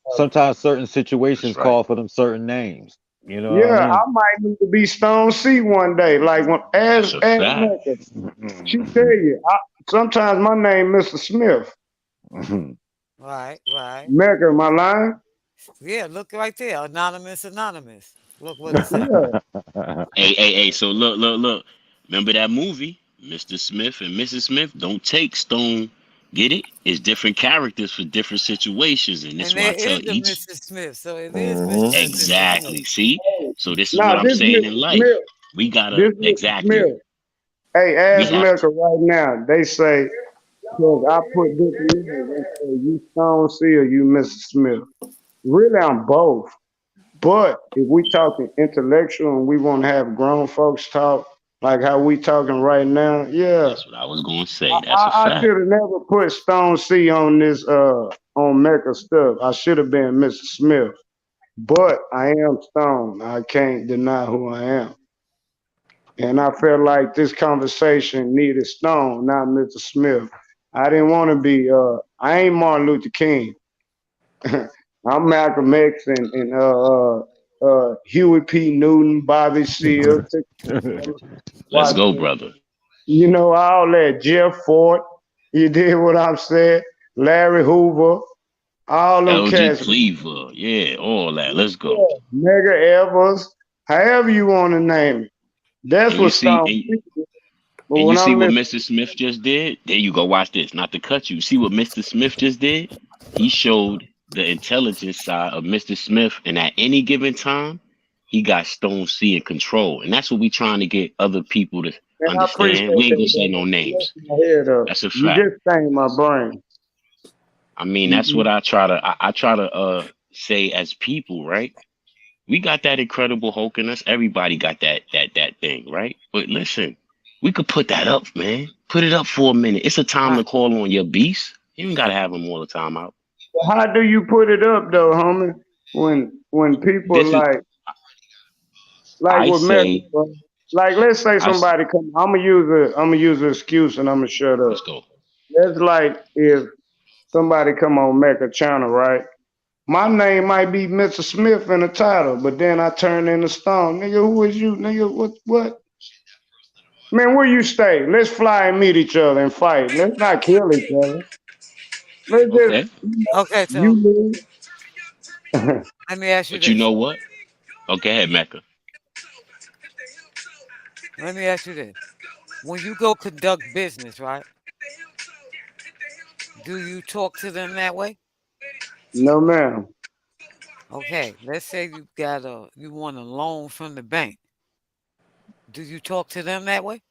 Stone. certain That's situations right. call for them certain names. You know what I yeah, I mean? might need to be Stone C one day. Like when That's a as fact. Mecca, she tell you. Sometimes my name Mr. Smith. Right. Mecca, my line. Yeah, look right there. Anonymous, anonymous. Look what it say. Yeah. Hey. So look. Remember that movie, Mr. Smith and Mrs. Smith? Don't take Stone. Get it? It's different characters for different situations, and that's And why I there tell is a each Mrs. Smith, so it is Mm-hmm. Mr. and Mrs. Smith. exactly. See? So this is Now what I'm this saying in Mr. life. Smith, We gotta this Mr. exactly. Smith. Hey, We ask have to. Mecca right now. They say, because I put different names, they say you Stone C or you Mr. Smith. Really, I'm both. But if we talking intellectual and we want to have grown folks talk like how we talking right now, yeah, That's what I was gonna say. That's a I fact. should have never put Stone C on this on Mecca stuff. I should have been Mr. Smith. But I am Stone. I can't deny who I am. And I felt like this conversation needed Stone, not Mr. Smith. I didn't want to be I ain't Martin Luther King. I'm Malcolm X and Huey P. Newton, Bobby Seale, Let's go, Washington, brother. you know, all that. Jeff Ford, you did what I'm saying. Larry Hoover, all them LG cats. Cleaver. Yeah, all that. Let's go. Yeah, Mega Evers, however you want to name it. That's And you what see, Stone. and, But and you when see I'm what listening, Mr. Smith just did? There you go. Watch this. Not to cut you. See what Mr. Smith just did? He showed the intelligence side of Mr. Smith, and at any given time, he got Stone C in control. And that's what we trying to get other people to man, I appreciate understand. We ain't gonna that, say brother. no You names. left my head up. That's a You fact. just stained my brain. I mean, You, that's what you, I try to say as people, right? We got that incredible Hulk in us. Everybody got that thing, right? But listen, we could put that up, man. Put it up for a minute. It's a time I, to call on your beast. You ain't gotta have them all the time out. how do you put it up though, homie? When people This is like I with Mecca, say, bro. Like let's say I s- somebody come. I'm gonna use an excuse and I'm gonna shut up. let's go. That's like if somebody come on Mecca channel, right? My name might be Mr. Smith in the title, but then I turn into Stone. Nigga, who is you? Nigga, what? Man, where you stay? Let's fly and meet each other and fight. Let's not kill each other. Let's just, Okay. okay, so you live. let me ask you But you this. know what? Okay, ahead, Mecca. Let me ask you this. When you go conduct business, right? Do you talk to them that way? No, ma'am. Okay, let's say you want a loan from the bank. Do you talk to them that way?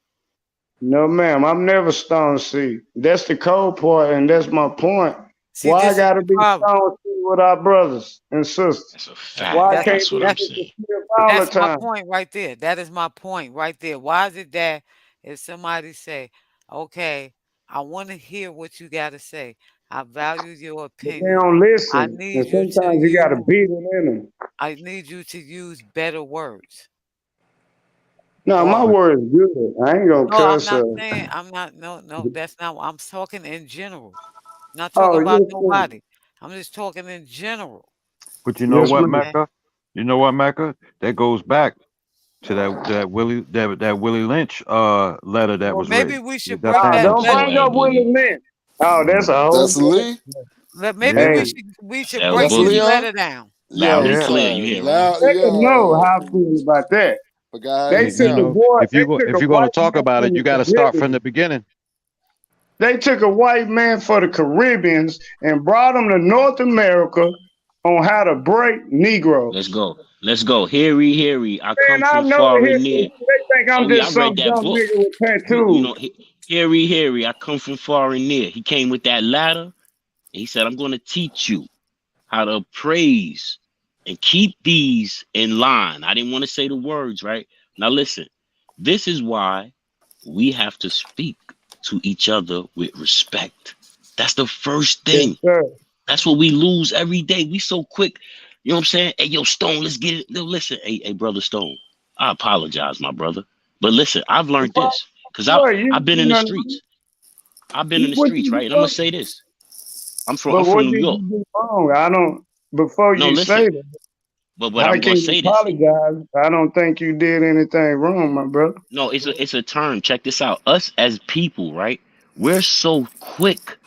No, ma'am. I'm never Stone C. That's the cold part, and that's my point. See, Why I this is gotta the be problem. Stone C with our brothers and sisters? That's a Uh, fact. Why I That's can't That's what be I'm that's Mr. saying. Smith all the that's my time? point right there. That is my point right there. Why is it that if somebody say, "Okay, I want to hear what you got to say. I value your But they opinion. don't I listen, and need you to sometimes you gotta use beat it in them. I need you to use better words." No, my Or word is good. I ain't gonna no, I'm cuss not her. saying I'm not no, that's not I'm talking in general. Not talking Oh, about yes, ma'am. nobody. I'm just talking in general. But you know Yes, what, ma'am. Okay. Mecca? You know what, Mecca? That goes back to that Willie Lynch letter that Well, was maybe written. we The should death bring that Don't panel. letter. Go bring ahead, up Willie Boogie. Lynch. Oh, that's a Mm. whole That's different. Lee. Maybe Yeah, Hey, we yeah, should That's break Boogie. his Leon. letter down. Yo, Loud and Yeah. clear. You son, hear, right? loud. let us know Yo, how I feel about that. forgot how They you You took a sound. know, boy. They took if a you're gonna white talk man about from it, the you got to start from Caribbean. the beginning. They took a white man for the Caribbeans and brought him to North America on how to break Let's Negroes. go. Let's go. Hear ye. I come Man, I from know far the and history. near. They think I'm Oh yeah, I just read some that dumb book. nigga with You tattoos. know, hear ye. I come from far and near. He came with that ladder, and he said, "I'm going to teach you how to praise and keep these in line." I didn't want to say the words, right? Now listen. This is why we have to speak to each other with respect. That's the first Yes, thing. sir. That's what we lose every day. We so quick. You know what I'm saying? Hey, yo, Stone, let's get it. No, listen, hey, brother Stone. I apologize, my brother. But listen, I've learned this because What? I've You been do in the nothing. streets. I've been in the What streets, you right? And I'm gonna do? say this. I'm But from what New did York. you do wrong? I don't. Before No, you listen. say that, But how I'm gonna can you say this. apologize? I don't think you did anything wrong, my brother. No, it's a term. Check this out. Us as people, right? We're so quick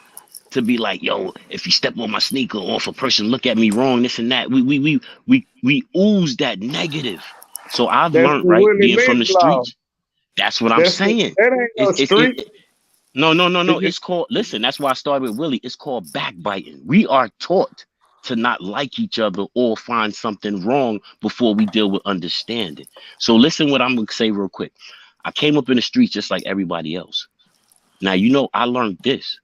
to be like, yo, if you step on my sneaker or if a person look at me wrong, this and that. We ooze that negative. So I've That's learned, the right, Willie being from the Lynch law. streets. That's what I'm saying. That ain't no street. No. It just, It's called, listen, that's why I started with Willie. It's called backbiting. We are taught to not like each other or find something wrong before we deal with understanding. So listen what I'm gonna say real quick. I came up in the streets just like everybody else. Now, I learned this.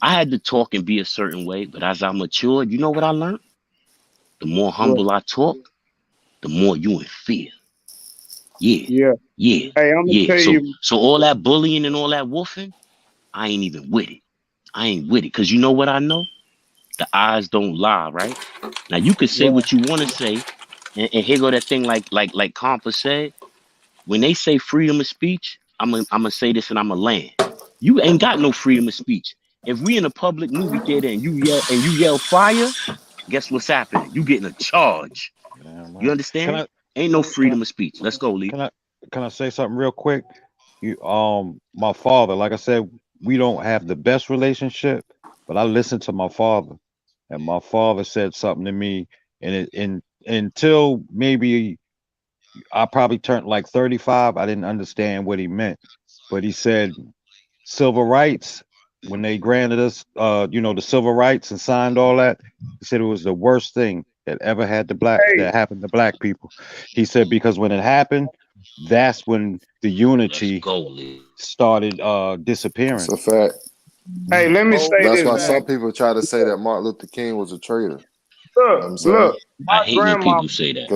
I had to talk and be a certain way, but as I matured, you know what I learned? The more well, humble I talk, the more you in fear. Yeah, yeah. yeah, Hey, I'm gonna yeah. tell So you. so all that bullying and all that woofing, I ain't even with it. I ain't with it. Cause you know what I know? The eyes don't lie, right? Now you can say Well, what you want to say, and here go that thing like Compa said. When they say freedom of speech, I'm gonna say this and I'm gonna land. You ain't got no freedom of speech. If we in a public movie theater and you yell fire, guess what's happening? You getting a charge. Damn You right. Can understand? I Ain't no can I freedom of speech. Let's go, Lee. can I can I say something real quick? My father, like I said, we don't have the best relationship, but I listened to my father, and my father said something to me, and until maybe I probably turned like 35, I didn't understand what he meant, but he said civil rights when they granted us, the civil rights and signed all that. He said it was the worst thing that ever hey, that happened to black people. He said because when it happened, that's when the Let's unity go, Lee. started It's disappearing. a fact. hey, let me Oh, say That's this, why man. some people try to say that Martin Luther King was a traitor. You know what I'm saying? Look. I My hate when grandma, people say that.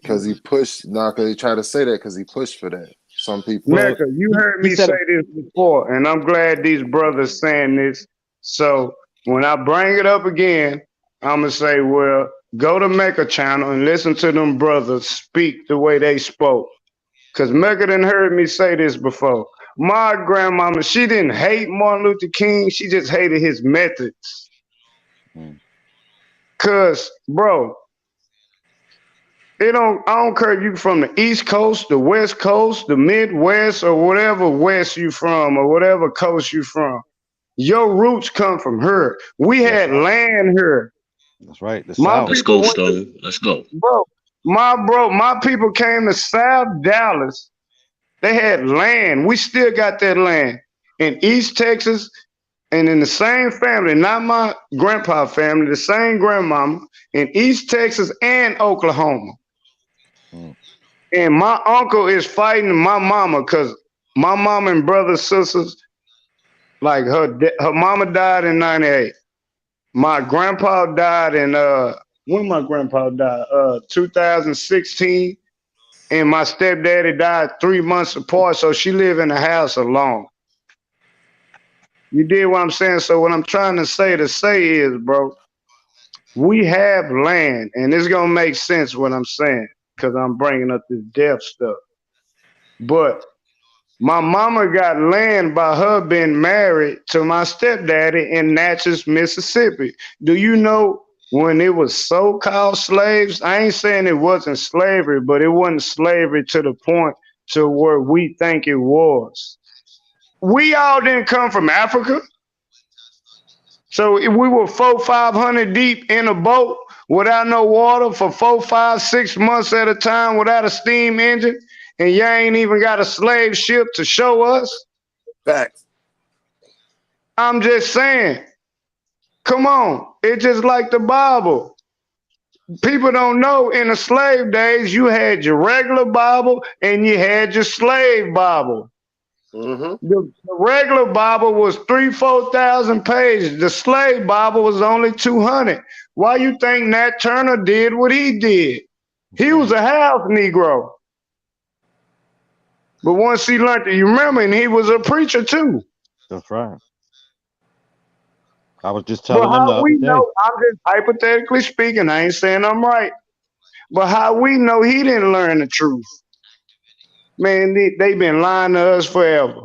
Cause he pushed. Nah, cause he tried to say that because he pushed for that. Some people. Well, Mecca, you heard he me said say this before, and I'm glad these brothers saying this. So when I bring it up again, I'm gonna say, well, go to Mecca channel and listen to them brothers speak the way they spoke. Cause Mecca done heard me say this before. My grandmama, she didn't hate Martin Luther King, she just hated his methods. mm, Cause, bro, I don't care if you from the East Coast, the West Coast, the Midwest, or whatever West you from, or whatever coast you from. Your roots come from her. We that's had right. land here. That's right. The My South. Let's people go, went to, Stone. Let's go. my people came to South Dallas. They had land. We still got that land in East Texas and in the same family, not my grandpa family, the same grandmama in East Texas and Oklahoma. Mm, And my uncle is fighting my mama because my mama and brothers, sisters, like her mama died in '98. My grandpa died in when my grandpa died 2016, and my stepdaddy died 3 months apart. So she lived in the house alone. You did what I'm saying. So what I'm trying to say is, bro, we have land, and it's gonna make sense what I'm saying because I'm bringing up this death stuff. But my mama got land by her being married to my stepdaddy in Natchez, Mississippi. Do you know when it was so-called slaves? I ain't saying it wasn't slavery, but it wasn't slavery to the point to where we think it was. We all didn't come from Africa. So if we were 500 deep in a boat without no water for 4, 5, 6 months at a time without a steam engine, and you ain't even got a slave ship to show us. Facts. I'm just saying, come on. It's just like the Bible. People don't know in the slave days, you had your regular Bible and you had your slave Bible. Mm-hmm. The regular Bible was 3, 4 thousand pages. The slave Bible was only 200. Why you think Nat Turner did what he did? that's He was right. a house Negro. But once he learned it, you remember, and he was a preacher too. That's right. I was just But telling them the how other we day. know, I'm just hypothetically speaking, I ain't saying I'm right. But how we know he didn't learn the truth? Man, they been lying to us forever.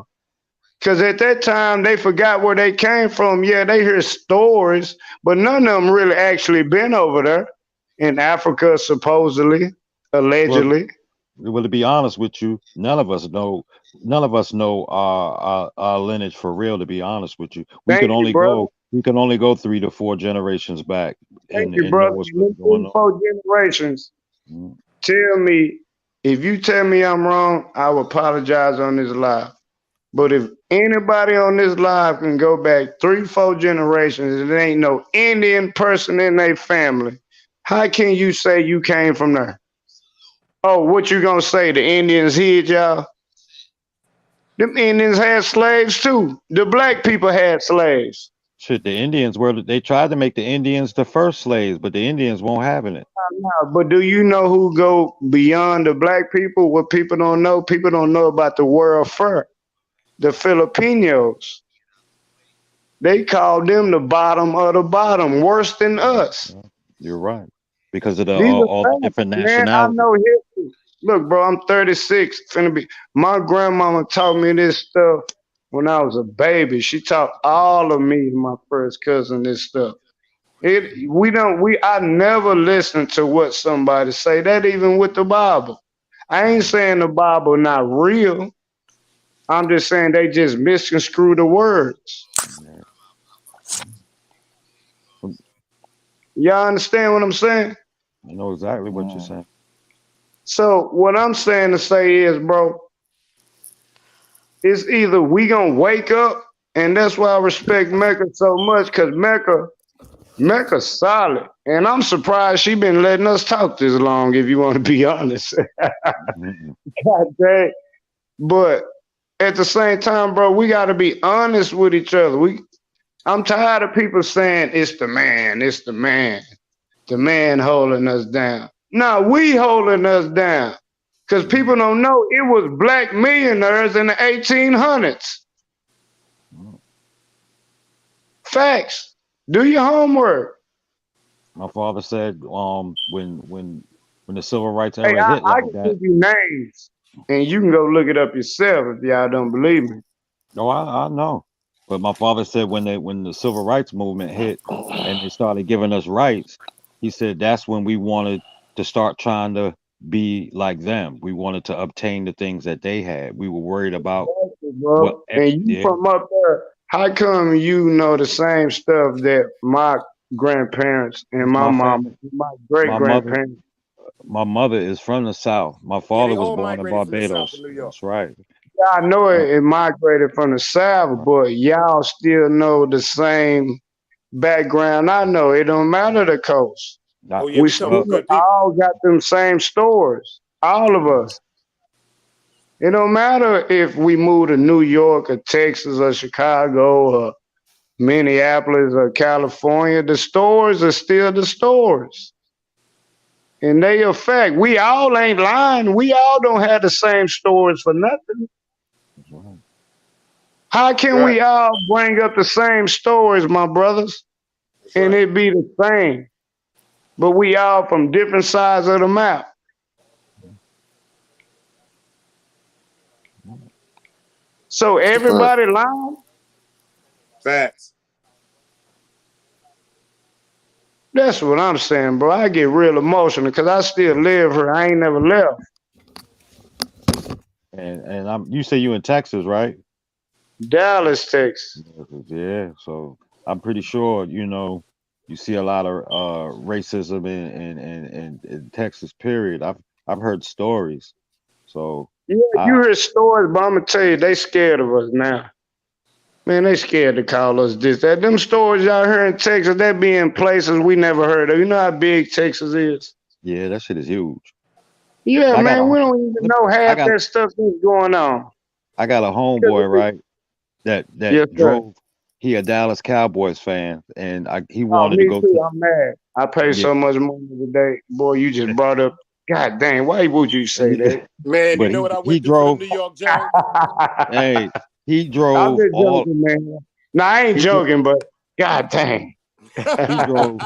Because at that time, they forgot where they came from. Yeah, they hear stories, but none of them really actually been over there in Africa, supposedly, Well, allegedly. Well, to be honest with you, none of us know our lineage for real. To be honest with you, Thank you, brother. we can only go 3 to 4 generations back Thank and you, know brother. what's You really going look on. 4 generations. Mm. Tell me, if you tell me I'm wrong, I will apologize on this live. But if anybody on this live can go back 3, 4 generations and there ain't no Indian person in their family, how can you say you came from there? Oh, what you gonna say? The Indians hid y'all? Them Indians had slaves too. The black people had slaves. Shit, the Indians they tried to make the Indians the first slaves, but the Indians won't having it. But do you know who go beyond the black people? What people don't know? People don't know about the World Fair. The Filipinos. They called them the bottom of the bottom, worse than us. You're right. Because of These are all the facts, different man. I nationalities. know history. Look, bro, I'm 36. My grandmama taught me this stuff when I was a baby. She taught all of me and my first cousin this stuff. I never listen to what somebody say. That even with the Bible. I ain't saying the Bible not real. I'm just saying they just misconstrue the words. Y'all understand what I'm saying? I know exactly what you're saying. So what I'm saying to say is, bro, it's either we gonna wake up, and that's why I respect Mecca so much, because Mecca's solid. And I'm surprised she been letting us talk this long, if you want to be honest. God dang. But at the same time, bro, we gotta be honest with each other. I'm tired of people saying it's the man, the man holding us down. No, we holding us down. Because people don't know it was black millionaires in the 1800s. Facts. Do your homework. My father said, when the civil rights Hey, era hit I like can that. give you names, and you can go look it up yourself if y'all don't believe me. No, I know. But my father said when the civil rights movement hit and they started giving us rights, he said that's when we wanted to start trying to be like them. We wanted to obtain the things that they had. We were worried about what. Bro. And you Yeah, from up there, how come you know the same stuff that my grandparents and my my mama, family, my great my mother, grandparents? my mother is from the South. My Yeah, they father was all born in migrated from the South of Barbados. New York. That's right. I know Uh, it migrated from the South, but y'all still know the same background. I know it don't matter the coast. Oh yeah, We we talking still well, about good people. all got them same stories. All of us. It don't matter if we move to New York or Texas or Chicago or Minneapolis or California. The stores are still the stores. And they affect. We all ain't lying. We all don't have the same stores for nothing. How can Right. we all bring up the same stories, my brothers, That's and right. it be the same? But we all from different sides of the map. So That's the fact. everybody lying? Facts. That's what I'm saying, bro. I get real emotional because I still live here. I ain't never left. and you say you in Texas, right? Dallas, Texas. Yeah. So I'm pretty sure you see a lot of racism in Texas. Period. I've heard stories. So Yeah, you I hear stories, but I'm gonna tell you, they scared of us now. Man, they scared to call us this. That them stories y'all hear in Texas, they be in places we never heard of. You know how big Texas is? Yeah, that shit is huge. Yeah, I got man, a we don't even know I half got that stuff that's going on. I got a homeboy, right? That Yes, sir. drove. He a Dallas Cowboys fan, and he Oh, wanted to me go too. to. I'm mad. I paid Yeah, so much money today. Boy, you just brought up. God dang, why would you say that? Man, you but know what I he went through for them drove. New York Giants? Hey, he I'm drove just all. joking, man. No, I ain't He drove. joking, but God dang. He drove.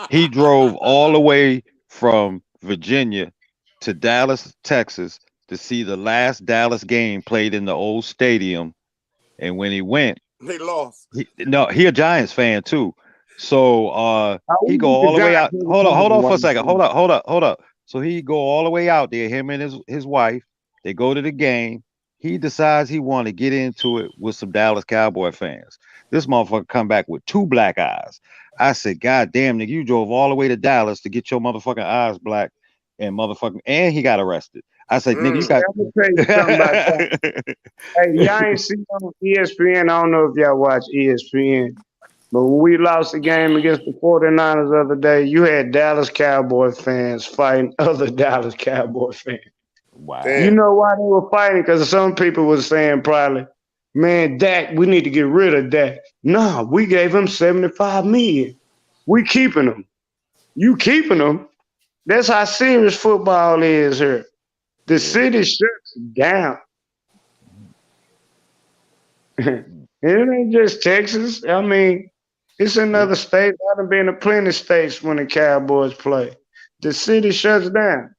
He drove all the way from Virginia to Dallas, Texas, to see the last Dallas game played in the old stadium. And when he went, They lost. he a Giants fan too. So I he wish go the all the way Giants out. would Hold come on, hold on on for a one second. day. Hold up. So he go all the way out there, him and his wife. They go to the game. He decides he want to get into it with some Dallas Cowboy fans. This motherfucker come back with 2 black eyes. I said, God damn, nigga, you drove all the way to Dallas to get your motherfucking eyes black and he got arrested. I said, nigga, you Hey, got I'm gonna tell you something about that. Hey, y'all ain't seen on ESPN. I don't know if y'all watch ESPN, but when we lost the game against the 49ers the other day, you had Dallas Cowboy fans fighting other Dallas Cowboy fans. Wow. You Damn. know why they were fighting? Because some people were saying probably, man, Dak, we need to get rid of Dak. Nah, we gave him $75 million. We keeping him. You keeping him? That's how serious football is here. The Yeah. city shuts down. It ain't just Texas. I mean, it's in Yeah. other states. I've been to plenty of states when the Cowboys play. The city shuts down.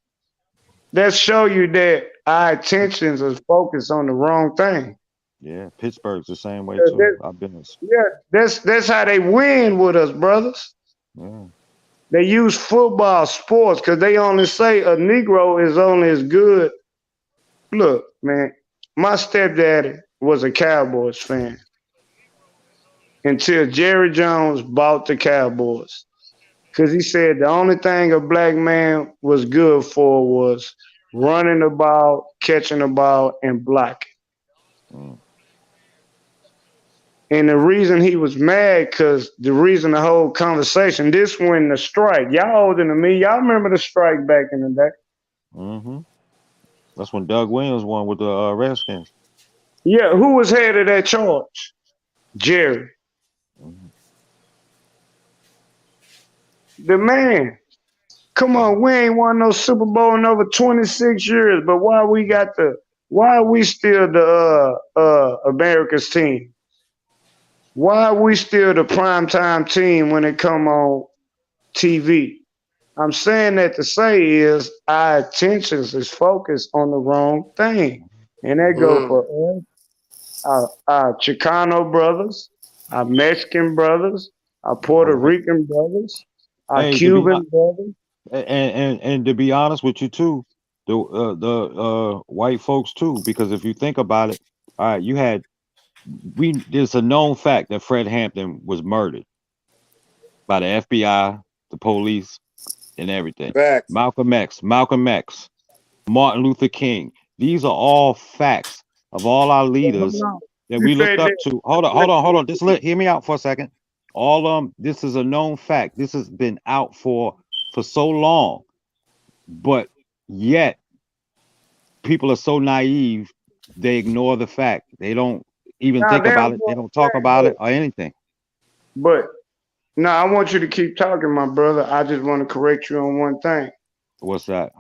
That show you that our attentions is focused on the wrong thing. Yeah. Pittsburgh's the same way too. That- I've been yeah, that's how they win with us, brothers. yeah. They use football, sports, because they only say a Negro is only as good. Look, man, my stepdaddy was a Cowboys fan until Jerry Jones bought the Cowboys. Because he said the only thing a black man was good for was running the ball, catching the ball, and blocking. Mm. And the reason he was mad, because the reason the whole conversation, this when the strike, y'all older than me, y'all remember the strike back in the day. Mm-hmm. That's when Doug Williams won with the Redskins. Yeah, who was head of that charge? Jerry. Mhm. The man. Come on, we ain't won no Super Bowl in over 26 years, but why are we still the America's team? Why are we still the primetime team when it come on TV? I'm saying that to say is our attentions is focused on the wrong thing. And that go Mm. for us, our Chicano brothers, our Mexican brothers, our Puerto Well, Rican brothers, our hey, to be Cuban brothers. and to be honest with you too, the white folks too, because if you think about it, all right, there's a known fact that Fred Hampton was murdered by the FBI, the police, and everything. Facts. Malcolm X, Martin Luther King. These are all facts of all our Hold leaders on. that You we looked said up that. to. Hold on. Hear me out for a second. This is a known fact. This has been out for so long, but yet people are so naive they ignore the fact. They don't even Now think they about don't it. know They what don't I'm talk saying, about it or anything. but no, I want you to keep talking, my brother. I just want to correct you on one thing. What's that?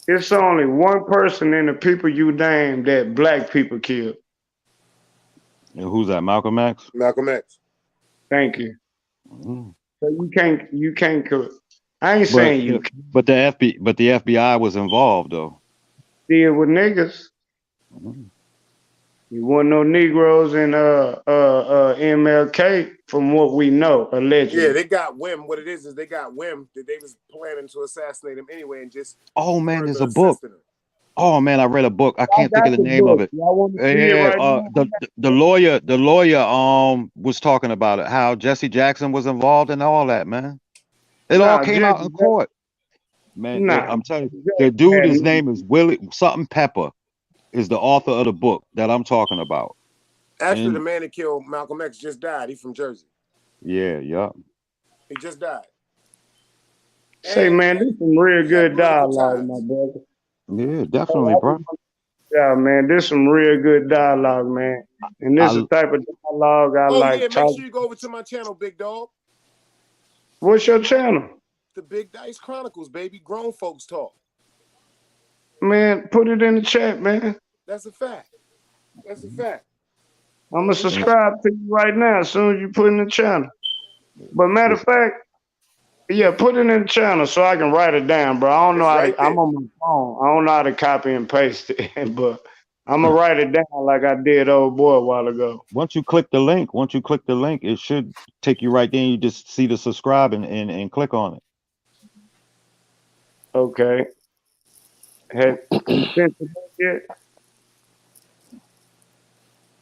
It's only one person in the people you name that black people killed. And who's that? Malcolm X? Malcolm X. Thank you. Mm. So you can't I ain't But saying you the can't but the FBI was involved though. deal with niggas. Mm. You want no Negroes in MLK from what we know, Yeah, allegedly. they got whim. What it is they got whim that they was planning to assassinate him anyway and just Oh man, there's further a book. assisted him. Oh man, I read a book. I I can't think of got the the name of book. it. Y'all want to see it Yeah, right now? the lawyer was talking about it. How Jesse Jackson was involved in all that, man. It all Nah, came out Jesse, in court, man. nah. I'm telling you, the Jesse dude, had his no. name is Willie something Pepper, is the author of the book that I'm talking about. Actually, the And man that killed Malcolm X just died. He's from Jersey. yeah. He just died. Say, And man, this is some real he had good political dialogue, my ties. brother. Yeah, So definitely, I bro. just, yeah, man, this some real good dialogue, man. And this is I the type of dialogue I Oh yeah, like make sure talking. you go over to my channel, big dog. What's your channel? The Big Dice Chronicles, baby. Grown folks talk. Man, put it in the chat, man. That's a fact. That's a fact. I'm going to We and got subscribe to you right now as soon as you put in the channel. But matter of listen, fact, yeah, put it in the channel so I can write it down, bro. I don't know it's how right to, I'm there. on my phone. I don't know how to copy and paste it, but I'm going to write it down like I did old boy a while ago. once you click the link, it should take you right there. You just see the subscribe and click on it. Okay. Had you sent the link yet?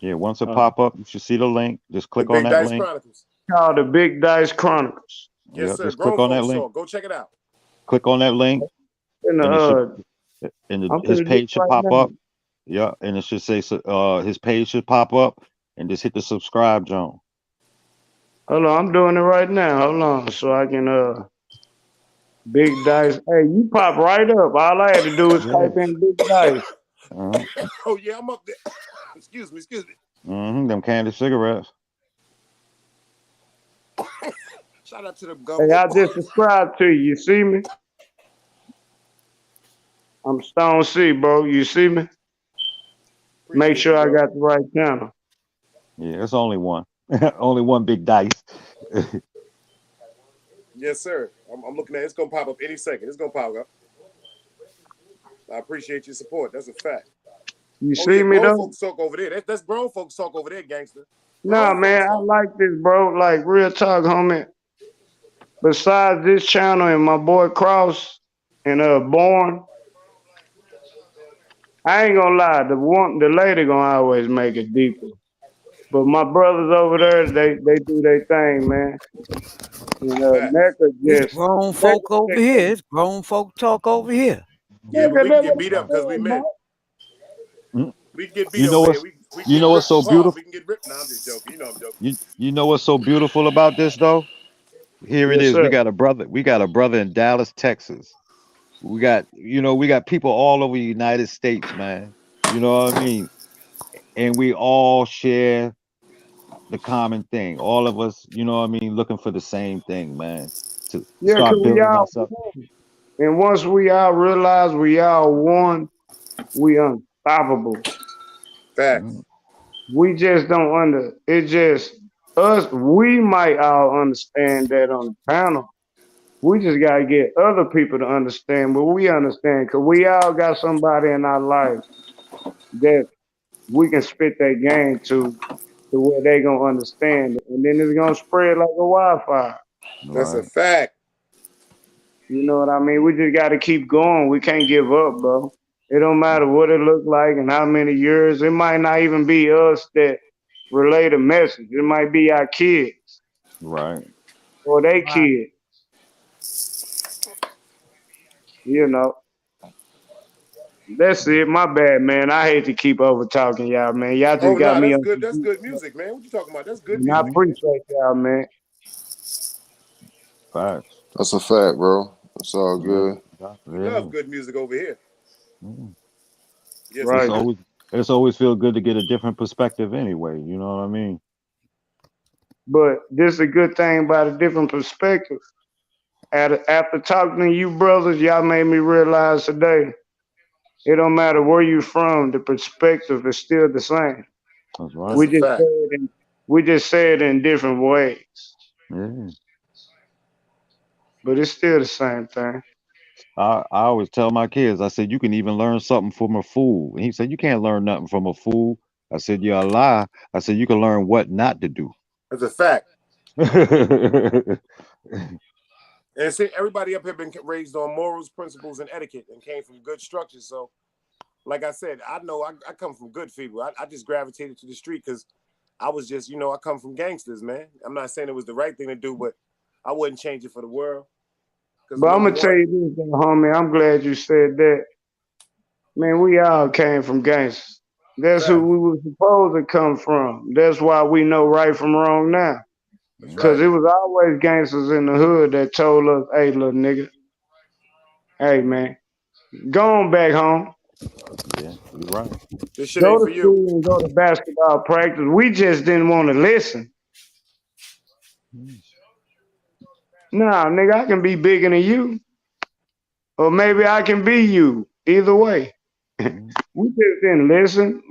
Yeah, once it pop up, you should see the link. Just The click on Big that Dice link. Chronicles. Called the Big Dice Chronicles. Yes, Yeah, sir. just click Grown on that folks link. talk. Go check it out. Click on that link, In the and it should, I'm his finna do it page should right pop now. up. Yeah, and it should say his page should pop up, and just hit the subscribe zone. Hold on, I'm doing it right now. Hold on, so I can Big Dice. Hey, you pop right up. All I had to do was Yeah. type in Big Dice. Oh yeah, I'm up there. Excuse me. Them candy cigarettes. Shout out to the Hey, gumbo. I just subscribed to you. You see me? I'm Stone C, bro. You see me? Make Appreciate sure you, I bro. got the right channel. Yeah, it's only one. Only one big dice. Yes, sir. I'm looking at it. It's gonna pop up any second. It's gonna pop up. I appreciate your support. That's a fact. You Oh see yeah, me grown though? folks talk over there. That's grown folks talk over there, gangster. Nah, Grown man, folks I talk. like this, bro. Like real talk, homie. Besides this channel and my boy Cross and Born, I ain't gonna lie. The lady gonna always make it deeper. But my brothers over there, they do their thing, man. And Facts. Mecca It's just grown Mecca folk over take here. It's grown folk talk over here. Yeah, but Mecca we can that's get what beat I'm up because we saying, men. Mm. We can get beat You over know here. what's We you get know what's ripped so apart. We beautiful? can get ripped. No, I'm just joking. You know I'm joking. You know what's so beautiful about this though? Here it Yes, is. sir. We got a brother in Dallas, Texas. We got people all over the United States, man. You know what I mean? And we all share the common thing. All of us, you know what I mean, looking for the same thing, man. To Yeah, cause start we building all ourselves. one. And once we all realize we all one, we unstoppable. Facts. Mhm. We just don't it just us, we might all understand that on the panel. We just gotta get other people to understand what we understand, cause we all got somebody in our life that we can spit that game to where they gonna understand it. And then it's gonna spread like a wildfire. That's a Right, fact. You know what I mean? We just gotta keep going. We can't give up, bro. It don't matter what it look like and how many years. It might not even be us that relay the message. It might be our kids right. or they Right. kids, you know. That's it. My bad, man. I hate to keep over talking y'all, man. Y'all Oh just got no, me that's on good. some That's deep good stuff. music, man. What you talking about? That's good And I music, man. appreciate y'all, man. Facts. That's a fact, bro. It's all Yeah. good. We Yeah. love good music over here. Mm. Yes, we It's Right. do. always feel good to get a different perspective anyway, you know what I mean? But this is a good thing about a different perspective. After talking to you brothers, y'all made me realize today, it don't matter where you from, the perspective is still the same. That's That's right. We a just say fact. it in different ways, Yeah. but it's still the same thing. I always tell my kids, I said, you can even learn something from a fool. And he said, you can't learn nothing from a fool. I said, you're a lie. I said, you can learn what not to do. That's a fact. That's And see, everybody up here been raised on morals, principles, and etiquette, and came from good structures. So, like I said, I know I come from good people. I just gravitated to the street because I was just, I come from gangsters, man. I'm not saying it was the right thing to do, but I wouldn't change it for the world. Because But I'm number gonna tell one, you this, though, homie. I'm glad you said that. Man, we all came from gangsters. That's who fact. we were supposed to come from. That's why we know right from wrong now. That's Cause right. it was always gangsters in the hood that told us, "Hey, little nigga, hey man, go on back home. yeah, you're right. This shit Go ain't to for you. school and go to basketball practice." We just didn't want to listen. Mm, Nah, nigga, I can be bigger than you, or maybe I can be you. Either way, mm, we just didn't listen.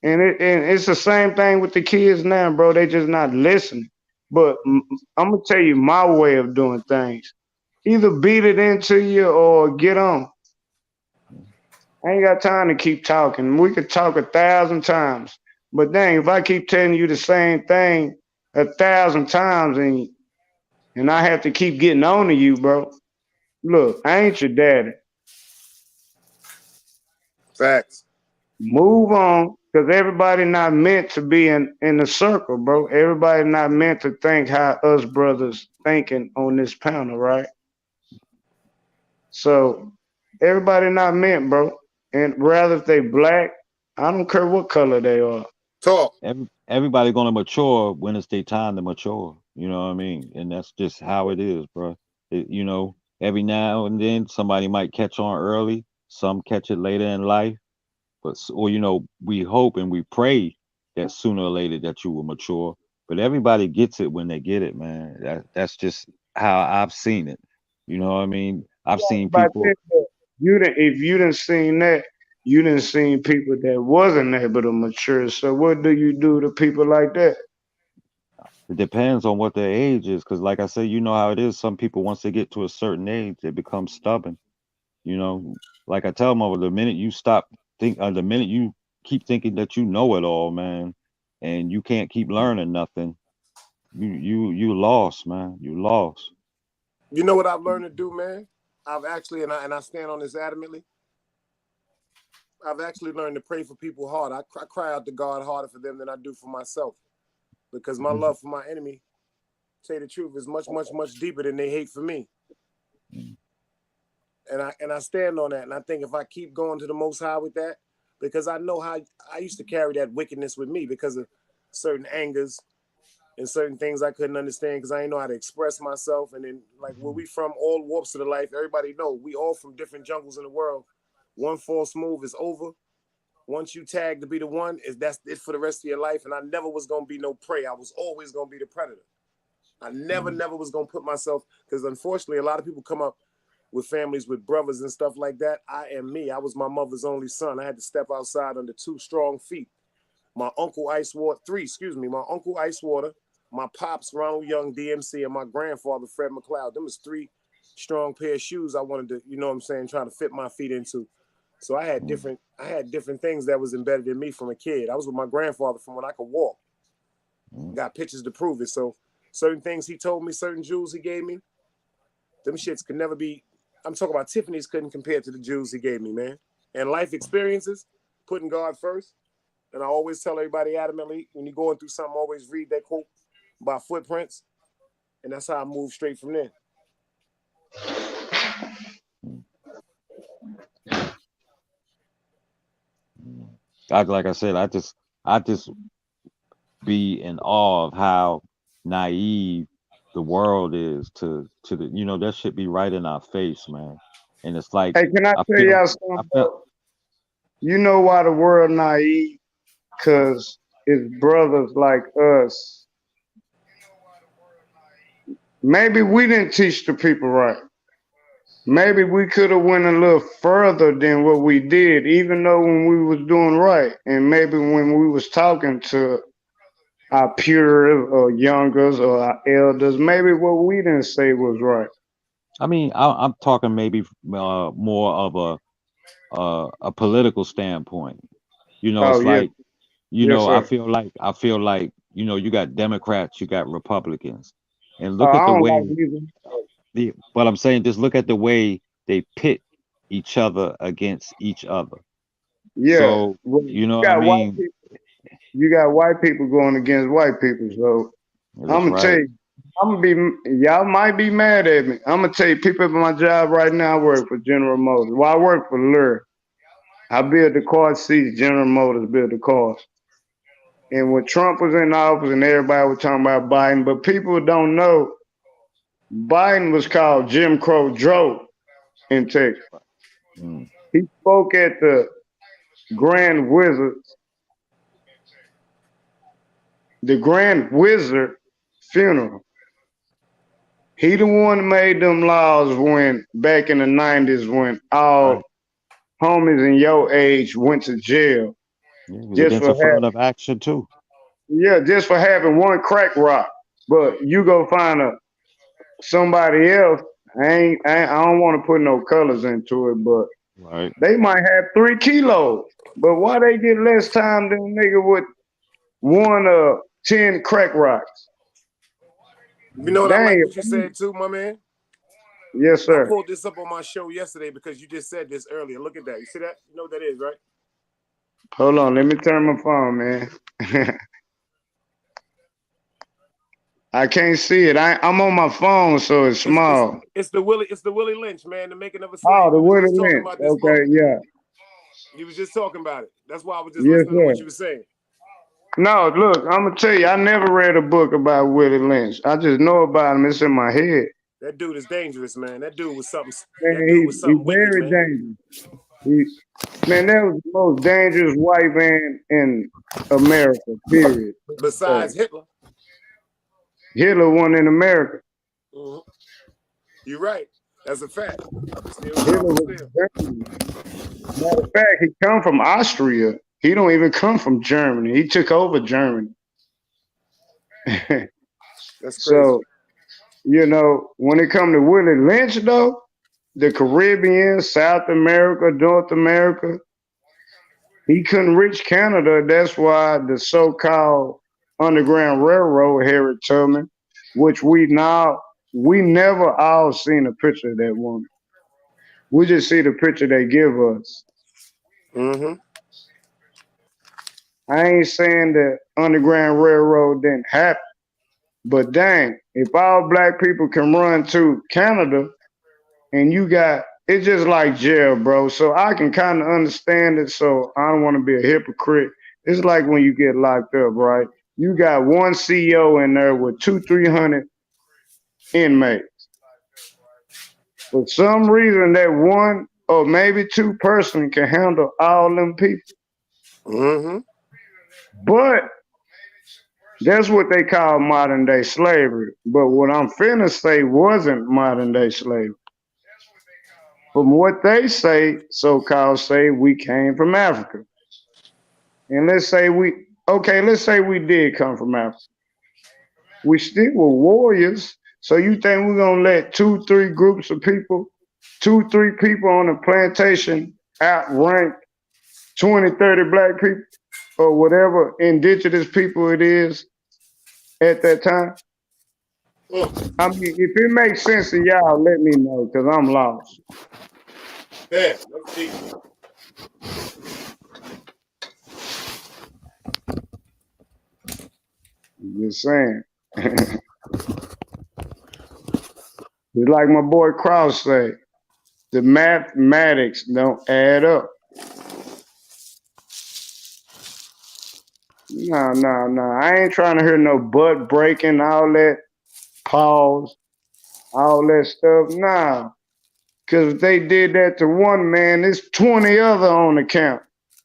And it's the same thing with the kids now, bro. They just not listening. But I'm gonna tell you my way of doing things. Either beat it into you or get on. mm. I ain't got time to keep talking. We could talk 1,000 times. But dang, if I keep telling you the same thing 1,000 times and I have to keep getting on to you, bro, Look, I ain't your daddy. Facts. Move on, because everybody not meant to be in the circle, bro. Everybody not meant to think how us brothers thinking on this panel, right? So everybody not meant, bro. And rather if they black, I don't care what color they are. Talk. Everybody gonna mature when it's their time to mature. You know what I mean? And that's just how it is, bro. Every now and then somebody might catch on early, some catch it later in life, or we hope and we pray that sooner or later that you will mature. But everybody gets it when they get it, man. That's just how I've seen it. You know what I mean? I've seen But people. if you didn't seen that, you didn't seen people that wasn't able to mature. So what do you do to people like that? It depends on what their age is, because like I said, you know how it is. Some people, once they get to a certain age, they become stubborn. You know, like I tell them, the minute you the minute you keep thinking that you know it all, man, and you can't keep learning nothing, you lost, man. You lost. You know what I've learned to do, man? I've actually, and I stand on this adamantly. I've actually learned to pray for people hard. I cry out to God harder for them than I do for myself, because my love for my enemy, say the truth, is much, much, much deeper than they hate for me. And I stand on that. And I think if I keep going to the Most High with that, because I know how I used to carry that wickedness with me because of certain angers and certain things I couldn't understand because I didn't know how to express myself. And then, like, where we from, all warps of the life, everybody know we all from different jungles in the world. One false move is over. Once you tag to be the one, that's it for the rest of your life. And I never was going to be no prey. I was always going to be the predator. I never was going to put myself, because unfortunately, a lot of people come up with families with brothers and stuff like that. I am me. I was my mother's only son. I had to step outside under two strong feet. My uncle my uncle Icewater, my pops Ronald Young DMC, and my grandfather Fred McLeod. Them was three strong pair of shoes I wanted to, trying to fit my feet into. So I had different things that was embedded in me from a kid. I was with my grandfather from when I could walk. Got pictures to prove it. So certain things he told me, certain jewels he gave me, them shits could never be. I'm talking about Tiffany's couldn't compare to the jewels he gave me, man. And life experiences, putting God first. And I always tell everybody adamantly, when you're going through something, always read that quote by Footprints. And that's how I move straight from there. Like I said, I just be in awe of how naive the world is to the that should be right in our face, man. And it's like Hey, can I tell y'all something? You know why the world naive? Because it's brothers like us. Maybe we didn't teach the people right. Maybe we could have went a little further than what we did, even though when we was doing right. And maybe when we was talking to our pure or youngers or our elders, maybe what we didn't say was right. I mean, I'm talking maybe more of a political standpoint. Oh It's yes, like, yes I sir. feel like, you got Democrats, you got Republicans, and Oh, look at I the don't way like either. but I'm saying, just look at the way they pit each other against each other. Yeah, So, well, you know what I mean? you got white people going against white people. So I'm That's gonna tell right. you, y'all might be mad at me. I'm gonna tell you, people at my job right now, I work for General Motors. Well, I work for Lur. I build the car seats. General Motors build the cars. And when Trump was in office and everybody was talking about Biden, but people don't know Biden was called Jim Crow Joe in Texas. Mm. He spoke at the Grand Wizard funeral. He the one that made them laws when back in the 90s when all Right. homies in your age went to jail Yeah, it was just against for affirmative action too. just for having one crack rock. But you go find somebody else. I don't want to put no colors into it, but Right. they might have 3 kilos. But why they get less time than a nigga with 10 crack rocks? You know what I like Dang, what you said too, my man? Yes, I sir. pulled this up on my show yesterday because you just said this earlier. Look at that. You see that? You know what that is, right? Hold on, let me turn my phone, man. I can't see it. I'm on my phone, so it's small. It's the Willie Lynch, man, The Making of a Oh, Slave. the We was Willie just talking Lynch. about this book. Okay, yeah. He was just talking about it. That's why I was just Yes, listening to what sir. you were saying. No, look, I'm gonna tell you, I never read a book about Willie Lynch. I just know about him. It's in my head. That dude is dangerous, man. That dude was something. Man, That dude was he's something wicked, very man. dangerous. Man, that was the most dangerous white man in America, period. Besides Hitler. Hitler won in America. Mm-hmm. You're right. That's a fact. Still Hitler powerful was still. Germany. Matter of fact, he come from Austria. He don't even come from Germany. He took over Germany. That's crazy. So, you know, when it come to Willie Lynch, though, the Caribbean, South America, North America, he couldn't reach Canada. That's why the so-called Underground Railroad, Harriet Tubman, which we never all seen a picture of that woman. We just see the picture they give us. Mm-hmm. I ain't saying the Underground Railroad didn't happen, but dang, if all black people can run to Canada and you got, it's just like jail, bro. So I can kind of understand it. So I don't want to be a hypocrite. It's like when you get locked up, right? You got one CEO in there with 300 inmates. For some reason, that one or maybe two person can handle all them people. Mm-hmm. But that's what they call modern day slavery. But what I'm finna say wasn't modern day slavery. From what they say, so-called say, we came from Africa. And let's say we did come from Africa. We still were warriors. So you think we're gonna let 2-3 groups of people, 2-3 people on a plantation outrank 20-30 black people or whatever indigenous people it is at that time? I mean, if it makes sense to y'all, let me know, because I'm lost. Yeah, let's see. Just saying. It's like my boy Cross say, the mathematics don't add up. No. I ain't trying to hear no butt breaking, all that pause, all that stuff. Nah. Because if they did that to one man, there's 20 other on the count.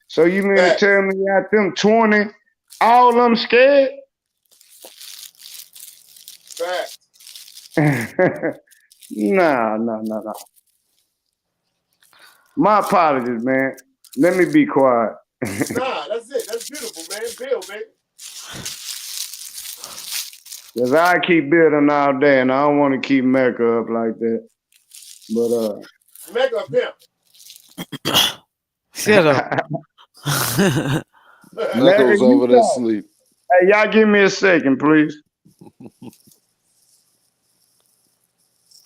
So you mean to tell me out them 20, all of them scared? Fact. No. My apologies, man. Let me be quiet. Nah, that's it. That's beautiful, man. Build, baby. Because I keep building all day, and I don't want to keep Mecca up like that. But Mecca pimp. Shut up. Mecca's over there asleep. Hey, y'all give me a second, please.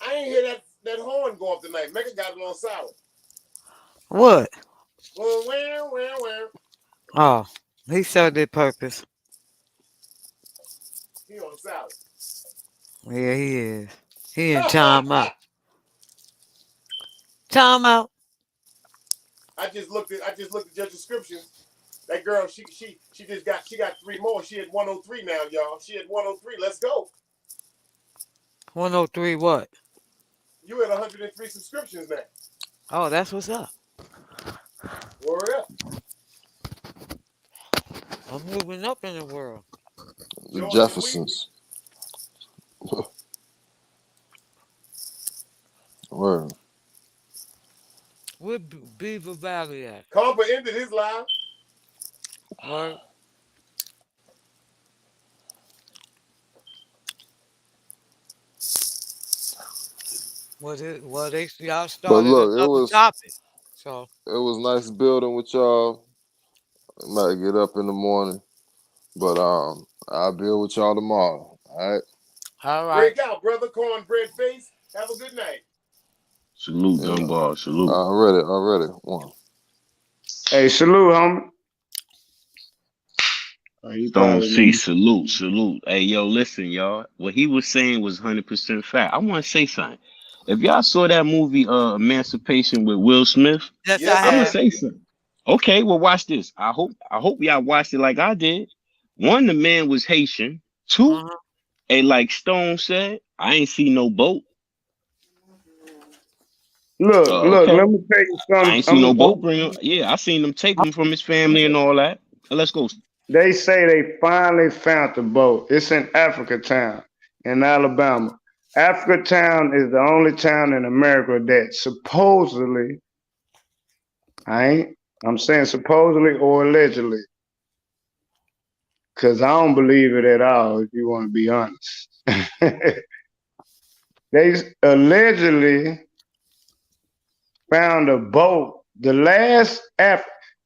I ain't hear that horn go off tonight. Mecca got it on silent. What? Well, where? Oh, he served it purpose. He on silent. Yeah, he is. He in time out. Time out. I just looked at your descriptions. That girl, she got 3 more. She had 103 now, y'all. She had 103. Let's go. 103 what? You had 103 subscriptions now. Oh, that's what's up. Word up. I'm moving up in the world. The Jeffersons. Word. Where Beaver Valley at? Compa ended his live. Word. Well, y'all But started look, another topic. So it was nice building with y'all. I might get up in the morning. But I'll build with y'all tomorrow. All right. all right. Break out, brother. Cornbread face. Have a good night. Salute, Yeah. Dunbar. Salute. Already. One. Hey, salute, homie. Oh, he Stone probably C, didn't. salute. Hey, yo, listen, y'all. What he was saying was 100% fact. I want to say something. If y'all saw that movie, Emancipation with Will Smith, Yes, I Yes, I'm gonna have. sir. say something. Okay, well, watch this. I hope y'all watched it like I did. One, the man was Haitian. Two, Uh-huh. like Stone said, I ain't see no boat. Look, Okay, let me tell you I something. ain't see no boat. Bring him. Yeah, I seen them take him from his family and all that. Let's go. They say they finally found the boat. It's in Africa Town in Alabama. Africa Town is the only town in America that supposedly, I'm saying supposedly or allegedly, because I don't believe it at all, if you want to be honest. They allegedly found a boat. The last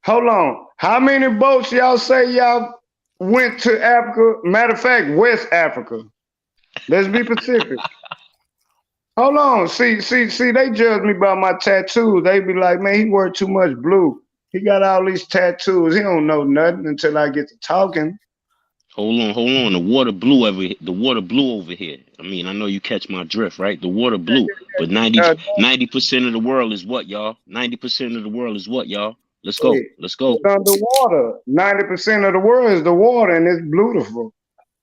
hold on. How many boats y'all say y'all went to Africa? Matter of fact, West Africa. Let's be specific. Hold on. See, they judge me by my tattoos. They be like, man, he wear too much blue. He got all these tattoos. He don't know nothing until I get to talking. Hold on. The water blue over here. I mean, I know you catch my drift, right? The water blue. But Uh, 90% of the world is what, y'all? 90% of the world is what, y'all? Let's go. hey, Let's go. it's underwater. 90% of the world is the water, and it's beautiful.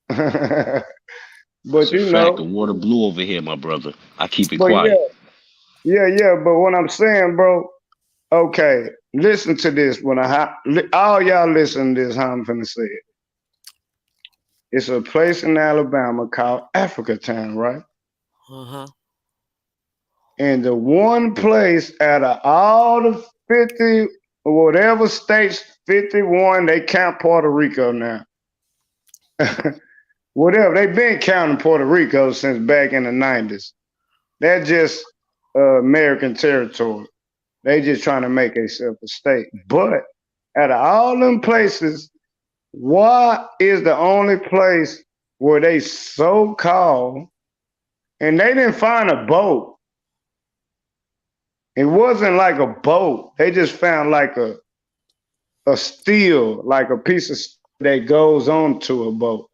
That's But a you fact. The know, water blue over here, my brother. I keep it but quiet. yeah. But what I'm saying, bro, okay, listen to this. All y'all listen to this, how I'm finna say it. It's a place in Alabama called Africa Town, right? Uh-huh. And the one place out of all the 50 or whatever states, 51, they count Puerto Rico now. Whatever, they've been counting Puerto Rico since back in the 90s. They're just American territory. They just trying to make themselves a state. But out of all them places, why is the only place where they so called, and they didn't find a boat. It wasn't like a boat. They just found like a steel, like a piece of steel that goes onto a boat.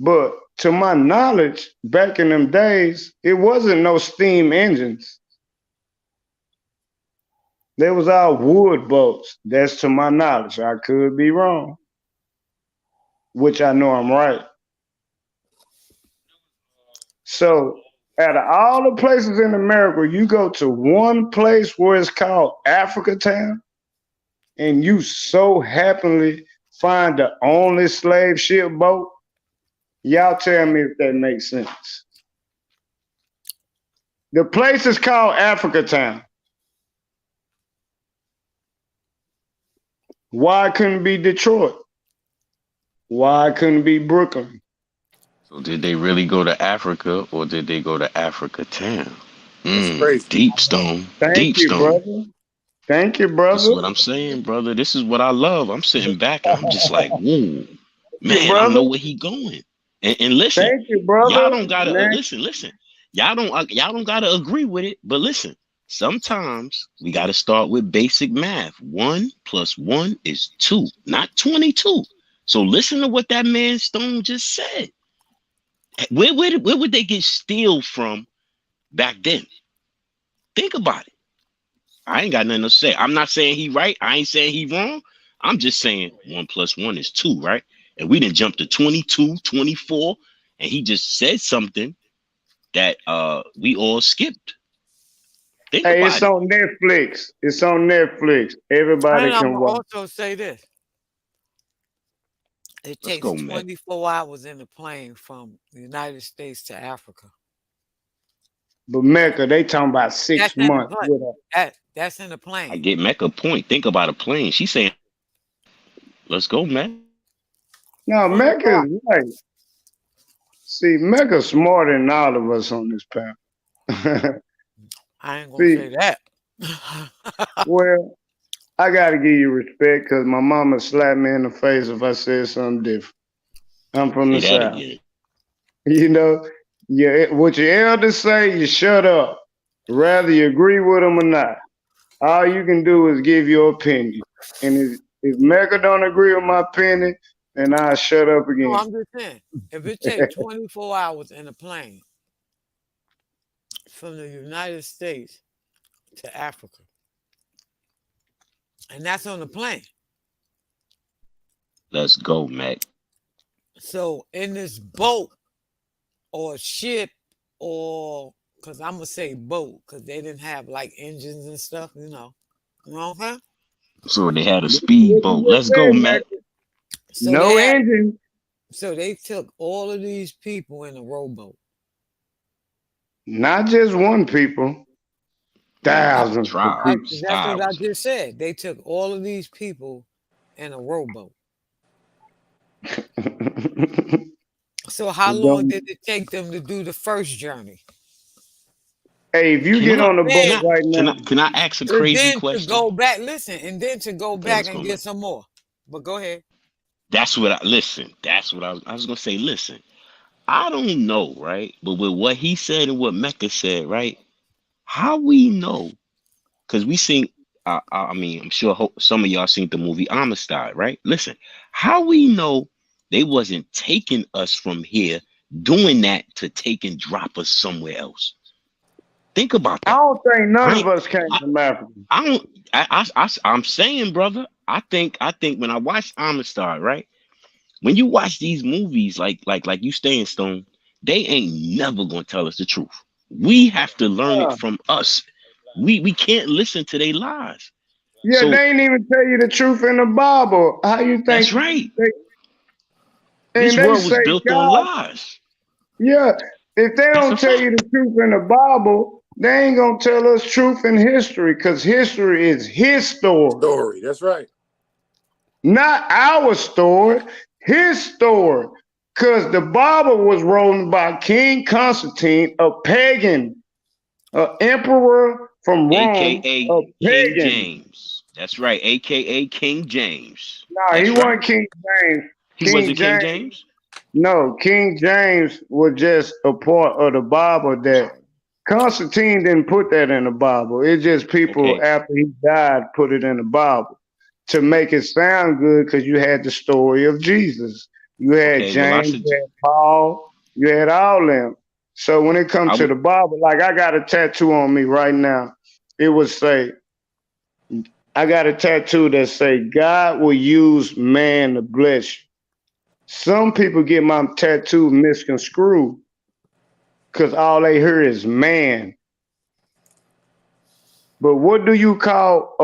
But to my knowledge, back in them days, it wasn't no steam engines. They was all wood boats. That's to my knowledge. I could be wrong, which I know I'm right. So out of all the places in America, you go to one place where it's called Africa Town, and you so happily find the only slave ship boat. Y'all tell me if that makes sense. The place is called Africa Town. Why couldn't it be Detroit? Why couldn't it be Brooklyn? So did they really go to Africa or did they go to Africa Town? That's crazy. Deep stone. Thank Deep you, stone. brother. Thank you, This is brother. what I'm saying, brother. This is what I love. I'm sitting back and I'm just like, whoa, Thank you, man, I brother. know where he going. And listen, Thank you, y'all brother. don't gotta Man, listen. Y'all don't gotta agree with it. But listen, sometimes we gotta start with basic math. 1 + 1 is 2, not 22. So listen to what that man Stone just said. Where would they get steel from back then? Think about it. I ain't got nothing to say. I'm not saying he right. I ain't saying he wrong. I'm just saying 1 + 1 is 2, right? And we didn't jump to 22, 24, and he just said something that we all skipped. Think hey, it's about it. on Netflix. It's on Netflix. Everybody And I'm can gonna watch. also say this. It Let's takes go, Mac. 24 hours in the plane from the United States to Africa. But Mecca, they talking about That's 6 in the months plane. with a That's in the I plane. get Mac a point. Think about a plane. She's saying, let's go, Mac. No, 24 Mecca hours. is right. See, Mecca's smarter than all of us on this panel. I ain't gonna See, say that. well, I gotta give you respect because my mama slapped me in the face if I said something different. I'm from the Say that South. again. You know, Yeah, what your elders say, you shut up. Whether you agree with them or not. All you can do is give your opinion. And if Mecca don't agree with my opinion, then I'll shut up No, again. I'm just saying, if it takes 24 hours in a plane from the United States to Africa, and that's on the plane. Let's go, Mac. So in this boat or ship or because I'm gonna say boat because they didn't have like engines and stuff, you know what I'm saying? So they had a What speedboat. you Let's just go, said, Mac. Mecca. So they No had, engine. so they took all of these people in a rowboat. Not just one people. They got Thousands of people. tribes, That's what I thousands. just said. They took all of these people in a rowboat. So how It long don't- did it take them to do the first journey? Hey, if you Can get I on the can boat Then, I right can now, I can I ask a and crazy then to question? go back, listen, and then to go Okay, back let's and go, get Mac. some more. But go ahead. That's what I listen. That's what I was gonna say. Listen, I don't know, right? But with what he said and what Mecca said, right? How we know? Because we seen. I mean, I'm sure some of y'all seen the movie Amistad, right? Listen, how we know they wasn't taking us from here, doing that to take and drop us somewhere else? Think about I that. don't think none I of ain't- us came I, from Africa. I don't. I'm saying, brother. I think when I watched Amistad, right? When you watch these movies, like you staying Stone, they ain't never gonna tell us the truth. We have to learn it Yeah. from us. We can't listen to their lies. Yeah, So they ain't even tell you the truth in the Bible. How you that's think right. they, This and they world was say built on God, lies. yeah, if they That's a don't tell you fact. the truth in the Bible, they ain't gonna tell us truth in history because history is his story, Story. That's right. not our story, his story. Because the Bible was written by King Constantine, a pagan, an emperor from Rome, AKA a King pagan. James. That's right. AKA King James. No, he That's right. wasn't King James. He King wasn't King James. James. No, King James was just a part of the Bible that Constantine didn't put that in the Bible. It's just people Okay. after he died put it in the Bible to make it sound good because you had the story of Jesus. You had Okay. Well, I James, should. you had Paul, you had all them. So when it I comes to would. the Bible, like I got a tattoo on me right now. It would say, I got a tattoo that say, God will use man to bless you. Some people get my tattoo misconstrued because all they hear is man. But what do you call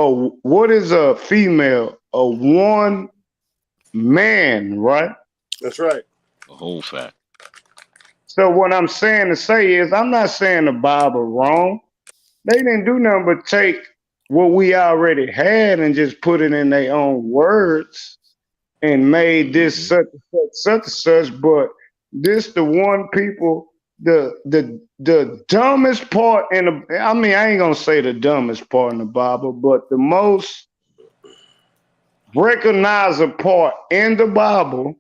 what is a female? A one man, right? That's right. A whole fact. So what I'm saying to say is I'm not saying the Bible wrong. They didn't do nothing but take what we already had and just put it in their own words and made this Hmm. such and such and such, but this the one people the dumbest part in the I mean I ain't gonna say the dumbest part in the Bible, but the most recognizable part in the Bible,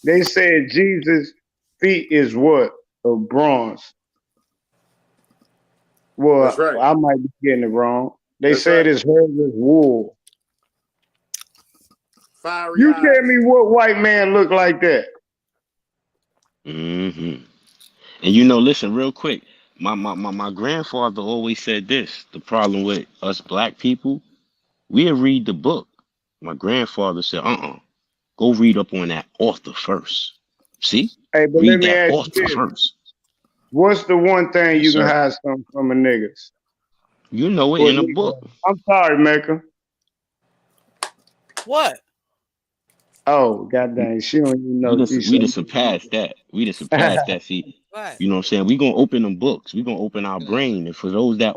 they said Jesus' feet is what? Of bronze. That's Well, right. I might be getting it wrong. They That's said right. his hair was wool. Fiery You tell eyes. me what white man look like that. Hmm. And you know, listen, real quick. My grandfather always said this. The problem with us black people, we'll read the book. My grandfather said, go read up on that author first. See? Hey, but let Read me that ask you author this. first. What's the one thing Yes, you can sir. hide something from a niggas You know it or a in a book. Negro? I'm sorry, Maker. What? Oh, goddamn, she don't even We know just she we said. just surpassed that. We just surpassed that. See, What? you know what I'm saying? We gonna open them books. We gonna open our brain. And for those that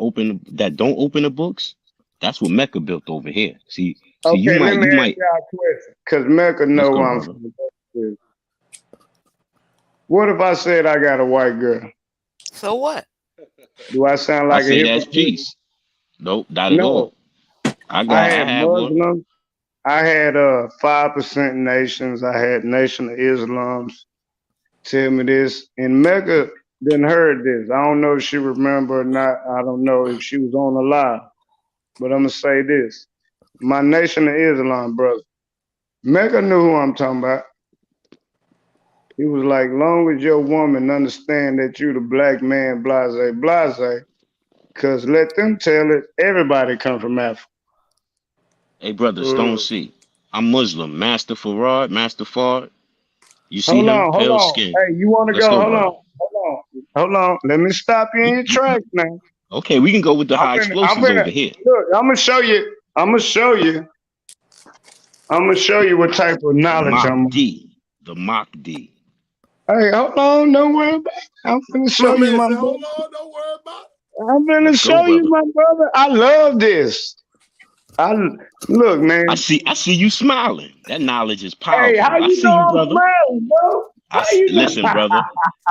don't open the books, that's what Mecca built over here. See, you Okay, let might me you ask might y'all a question, cause Mecca let's know go, where I'm brother. from. What if I said I got a white girl? So what? Do I sound I like a say that's hypocrite? peace. Nope, not at No, all. I I got I had had one. Muslims. I had 5% nations. I had Nation of Islams. tell me this. And Mecca didn't heard this. I don't know if she remember or not. I don't know if she was on the live. But I'm gonna say this. My Nation of Islam brother. Mecca knew who I'm talking about. He was like, long as your woman understand that you the black man, blase, blase, because let them tell it, everybody come from Africa. Hey, brother, Stone C. I'm Muslim. Master Farad, Master Fard. You see Hold him? on, hold Pale on. skin. Hey, you want to Let's go? go, Hold brother. on, hold on. Let me stop you in your tracks now. Okay, we can go with the high I'm explosives finna, over here. look, I'm gonna show you what type of The knowledge Mach I'm. D. The Mach D. Hey, hold on, don't worry about it. I'm finna My show you, man my said, brother. hold on, don't worry about it. I'm finna Let's go, show you, brother. my brother. I love this. Look, man. I see you smiling. That knowledge is Hey, how powerful. I you see know you, I'm brother. smiling, bro? How you know? Listen, brother.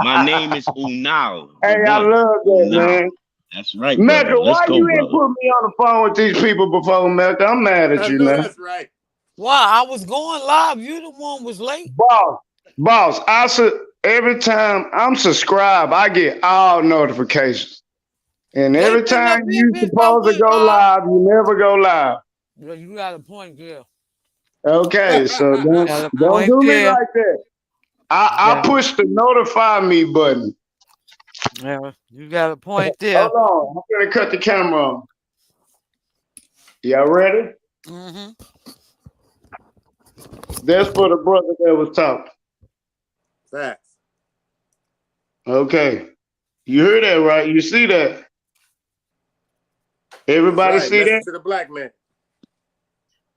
My name is Unal, the Hey, I one. love that, Unal. man. That's right, Mecca, brother. Let's why go, you ain't brother. put me on the phone with these people before, Mecca? I'm mad at I you know now. that's right. Why? I was going live. You the one was late. Boss, every time I'm subscribed, I get all notifications. And They every been time up here you since I supposed to went go live. live, you never go live. Well, you got a point there. Okay, so You got a don't point do me there. like that. I push the notify me button. Yeah, you got a point there. Hold on, I'm gonna cut the camera on. Y'all ready? Mm-hmm. That's for the brother that was talking. Facts. Okay. You hear that, right? You see that? Everybody That's right. see Message that? to the black man.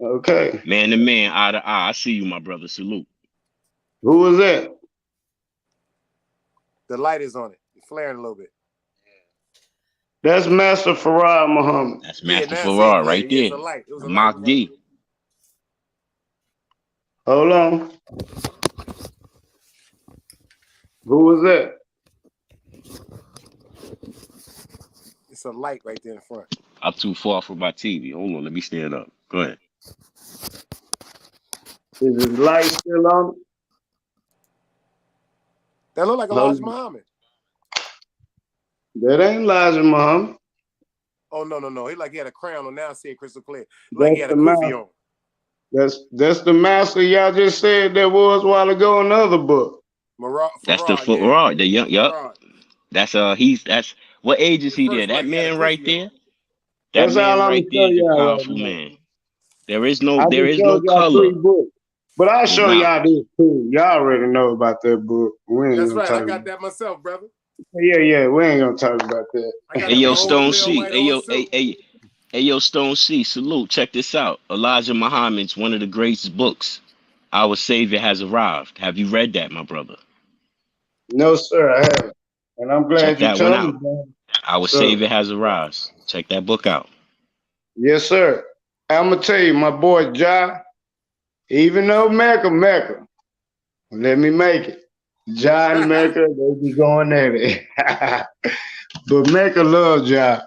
Okay. Man to man, eye to eye. I see you, my brother. Salute. Who was that? The light is on it. It's flaring a little bit. That's Master Farad Muhammad. That's Yeah, Master that's it. Farrar Yeah, right yeah, it's there. a light. It was The a light. Mach D. Hold on. Who was that? It's a light right there in front. I'm too far from my TV. Hold on, let me stand up. Go ahead. Is his light still on? That look like Elijah Muhammad. That ain't Elijah Muhammad. Oh no. He like he had a crown on. Now I see it crystal clear. Like That's he had the a kufi master. on. That's the master y'all just said that was a while ago in the other book. That's the Farad, yeah. Farrar. The young. Yup. Farad. That's what age is The he there? first one, That he had a man right kufi on. there. That That's all man I'm gonna right show there is a y'all right powerful now. man. There is I no just showed y'all color 3 books. But I'll with show y'all knowledge. this too. Y'all already know about that book. We ain't That's gonna right. talk I got about that myself, brother. Yeah, we ain't gonna talk about that. I got Hey the yo, gold Stone clear C. white on too. Hey yo, Stone C. Salute. Check this out. Elijah Muhammad's one of the greatest books. Our Savior has arrived. Have you read that, my brother? No, sir, I haven't. And I'm Check glad you that one told me, out. man. Our So, Savior has arrived. Check that book out. yes, sir. I'm gonna tell you, my boy Ja, even though Mecca, let me make it. Ja and Mecca, they be going at it. But Mecca loves Ja.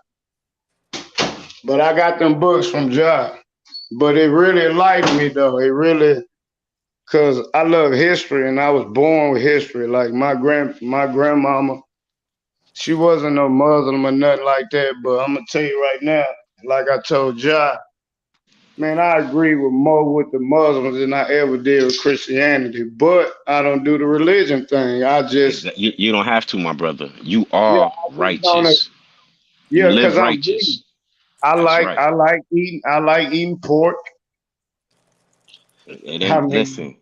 But I got them books from Ja. But it really enlightened me though. It really, cause I love history and I was born with history. Like my grandmama, she wasn't no Muslim or nothing like that. But I'm gonna tell you right now, like I told Ja, man, I agree with more with the Muslims than I ever did with Christianity. But I don't do the religion thing. I just, You don't have to, my brother. You yeah, are I just don't. righteous. You Yeah, live cause I'm vegan. righteous. I That's like right. I like eating pork. It I ain't, mean, listen.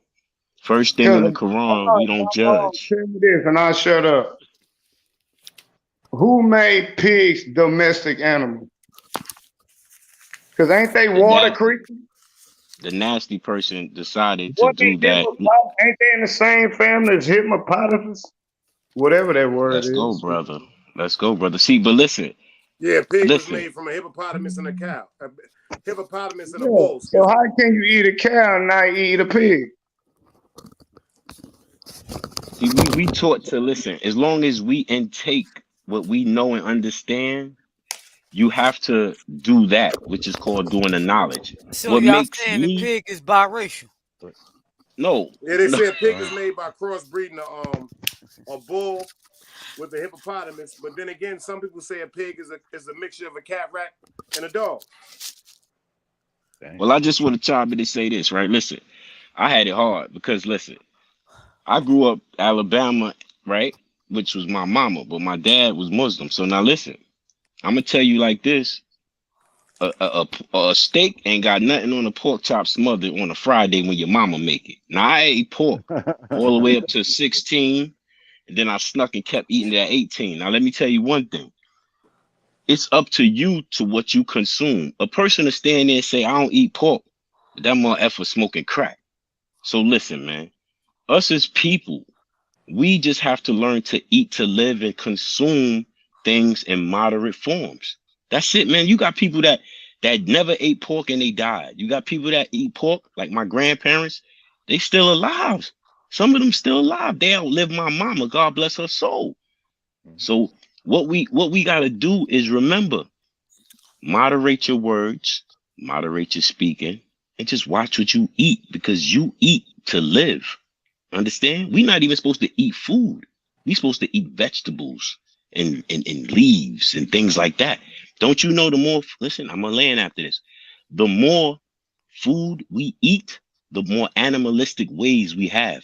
First thing cause in the hold Quran, we on, don't hold on, judge. tell me this, and I'll shut up. Who made pigs domestic animals? Cause ain't they The water na- creatures? the nasty person decided to What they do that. Ain't they in the same family as hippopotamus? Whatever that word Let's go, is. brother. Let's go, brother. See, but listen, Yeah, pig was listen. made from a hippopotamus and a cow. A hippopotamus and a Yeah. bull, So excuse me. how can you eat a cow and not eat a pig? See, we taught to listen. As long as we intake what we know and understand, you have to do that, which is called doing the knowledge. So What y'all makes saying the me pig is biracial? no, Yeah, they no. said pig is made by crossbreeding a bull with a hippopotamus. But then again, some people say a pig is a mixture of a cat, rat, and a dog. Well, I just want to chime in and say this, right? Listen, I had it hard because listen, I grew up Alabama, right? Which was my mama, but my dad was Muslim. So now listen, I'm gonna tell you like this: a steak ain't got nothing on a pork chop smothered on a Friday when your mama make it. Now I ate pork all the way up to 16, and then I snuck and kept eating it at 18. Now let me tell you one thing: it's up to you to what you consume. A person to stand there and say I don't eat pork, but that motherfucker smoking crack. So listen, man, us as people, we just have to learn to eat to live and consume things in moderate forms. That's it, man. You got people that never ate pork and they died. You got people that eat pork, like my grandparents, they still alive. Some of them still alive. They outlive my mama. God bless her soul. So what we gotta do is remember, moderate your words, moderate your speaking, and just watch what you eat because you eat to live. Understand? We're not even supposed to eat food. We're supposed to eat vegetables and leaves and things like that. Don't you know the more, listen, I'm gonna land after this. The more food we eat, the more animalistic ways we have.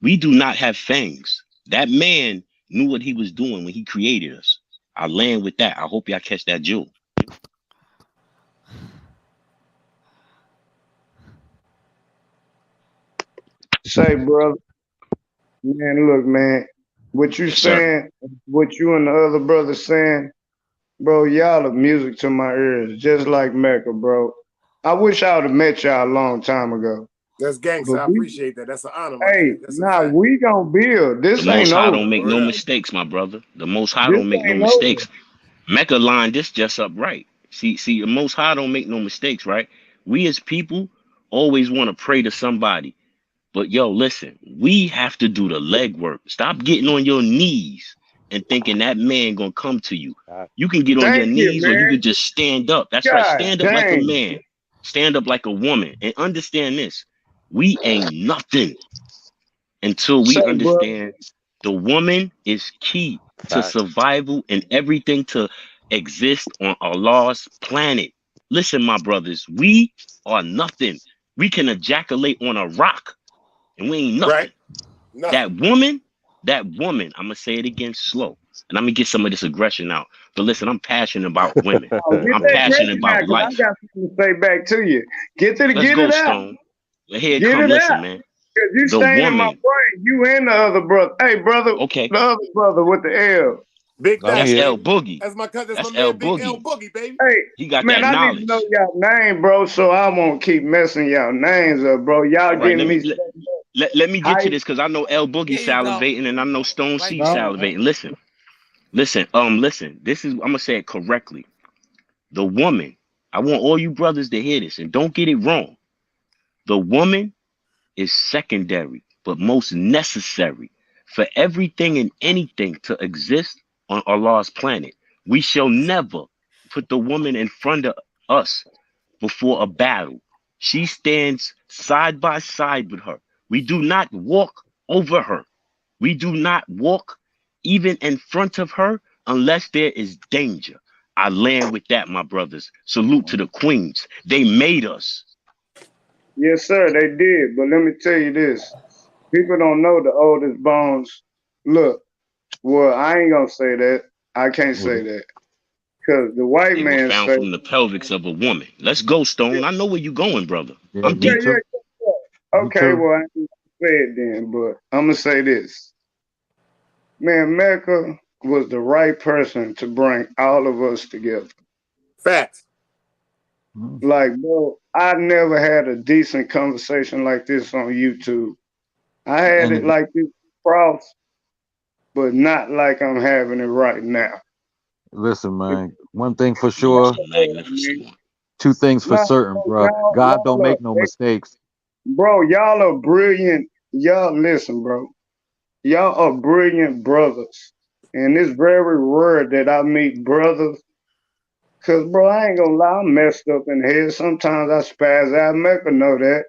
We do not have fangs. That man knew what he was doing when he created us. I land with that. I hope y'all catch that jewel. Say, brother, man, look, man, what you Yes, sir. saying, what you and the other brother saying, bro, y'all are music to my ears, just like Mecca, bro. I wish I would have met y'all a long time ago. That's gangster. But I we, appreciate that. That's an honor, my hey, G. That's a nah, fact. we gonna build. The This Most ain't High over. don't make Word no up. mistakes, my brother. The Most High This don't make no ain't over. mistakes. Mecca lined this just up right. See, the Most High don't make no mistakes, right? We as people always want to pray to somebody. But yo, listen, we have to do the legwork. Stop getting on your knees and thinking that man gonna come to you. You can get on your Thank you, knees or you man. can just stand up. That's right. God Stand up like a dang. man. Stand up like a woman. And understand this. We ain't nothing until Say, we bro. understand the woman is key to survival and everything to exist on Allah's planet. Listen, my brothers, we are nothing. We can ejaculate on a rock and we ain't Right? nothing. Nothing. That woman, I'm gonna say it again slow, and I'm gonna get some of this aggression out. But listen, I'm passionate about women. Oh, get I'm that passionate question out, about cause I life. got something to say back to you. Let's Get go, it out. Stone. Here it Get come. it out. Listen, man. Cause you The staying in my woman. brain. You and the other brother. Hey, brother, Okay, the other brother with the L. Big I'm facts, that's here. L baby. Boogie. That's my cousin. That's my That's L man, Big L Boogie. Boogie, baby. Hey, He got man, that I need to know knowledge. y'all name, bro, so I won't keep messing y'all names up, bro. Y'all All right, getting me set up. let me How get to this because I know L Boogie There you go. salivating and I know Stone Right C there. No, salivating. Listen. This is I'm gonna say it correctly. The woman. I want all you brothers to hear this and don't get it wrong. The woman is secondary, but most necessary for everything and anything to exist on Allah's planet. We shall never put the woman in front of us before a battle. She stands side by side with her. We do not walk over her. We do not walk even in front of her unless there is danger. I land with that, my brothers. Salute to the queens. They made us. Yes, sir, they did. But let me tell you this. People don't know the oldest bones. Look, well, I ain't gonna say that. I can't was say that. Cause the white They were man found say, from the pelvics of a woman. Let's go, Stone. I know where you going, brother. yeah, I'm me yeah, deep. yeah, too. yeah. Me Okay, too. well, I ain't gonna say it then, but I'm gonna say this. Man, Mecca was the right person to bring all of us together. Facts. Mm. Like, bro, I never had a decent conversation like this on YouTube. I had it And like this cross, but not like I'm having it right now. listen, man, one thing for Man, that's sure, a Man. magnificent one. two things for No, certain, bro, bro. God don't y'all are, make no mistakes. bro, y'all are brilliant. Y'all listen, bro. Y'all are brilliant brothers. And it's very rare that I meet brothers. Cause bro, I ain't gonna lie, I'm messed up in the head. Sometimes I spaz out. Mecca know that.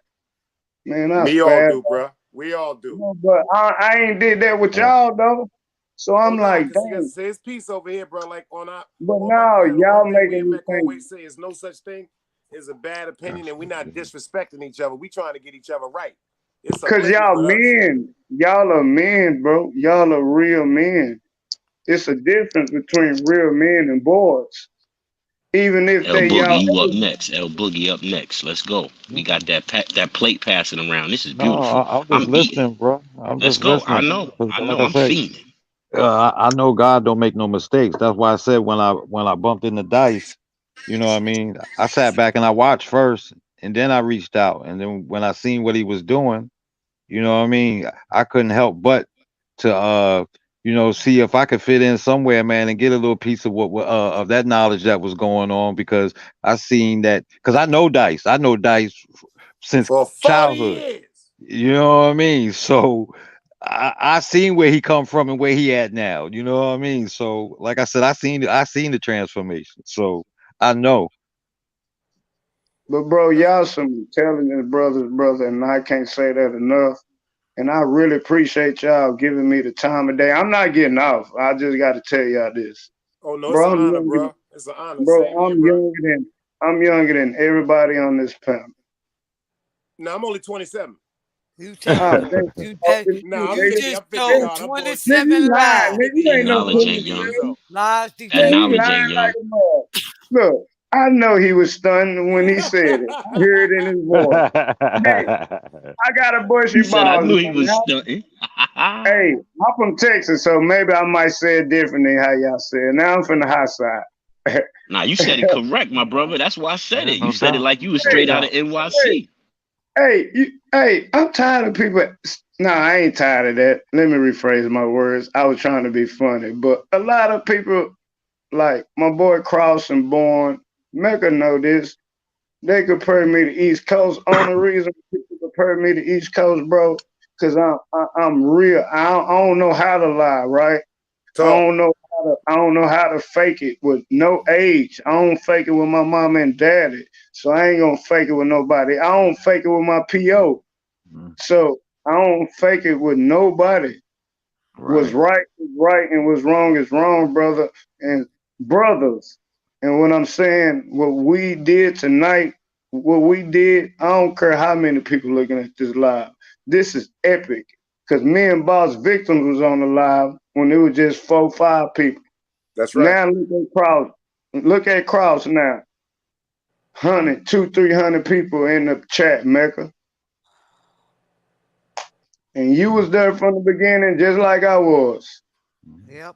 Man, I Me all spaz do, bruh. We all do. No, but I ain't did that with y'all though. So Oh I'm no, like, because he got to dang. say his piece over here, bro. Like on But my now panel, one y'all thing me making and me Mac think. always say is no such thing as a bad opinion, and we're not disrespecting each other. We trying to get each other right. It's a Cause blending y'all with us. men, y'all are men, bro. Y'all are real men. It's a difference between real men and boys. Even if El they Boogie, y'all you up age. next. El Boogie up next. Let's go. We got that plate passing around. This is No, beautiful. I'm just I'm eating. listening, bro. I'm Let's just go. I listening. know. 'Cause I like know. I I'm say, fiending. I know God don't make no mistakes. That's why I said when I bumped in the dice, you know what I mean. I sat back and I watched first, and then I reached out, and then when I seen what he was doing, you know what I mean. I couldn't help but to see if I could fit in somewhere, man, and get a little piece of what of that knowledge that was going on because I seen that because I know dice. I know dice since For 40 childhood. years. You know what I mean? So I seen where he come from and where he at now. You know what I mean? So like I said, I seen the transformation. So I know. But bro, y'all some intelligent brothers, brother, and I can't say that enough. And I really appreciate y'all giving me the time of day. I'm not getting off. I just got to tell y'all this, Oh no, it's bro. an honor, bro. It's an honor. Bro. Same here, bro. I'm younger than everybody on this panel. No, I'm only 27. You Oh, telling? they, You oh, that? they, Nah, I'm You 50. just I'm 50, told God. I'm bullshitting. nigga, you 27 lying. lies. Nigga, you Your ain't no Nah, I'm knowledge ain't 27. 50 young. years old. Lies That Man, detected. you knowledge ain't lying young. like a mug. Look, I know he was stunned when he said it. I heard it in his voice. Hey, I got a bushy He said, I balls knew he was now. stunting. Hey, I'm from Texas, so maybe I might say it different than how y'all say it. Now I'm from the high side. Nah, you said it correct, my brother. That's why I said Yeah, it. You no said it doubt. like you was No straight hey, out of doubt. hey, NYC. I'm tired of people. No, I ain't tired of that. Let me rephrase my words. I was trying to be funny, but a lot of people, like my boy Cross and Born, Mecca know this. They compare me to East Coast. Only reason people compare me to East Coast, bro, because I'm real. I don't know how to lie, right? Talk. I don't know how to fake it with no age. I don't fake it with my mom and daddy. So I ain't gonna fake it with nobody. I don't fake it with my PO. Mhm. So I don't fake it with nobody. What's Right. right is right and what's wrong is wrong, brother and brothers. And what I'm saying, what we did tonight, what we did, I don't care how many people looking at this live. This is epic. Cause me and Boss Victims was on the live when it was just 4, 5 people. That's right. Now look at Cross. Look at Cross now. 100, 300 people in the chat, Mecca. And you was there from the beginning just like I was. Yep.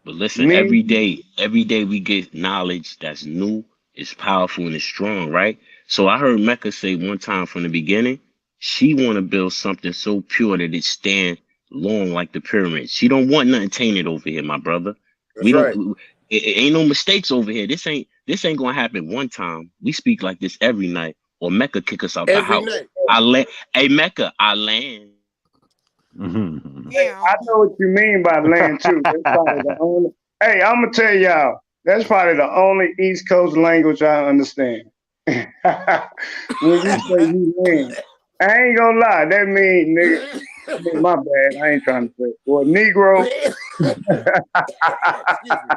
But listen, Me, every day we get knowledge that's new, it's powerful and it's strong, right? So I heard Mecca say one time from the beginning, she want to build something so pure that it stand long like the pyramids. She don't want nothing tainted over here, my brother. That's We right. don't. It ain't no mistakes over here. This ain't gonna happen one time. We speak like this every night, or Mecca kick us out the Every house. night. I land. Hey Mecca, I land. Mhm. hey, Yeah. I know what you mean by land too. That's probably the only. Hey, I'm gonna tell y'all. That's probably the only East Coast language I understand. When you say you land, I ain't gonna lie. That mean nigga. I mean, my bad. I ain't trying to say. Well, Negro. Excuse me.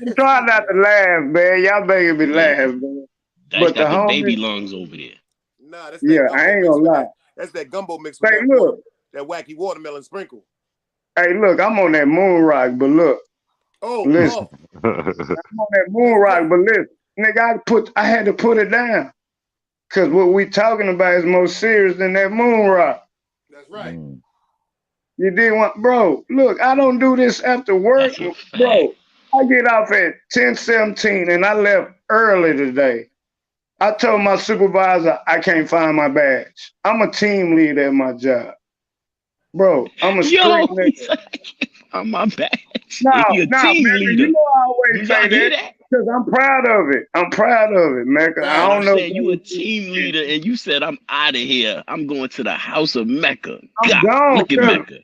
I'm trying Excuse not me, to y'all. laugh, man. Y'all making me Yeah, laugh, man. Dice But the got the baby homie, lungs over there. Nah, that's that yeah, I gumbo ain't mixed gonna with lie. that. That's that gumbo mixed with Say, that water, look, that wacky watermelon sprinkle. hey, look, I'm on that moon rock, but look, Oh, listen, oh, I'm on that moon let's rock, go. but listen, nigga, I had to put it down, cause what we talking about is more serious than that moon rock. That's right. Mm. You did want, bro. Look, I don't do this after work, That's a fact. bro. I get off at 10:17, and I left early today. I told my supervisor I can't find my badge. I'm a team leader at my job. Bro, I'm a street Yo, nigga. he said, I can't find my badge. No, He a no, team Mecca, you leader. know I always Do say y'all hear that that? because I'm proud of it. I'm proud of it, Mecca. I And Facts. I don't know. said, you a team leader, and you said, I'm out of here. I'm going to the house of Mecca. I'm God, gone look at because, Mecca.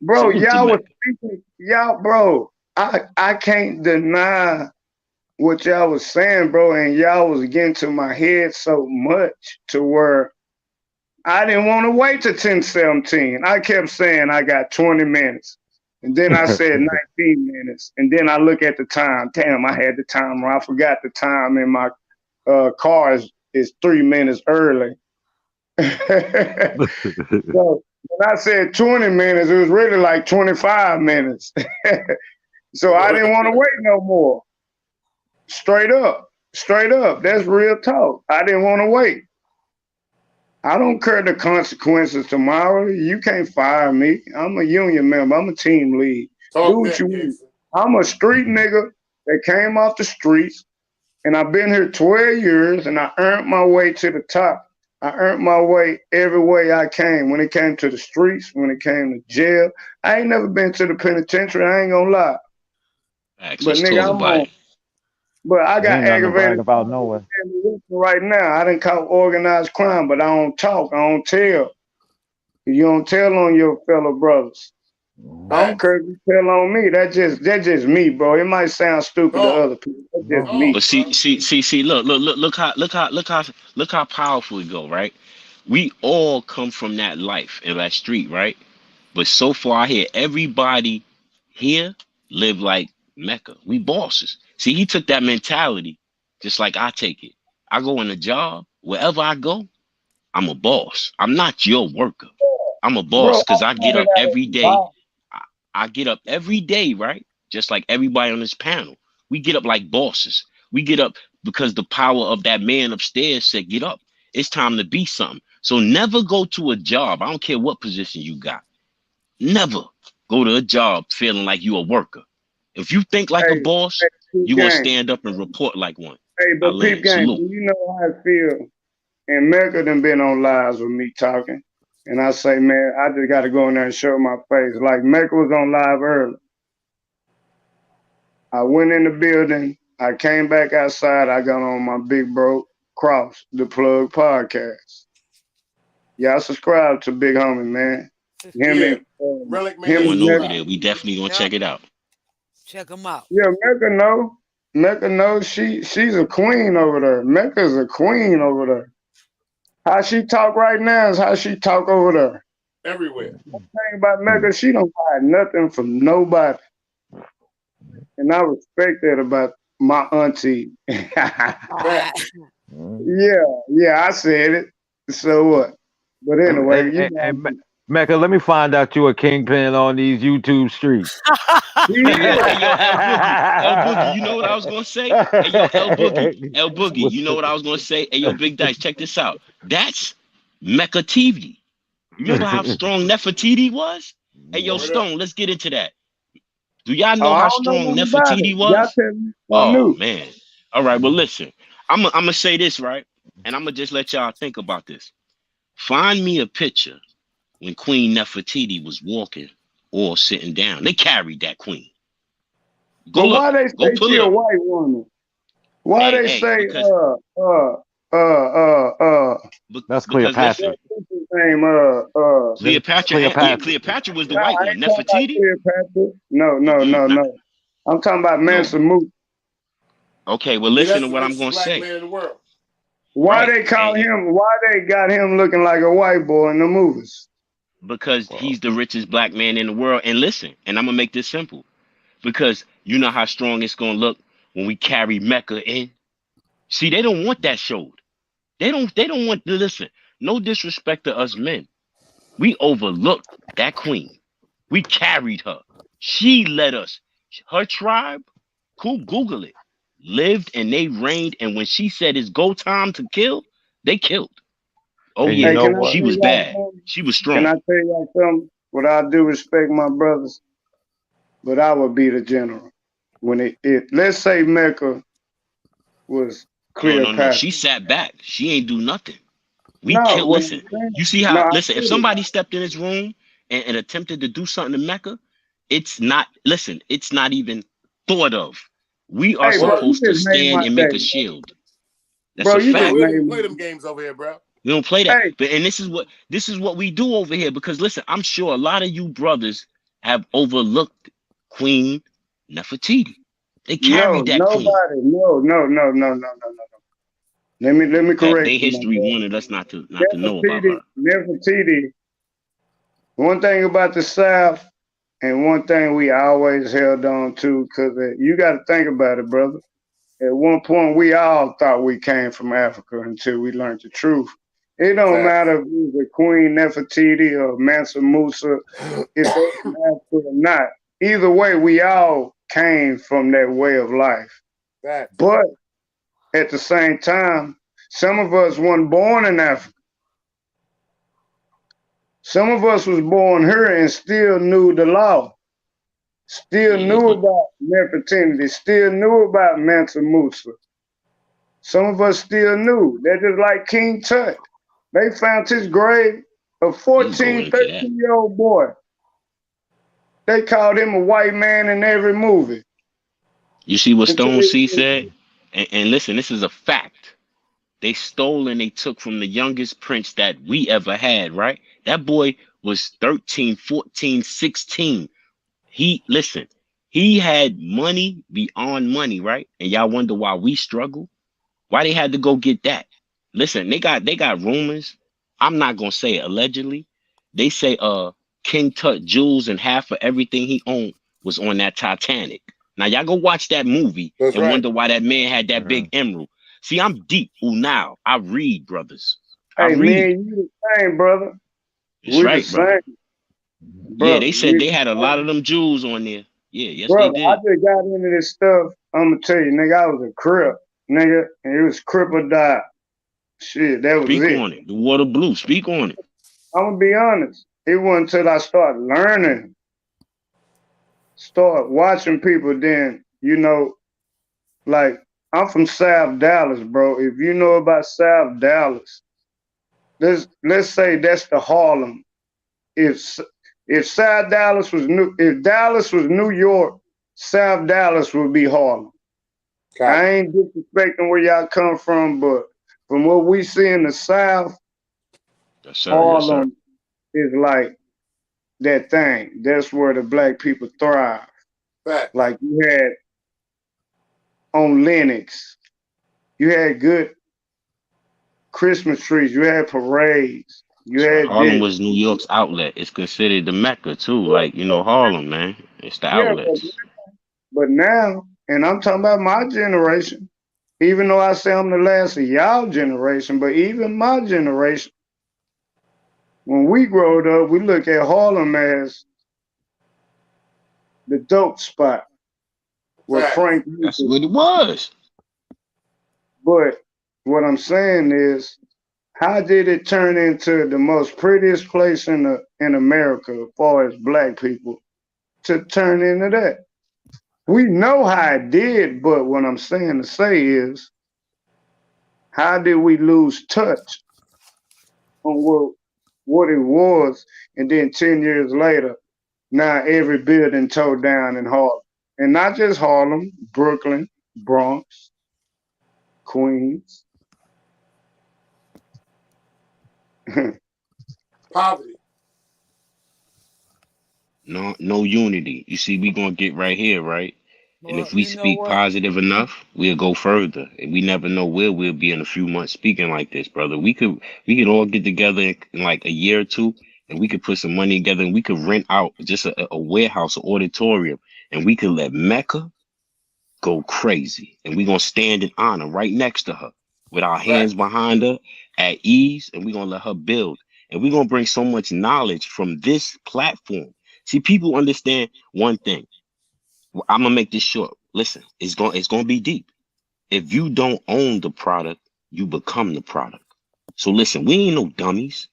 bro, Salute to y'all was Mecca. speaking. Y'all, bro, I can't deny what y'all was saying, bro, and y'all was getting to my head so much to where I didn't want to wait till 10:17. I kept saying I got 20 minutes. And then I said 19 minutes. And then I look at the time. Damn, I had the timer. I forgot the time in my car is 3 minutes early. So when I said 20 minutes, it was really like 25 minutes. So I didn't want to wait no more. Straight up. Straight up. That's real talk. I didn't want to wait. I don't care the consequences tomorrow. You can't fire me. I'm a union member. I'm a team lead. Do what you want. I'm a street nigga that came off the streets, and I've been here 12 years, and I earned my way to the top. I earned my way every way I came. When it came to the streets, when it came to jail, I ain't never been to the penitentiary. I ain't gonna lie. Facts. But Let's nigga, talk I'm about on. it. But I got Ain't nothing to brag aggravated about nowhere. right now. I done caught organized crime, but I don't talk. I don't tell. You don't tell on your fellow brothers. I don't care if you tell on me. That's just me, bro. It might sound stupid to other people. That's just me. But see, look how powerful we go, right? We all come from that life and that street, right? But so far, I hear everybody here live like Mecca. We bosses. See, he took that mentality just like I take it. I go in a job, wherever I go, I'm a boss. I'm not your worker. I'm a Bro, boss because I get up every day. I I get up every day, right? Just like everybody on this panel. We get up like bosses. We get up because the power of that man upstairs said, get up. It's time to be something. So never go to a job. I don't care what position you got. Never go to a job feeling like you a worker. If you think like a boss, peep you're going to game. stand up and report like one. Hey, I but peep land. game, Salute. you know how I feel. And Mecca done been on lives with me talking. And I say, man, I just got to go in there and show my face. Like Mecca was on live early. I went in the building. I came back outside. I got on my big bro Cross, the Plug podcast. Y'all subscribe to Big Homie, man. Him and Going over there. We definitely going to check it out. Check them out. Yeah, Mecca know. Mecca knows she's a queen over there. Mecca's a queen over there. How she talk right now is how she talk over there. Everywhere. One thing about Mecca, she don't hide nothing from nobody. And I respect that about my auntie. Yeah, I said it. So what? But anyway, Hey, Mecca, let me find out you a kingpin on these YouTube streets. Hey, yo, L Boogie, you know what I was gonna say? Hey, yo, L Boogie, you know what I was gonna say? Hey, yo, Big Dice, check this out. That's Mecca TV. You remember how strong Nefertiti was? Hey, yo, Stone, let's get into that. Do y'all know how strong Nefertiti was? Oh man. All right, well listen, I'm gonna say this, right? And I'm gonna just let y'all think about this. Find me a picture when Queen Nefertiti was walking or sitting down. They carried that queen. Go but look. why they Go say pull she it a up. white woman? Why they say Because That's because Cleopatra. listen, name Cleopatra. Yeah, Cleopatra was the white one. Nefertiti. Cleopatra. No. I'm talking about Mansa Musa. Okay, well listen to what I'm gonna say. Why Right. they call him? Why they got him looking like a white boy in the movies? Because he's the richest black man in the world. And listen, and I'm gonna make this simple. Because you know how strong it's gonna look when we carry Mecca in. See, they don't want that showed. They don't want to listen. No disrespect to us men. We overlooked that queen. We carried her. She led us. Her tribe, cool, Google it, lived and they reigned. And when she said it's go time to kill, they killed. Oh And you yeah, know Can I what? she tell was y'all bad. something? She was Can I strong. tell y'all something? What I do respect my brothers, but I would be the general. When it let's say Mecca was No. Cleopatra. She sat back. She ain't do nothing. We No, killed. what Listen, I'm saying, you see no, how? I Listen, if get it. somebody stepped in this room and attempted to do something to Mecca, it's not. Listen, it's not even thought of. We are Hey, bro, you supposed to just made stand my and make day, a shield. That's bro. a You just fact. We don't made play my them games over here, bro. We don't play that. Hey, But and this is what we do over here because listen, I'm sure a lot of you brothers have overlooked Queen Nefertiti. They no, carried that queen. nobody, no. Let me That correct they you, my history brother. wanted us not to know about her. Nefertiti. One thing about the South, and one thing we always held on to, because you got to think about it, brother. At one point, we all thought we came from Africa until we learned the truth. It don't Facts. matter if it was a Queen Nefertiti or Mansa Musa, if they from Africa or not. Either way, we all came from that way of life. Facts. But at the same time, some of us weren't born in Africa. Some of us was born here and still knew the law, still Yeah, knew but about Nefertiti, still knew about Mansa Musa. Some of us still knew. They're just like King Tut. They found his grave, a we'll go 14, into that. 13-year-old boy. They called him a white man in every movie. You see what Until Stone C they, said? And listen, this is a fact. They stole and they took from the youngest prince that we ever had, right? That boy was 13, 14, 16. Listen, he had money beyond money, right? And y'all wonder why we struggle? Why they had to go get that? Listen, they got rumors. I'm not gonna say it, allegedly. They say King Tut jewels and half of everything he owned was on that Titanic. Now y'all go watch that movie That's and right. wonder why that man had that big emerald. See, I'm deep. Ooh, now I read, brothers. I hey, read. man, you the same, brother. It's We the right, brother. same, Yeah, brother. they said We they the had a lot of same. them jewels on there. Yeah, yes, they Brother, I did. just got into this stuff. I'm going to tell you, nigga, I was a crip, nigga, and it was crip or die. Shit, that was Speak it. on it. The water blue. Speak on it. I'm going to be honest. It wasn't until I started learning, start watching people, then, like, I'm from South Dallas, bro. If you know about South Dallas, let's say that's the Harlem. If if South Dallas was if Dallas was New York, South Dallas would be Harlem. Copy. I ain't disrespecting where y'all come from, but from what we see in the South, Yes, sir. Yes, sir. Harlem is like that thing. That's where the black people thrive. Facts. Like you had on Lennox, you had good Christmas trees, you had parades, you That's right. had Harlem this. was New York's outlet. It's considered the Mecca too. Like, Harlem, man. It's the Yeah, outlets. but now, and I'm talking about my generation, even though I say I'm the last of y'all generation, but even my generation, when we growed up, we look at Harlem as the dope spot where Facts. Frank That's Lucas. what it was. But what I'm saying is, how did it turn into the most prettiest place in America as far as black people to turn into that? We know how it did, but what I'm saying to say is, how did we lose touch on what it was, and then 10 years later, now every building tore down in Harlem, and not just Harlem, Brooklyn, Bronx, Queens. Poverty. No unity. You see, we gonna get right here, right? And Well, if we you know speak what? positive enough, we'll go further. And we never know where we'll be in a few months speaking like this, brother. We could all get together in like a year or two, and we could put some money together, and we could rent out just a warehouse, an auditorium, and we could let Mecca go crazy. And we gonna stand in honor right next to her with our hands Facts. behind her at ease, and we gonna let her build. And we're gonna bring so much knowledge from this platform. See, people understand one thing. I'm gonna make this short. Listen, it's gonna be deep. If you don't own the product, you become the product. So listen, we ain't no dummies.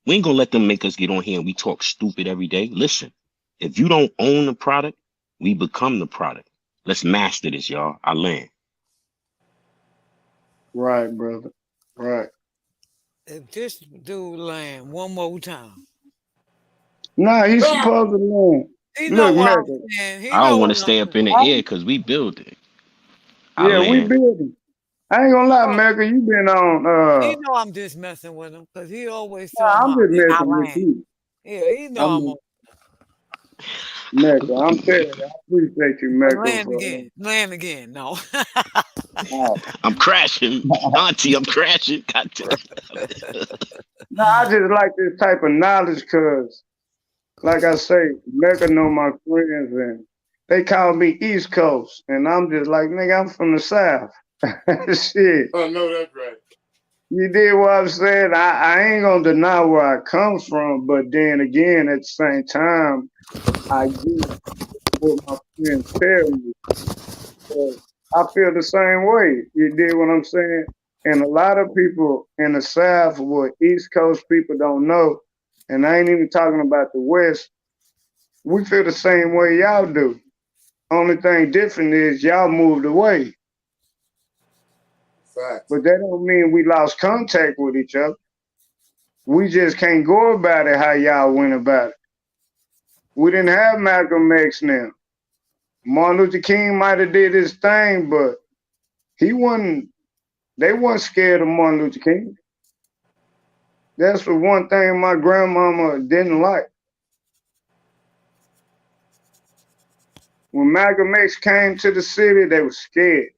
We ain't gonna let them make us get on here and we talk stupid every day. Listen, if you don't own the product, we become the product. Let's master this, y'all. I land. Right, brother. Right. If this dude land one more time, Nah, he's Facts. supposed to learn. he know Look, what I'm Mecca. saying. He I don't know want what to I'm stay up in saying. the air because we build it. I Yeah, we land. building. I ain't gonna lie, Oh, Mecca. You been on. he know I'm just messing with him because he always Nah, talking I'm about just I messing with land. you. Yeah, he know I'm I'm on. Mecca. I'm telling you, I appreciate you, But Mecca, land for again. Land again. No. I'm crashing, Auntie. I'm crashing. God damn. No, I just like this type of knowledge because, like I say, Mecca know my friends and they call me East Coast, and I'm just like, nigga, I'm from the South. Shit. Oh no, that's right. You did what I'm saying. I ain't gonna deny where I come from, but then again, at the same time, I get what my friends tell me. So I feel the same way. You did what I'm saying? And a lot of people in the South, what East Coast people don't know, and I ain't even talking about the West, we feel the same way y'all do. Only thing different is y'all moved away. Facts. But that don't mean we lost contact with each other. We just can't go about it how y'all went about it. We didn't have Malcolm X now. Martin Luther King might have did his thing, but he wasn't. They weren't scared of Martin Luther King. That's the one thing my grandmama didn't like. When Malcolm X came to the city, they were scared,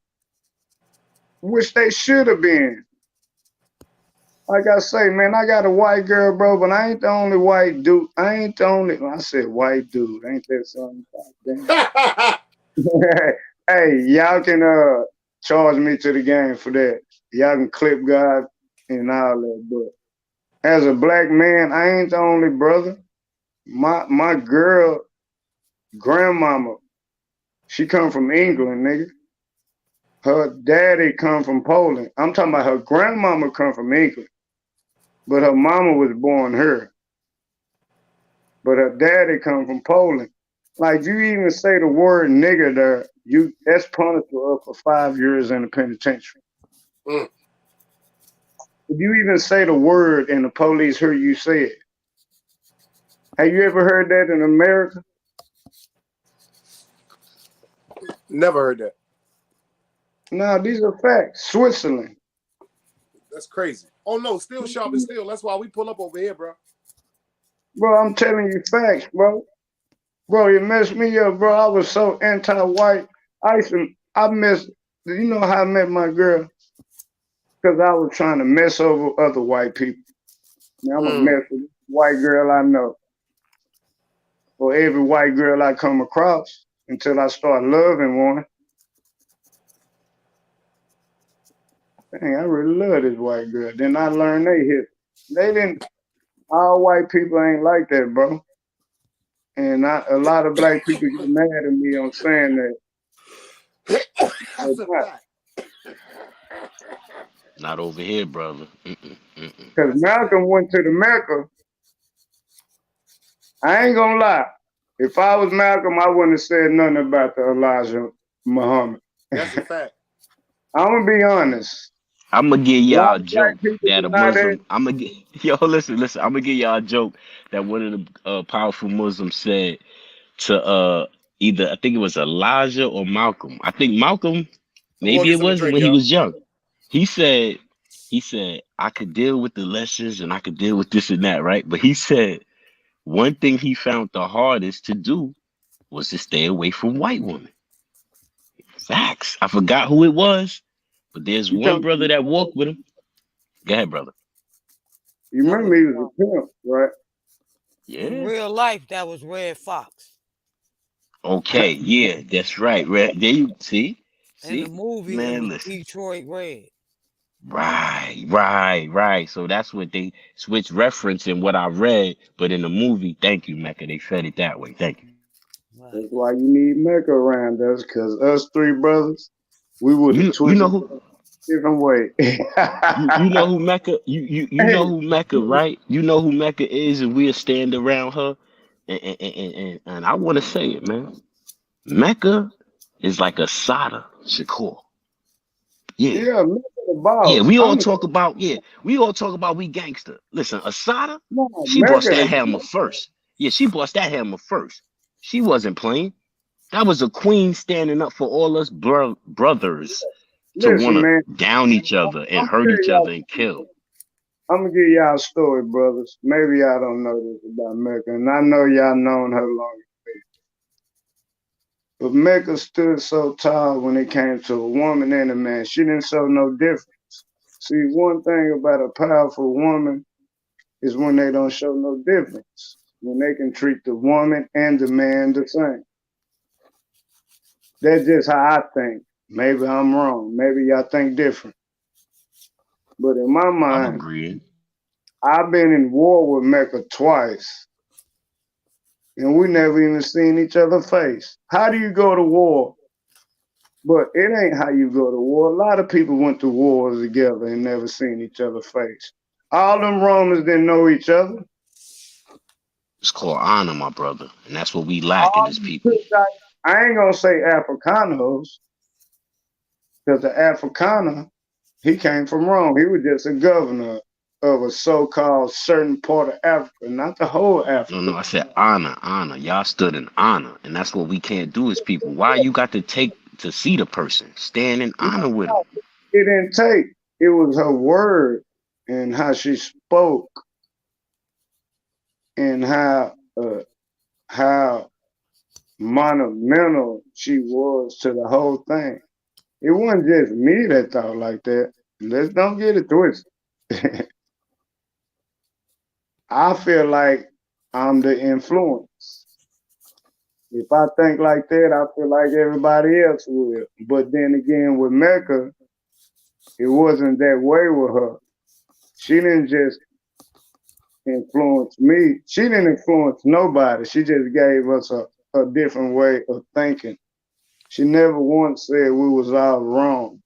which they should have been. Like I say, man, I got a white girl, bro, but I ain't the only white dude. I ain't the only. I said white dude. Ain't that something? Hey, y'all can charge me to the game for that. Y'all can clip God and all that, but as a black man, I ain't the only brother. My girl grandmama, she come from England, nigga. Her daddy come from Poland. I'm talking about her grandmama come from England, but her mama was born here. But her daddy come from Poland. Like you even say the word nigger there, that's punishable up for 5 years in the penitentiary. Mm. If you even say the word and the police hear you say it. Have you ever heard that in America? Never heard that. No, these are facts. Switzerland. That's crazy. Oh no, still sharp and still. That's why we pull up over here, bro. Bro, I'm telling you facts, bro. Bro, you messed me up, bro. I was so anti-white. I messed, you know how I met my girl? Because I was trying to mess over other white people. Man, I'm a mess with every white girl I know. Or every white girl I come across until I start loving one. Dang, I really love this white girl. Then I learned they hit. They didn't, all white people ain't like that, bro. And a lot of black people get mad at me on saying that. That's a fact. Not over here, brother. Because Malcolm went to the Mecca. I ain't gonna lie. If I was Malcolm, I wouldn't have said nothing about the Elijah Muhammad. That's a fact. I'm gonna be honest. I'm gonna give A lot y'all a of black joke people that a deny that. Muslim. I'm gonna get yo listen. I'm gonna give y'all a joke that one of the powerful Muslims said to either I think it was Elijah or Malcolm. I think Malcolm, I'm going maybe to get it some to was drink, when he y'all. was young. He said I could deal with the lessons and I could deal with this and that, right? But he said one thing he found the hardest to do was to stay away from white women. Facts. I forgot who it was, but there's You one talking? brother that walked with him. Go ahead, brother. You That remember was he was a pimp, right? in Yeah. real life. That was Red Fox. Okay. Yeah, that's right. There you see. In the See, movie, it man. was Listen. Detroit Red. Right. So that's what they switch reference in what I read, but in the movie, thank you, Mecca. They fed it that way. Thank you. Right. That's why you need Mecca around us, because us three brothers, we would have You know twisted who a different way. you know who Mecca you Hey, know who Mecca, right? You know who Mecca is, and we'll stand around her. And I want to say it, man. Mecca is like a Sada Shakur. Yeah. yeah, Mecca the Yeah, boss. we all talk about we gangster. Listen, Asada, No, she bust Mecca that the hammer first. Yeah, she bust that hammer first. She wasn't playing. That was a queen standing up for all us brothers to want listen, to man. down each other and I'm hurt tell each other y'all. and kill. I'm gonna give y'all a story, brothers. Maybe y'all don't know this about Mecca, and I know y'all known her long. But Mecca stood so tall when it came to a woman and a man. She didn't show no difference. See, one thing about a powerful woman is when they don't show no difference. When they can treat the woman and the man the same. That's just how I think. Maybe I'm wrong. Maybe y'all think different. But in my I'm mind, agreeing. I've been in war with Mecca twice, and we never even seen each other face. How do you go to war? But it ain't how you go to war. A lot of people went to wars together and never seen each other face. All them Romans didn't know each other. It's called honor, my brother, and that's what we lacking All as them people. Kushite- I ain't gonna say Africanos, because the Africana, he came from Rome. He was just a governor of a so-called certain part of Africa, not the whole No, Africa. no, I said honor, honor. Y'all stood in honor, and that's what we can't do as people. Why you got to take to see the person? Stand in honor with them. It didn't take. It was her word and how she spoke and how monumental she was to the whole thing. It wasn't just me that thought like that. Let's don't get it twisted. I feel like I'm the influence. If I think like that, I feel like everybody else will. But then again, with Mecca, it wasn't that way with her. She didn't just influence me. She didn't influence nobody. She just gave us a different way of thinking. She never once said we was all wrong.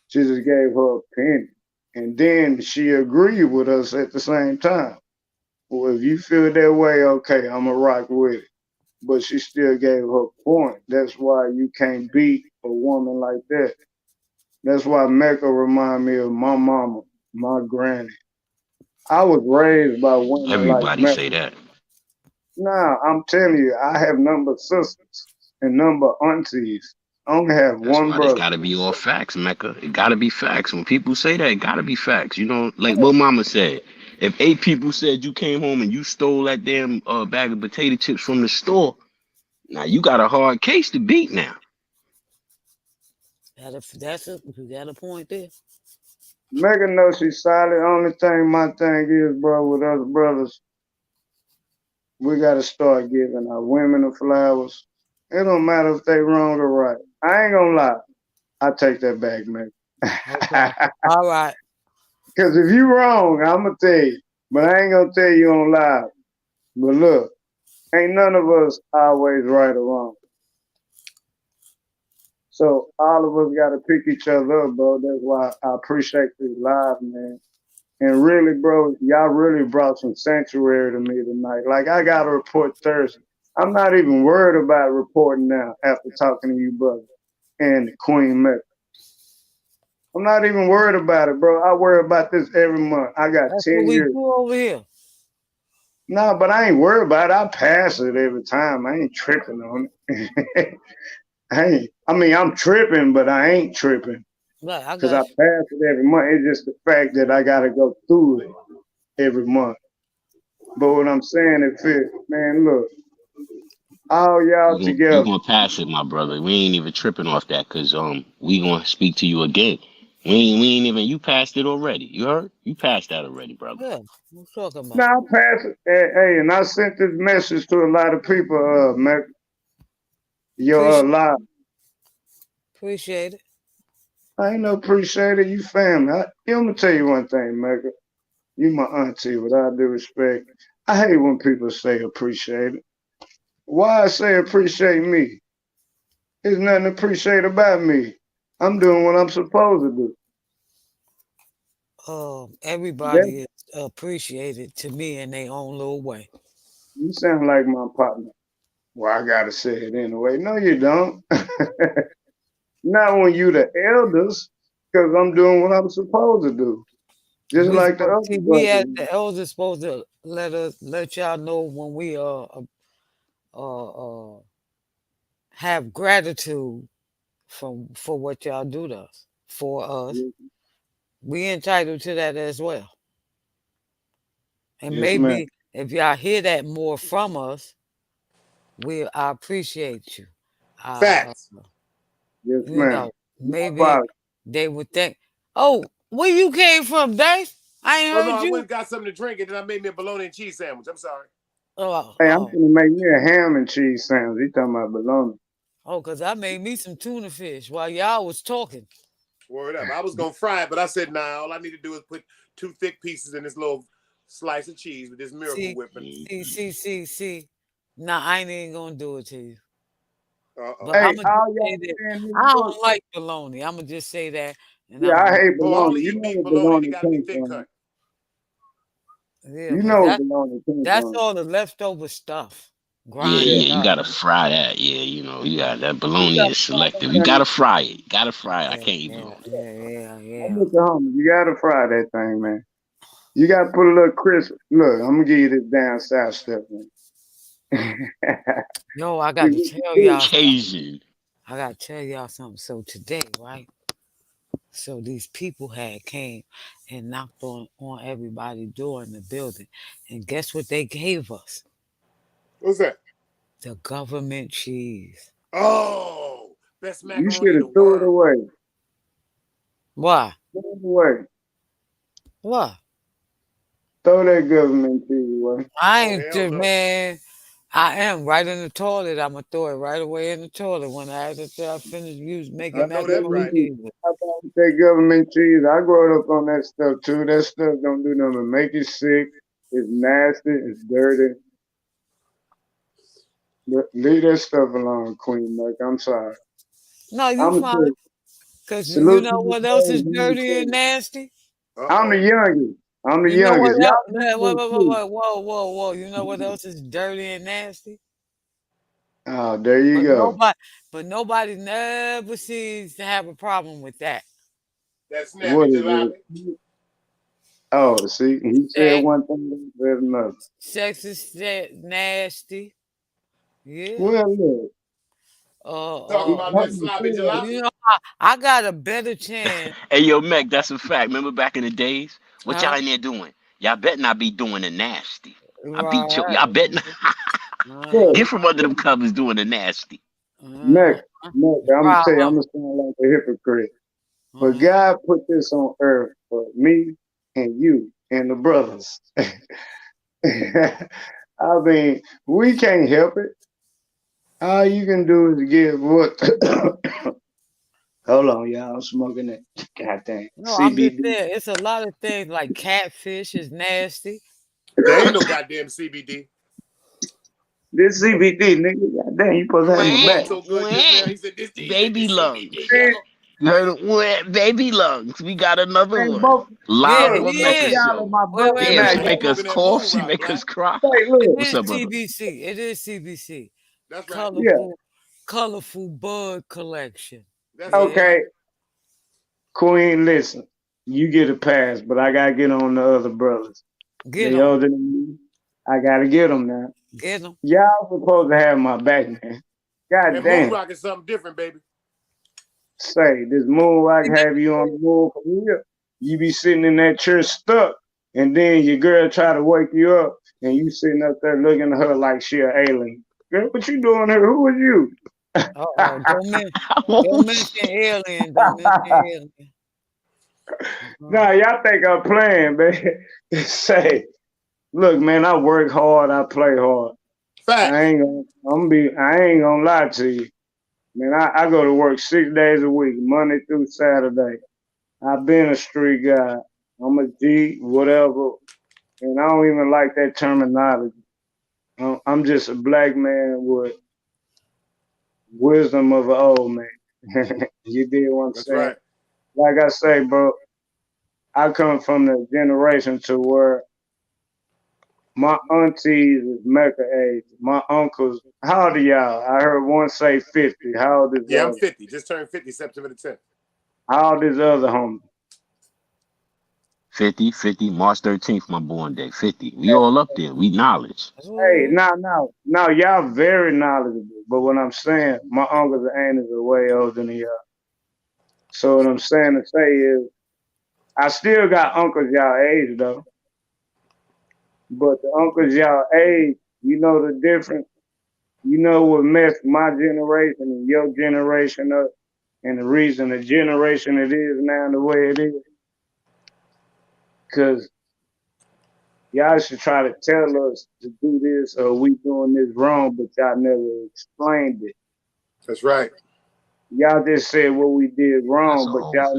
She just gave her opinion. And then she agreed with us at the same time. Well, if you feel that way, okay, I'm a rock with it. But she still gave her point. That's why you can't beat a woman like that. That's why Mecca remind me of my mama, my granny. I was raised by women like Everybody Mecca. say that. Nah, I'm telling you, I have number sisters and number aunties. I only have That's one why this brother. gotta be all facts, Mecca. It gotta be facts. When people say that, it gotta be facts. You know, like what Mama said. If 8 people said you came home and you stole that damn bag of potato chips from the store, now you got a hard case to beat now. You got a point there. Mecca knows she's solid. Only thing my thing is, bro, with us brothers, we gotta start giving our women the flowers. It don't matter if they wrong or right. I ain't gonna lie. I take that back, man. Okay. All right. Cause if you wrong, I'ma tell you. But I ain't gonna tell you on live. But look, ain't none of us always right or wrong. So all of us gotta pick each other up, bro. That's why I appreciate this live, man. And really, bro, y'all really brought some sanctuary to me tonight. Like I got to report Thursday. I'm not even worried about reporting now after talking to you, brother, and Queen Mecca. I'm not even worried about it, bro. I worry about this every month. I got That's what 10 we years. do over here. No, but I ain't worried about it. I pass it every time. I ain't tripping on it. I mean, I'm tripping, but I ain't tripping Right, I because I got you. pass it every month. It's just the fact that I got to go through it every month. But what I'm saying is, man, look, all y'all You together. gonna pass it, my brother. We ain't even tripping off that, cause we gonna speak to you again. We ain't even, you passed it already. You heard? You passed that already, brother. Yeah, what you talking about? Now I pass it. Hey, and I sent this message to a lot of people, Mac. Your Appreciate live. appreciate it. I ain't no appreciator. You family. I'm gonna tell you one thing, Mac. You my auntie, with all due respect. I hate when people say appreciate it. Why I say appreciate me? There's nothing to appreciate about me. I'm doing what I'm supposed to do. That Everybody is appreciated to me in their own little way. you sound like my partner. Well, I gotta say it anyway. No, you don't. Not when you the elders, because I'm doing what I'm supposed to do. Just We like the supposed other see we as brothers. the elders supposed to let y'all know when we have gratitude for what y'all do to us for us. Yes, We entitled to that as well. And yes, ma'am. maybe if y'all hear that more from us, I appreciate you. Facts. Yes, you ma'am. know, My maybe apologies. they would think, oh, where you came from, Dave? I ain't Oh no, heard I went you. and got something to drink and then I made me a bologna and cheese sandwich. I'm sorry. Oh, Hey, I'm oh, gonna make me a ham and cheese sandwich. He talking about bologna. oh, because I made me some tuna fish while y'all was talking. Word up. I was gonna fry it, but I said, nah, all I need to do is put 2 thick pieces in this little slice of cheese with this miracle See, whipping. see. Nah, I ain't even gonna do it to you. But Uh-oh. I'm Hey, gonna just all say y'all that saying this I book. don't like bologna. I'm gonna just say that, and Yeah, I'm I gonna hate Oh, I bologna. only You eat know beef where bologna and it bologna gotta be came thick from. cut. yeah. You But know where bologna came that's from. all the leftover stuff, Yeah, grind Yeah. it yeah, you up. gotta fry that. Yeah, you know, you got that You bologna gotta is fry selective. You that thing. gotta fry it. Gotta fry it. I Yeah, can't even yeah, hold you. yeah, yeah, I'm yeah. with the homie. You gotta fry that thing, man. You gotta put a little crisp. Look, I'm gonna give you this down south stuff, man. Yo, I got You to get the tell y'all crisp. something. Cajun. I gotta tell y'all something. So today, right? So these people had came and knocked on everybody's door in the building, and guess what they gave us? What's that? The government cheese. Oh, best You macaroni should in have the threw it world. away. Why? Throw it away. What? Throw that government cheese away. I Oh ain't hell just no. man. I am right in the toilet. I'ma throw it right away in the toilet when after I finish I making know that's macaroni right. Government, cheese. I thought that government cheese. I grew up on that stuff too. That stuff don't do nothing but make you sick. It's nasty. It's dirty. Leave that stuff alone, Queen Mike. I'm sorry. No, you I'm gonna fine. tell Cause you salute to know you, what else guys. is dirty and nasty? I'm the Uh-oh. youngest. I'm the You know what youngest. else? Y'all Whoa, know whoa, too. whoa, whoa, whoa, whoa. You know what else is dirty and nasty? Oh, there you But go. nobody never seems to have a problem with that. That What snappy is jalopy. it? Oh, see, he said Sex, one thing, said another. sex is nasty. Yeah. Well, look, Talking about that I'm sloppy saying, You jalopy. know, I got a better chance. Hey, yo, Meg, that's a fact. Remember back in the days? What y'all Huh? in there doing? Y'all better not be doing the nasty. I beat you. Right. Y'all better not. Uh-huh. look, Get from under them covers doing the nasty. Mac, Uh-huh. Mac, The I'm gonna tell you, I'm problem. gonna sound like a hypocrite. But Uh-huh. God put this on earth for me and you and the brothers. I mean, we can't help it. All you can do is give what. Hold on, y'all. I'm smoking that. God dang. No, I'm just CBD. saying it's a lot of things like catfish is nasty. There ain't no goddamn CBD. This CBD, nigga. God dang, you supposed to have That my Wah, spoke back. so good just wah. now. He said Baby this lungs. CBD, Man, nigga. You heard it? Wah, baby lungs. We got another man, one. both. Yeah, Live Look, on he both of Mecca is. y'all are Show. my Wait, brothers wait, Yeah, now. wait, she Yeah, wait. you make Y'all, us smoking that cough. moon She rock, make us black. cry. hey, It look. What's is up, brother? CBC. It is CBC. That's right. Yeah, Colorful bud collection. That's a Yeah, fact. okay. Queen, listen. You get a pass, but I gotta get on the other brothers. get They them, older than me. I gotta get them now. get them. Y'all supposed to have my back, man. God That moon damn. rock is something different, baby. Say, this moon rock have you on the moon for real? You be sitting in that church stuck, and then your girl try to wake you up, and you sitting up there looking at her like she an alien. Girl, what you doing here? Who are you? Uh-oh. Don't Oh, mention shit. alien. Don't mention alien. Uh-huh. Nah, y'all think I'm playing, man. Say, look, man, I work hard, I play hard. Facts. I ain't gonna lie to you. Man, I go to work 6 days a week, Monday through Saturday. I've been a street guy. I'm a G, whatever, and I don't even like that terminology. I'm just a black man with wisdom of an old man. You dig what I'm That's saying? right. Like I say, bro, I come from the generation to where my aunties is Mecca age. My uncles, how old are y'all? I heard one say 50. How old is the Yeah, I'm other? 50. Just turned 50 September the 10th. How old is the other homie? 50, March 13th, my born day. 50. We all up there. We knowledge. Hey, Ooh. now, y'all very knowledgeable. But what I'm saying, my uncles and aunties are way older than y'all. So what I'm saying to say is, I still got uncles y'all age though. But the uncles y'all age, you know the difference. You know what messed my generation and your generation up, and the reason the generation it is now the way it is? Because y'all should try to tell us to do this or we doing this wrong, but y'all never explained it. That's right. Y'all just said what we did That's wrong, a but whole fact.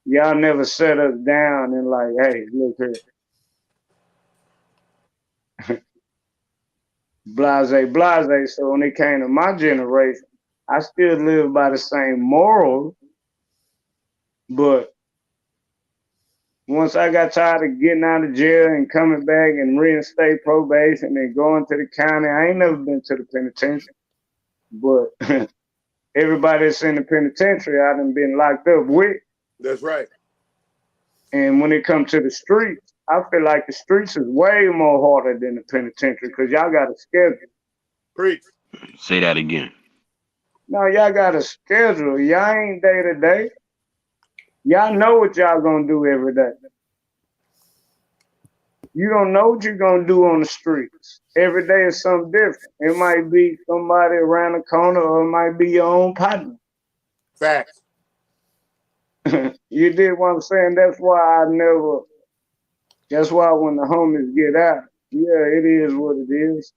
y'all never set us down and like, hey, look here, blase. So when it came to my generation, I still live by the same morals, but once I got tired of getting out of jail and coming back and reinstate probation and going to the county, I ain't never been to the penitentiary. But everybody that's in the penitentiary, I done been locked up with. That's right. And when it comes to the streets, I feel like the streets is way more harder than the penitentiary because y'all got a schedule. Preach. Say that again. No, y'all got a schedule. Y'all ain't day to day. Y'all know what y'all gonna do every day. You don't know what you're gonna do on the streets. Every day is something different. It might be somebody around the corner, or it might be your own partner. Facts. You did what I'm saying. That's why when the homies get out, yeah, it is what it is.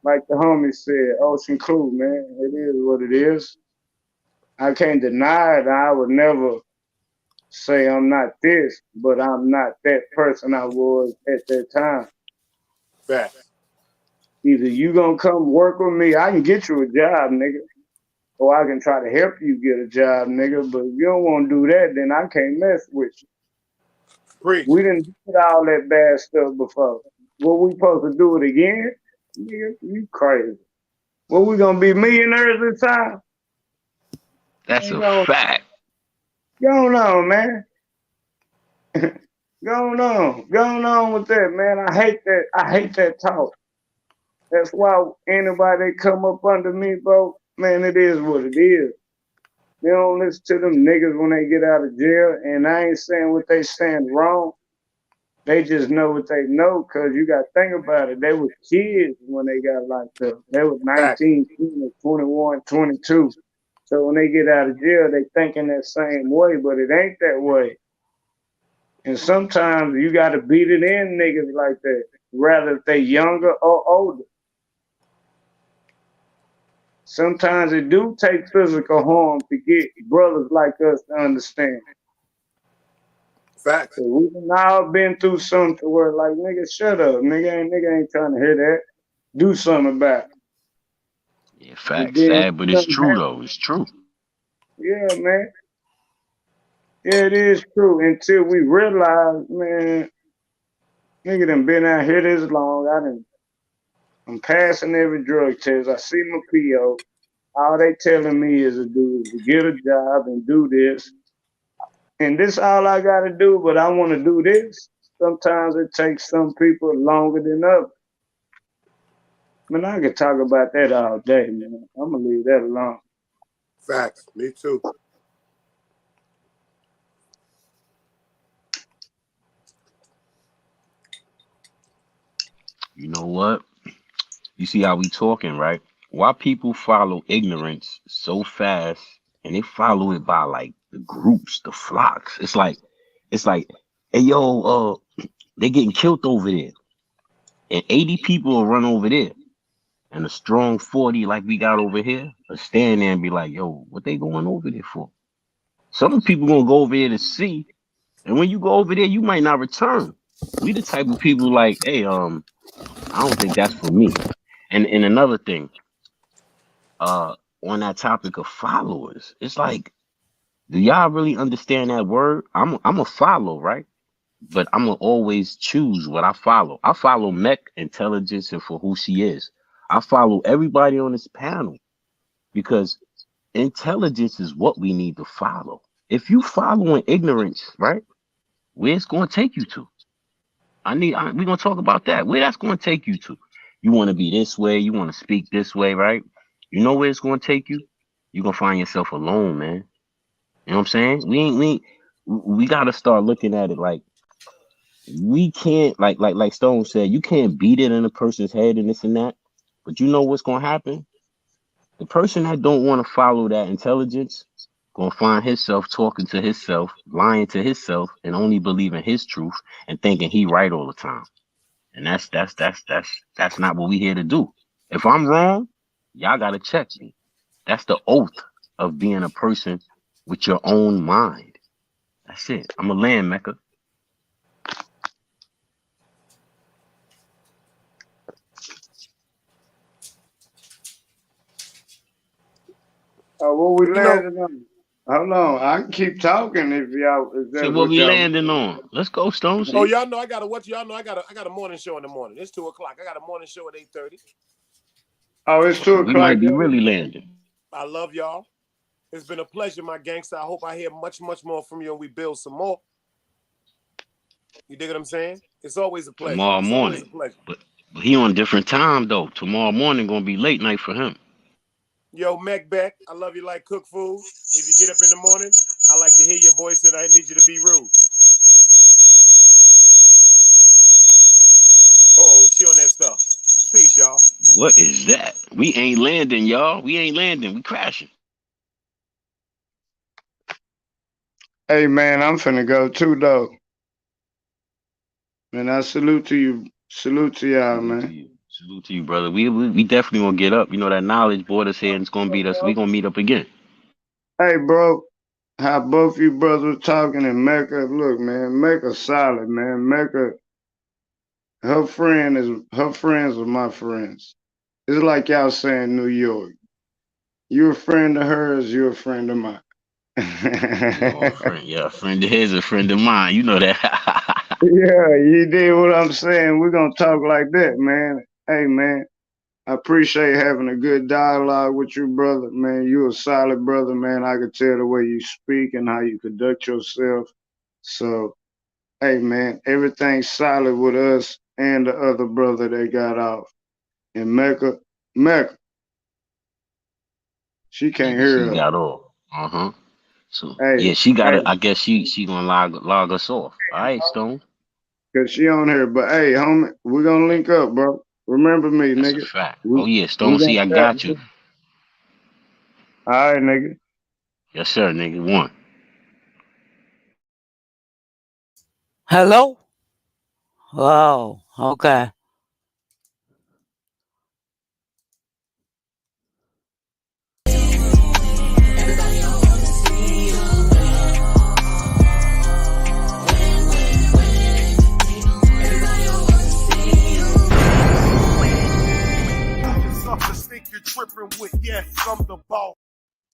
Like the homies said, Ocean Crew, man, it is what it is. I can't deny it. I would never say I'm not this, but I'm not that person I was at that time. Facts. Either you gonna come work with me, I can get you a job, nigga. Or I can try to help you get a job, nigga. But if you don't want to do that, then I can't mess with you. Preach. We didn't do all that bad stuff before. What we supposed to do it again? Nigga, you crazy. What we gonna be millionaires this time? That's Man, a fact. go on, man. Go on with that, man. I hate that. I hate that talk. That's why anybody that come up under me, bro, man, it is what it is. They don't listen to them niggas when they get out of jail, and I ain't saying what they saying wrong. They just know what they know, because you got to think about it. They were kids when they got locked up. They were Facts. 19, 20, 21, 22. So when they get out of jail, they thinking that same way, but it ain't that way. And sometimes you got to beat it in niggas like that, rather if they younger or older. Sometimes it do take physical harm to get brothers like us to understand. Facts. So we done all been through something where like, nigga, shut up. Nigga ain't trying to hear that. Do something about it. Yeah, And facts. then Sad, but it's something true happen. though. It's true. Yeah, man. Yeah, it is true. Until we realize, man, nigga done been out here this long. I'm passing every drug test. I see my PO. All they telling me is to get a job and do this. And this all I gotta do, but I wanna do this. Sometimes it takes some people longer than others. Man, I could talk about that all day, man. I'm gonna leave that alone. Facts. Me too. You know what? You see how we talking, right? Why people follow ignorance so fast and they follow it by like the groups, the flocks. It's like, hey yo, they getting killed over there. And 80 people will run over there. And a strong 40 like we got over here will stand there and be like, yo, what they going over there for? Some people gonna go over there to see. And when you go over there, you might not return. We the type of people like, hey, I don't think that's for me. And another thing, uh, on that topic of followers, it's like, do y'all really understand that word? I'm a follow, right? But I'm gonna always choose what I follow. I follow Mech intelligence and for who she is. I follow everybody on this panel because intelligence is what we need to follow. If you following ignorance, right, where it's gonna take you to? We're gonna talk about that. Where that's gonna take you to? You want to be this way. You want to speak this way, right? You know where it's gonna take you? You're gonna find yourself alone, man. You know what I'm saying? We gotta start looking at it like we can't like Stone said, you can't beat it in a person's head and this and that. But you know what's gonna happen? The person that don't want to follow that intelligence gonna find himself talking to himself, lying to himself, and only believing his truth and thinking he right all the time. And that's not what we here to do. If I'm wrong, y'all gotta check me. That's the oath of being a person with your own mind. That's it. I'm a land Mecca. What we You know, landed on? Hold on, I can keep talking if So that's what what we y'all. landing on? Let's go, Stone. oh, See? y'all know I got a morning show in the morning. It's 2:00. I got a morning show at 8:30. Oh, it's So we 2 o'clock. might be really landing. I love y'all. It's been a pleasure, my gangster. I hope I hear much, much more from you and we build some more. You dig what I'm saying? It's always a pleasure. Tomorrow It's always a morning. pleasure. But he on different time though. Tomorrow morning gonna be late night for him. Yo, Mac Beck, I love you like cook food. If you get up in the morning, I like to hear your voice and I need you to be rude. Uh-oh, she on that stuff. Peace, y'all. What is that? We ain't landing, y'all. We ain't landing. We crashing. Hey man, I'm finna go too though. Man, I salute to you. Salute to y'all, Salute to man. you. Salute to you, brother. We definitely gonna get up. You know that knowledge brought us here and it's gonna beat us. We gonna meet up again. Hey, bro, how both you brothers talking in Mecca? Look, man, Mecca solid, man. Mecca, her friends are my friends. It's like y'all saying New York. You a friend of hers, you a friend of mine. Yeah, a friend of his, a friend of mine. You know that. Yeah, you did what I'm saying. We're gonna talk like that, man. Hey, man, I appreciate having a good dialogue with you, brother. Man, you a solid brother, man. I could tell the way you speak and how you conduct yourself. So, hey, man, everything's solid with us and the other brother that got off. And Mecca, she can't She hear us. got off. Uh-huh. So Hey, yeah, she got hey, it. I guess she gonna log us off. All right, Stone. cause she on here. But hey, homie, we're gonna link up, bro. Remember me, That's a nigga. fact. We Oh yeah, we Stone. gonna See, I tap. got you. All right, nigga. Yes, sir, nigga. One. Hello? Oh, okay. Everybody don't wanna see you win. Everybody don't wanna see you win. Who yourself to think you're tripping with? Yes, I'm the ball.